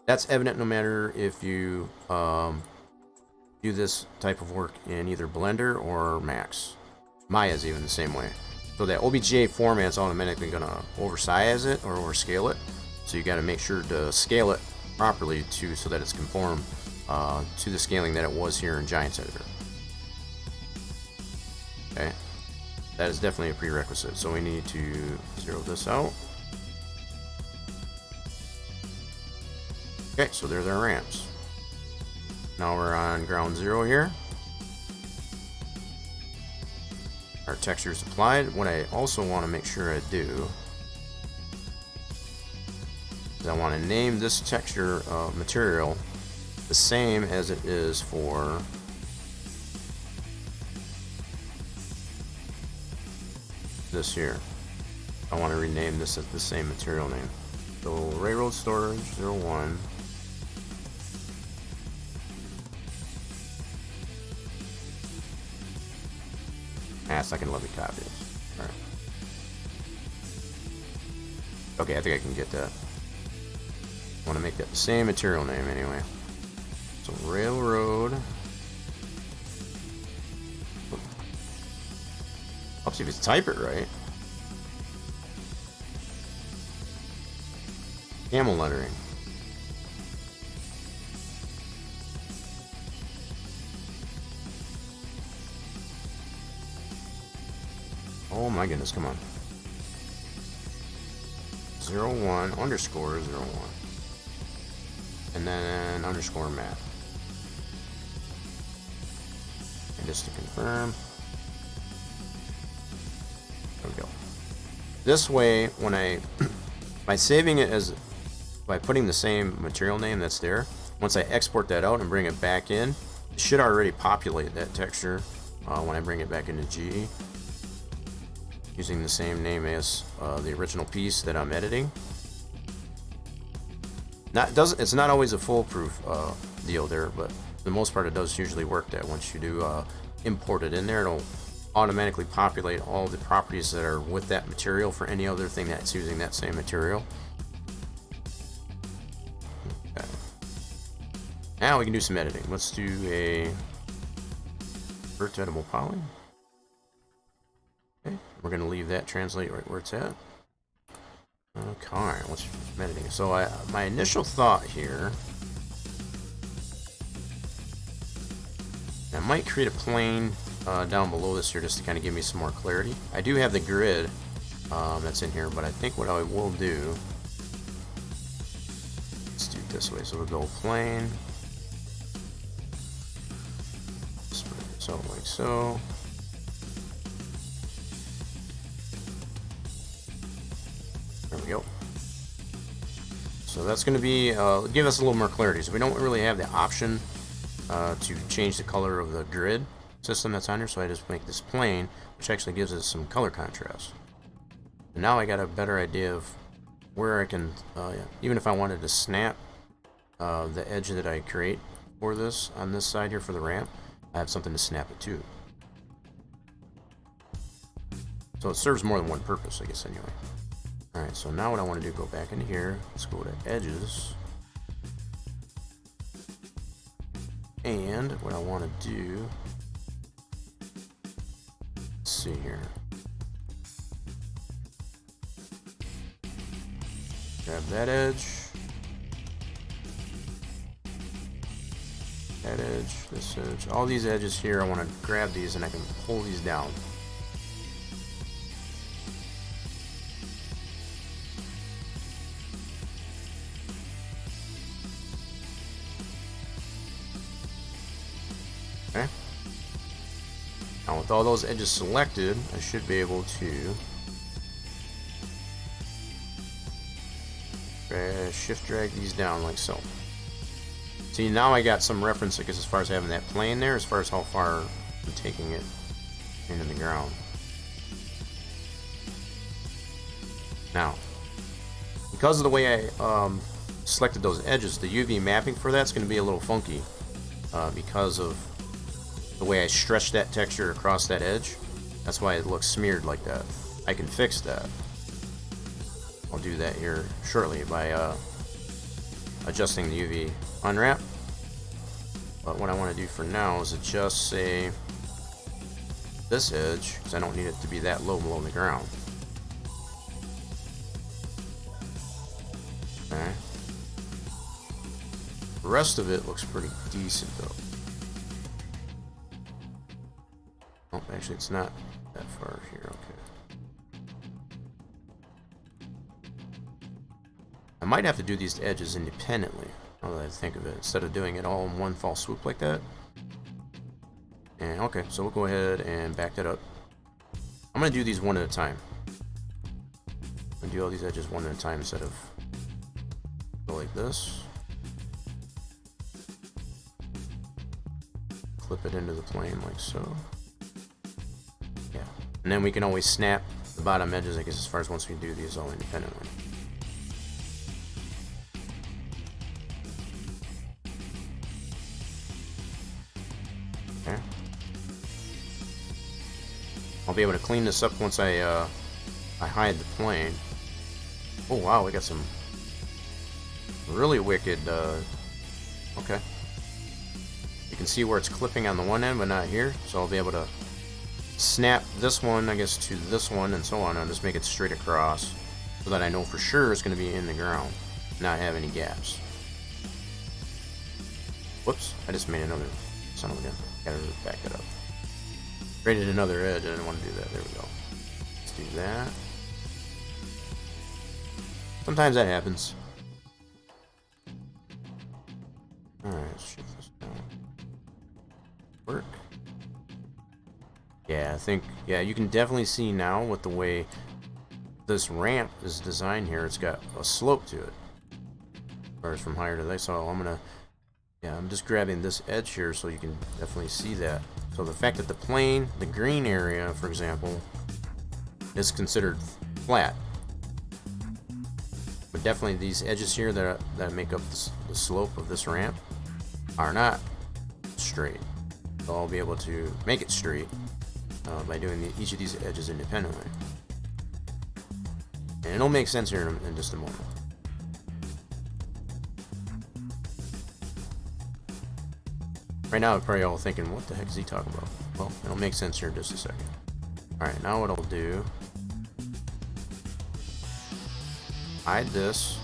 That's evident no matter if you do this type of work in either Blender or Max. Maya's even the same way. So that OBJ format's automatically going to oversize it or overscale it. So you got to make sure to scale it properly so that it's conform to the scaling that it was here in Giants Editor. Okay, that is definitely a prerequisite. So we need to zero this out. Okay, so there's our ramps. Now we're on ground zero here. our texture is applied. What I also want to make sure I do is I want to name this texture material the same as it is for this here. I want to rename this as the same material name. So railroad storage 01. It's not gonna let me copy this. Alright. Okay, I think I can get that. I want to make that the same material name anyway. So railroad. I'll see if it's type it right. Camel lettering. Oh my goodness, come on. 01 underscore 01. And then underscore math. And just to confirm. There we go. This way, when by saving it as, by putting the same material name that's there, once I export that out and bring it back in, it should already populate that texture when I bring it back into GE. Using the same name as the original piece that I'm editing. It's not always a foolproof deal there, but for the most part it does usually work that once you do import it in there, it'll automatically populate all the properties that are with that material for any other thing that's using that same material. Okay. Now we can do some editing. Let's do a vert editable poly. Okay, we're going to leave that translate right where it's at. Okay, let's do editing. So my initial thought here, I might create a plane down below this here just to kind of give me some more clarity. I do have the grid that's in here, but I think what I will do, let's do it this way. So we'll go plane, so like so. There we go. So that's going to be give us a little more clarity. So we don't really have the option to change the color of the grid system that's on here. So I just make this plain, which actually gives us some color contrast. And now I got a better idea of where I can, even if I wanted to snap the edge that I create for this on this side here for the ramp, I have something to snap it to. So it serves more than one purpose, I guess, anyway. Alright, so now what I want to do, go back into here, let's go to edges, and what I want to do, let's see here, grab that edge, this edge, all these edges here, I want to grab these and I can pull these down. Okay. Now with all those edges selected, I should be able to shift drag these down like so. See, now I got some reference, I guess, as far as having that plane there, as far as how far I'm taking it into the ground. Now, because of the way I selected those edges, the UV mapping for that's going to be a little funky because of the way I stretched that texture across that edge. That's why it looks smeared like that. I can fix that. I'll do that here shortly by adjusting the UV unwrap. But what I want to do for now is adjust, say, this edge, because I don't need it to be that low below the ground. Okay. The rest of it looks pretty decent though. Oh, actually it's not that far here, okay. I might have to do these edges independently, now that I think of it, instead of doing it all in one fall swoop like that. And okay, so we'll go ahead and back that up. I'm gonna do these one at a time. I'm gonna do all these edges one at a time instead of go like this. Clip it into the plane like so. Yeah. And then we can always snap the bottom edges, I guess, as far as once we do these all independently. Okay. I'll be able to clean this up once I hide the plane. Oh wow, we got some really wicked, okay. You can see where it's clipping on the one end, but not here. So I'll be able to snap this one, I guess, to this one, and so on, and just make it straight across, so that I know for sure it's going to be in the ground, not have any gaps. Whoops, I just made another son of a gun. Gotta back it up. Created another edge, I didn't want to do that. There we go. Let's do that. Sometimes that happens. Alright, let's shift this down. Work. Yeah, I think, yeah, you can definitely see now with the way this ramp is designed here, it's got a slope to it. As far as from higher to low, so I'm gonna, yeah, I'm just grabbing this edge here so you can definitely see that. So the fact that the plane, the green area, for example, is considered flat. But definitely these edges here that make up the slope of this ramp are not straight. So I'll be able to make it straight by doing each of these edges independently. And it'll make sense here in just a moment. Right now, I'm probably all thinking, what the heck is he talking about? Well, it'll make sense here in just a second. Alright, now what I'll do, hide this.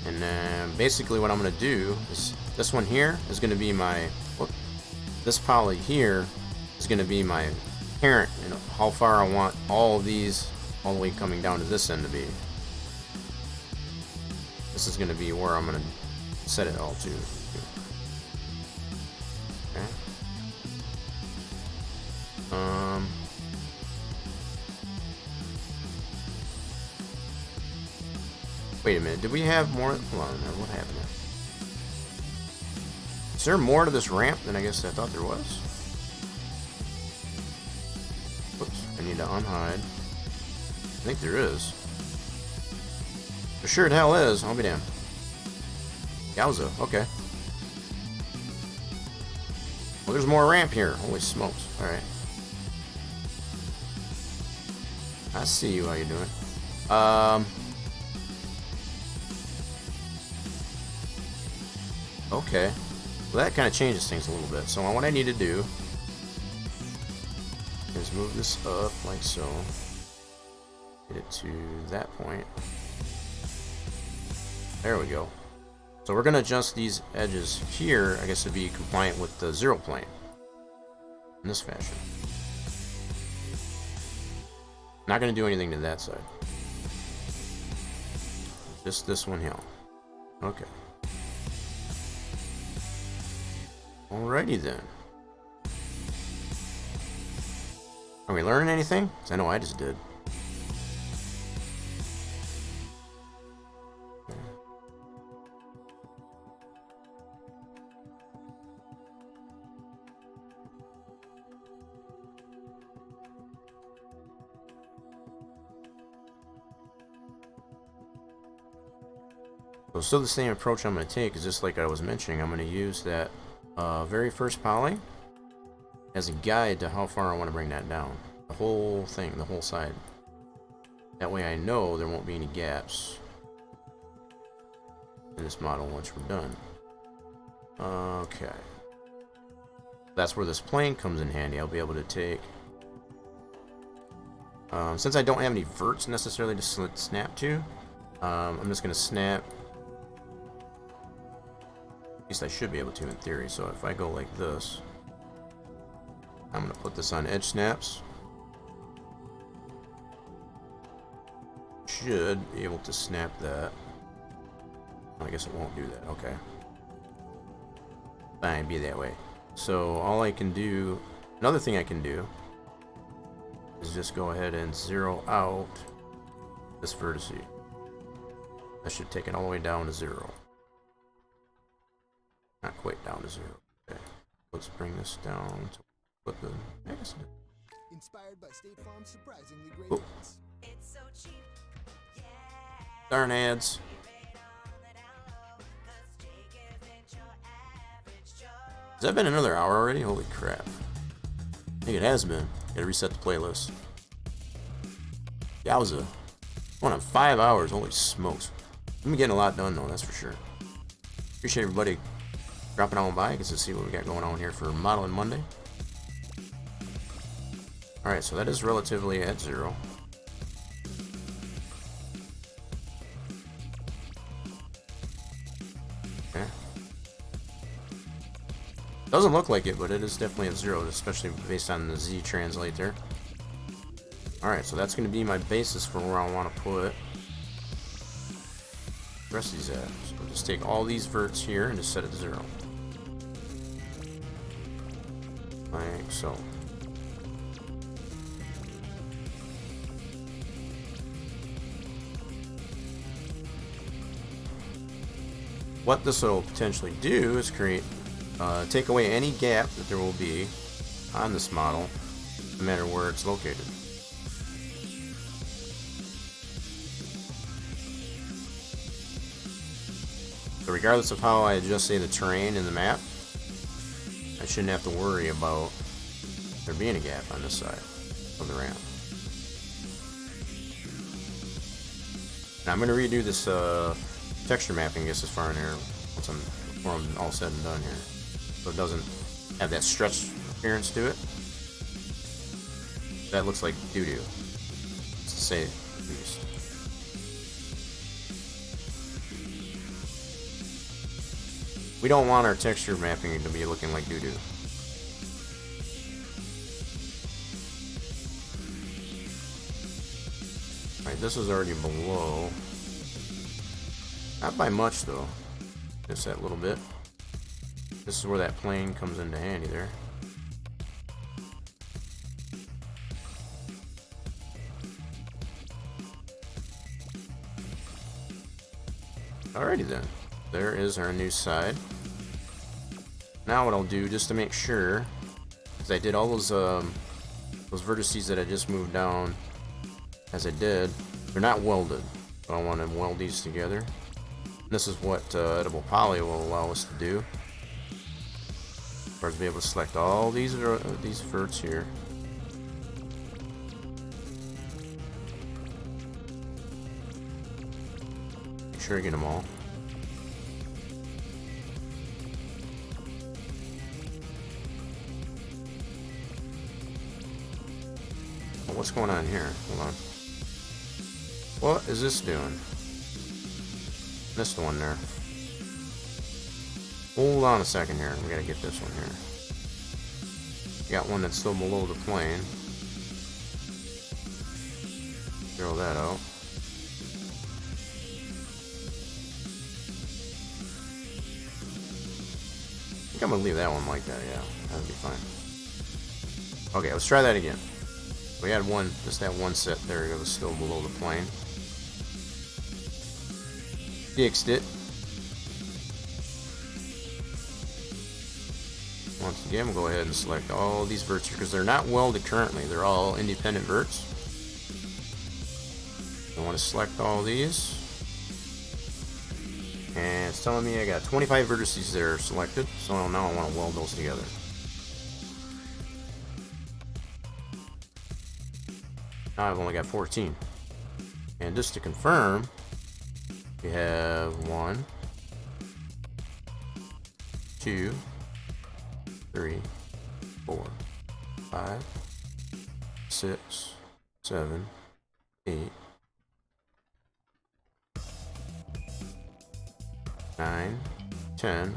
And then basically what I'm going to do is this one here is going to be my, whoop, this poly here is going to be my parent, and how far I want all of these all the way coming down to this end to be. This is going to be where I'm going to set it all to. Okay. Wait a minute, did we have more? Hold on, what happened there? Is there more to this ramp than I guess I thought there was? Whoops, I need to unhide. I think there is. There sure the hell is, I'll be damned. Yowza, okay. Well, there's more ramp here. Holy smokes. Alright. I see you, how you doing. Okay. Well, that kind of changes things a little bit. So what I need to do is move this up like so. Get it to that point. There we go. So we're going to adjust these edges here, I guess, to be compliant with the zero plane. In this fashion. Not going to do anything to that side. Just this one here. Okay. Alrighty then. Are we learning anything? 'Cause I know I just did. So still the same approach I'm going to take is just like I was mentioning. I'm going to use that very first poly as a guide to how far I want to bring that down. The whole thing, the whole side. That way I know there won't be any gaps in this model once we're done. Okay. That's where this plane comes in handy. I'll be able to take... since I don't have any verts necessarily to snap to, I'm just going to snap... At least I should be able to in theory. So if I go like this, I'm going to put this on edge snaps. Should be able to snap that. I guess it won't do that. Okay. Fine, be that way. So all I can do Another thing I can do is just go ahead and zero out this vertex. That should take it all the way down to 0. Not quite down to 0. Okay. Let's bring this down to what the Inspired by State Farm's surprisingly great oh. ads. It's so cheap. Yeah. Darn ads. Has that been another hour already? Holy crap. I think it has been. Gotta reset the playlist. Yowza. Going on 5 hours. Holy smokes. I'm getting a lot done though, that's for sure. Appreciate everybody dropping on by. Get to see what we got going on here for Modeling Monday. Alright, so that is relatively at 0. Okay. Doesn't look like it, but it is definitely at 0, especially based on the Z translate there. Alright, so that's going to be my basis for where I want to put the rest of these at. So we'll just take all these verts here and just set it to 0. Like so. What this will potentially do is create, take away any gap that there will be on this model, no matter where it's located. So regardless of how I adjust, say, the terrain in the map, I shouldn't have to worry about there being a gap on this side of the ramp. Now I'm going to redo this texture mapping, I guess, as far in here before I'm all said and done here, so it doesn't have that stretch appearance to it. That looks like doo-doo, to say the least. We don't want our texture mapping to be looking like doo-doo. Alright, this is already below. Not by much though. Just that little bit. This is where that plane comes into handy there. Alrighty then. There is our new side. Now what I'll do, just to make sure, because I did all those vertices that I just moved down as I did, they're not welded. So I want to weld these together. This is what Edible Poly will allow us to do. As far as be able to select all these verts here. Make sure I get them all. Oh, what's going on here? Hold on. What is this doing? Missed one there. Hold on a second here. We gotta get this one here. Got one that's still below the plane. Throw that out. I think I'm gonna leave that one like that, yeah. That'll be fine. Okay, let's try that again. We had one, just that one set there, it was still below the plane. Fixed it. Once again, we'll go ahead and select all these verts here because they're not welded currently. They're all independent verts. I want to select all these. And it's telling me I got 25 vertices there selected, so now I want to weld those together. Now I've only got 14. And just to confirm, we have 1, 2, 3, 4, 5, 6, 7, 8, 9, 10,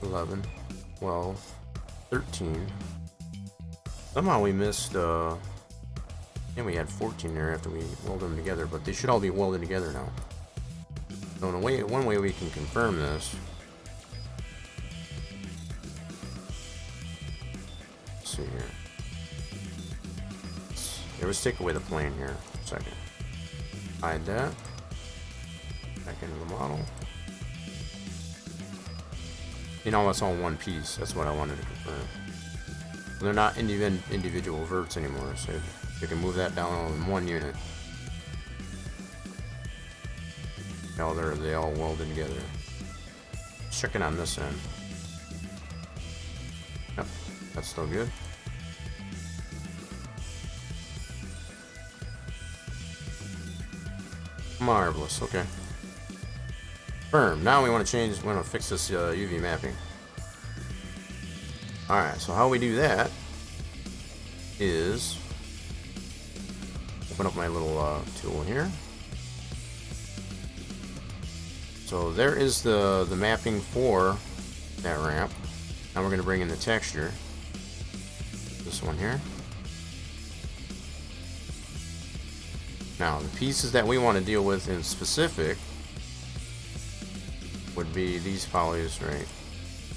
11, 12, 13. Somehow we missed, and we had 14 there after we welded them together, but they should all be welded together now. So in a way, one way we can confirm this, see here. Let's take away the plane here for a second. Hide that. Back into the model. You know, it's all one piece. That's what I wanted to confirm. They're not individual verts anymore, so you can move that down all in one unit. Now they all welded together. Checking on this end. Yep, that's still good. Marvelous. Okay. Firm. Now we want to change. We want to fix this UV mapping. All right. So how we do that is open up my little tool here. So there is the mapping for that ramp. Now we're going to bring in the texture. This one here. Now the pieces that we want to deal with in specific would be these polys right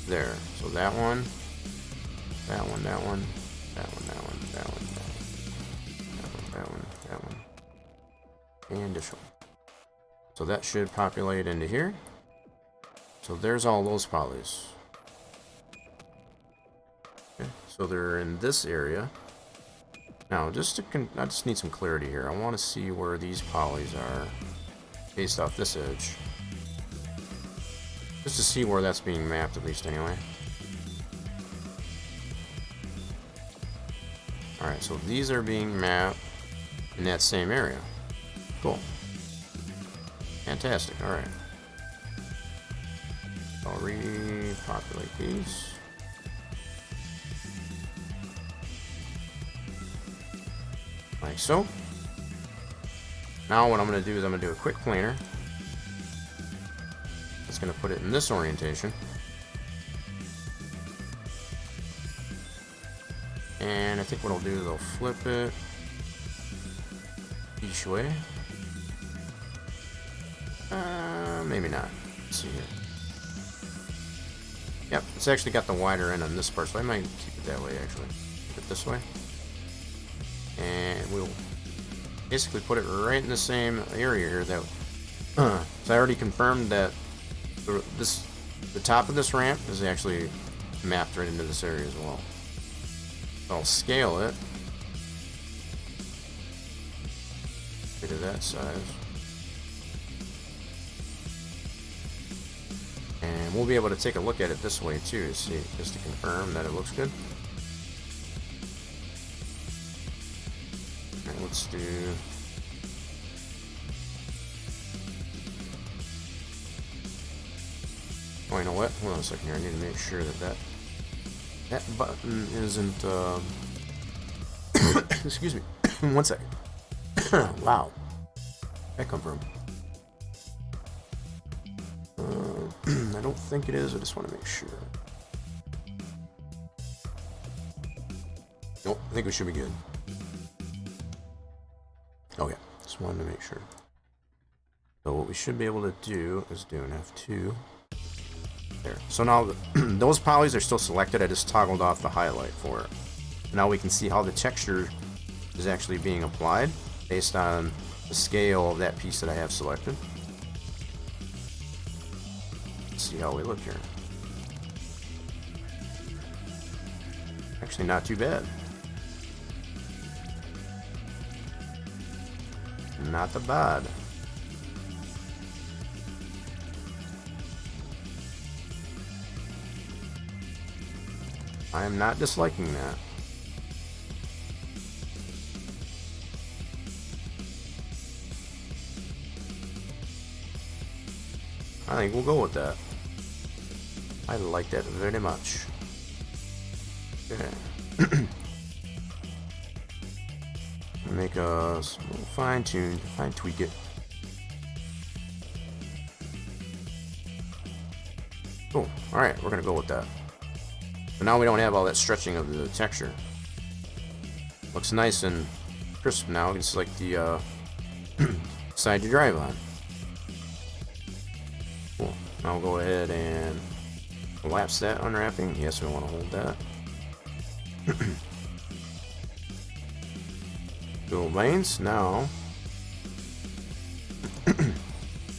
there. So that one, that one, that one, that one, that one, that one, that one, that one, and this one. So that should populate into here. So there's all those polys. Okay, so they're in this area. Now, I just need some clarity here. I want to see where these polys are based off this edge. Just to see where that's being mapped, at least anyway. Alright, so these are being mapped in that same area. Cool. Fantastic, alright. I'll repopulate these. Like so. Now what I'm going to do is I'm going to do a quick planer. It's going to put it in this orientation. And I think what I'll do is I'll flip it each way. Maybe not. Let's see here. Yep, it's actually got the wider end on this part, so I might keep it that way actually. Keep it this way. And we'll basically put it right in the same area here. That so I already confirmed that the top of this ramp is actually mapped right into this area as well. So I'll scale it to that size, and we'll be able to take a look at it this way too, see, just to confirm that it looks good. Alright, let's do oh, you know what? Hold on a second here. I need to make sure that button isn't excuse me. 1 second. Wow. That come from? I don't think it is. I just want to make sure. Nope. I think we should be good. Okay. Just wanted to make sure. So what we should be able to do is do an F2. There. So now those polys are still selected. I just toggled off the highlight for it. Now we can see how the texture is actually being applied based on the scale of that piece that I have selected. Let's see how we look here. Actually not too bad. Not the bad. I am not disliking that. I think we'll go with that. I like that very much. Okay. Make a fine tweak it. Cool. Alright, we're gonna go with that. But now we don't have all that stretching of the texture. Looks nice and crisp now. It's like the side you drive on. Cool. Now we'll go ahead and collapse that unwrapping. Yes, we want to hold that. Dual lanes now.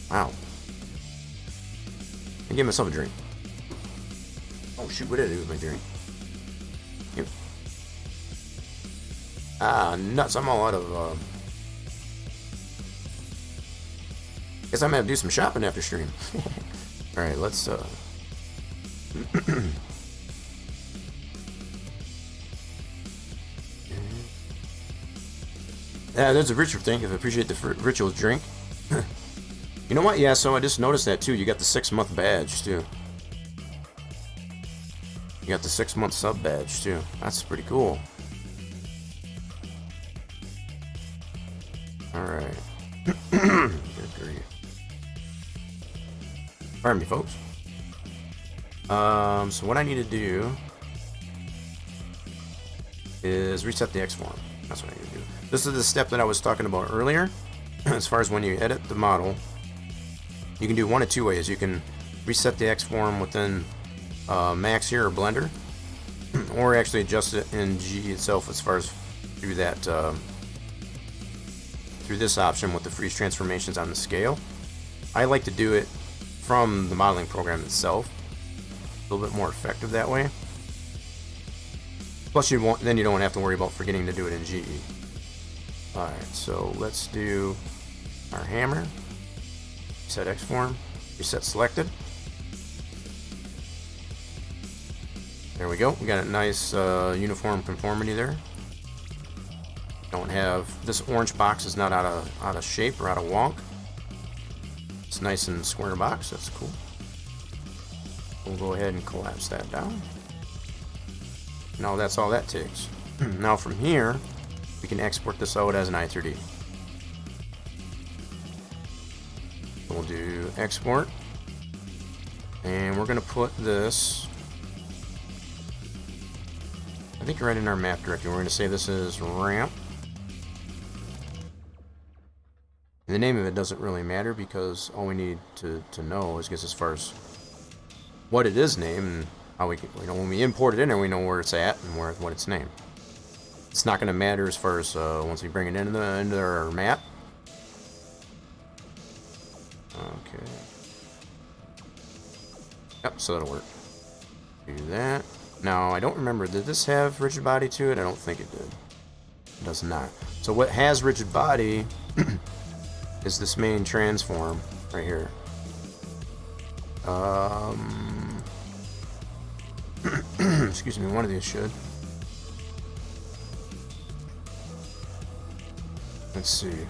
Wow. I gave myself a drink. Oh shoot, what did I do with my drink? Yep. Ah, nuts, I'm all out of, guess I'm gonna have to do some shopping after stream. Alright, let's, yeah, there's a ritual thing. I appreciate the ritual drink. You know what? Yeah, so I just noticed that too. You got the 6-month badge too. You got the 6-month sub badge too. That's pretty cool. Alright. Pardon me, folks. So what I need to do is reset the X form. That's what I need to do. This is the step that I was talking about earlier. As far as when you edit the model, you can do one of two ways. You can reset the X form within Max here or Blender, or actually adjust it in G itself as far as through that through this option with the freeze transformations on the scale. I like to do it from the modeling program itself. A little bit more effective that way. Plus, then you don't have to worry about forgetting to do it in GE. Alright, so let's do our hammer. Reset X form. Reset selected. There we go. We got a nice uniform conformity there. Don't have this orange box is not out of shape or out of wonk. It's nice and square box. That's cool. We'll go ahead and collapse that down. Now that's all that takes. Now from here, we can export this out as an i3D. We'll do export, and we're going to put this, I think right in our map directory. We're going to say this is ramp. And the name of it doesn't really matter because all we need to know is, as far as what it is named and how we can, when we import it in there, we know where it's at and what it's named. It's not going to matter as far as once we bring it into our map. Okay. Yep, so that'll work. Do that. Now, I don't remember, did this have rigid body to it? I don't think it did. It does not. So what has rigid body is this main transform right here. Excuse me, one of these should. Let's see.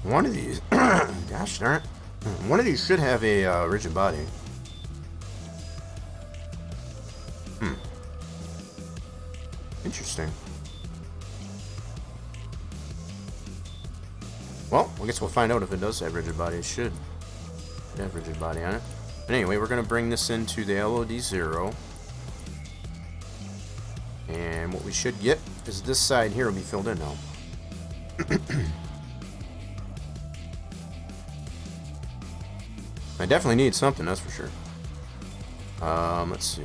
One of these, gosh darn it, one of these should have a rigid body. Interesting. Well, I guess we'll find out if it does have rigid body. It should have rigid body on it. But anyway, we're going to bring this into the LOD0. And what we should get is this side here will be filled in now. I definitely need something, that's for sure. Let's see.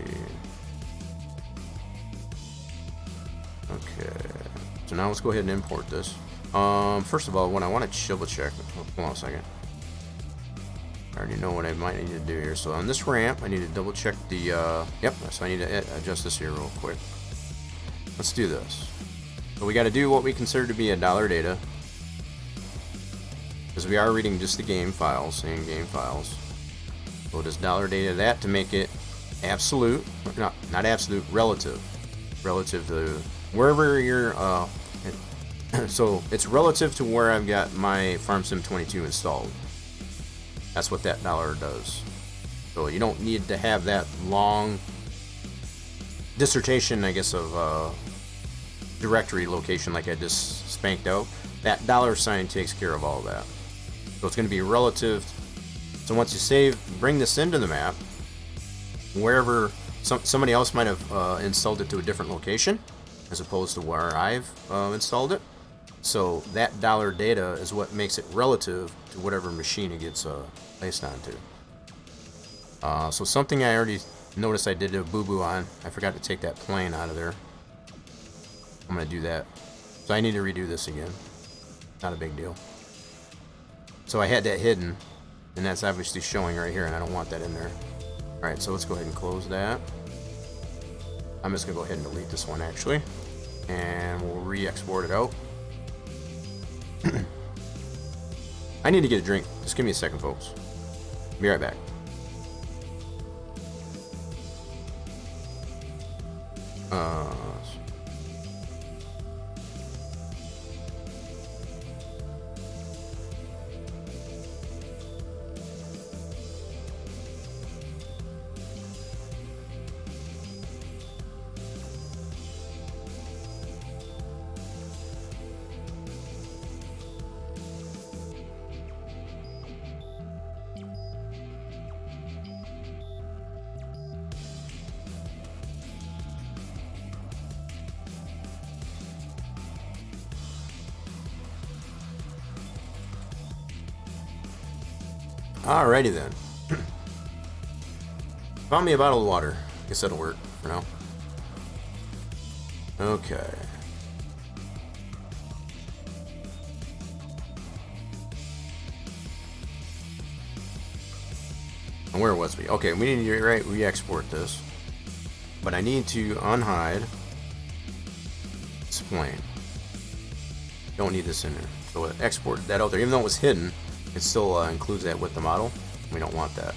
Okay. So now let's go ahead and import this. First of all, what I want to double check. Hold on a second. I already know what I might need to do here. So on this ramp, I need to double check the. Yep. So I need to adjust this here real quick. Let's do this. So we got to do what we consider to be a dollar data, because we are reading just the game files, in-game files. So does dollar data that to make it absolute, not absolute, relative to wherever you're. So it's relative to where I've got my Farm Sim 22 installed. That's what that dollar does. So you don't need to have that long dissertation, I guess, of directory location like I just spanked out. That dollar sign takes care of all that. So it's going to be relative. So once you save, bring this into the map, wherever somebody else might have installed it to a different location, as opposed to where I've installed it. So that dollar data is what makes it relative to whatever machine it gets placed onto. So something I already noticed I did a boo-boo on. I forgot to take that plane out of there. I'm gonna do that. So I need to redo this again. Not a big deal. So I had that hidden, and that's obviously showing right here, and I don't want that in there. Alright, so let's go ahead and close that. I'm just gonna go ahead and delete this one actually. And we'll re-export it out. I need to get a drink. Just give me a second, folks. Be right back. Alrighty then. Found me a bottle of water. Guess that'll work for now. Okay. And where was we? Okay, we need to re-export this. But I need to unhide this plane. Don't need this in there. So it exported that out there. Even though it was hidden, it still includes that with the model. We don't want that.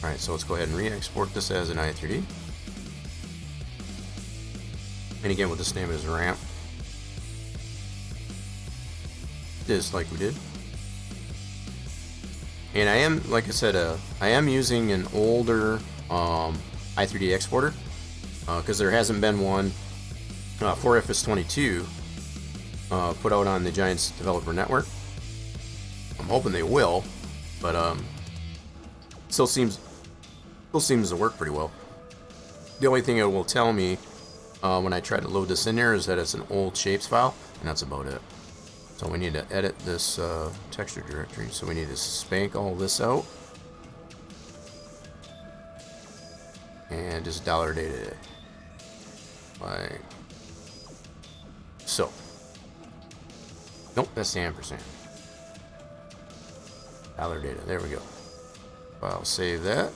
Alright, so let's go ahead and re-export this as an i3D. And again, we'll just name it as ramp. Just like we did. And I am, like I said, I am using an older i3D exporter because there hasn't been one for FS22 put out on the Giants Developer Network. I'm hoping they will, but still seems to work pretty well. The only thing it will tell me when I try to load this in there is that it's an old shapes file, and that's about it. So we need to edit this texture directory. So we need to spank all this out and just $data it like so. Nope, that's the ampersand. $data. There we go. I'll save that.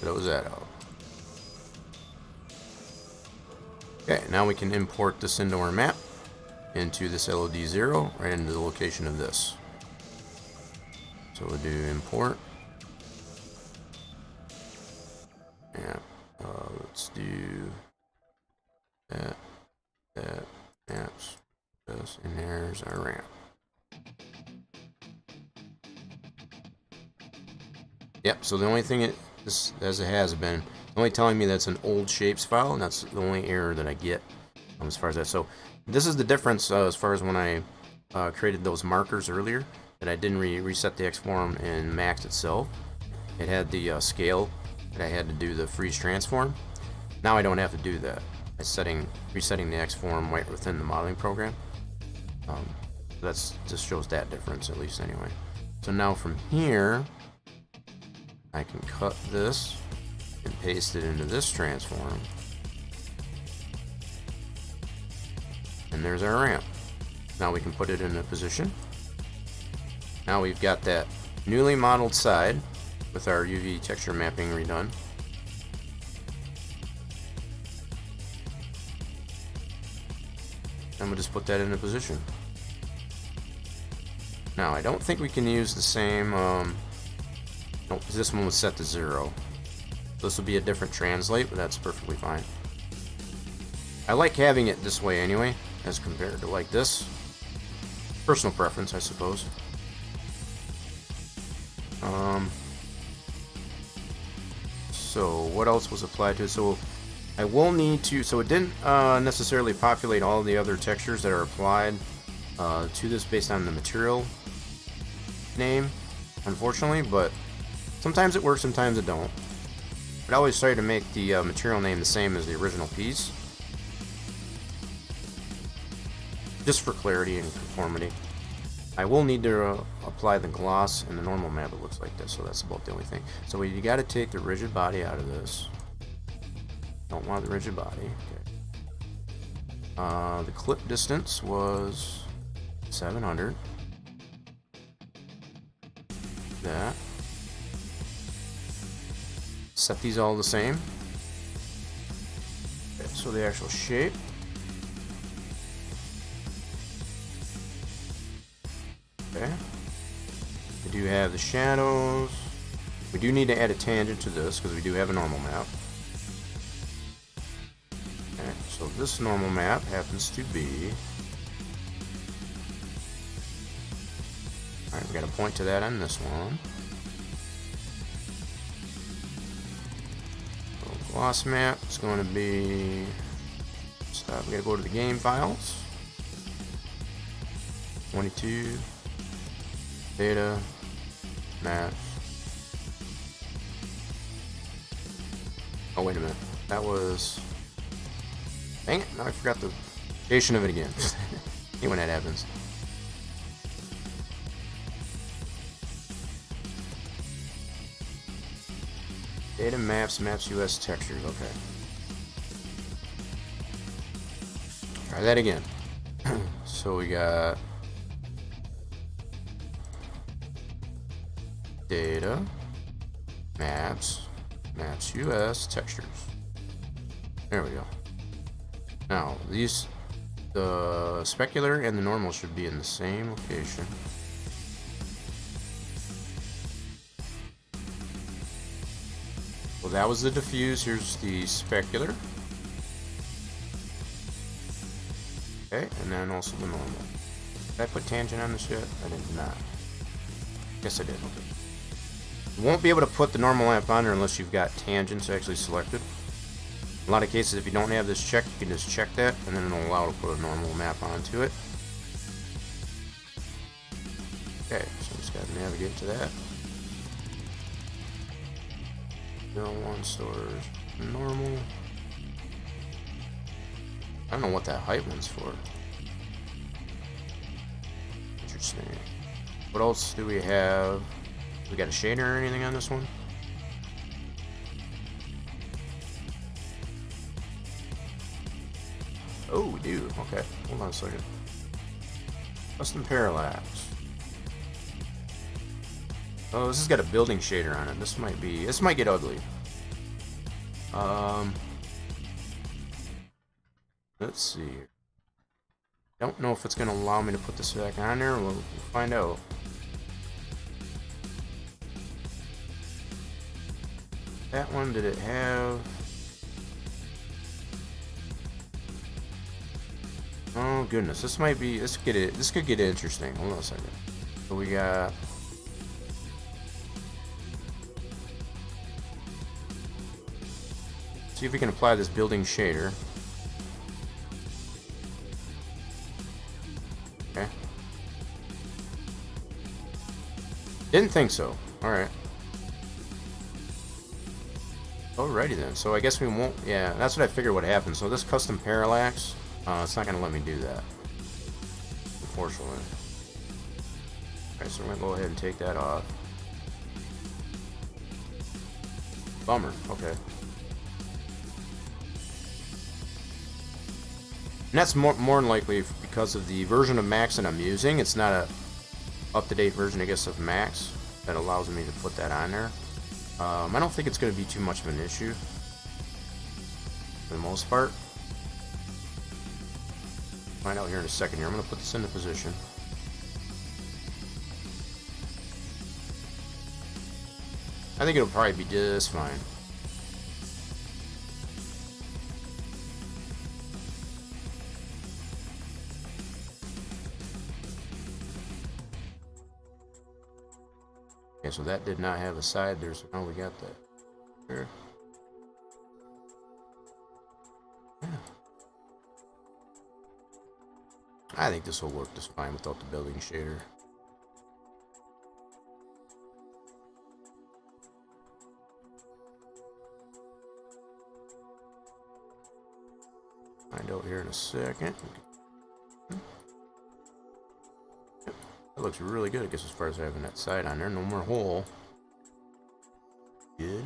Close that out. Okay, now we can import this into our map, into this LOD0, right into the location of this. So we'll do import. Yeah, let's do that, maps, this, and there's our ramp. Yep, so the only thing this as it has been, only telling me that's an old shapes file, and that's the only error that I get as far as that. So this is the difference as far as when I created those markers earlier, that I didn't reset the X-form in Max itself. It had the scale that I had to do the freeze transform. Now I don't have to do that. By resetting the X-form right within the modeling program. That's just shows that difference, at least anyway. So now from here, I can cut this and paste it into this transform. And there's our ramp. Now we can put it in a position. Now we've got that newly modeled side with our UV texture mapping redone. And we'll just put that in a position. Now I don't think we can use the same nope, this one was set to 0. This will be a different translate, but that's perfectly fine. I like having it this way anyway, as compared to like this. Personal preference, I suppose. So what else was applied to it? So I will need to, so it didn't necessarily populate all the other textures that are applied to this based on the material name, unfortunately, but sometimes it works, sometimes it don't. But I always try to make the material name the same as the original piece, just for clarity and conformity. I will need to apply the gloss in the normal map. It looks like this, so that's about the only thing. So you got to take the rigid body out of this. Don't want the rigid body. Okay. The clip distance was 700. That. Set these all the same. Okay, so the actual shape. Okay. We do have the shadows. We do need to add a tangent to this because we do have a normal map. Okay, so this normal map happens to be... Alright, we got to point to that on this one. So gloss map is going to be... Stop, we got to go to the game files. 22. Data. Maps. Oh, wait a minute. That was... Dang it, now I forgot the location of it again. Hate when that happens. Data maps, maps US textures, okay. Try that again. So we got data, maps, maps US textures. There we go. Now these, the specular and the normal should be in the same location. Well, that was the diffuse. Here's the specular. Okay, and then also the normal. Did I put tangent on this yet? I did not. Yes, I did. Okay. You won't be able to put the normal lamp on there unless you've got tangents actually selected. In a lot of cases, if you don't have this checked, you can just check that, and then it'll allow to put a normal map onto it. Okay, so just gotta navigate to that. No one stores normal. I don't know what that height one's for. Interesting. What else do we have? We got a shader or anything on this one? Oh, we do. Okay, hold on a second. Custom parallax. Oh, this has got a building shader on it. This might get ugly. Let's see. Don't know if it's gonna allow me to put this back on there. We'll find out. That one, did it have? Oh goodness, this might be. This could get interesting. Hold on a second. So we got. See if we can apply this building shader. Okay. Didn't think so. Alright. Alrighty then. So I guess we won't... Yeah, that's what I figured would happen. So this custom parallax, it's not going to let me do that. Unfortunately. Alright, so we're going to go ahead and take that off. Bummer. Okay. And that's more than likely because of the version of Max that I'm using. It's not a up-to-date version, I guess, of Max that allows me to put that on there. I don't think it's going to be too much of an issue for the most part. Find out here in a second here. I'm going to put this into position. I think it'll probably be just fine. Okay, so that did not have a side there, so now we got that. There. Yeah. I think this will work just fine without the building shader. Find out here in a second. That looks really good, I guess, as far as having that side on there. No more hole. Good.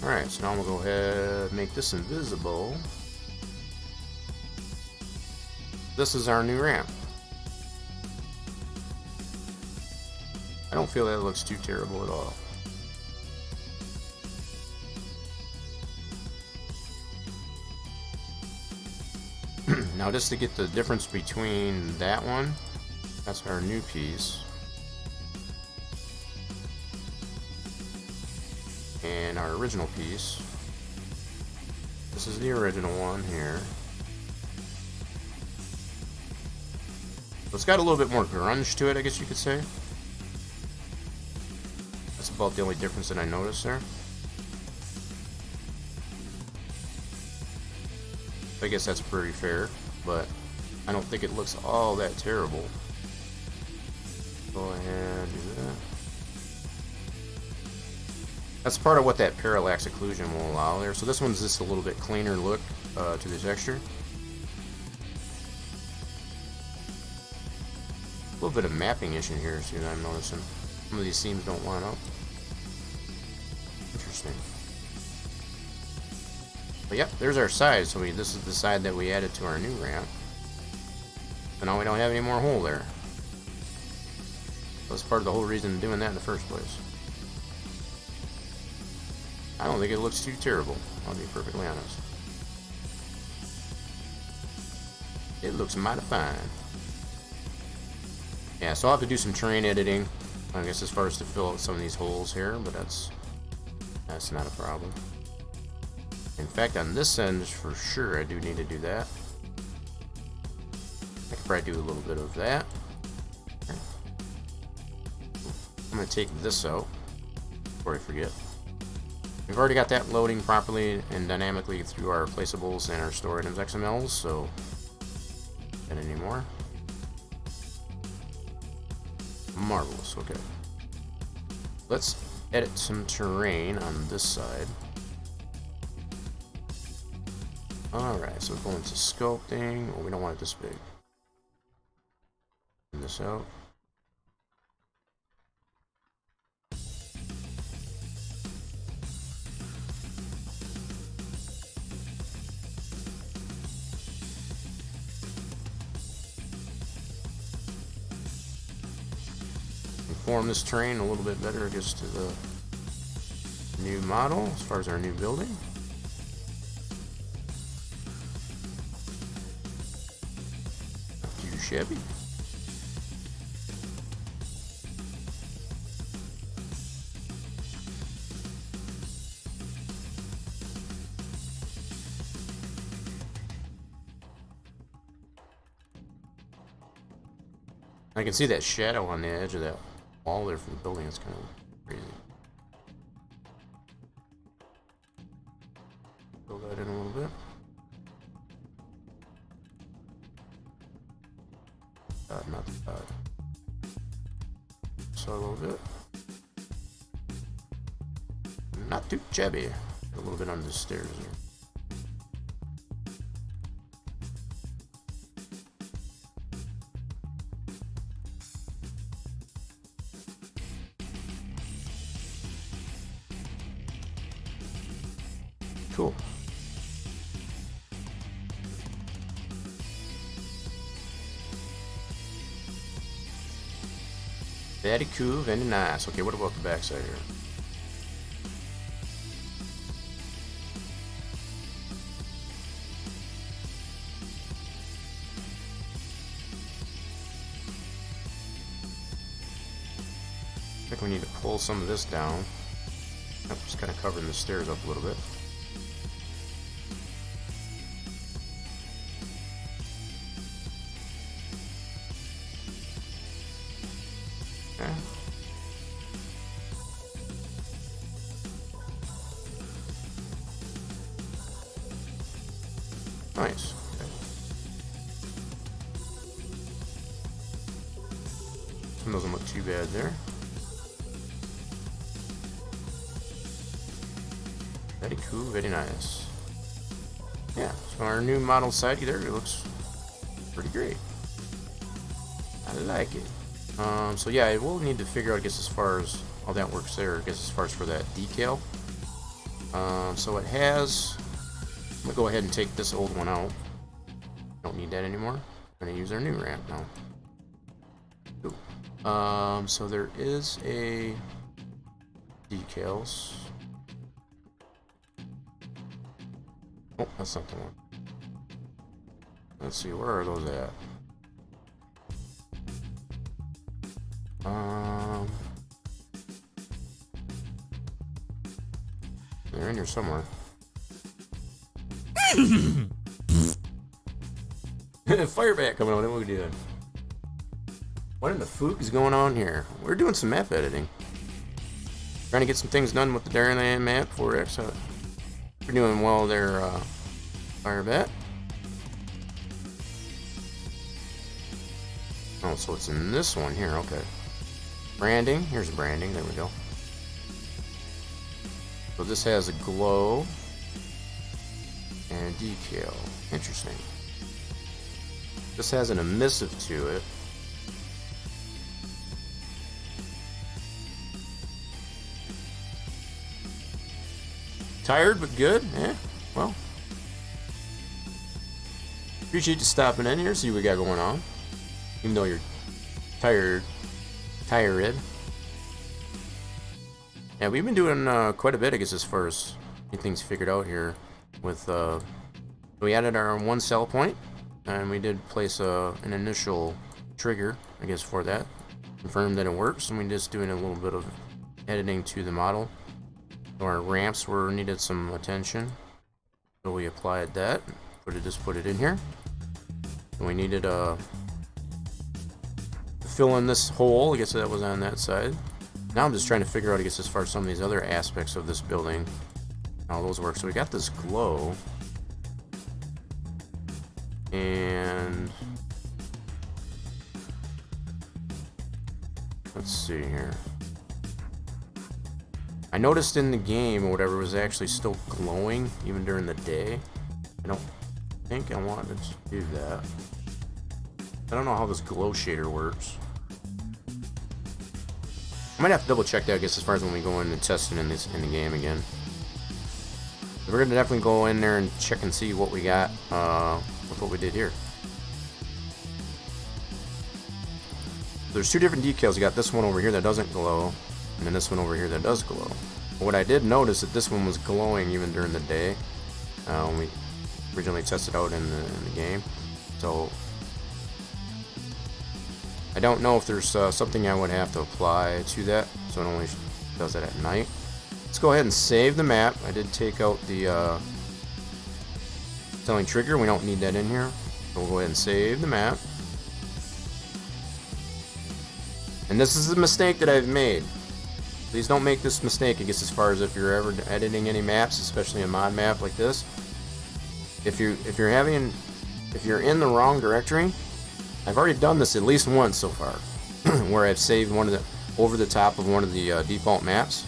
Alright, so now I'm gonna go ahead and make this invisible. This is our new ramp. I don't feel that it looks too terrible at all. Now just to get the difference between that one, that's our new piece, and our original piece. This is the original one here. So it's got a little bit more grunge to it, I guess you could say. That's about the only difference that I noticed there. I guess that's pretty fair, but I don't think it looks all that terrible. Go ahead and do that. That's part of what that parallax occlusion will allow there. So this one's just a little bit cleaner look to the texture. A little bit of mapping issue here, see what I'm noticing. Some of these seams don't line up. Interesting. But yep, there's our side. So this is the side that we added to our new ramp. So now we don't have any more hole there. That's part of the whole reason of doing that in the first place. I don't think it looks too terrible, I'll be perfectly honest. It looks mighty fine. Yeah, so I'll have to do some terrain editing, I guess, as far as to fill out some of these holes here, but that's not a problem. In fact, on this end, for sure, I do need to do that. I could probably do a little bit of that. Okay. I'm going to take this out before I forget. We've already got that loading properly and dynamically through our placeables and our store items XMLs, so not anymore. Marvelous, okay. Let's edit some terrain on this side. Alright, so we're going to sculpting. Oh, we don't want it this big. Turn this out. Conform this terrain a little bit better, I guess, to the new model as far as our new building. Not too shabby. I can see that shadow on the edge of that wall there from the building. It's kind of crazy. Fill that in a little bit. Not bad. So a little bit. Not too shabby. A little bit under the stairs here. Cool. Very cool, very nice. Okay, what about the backside here? I think we need to pull some of this down. I'm just kind of covering the stairs up a little bit. Nice. Okay. Some doesn't look too bad there. Very cool, very nice. Yeah, so our new model side there, it looks pretty great. I like it. So yeah, we'll need to figure out, I guess, as far as how that works there, I guess, as far as for that decal. So it has. I'm gonna go ahead and take this old one out. Don't need that anymore. I'm gonna use our new ramp now. Ooh. So there is a decals. Oh, that's not the one. Let's see, where are those at? They're in here somewhere. Firebat coming on, what are we doing? What in the fook is going on here? We're doing some map editing. Trying to get some things done with the Dairyland map for X. We're doing well there, Firebat. Oh, so it's in this one here, okay. Branding, here's branding, there we go. So this has a glow and a decal. Interesting. This has an emissive to it. Tired but good? Yeah, well. Appreciate you stopping in here, see what we got going on. Even though you're tired. Yeah, we've been doing quite a bit, I guess, as far as getting things figured out here. With we added our one sell point, and we did place an initial trigger, I guess, for that. Confirmed that it works, and we're just doing a little bit of editing to the model. Our ramps needed some attention, so we applied that. Just put it in here. And we needed fill in this hole. I guess that was on that side. Now I'm just trying to figure out, I guess, as far as some of these other aspects of this building, how those work. So we got this glow, and let's see here. I noticed in the game or whatever, it was actually still glowing even during the day. I don't think I wanted to do that. I don't know how this glow shader works. I might have to double check that, I guess, as far as when we go in and test it in the game again. We're gonna definitely go in there and check and see what we got with what we did here. There's two different decals. You got this one over here that doesn't glow, and then this one over here that does glow. But what I did notice that this one was glowing even during the day when we originally tested out in the game. So I don't know if there's something I would have to apply to that, so it only does that at night. Let's go ahead and save the map. I did take out the selling trigger. We don't need that in here. So we'll go ahead and save the map. And this is the mistake that I've made. Please don't make this mistake, I guess, as far as if you're ever editing any maps, especially a mod map like this. If you're in the wrong directory, I've already done this at least once so far, where I've saved one of the over the top of one of the default maps.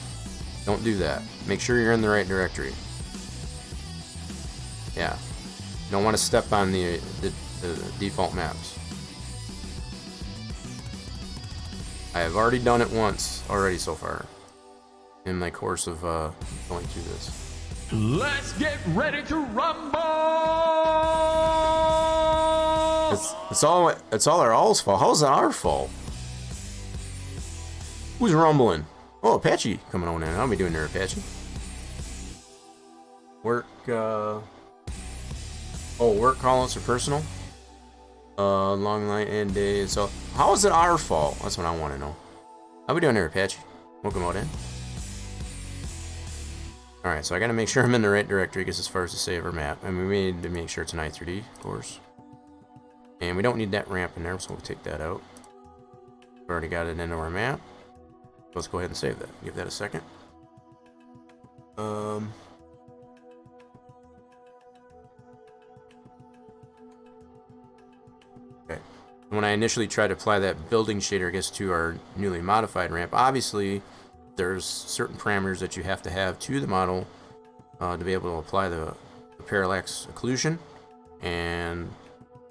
Don't do that. Make sure you're in the right directory. Yeah, you don't want to step on the default maps. I have already done it once already so far in my course of going through this. Let's get ready to rumble! It's all our all's fault. How's it our fault? Who's rumbling? Oh, Apache coming on in. How we doing there, Apache? Work work call-outs are personal. Long night and day. So how is it our fault? That's what I want to know. How we doing there, Apache? Welcome out in. Alright, so I gotta make sure I'm in the right directory, because as far as the save our map, I mean, we need to make sure it's an i3D, of course. And we don't need that ramp in there, so we'll take that out. We've already got it into our map. Let's go ahead and save that. Give that a second. Okay. When I initially tried to apply that building shader, I guess, to our newly modified ramp, obviously there's certain parameters that you have to have to the model to be able to apply the parallax occlusion, and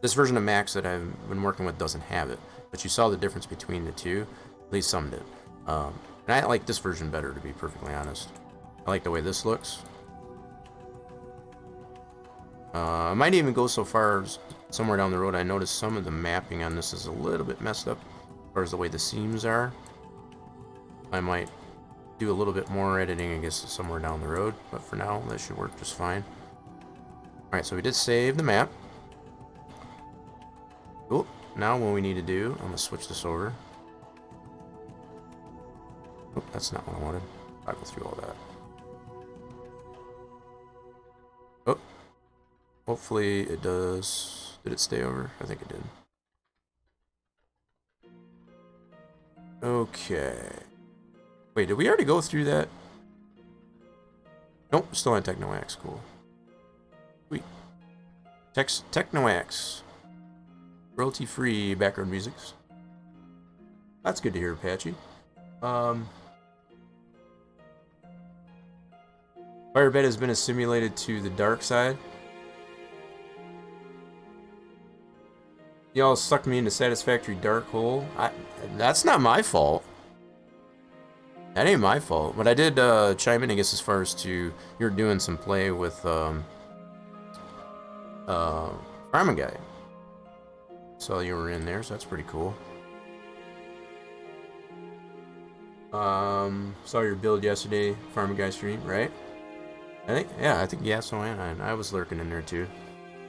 this version of Max that I've been working with doesn't have it, but you saw the difference between the two. At least some did. And I like this version better, to be perfectly honest. I like the way this looks. I might even go so far as somewhere down the road. I noticed some of the mapping on this is a little bit messed up as far as the way the seams are. I might do a little bit more editing, I guess, somewhere down the road, but for now, that should work just fine. Alright, so we did save the map. Cool. Now what we need to do, I'm going to switch this over. Oh, that's not what I wanted. I'll go through all that. Oh. Hopefully it does. Did it stay over? I think it did. Okay. Wait, did we already go through that? Nope, still on Technoax. Cool. Sweet. Technoax. Royalty-free background musics. That's good to hear, Apache. Firebed has been assimilated to the dark side. Y'all sucked me into Satisfactory dark hole. That's not my fault. That ain't my fault. But I did chime in, I guess, as far as to you're doing some play with Farming Guy. Saw you were in there, so that's pretty cool. Saw your build yesterday, Farming Guy stream, right? I think yeah, so I was lurking in there too.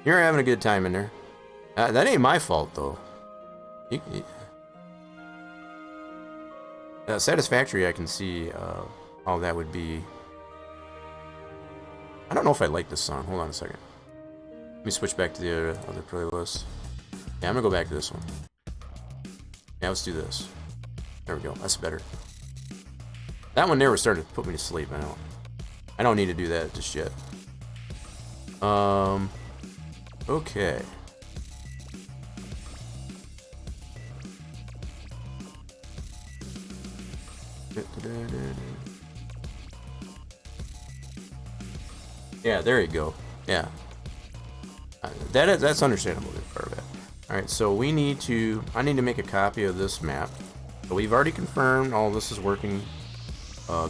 You're having a good time in there. That ain't my fault though. Satisfactory, I can see how that would be. I don't know if I like this song. Hold on a second. Let me switch back to the other playlist. Yeah, I'm gonna go back to this one. Yeah, let's do this. There we go. That's better. That one there was starting to put me to sleep. I don't need to do that just yet. Okay. Yeah, there you go. Yeah. That's understandable. Alright, so I need to make a copy of this map. So we've already confirmed all this is working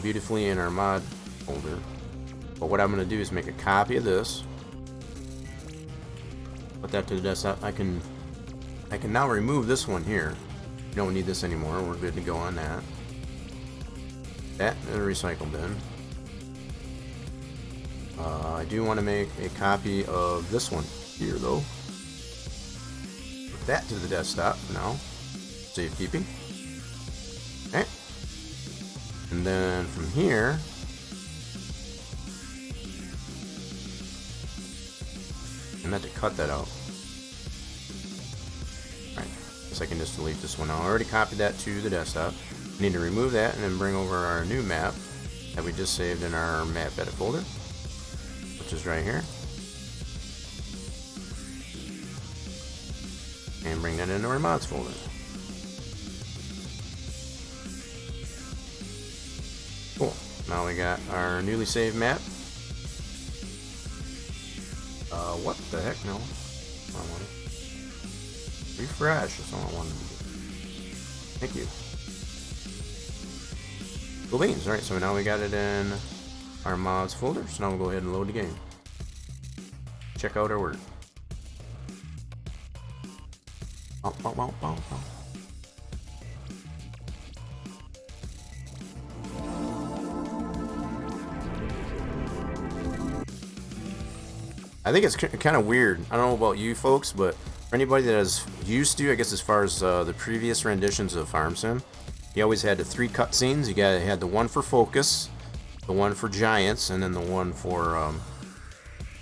beautifully in our mod folder. But what I'm going to do is make a copy of this. Put that to the desktop. I can now remove this one here. We don't need this anymore. We're good to go on that. That in the recycle bin. I do want to make a copy of this one here though. Put that to the desktop now. Save keeping. Okay. And then from here, I meant to cut that out. Alright, guess I can just delete this one. I already copied that to the desktop. We need to remove that and then bring over our new map that we just saved in our map edit folder, which is right here. And bring that into our mods folder. Cool. Now we got our newly saved map. What the heck? No. I want it. Refresh. That's all I wanted to do. Thank you. Cool beans. Alright, so now we got it in our mods folder. So now we'll go ahead and load the game. Check out our work. I think it's kind of weird. I don't know about you folks, but for anybody that is used to, I guess as far as the previous renditions of Farm Sim, you always had the 3 cutscenes. You had the one for Focus, the one for Giants, and then the one for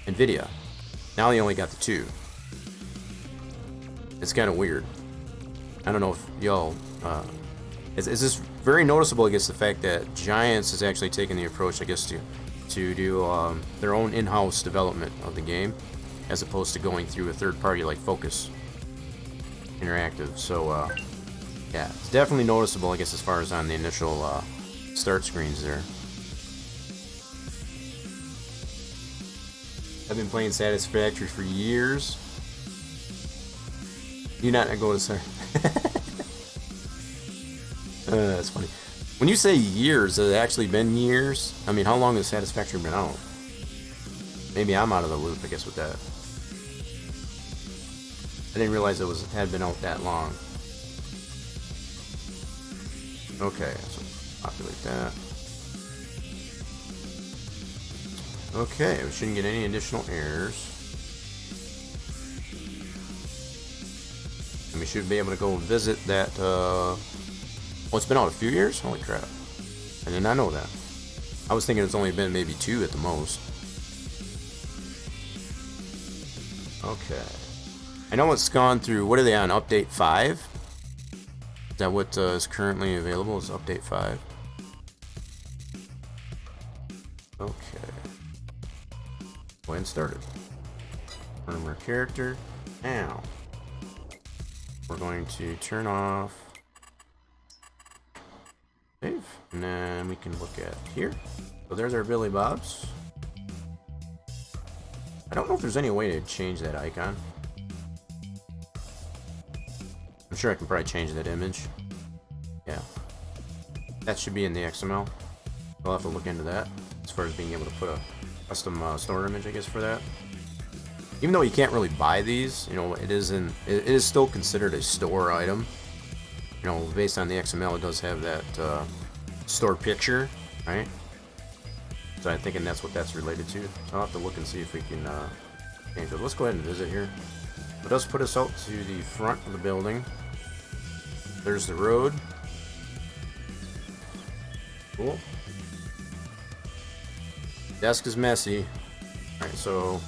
NVIDIA. Now you only got the 2. It's kind of weird. I don't know if y'all... It's just very noticeable, I guess, the fact that Giants is actually taking the approach, I guess, to do their own in-house development of the game, as opposed to going through a third party like Focus Interactive. So yeah, it's definitely noticeable, I guess, as far as on the initial start screens there. I've been playing Satisfactory for years. You not go to start. That's funny. When you say years, has it actually been years? I mean, how long has Satisfactory been out? Maybe I'm out of the loop, I guess, with that. I didn't realize it had been out that long. Okay, so populate that. Okay, we shouldn't get any additional errors. And we should be able to go visit that, oh, it's been out a few years? Holy crap. I did not know that. I was thinking it's only been maybe 2 at the most. Okay. I know it's gone through, what are they on, update 5? Is that what is currently available, is update 5? Okay. Go ahead and start it. Confirm our character. Now, we're going to turn off save, and then we can look at here. So there's our Billy Bob's. I don't know if there's any way to change that icon. I'm sure I can probably change that image. Yeah. That should be in the XML. I'll have to look into that as far as being able to put a custom store image, I guess, for that. Even though you can't really buy these, you know, it is still considered a store item. You know, based on the XML, it does have that store picture, right? So I'm thinking that's what that's related to. So I'll have to look and see if we can change it. Let's go ahead and visit here. It does put us out to the front of the building. There's the road. Cool. Desk is messy. Alright, so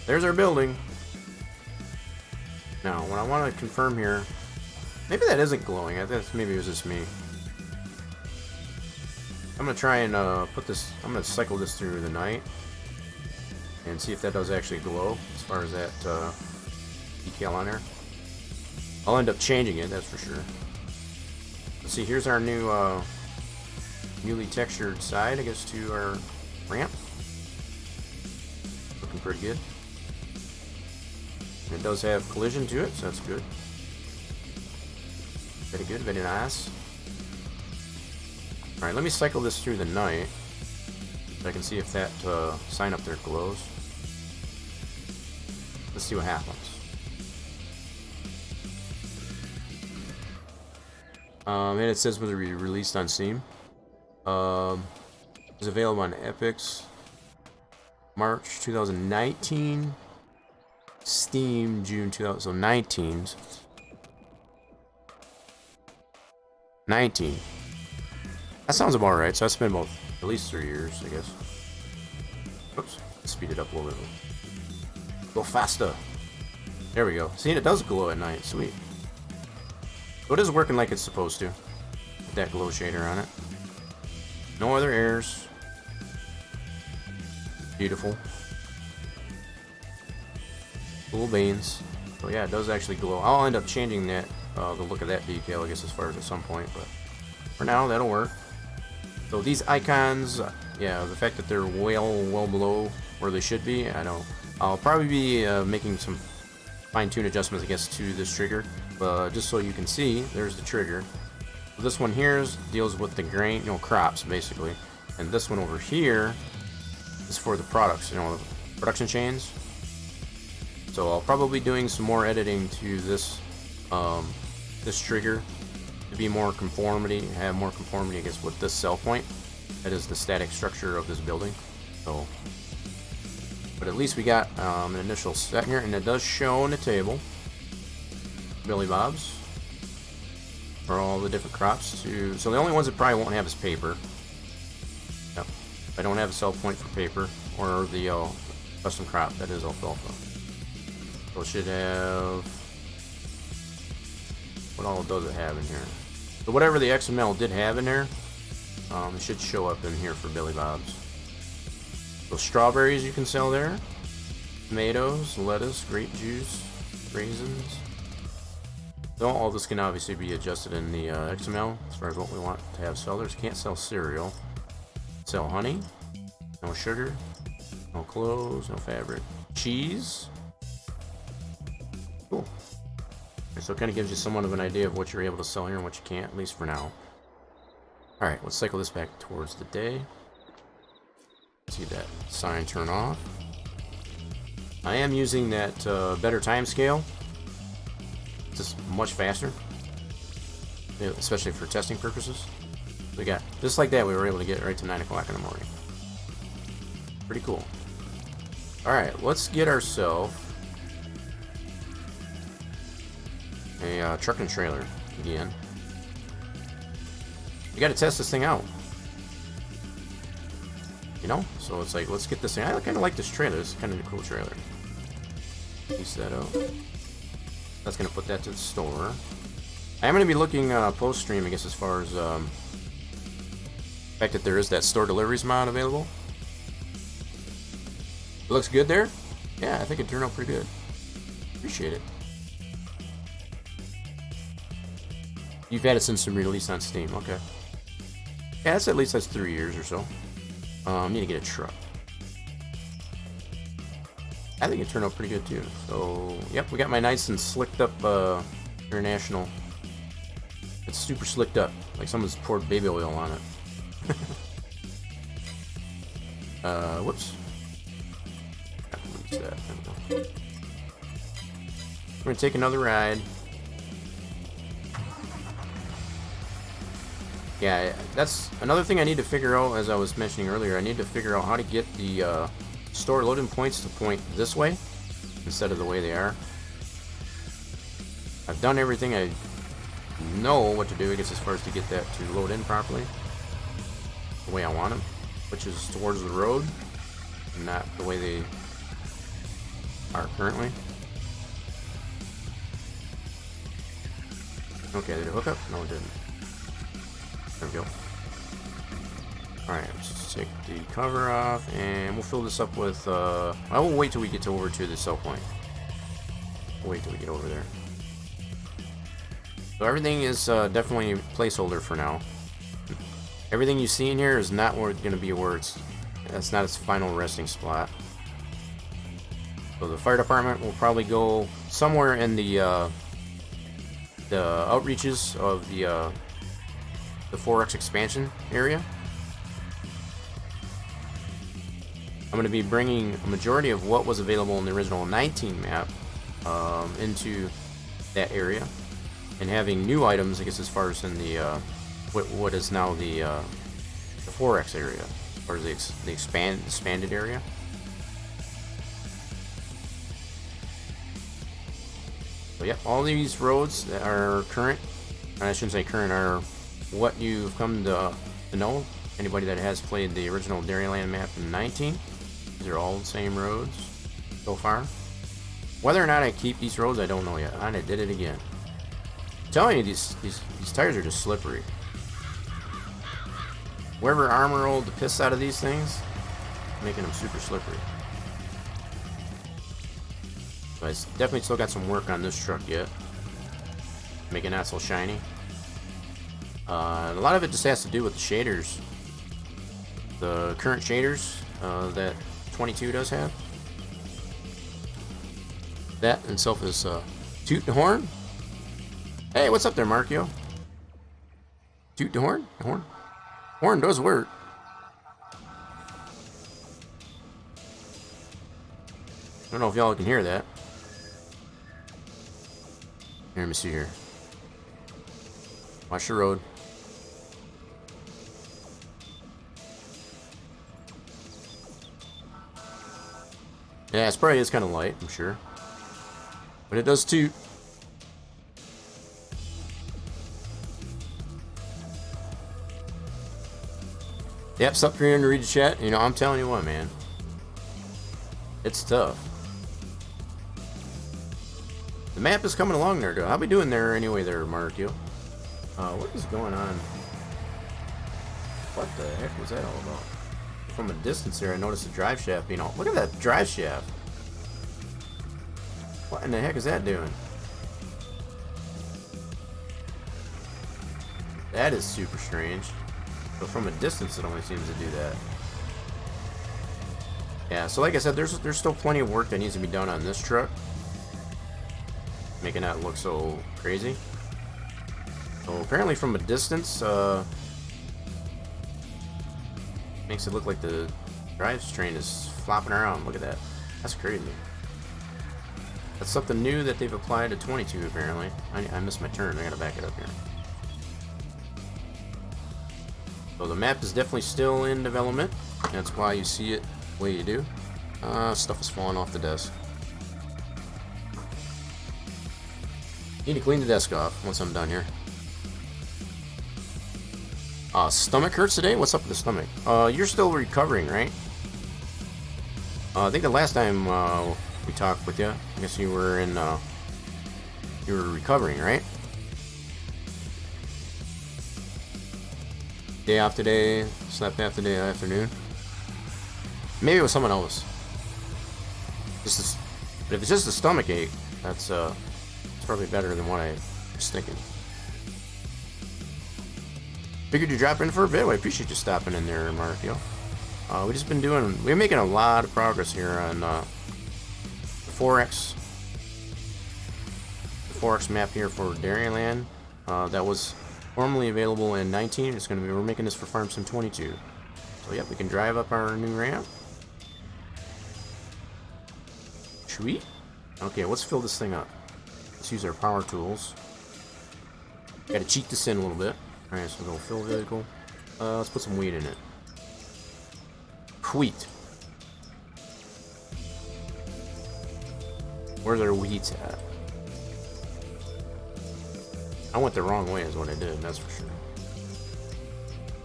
there's our building. Now, what I want to confirm here, maybe that isn't glowing. I think maybe it was just me. I'm gonna try and put this. I'm gonna cycle this through the night and see if that does actually glow as far as that decal on there. I'll end up changing it, that's for sure. Let's see. Here's our new newly textured side, I guess, to our ramp. Looking pretty good. And it does have collision to it, so that's good. Very good, very nice. Alright, let me cycle this through the night so I can see if that sign up there glows. Let's see what happens. And it says whether we released on Steam. It's available on Epic's March 2019. Steam June 2019. 19. That sounds about right. So I spent about at least 3 years, I guess. Oops. Speed it up a little bit. Go faster. There we go. See, it does glow at night. Sweet. So it is working like it's supposed to. With that glow shader on it. No other errors. Beautiful. Cool beans. So yeah, it does actually glow. I'll end up changing that, the look of that decal, I guess, as far as at some point. But for now, that'll work. So these icons, yeah, the fact that they're well below where they should be, I'll probably be making some fine-tune adjustments, I guess, to this trigger. But just so you can see, there's the trigger. So this one here deals with the grain, crops, basically. And this one over here is for the products, the production chains. So I'll probably be doing some more editing to this, this trigger to be more conformity, have more conformity, I guess, with this cell point. That is the static structure of this building. So, but at least we got an initial set here, and it does show in the table Billy Bob's for all the different crops. So the only ones that probably won't have is paper. Yep. I don't have a sell point for paper or the custom crop. That is alfalfa. So it should have. What all does it have in here? So whatever the XML did have in there, it should show up in here for Billy Bob's. So strawberries you can sell there, tomatoes, lettuce, grape juice, raisins. So all this can obviously be adjusted in the XML as far as what we want to have sellers. Can't sell cereal. Sell honey, no sugar, no clothes, no fabric, cheese. Cool. So it kind of gives you somewhat of an idea of what you're able to sell here and what you can't, at least for now. Alright, let's cycle this back towards the day. See that sign turn off. I am using that better time scale just much faster, especially for testing purposes. We got just like that. We were able to get right to 9 o'clock in the morning. Pretty cool. All right, let's get ourselves a truck and trailer again. We got to test this thing out. You know, so it's like, let's get this thing. I kind of like this trailer. It's kind of a cool trailer. Piece that up. That's gonna put that to the store. I am gonna be looking post stream, I guess, as far as the fact that there is that store deliveries mod available. It looks good there. Yeah, I think it turned out pretty good. Appreciate it. You've had it since the release on Steam. Okay. Yeah, that's at least 3 years or so. Need to get a truck. I think it turned out pretty good too. So, yep, we got my nice and slicked up International. It's super slicked up, like someone's poured baby oil on it. Whoops. That. We're gonna take another ride. Yeah, that's another thing I need to figure out. As I was mentioning earlier, I need to figure out how to get the store loading points to point this way instead of the way they are. I've done everything I know what to do, I guess, as far as to get that to load in properly the way I want them, which is towards the road and not the way they are currently. Okay, did it hook up? No, it didn't. There we go. Alright, let's just take the cover off and we'll fill this up with, I will wait till we get over to the sell point. Wait till we get over there. So everything is definitely a placeholder for now. Everything you see in here is not where it's going to be where that's not its final resting spot. So the fire department will probably go somewhere in the outreaches of the 4X expansion area. I'm going to be bringing a majority of what was available in the original 19 map into that area, and having new items, I guess, as far as in the what is now the 4X area, or the expanded area. So yep, all these roads that are current, I shouldn't say current, are what you've come to know. Anybody that has played the original Dairyland map in 19, these are all the same roads so far. Whether or not I keep these roads, I don't know yet. And I did it again. I'm telling you, these tires are just slippery. Whoever armor rolled the piss out of these things, making them super slippery. But it's definitely still got some work on this truck yet, making that so shiny. A lot of it just has to do with the shaders, the current shaders that 22 does have. That in itself is toot the horn. Hey, what's up there, Markio? Toot the horn? Horn does work. I don't know if y'all can hear that. Here, let me see here. Watch the road. Yeah, it's probably is kind of light, I'm sure. But it does toot. Yep, stop here to read the chat. You know, I'm telling you what, man. It's tough. The map is coming along there, though. How we doing there anyway there, Markio? What is going on? What the heck was that all about? From a distance here, I noticed the drive shaft being all... Look at that drive shaft. What in the heck is that doing? That is super strange. But from a distance, it only seems to do that. Yeah, so like I said, there's still plenty of work that needs to be done on this truck, making that look so crazy. So apparently from a distance, makes it look like the drivetrain is flopping around. Look at that. That's crazy. That's something new that they've applied to 22 apparently. I missed my turn. I gotta back it up here. So the map is definitely still in development. That's why you see it the way you do. Stuff is falling off the desk. Need to clean the desk off once I'm done here. Stomach hurts today? What's up with the stomach? You're still recovering, right? I think the last time we talked with you, I guess you were in, you were recovering, right? Day off today, slept half the day afternoon. Maybe it was someone else. But if it's just a stomach ache, that's it's probably better than what I was thinking. Figured you'd drop in for a bit. I appreciate you stopping in there, Mark. We just been we're making a lot of progress here on the 4X map here for Dairyland. That was formerly available in 19. We're making this for Farm Sim 22. So yeah, we can drive up our new ramp. Sweet. Okay, let's fill this thing up. Let's use our power tools. Gotta cheat this in a little bit. Alright, so we'll go fill vehicle. Let's put some wheat in it. Wheat. Where's our wheat at? I went the wrong way is what I did, that's for sure.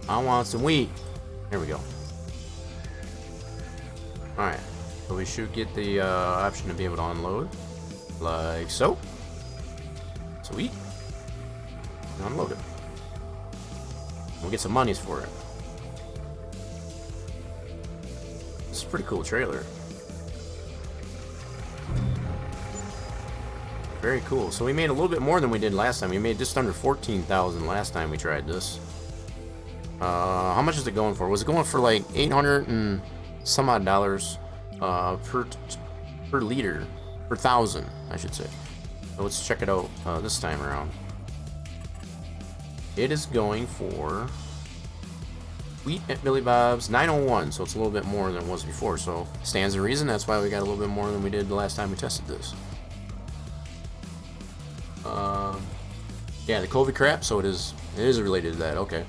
I want some wheat. There we go. Alright, so we should get the option to be able to unload. Like so. Sweet. Unload it. We'll get some monies for it. This is a pretty cool trailer. Very cool. So we made a little bit more than we did last time. We made just under 14,000 last time we tried this. How much is it going for? Was it going for like 800 and some odd dollars per liter, per thousand, I should say. So let's check it out this time around. It is going for wheat at Billy Bob's 901, so it's a little bit more than it was before. So stands to reason. That's why we got a little bit more than we did the last time we tested this. Yeah, the COVID crap. So it is related to that. Okay.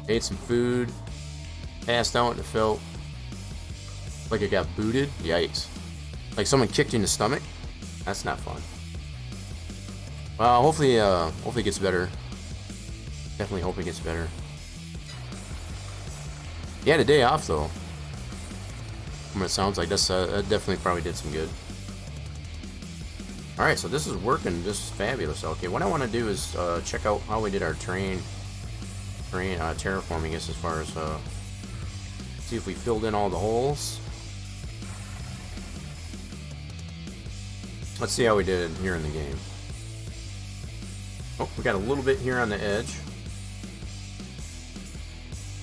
Ate some food, passed out, and it felt like it got booted. Yikes! Like someone kicked you in the stomach. That's not fun. Well, hopefully it gets better. Definitely hope it gets better. You had a day off though. From what it sounds like, that definitely probably did some good. All right, so this is working just fabulous. Okay, what I want to do is check out how we did our terrain terraforming, I guess, as far as see if we filled in all the holes. Let's see how we did here in the game. Oh, we got a little bit here on the edge.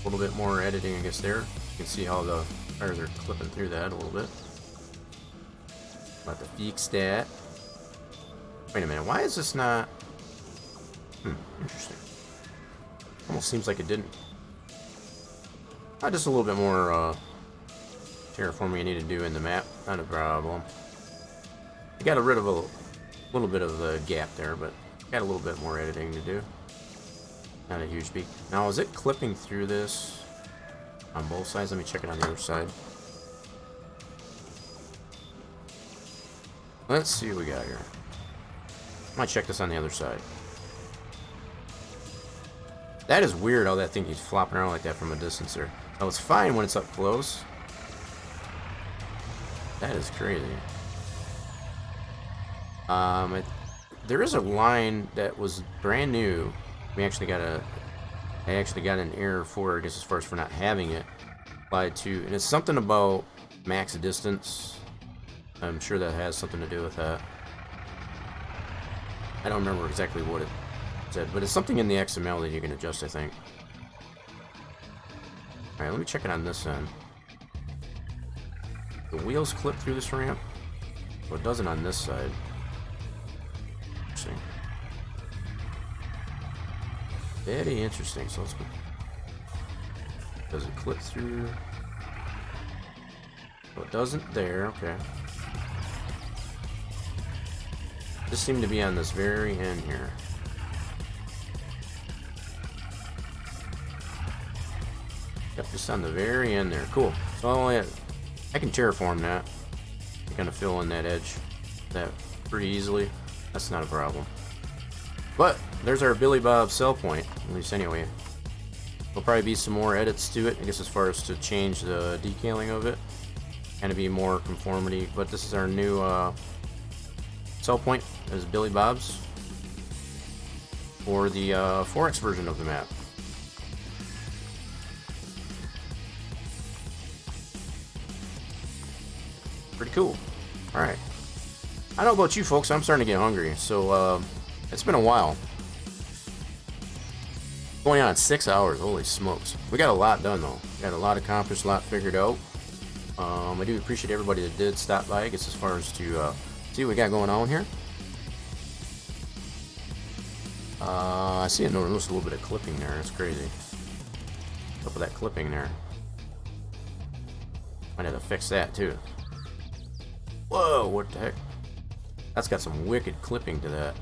A little bit more editing, I guess, there. You can see how the tires are clipping through that a little bit. About to fix that. Wait a minute, why is this not... interesting. Almost seems like it didn't. Just a little bit more terraforming I need to do in the map. Not a problem. I got rid of a little bit of the gap there, but got a little bit more editing to do. Not a huge peak. Now, is it clipping through this on both sides? Let me check it on the other side. Let's see what we got here. Might check this on the other side. That is weird how that thing keeps flopping around like that from a distance there. Oh, it's fine when it's up close. That is crazy. There is a line that was brand new. I actually got an error for it, I guess, as far as for not having it applied to, and it's something about max distance. I'm sure that has something to do with that. I don't remember exactly what it said, but it's something in the XML that you can adjust, I think. Alright, let me check it on this end. The wheels clip through this ramp, so it doesn't on this side. Interesting. Very interesting. So let's go. Does it clip through? Oh, it doesn't there. Okay. This seemed to be on this very end here. Yep, just on the very end there. Cool. So I can terraform that. I kind of fill in that edge that pretty easily. That's not a problem. But there's our Billy Bob sell point, at least anyway. There'll probably be some more edits to it, I guess, as far as to change the decaling of it. Kind of be more conformity. But this is our new sell point as Billy Bob's for the 4X version of the map. Pretty cool. Alright. I don't know about you folks, I'm starting to get hungry, so it's been a while. Going on 6 hours, holy smokes. We got a lot done though. We got a lot accomplished, a lot figured out. I do appreciate everybody that did stop by, I guess, as far as to see what we got going on here. I see I noticed a little bit of clipping there, it's crazy. Up with that clipping there. Might have to fix that too. Whoa, what the heck? That's got some wicked clipping to that.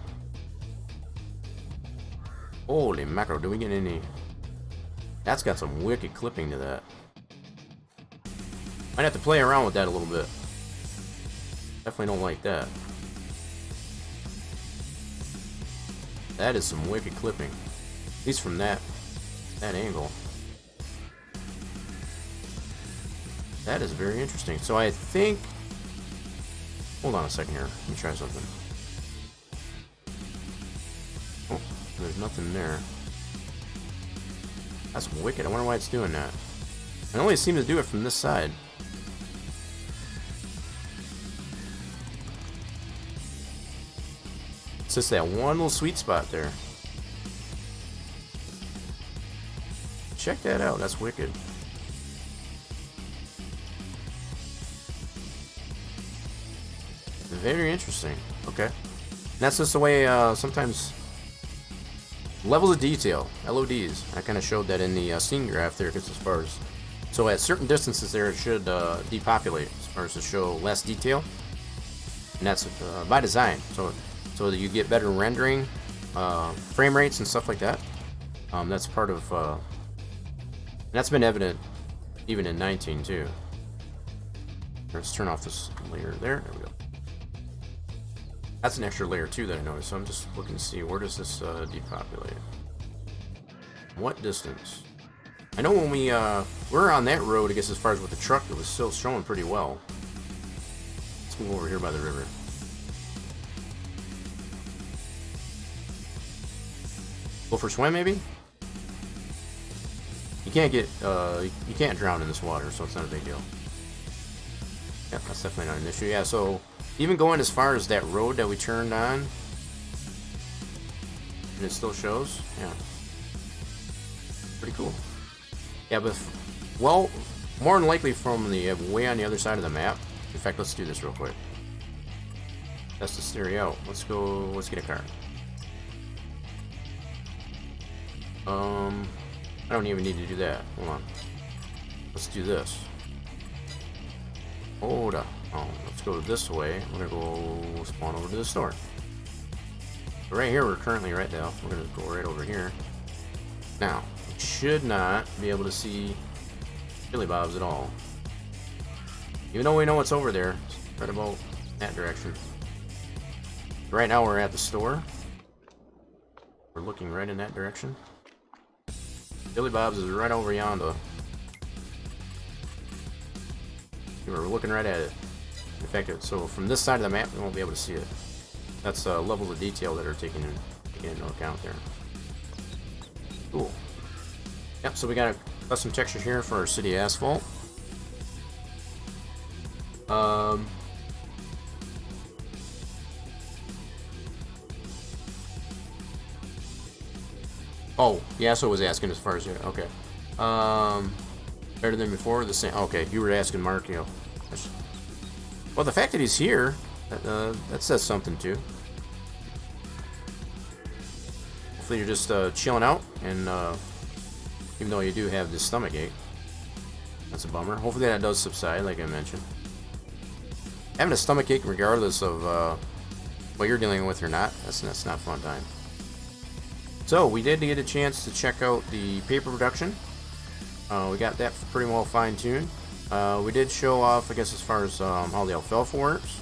Holy mackerel, do we get any? That's got some wicked clipping to that. Might have to play around with that a little bit. Definitely don't like that. That is some wicked clipping. At least from that angle. That is very interesting. So I think... Hold on a second here. Let me try something. Oh, there's nothing there. That's wicked. I wonder why it's doing that. It only seems to do it from this side. It's just that one little sweet spot there. Check that out. That's wicked. Very interesting. Okay. And that's just the way sometimes levels of detail, LODs. I kind of showed that in the scene graph there, because as far as so at certain distances there, it should depopulate as far as to show less detail, and that's by design. So that you get better rendering, frame rates and stuff like that. That's part of. And that's been evident even in 19 too. Let's turn off this layer there. There we go. That's an extra layer too that I noticed. So I'm just looking to see, where does this depopulate? What distance? I know when we were on that road, I guess as far as with the truck, it was still showing pretty well. Let's move over here by the river. Go for a swim, maybe? You can't get you can't drown in this water, so it's not a big deal. Yep, that's definitely not an issue. Yeah, so even going as far as that road that we turned on, and it still shows, yeah, pretty cool. Yeah, but well, more than likely from the way on the other side of the map. In fact, let's do this real quick. Test the stereo out. Let's go. Let's get a car. I don't even need to do that. Hold on. Let's do this. Hold up. Oh, let's go this way. We're gonna go spawn over to the store. So right here, we're currently right now. We're gonna go right over here. Now, we should not be able to see Billy Bob's at all. Even though we know what's over there, it's right about that direction. Right now, we're at the store. We're looking right in that direction. Billy Bob's is right over yonder. We're looking right at it. In fact, so from this side of the map, we won't be able to see it. That's levels of detail that are taken into account there. Cool. Yep, so we got a custom texture here for our city asphalt. Oh, yeah, so I was asking as far as here. Okay. Better than before? The same. Okay, you were asking Mark, you know. Well, the fact that he's here, that says something too. Hopefully you're just chilling out, and even though you do have this stomach ache, that's a bummer. Hopefully that does subside, like I mentioned. Having a stomach ache, regardless of what you're dealing with or not. That's not fun time. So we did get a chance to check out the paper production. We got that pretty well fine-tuned. We did show off, I guess, as far as how the alfalfa works,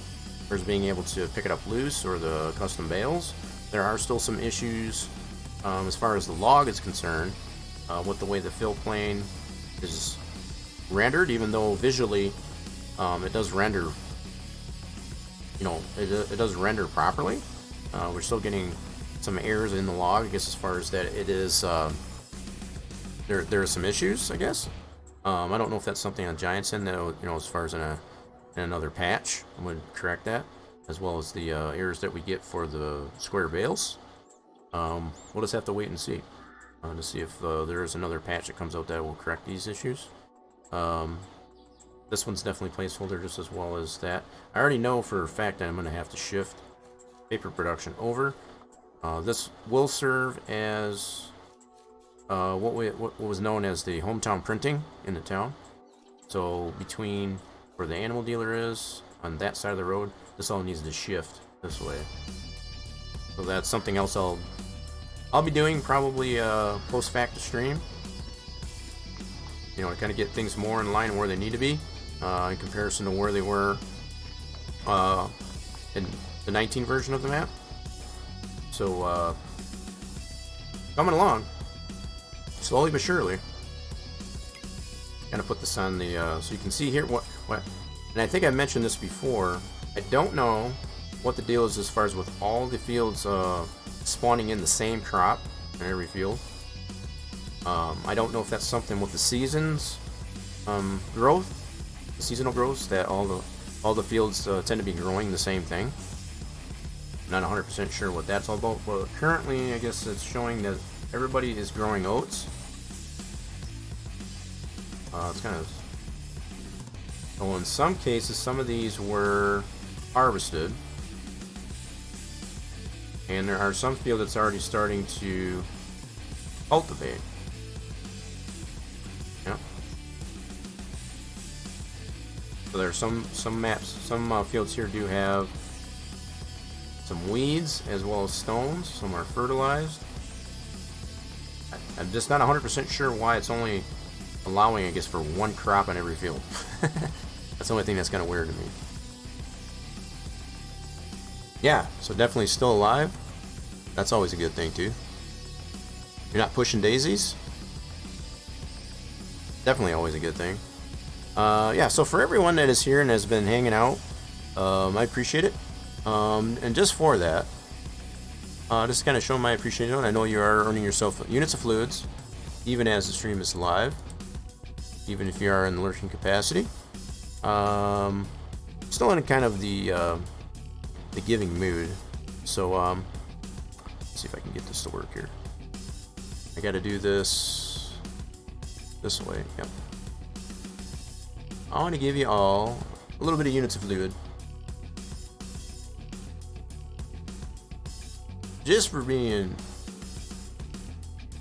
as being able to pick it up loose or the custom bales. There are still some issues as far as the log is concerned with the way the fill plane is rendered, even though visually it does render, it does render properly. We're still getting some errors in the log, I guess, as far as that it is, there are some issues, I guess. I don't know if that's something on Giants End that, as far as in another patch would correct that, as well as the errors that we get for the square bales. We'll just have to wait and see to see if there is another patch that comes out that will correct these issues. This one's definitely placeholder, just as well as that. I already know for a fact that I'm going to have to shift paper production over. This will serve as what was known as the hometown printing in the town. So between where the animal dealer is on that side of the road, this all needs to shift this way. So that's something else I'll be doing probably post facto stream. To kind of get things more in line where they need to be in comparison to where they were in the 19 version of the map. So coming along slowly but surely. Kind of put this on the so you can see here what and I think I mentioned this before. I don't know what the deal is as far as with all the fields spawning in the same crop in every field. I don't know if that's something with the seasons growth, the seasonal growth, that all the fields tend to be growing the same thing. Not 100% sure what that's all about, but currently I guess it's showing that everybody is growing oats. It's kind of... Well, in some cases, some of these were harvested. And there are some fields that's already starting to cultivate. Yeah. So there are some maps, some fields here do have some weeds as well as stones. Some are fertilized. I'm just not 100% sure why it's only allowing, I guess, for one crop on every field. That's the only thing that's kind of weird to me. Yeah, so definitely still alive. That's always a good thing too. You're not pushing daisies. Definitely always a good thing. Yeah, so for everyone that is here and has been hanging out, I appreciate it. And just for that, just kind of show my appreciation. I know you are earning yourself units of fluids, even as the stream is live, even if you are in the lurking capacity. Still in kind of the giving mood. So let's see if I can get this to work here. I got to do this way. Yep. I want to give you all a little bit of units of fluid, just for being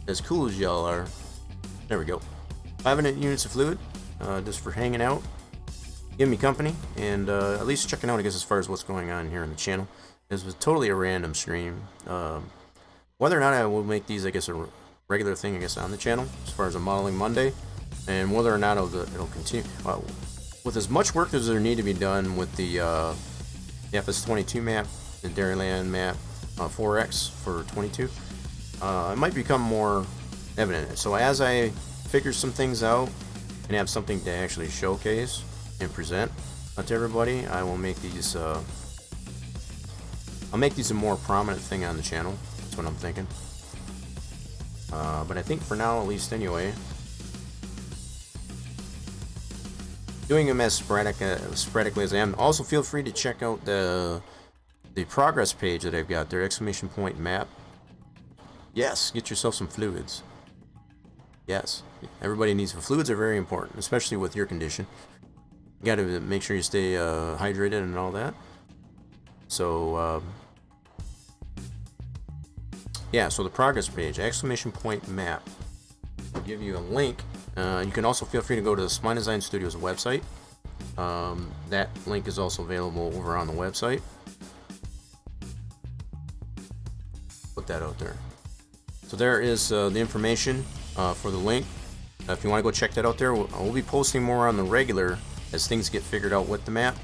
as cool as y'all are. There we go. 500 units of fluid, just for hanging out, giving me company, and at least checking out, I guess, as far as what's going on here on the channel. This was totally a random stream. Whether or not I will make these, I guess, a regular thing, I guess, on the channel, as far as a Modeling Monday, and whether or not it'll continue. With as much work as there need to be done with the FS22 map, the Dairyland map, 4X for 22, it might become more evident. So as I figure some things out and have something to actually showcase and present to everybody, I will make these I'll make these a more prominent thing on the channel. That's what I'm thinking. But I think for now, at least anyway, doing them as sporadically as I am. Also, feel free to check out the progress page that I've got there, exclamation point map. Yes, get yourself some fluids. Yes, everybody needs them. Fluids are very important, especially with your condition. You got to make sure you stay hydrated and all that. So yeah, so the progress page, exclamation point map, will give you a link. You can also feel free to go to the Spline Design Studios website. That link is also available over on the website. put that out there. So there is the information for the link. If you want to go check that out there, we'll be posting more on the regular as things get figured out with the map.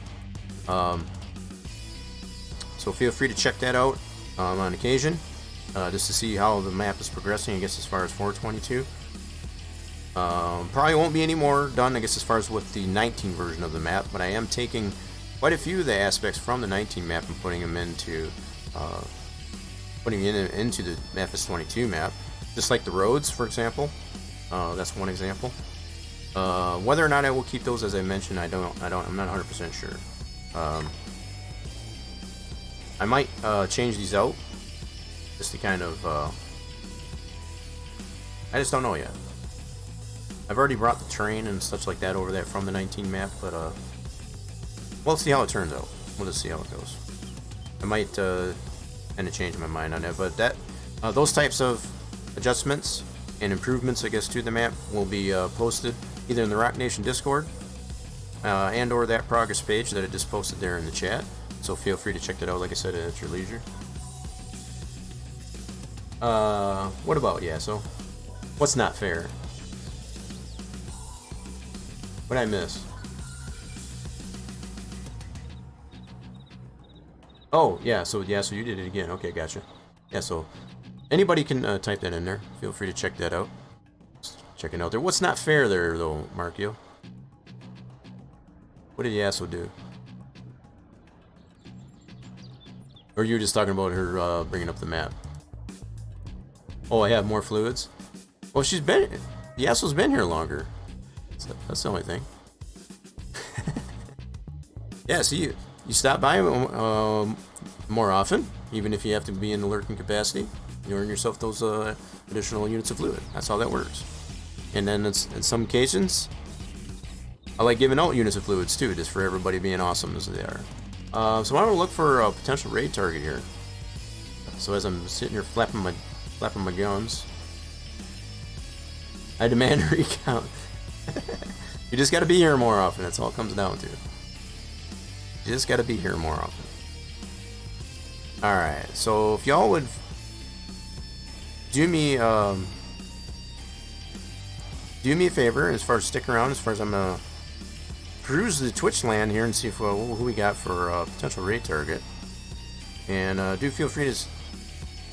So feel free to check that out on occasion, just to see how the map is progressing, I guess, as far as 422. Probably won't be any more done, I guess, as far as with the 19 version of the map, but I am taking quite a few of the aspects from the 19 map and putting them into into the FS22 map, just like the roads, for example. That's one example. Whether or not I will keep those, as I mentioned, I'm not 100% sure. I might change these out just to kind of I just don't know yet. I've already brought the terrain and such like that over there from the 19 map, but we'll see how it turns out. We'll just see how it goes. I might kind of change my mind on it, but that those types of adjustments and improvements, I guess, to the map will be posted either in the Rock Nation Discord and or that progress page that I just posted there in the chat. So feel free to check that out, like I said, at your leisure. What about, yeah, so what's not fair? What'd I miss? Oh, yeah, so you did it again. Okay, gotcha. Yeah, so anybody can type that in there. Feel free to check that out. Just check it out there. What's not fair there, though, Markio? What did Yasso do? Or you were just talking about her bringing up the map? Oh, I have more fluids? Well, Yasso's been here longer. That's the only thing. Yeah, so you stop by more often, even if you have to be in the lurking capacity. You earn yourself those additional units of fluid. That's how that works. And then in some occasions, I like giving out units of fluids too, just for everybody being awesome as they are. So I'm gonna look for a potential raid target here. So as I'm sitting here flapping my gums, I demand a recount. You just gotta be here more often. That's all it comes down to. You just gotta be here more often. Alright, so if y'all would do me a favor, as far as stick around, as far as I'm gonna peruse the Twitch land here and see if, who we got for a potential raid target. And do feel free to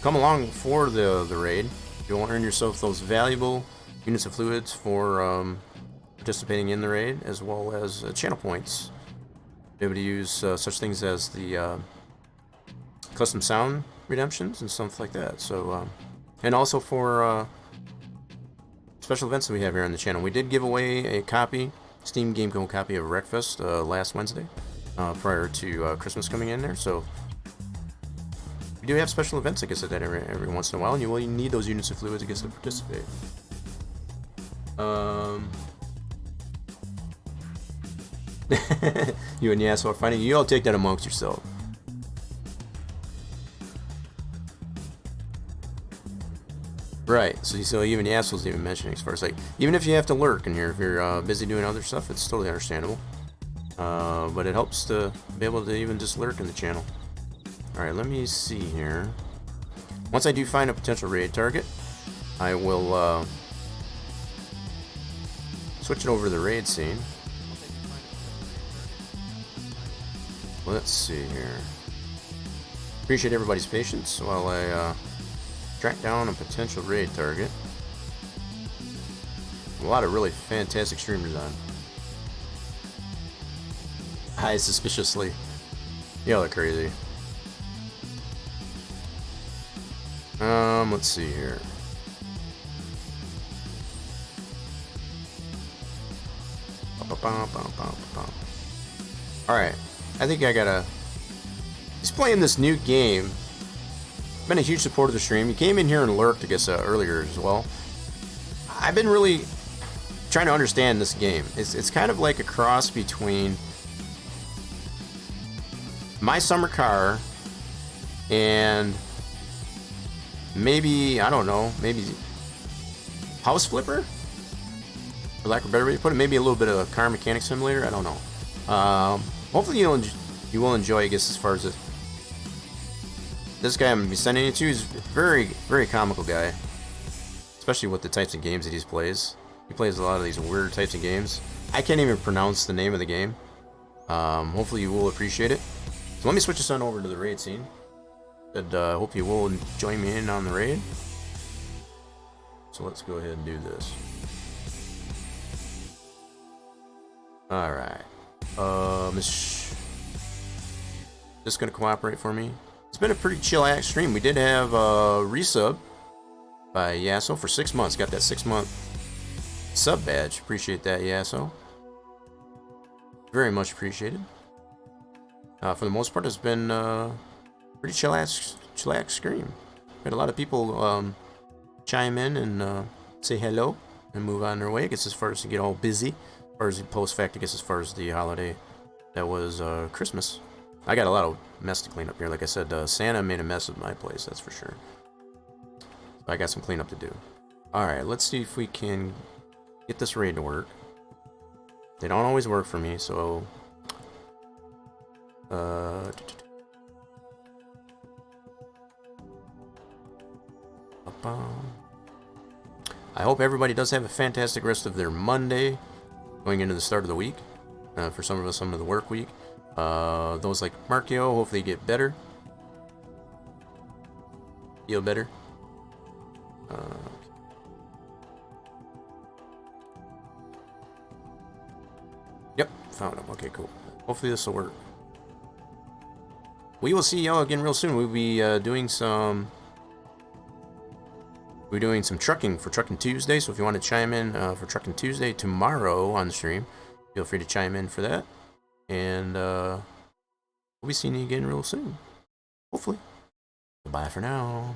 come along for the raid. You'll earn yourself those valuable units of fluids for participating in the raid, as well as channel points. Be able to use such things as the custom sound redemptions and stuff like that. So, and also for special events that we have here on the channel. We did give away a copy, Steam Game Code copy of Wreckfest last Wednesday, prior to Christmas coming in there. So we do have special events, I guess, that every once in a while, and you will need those units of fluids, I guess, to participate. You and Yasso are fighting. You all take that amongst yourself. Right, so even Yasso's even mentioning, as far as like, even if you have to lurk in here, if you're busy doing other stuff, it's totally understandable. But it helps to be able to even just lurk in the channel. Alright, let me see here. Once I do find a potential raid target, I will switch it over to the raid scene. Let's see here. Appreciate everybody's patience while I track down a potential raid target. A lot of really fantastic streamers on. Hi, suspiciously. Y'all are crazy. Let's see here. Alright. I think I gotta... He's playing this new game. Been a huge supporter of the stream. He came in here and lurked, I guess, earlier as well. I've been really trying to understand this game. It's kind of like a cross between My Summer Car and maybe, I don't know, maybe House Flipper? For lack of a better way to put it. Maybe a little bit of a Car Mechanic Simulator. I don't know. Hopefully you will enjoy, I guess, as far as this guy I'm gonna be sending it to is very, very comical guy. Especially with the types of games that he plays. He plays a lot of these weird types of games. I can't even pronounce the name of the game. Hopefully you will appreciate it. So let me switch this on over to the raid scene. And hope you will join me in on the raid. So let's go ahead and do this. Alright. Is this gonna cooperate for me? It's been a pretty chill-ass stream. We did have a resub by Yasso for 6 months. Got that 6-month sub badge. Appreciate that, Yasso. Very much appreciated. For the most part, it's been pretty chillax stream. Had a lot of people chime in and say hello and move on their way. I guess as far as to get all busy, as far as the post fact, I guess as far as the holiday that was Christmas. I got a lot of mess to clean up here. Like I said, Santa made a mess of my place, that's for sure. So I got some cleanup to do. Alright, let's see if we can get this raid to work. They don't always work for me, so... I hope everybody does have a fantastic rest of their Monday, going into the start of the week. For some of us, some of the work week. Those like Markio, hopefully get better. Feel better. Yep, found him. Okay, cool. Hopefully this will work. We will see y'all again real soon. We'll be doing some trucking for Trucking Tuesday. So if you want to chime in for Trucking Tuesday tomorrow on the stream, feel free to chime in for that. And we'll be seeing you again real soon. Hopefully. Goodbye for now.